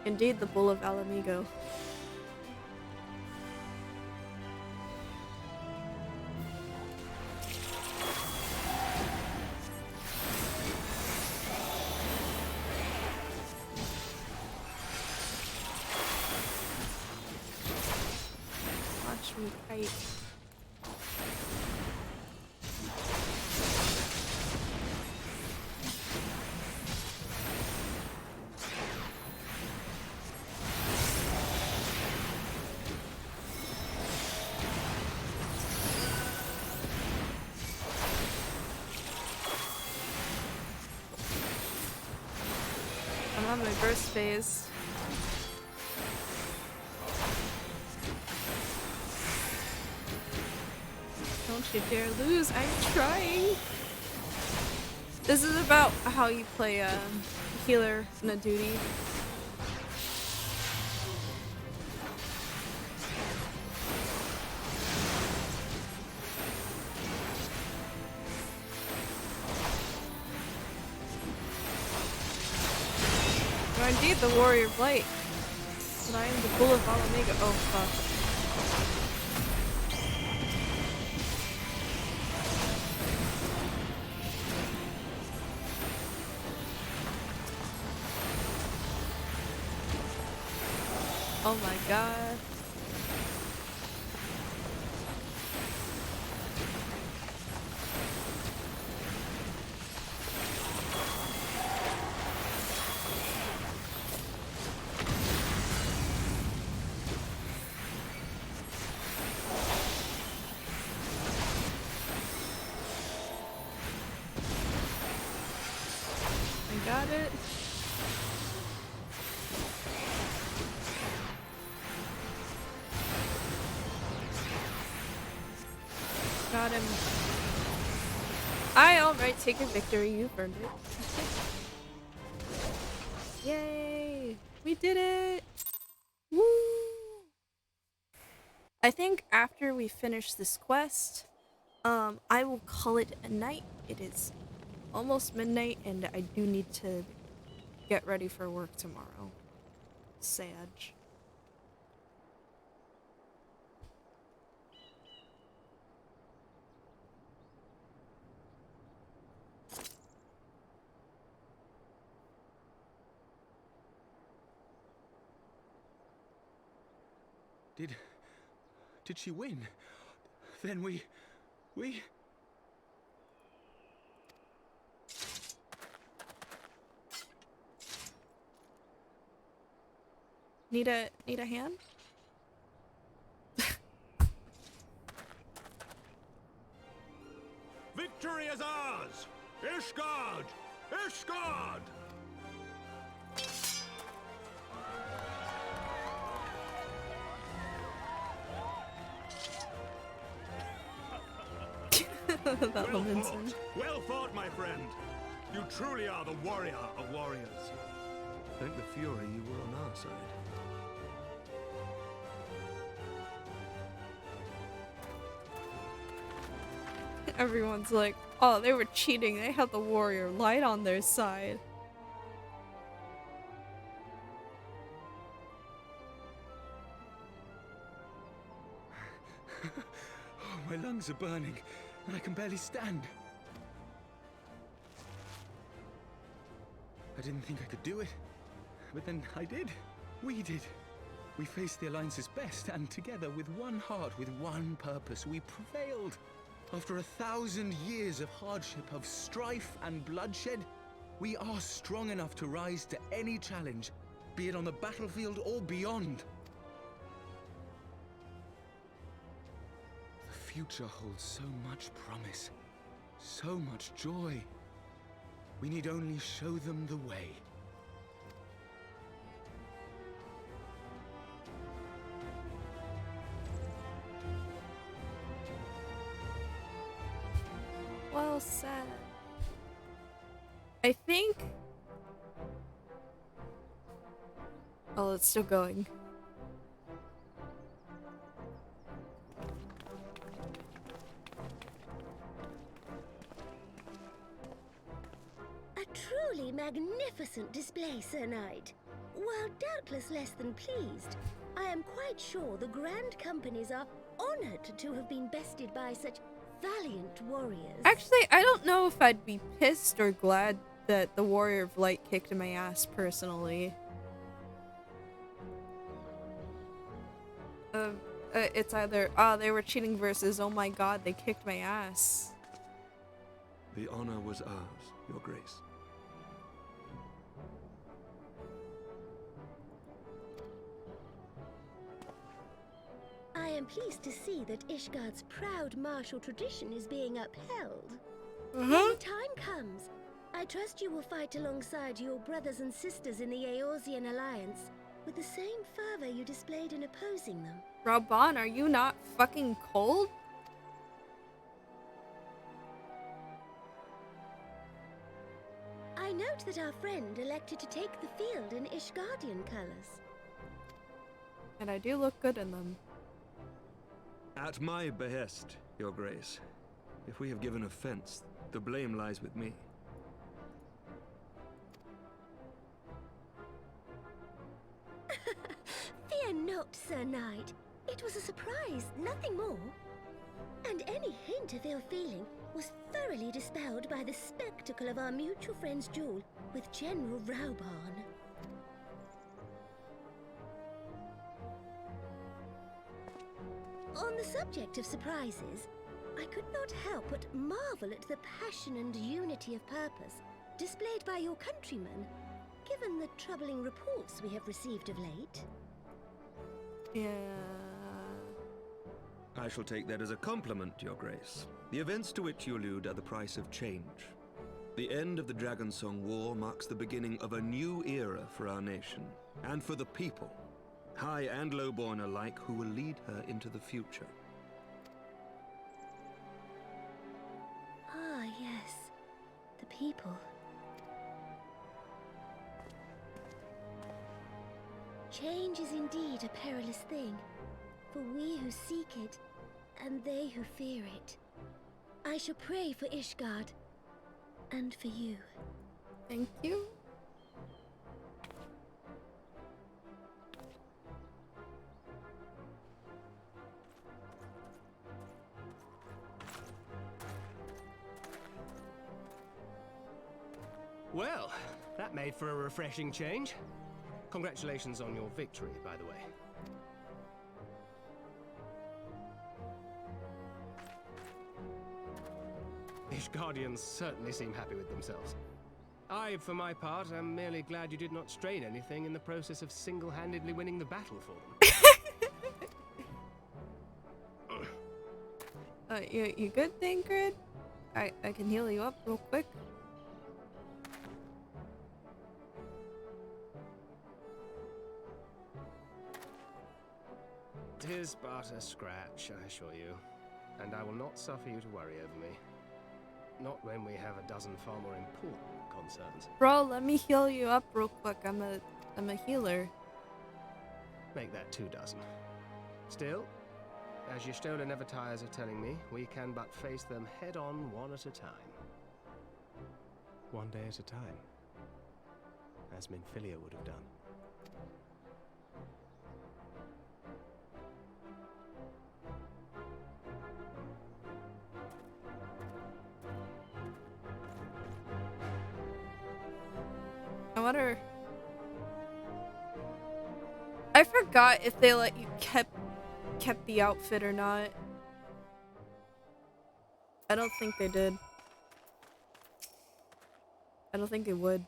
Indeed, the Bull of Alamigo. Watch me fight. I'm on my burst phase. Don't you dare lose, I'm trying! This is about how you play a healer in a duty. You are indeed the warrior of light. But I am the Bull of Alamigo. Oh fuck. Oh my god. I got it. Got him. Alright, take a victory. You've earned it. Yay! We did it! Woo! I think after we finish this quest, I will call it a night. It is almost midnight and I do need to get ready for work tomorrow. Sad. Did she win? Then we... Need a hand? Victory is ours! Ishgard! Ishgard! That momentum. Well fought, my friend! You truly are the warrior of warriors. Thank the Fury you were on our side. Everyone's like, oh, they were cheating. They had the warrior light on their side. Oh, my lungs are burning, and I can barely stand. I didn't think I could do it, but then I did. We did. We faced the Alliance's best, and together, with one heart, with one purpose, we prevailed. After 1,000 years of hardship, of strife and bloodshed, we are strong enough to rise to any challenge, be it on the battlefield or beyond. The future holds so much promise, so much joy. We need only show them the way. that. I think... Oh, it's still going. A truly magnificent display, Sir Knight. While doubtless less than pleased, I am quite sure the Grand Companies are honored to have been bested by such valiant warriors. Actually, I don't know if I'd be pissed or glad that the Warrior of Light kicked my ass personally. It's either, they were cheating versus, oh my god, they kicked my ass. The honor was ours, Your Grace. I am pleased to see that Ishgard's proud martial tradition is being upheld. When the time comes, I trust you will fight alongside your brothers and sisters in the Eorzean Alliance with the same fervor you displayed in opposing them. Raban, are you not fucking cold? I note that our friend elected to take the field in Ishgardian colors. And I do look good in them. At my behest, Your Grace. If we have given offense, the blame lies with me. Fear not, Sir Knight. It was a surprise, nothing more. And any hint of ill feeling was thoroughly dispelled by the spectacle of our mutual friend's duel with General Rauban. On the subject of surprises, I could not help but marvel at the passion and unity of purpose displayed by your countrymen, given the troubling reports we have received of late. Yeah. I shall take that as a compliment, Your Grace. The events to which you allude are the price of change. The end of the Dragonsong War marks the beginning of a new era for our nation, and for the people, high and lowborn alike, who will lead her into the future. Ah, yes. The people. Change is indeed a perilous thing, for we who seek it, and they who fear it. I shall pray for Ishgard, and for you. Thank you. Well, that made for a refreshing change. Congratulations on your victory, by the way. Ishgardians certainly seem happy with themselves. I, for my part, am merely glad you did not strain anything in the process of single-handedly winning the battle for them. You good, Thancred? I can heal you up real quick. Tis but a scratch, I assure you, and I will not suffer you to worry over me. Not when we have a dozen far more important concerns. Bro, let me heal you up real quick. I'm a healer. Make that 2 dozen. Still, as Y'shtola never tires of telling me, we can but face them head-on, one at a time. One day at a time. As Minfilia would have done. I wonder... I forgot if they let you kept the outfit or not. I don't think they did. I don't think they would.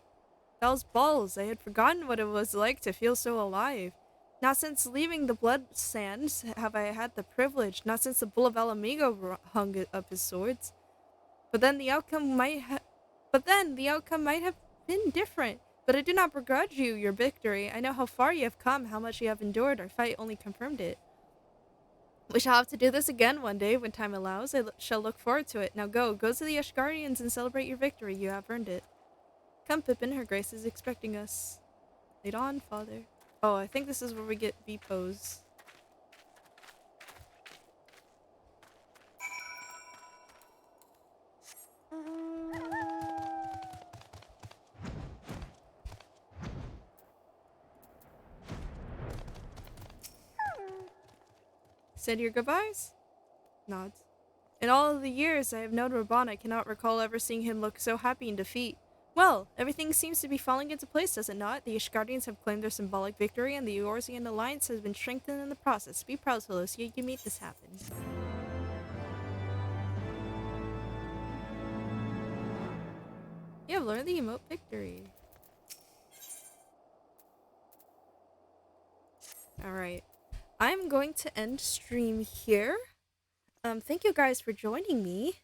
That was balls. I had forgotten what it was like to feel so alive. Not since leaving the blood sands have I had the privilege. Not since the Bull of Alamigo hung up his swords. But then the outcome might have been different. But I do not begrudge you your victory. I know how far you have come, how much you have endured. Our fight only confirmed it. We shall have to do this again one day when time allows. I shall look forward to it. Now go to the Ishgardians and celebrate your victory. You have earned it. Come, Pippin, her grace is expecting us. Lead on, father. Oh, I think this is where we get V-pose. Said your goodbyes? Nods. In all of the years I have known Raban, I cannot recall ever seeing him look so happy in defeat. Well, everything seems to be falling into place, does it not? The Ishgardians have claimed their symbolic victory, and the Eorzean alliance has been strengthened in the process. Be proud, Celosia, you made this happen. You have learned the emote victory. Alright. I'm going to end stream here. Thank you guys for joining me.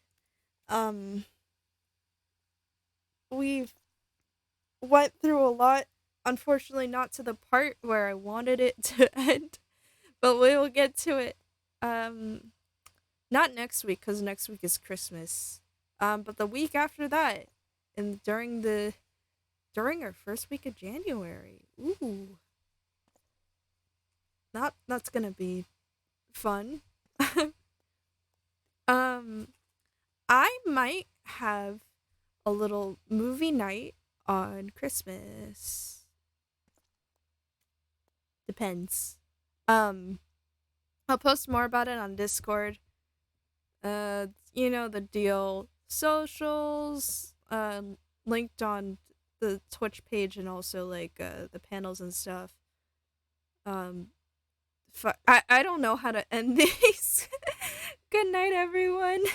We've went through a lot. Unfortunately, not to the part where I wanted it to end, but we will get to it. Not next week, because next week is Christmas. But the week after that, and during our first week of January. Ooh. That's gonna be fun. I might have a little movie night on Christmas. Depends. I'll post more about it on Discord. You know the deal. Socials, linked on the Twitch page and also like the panels and stuff. I don't know how to end these. Good night, everyone.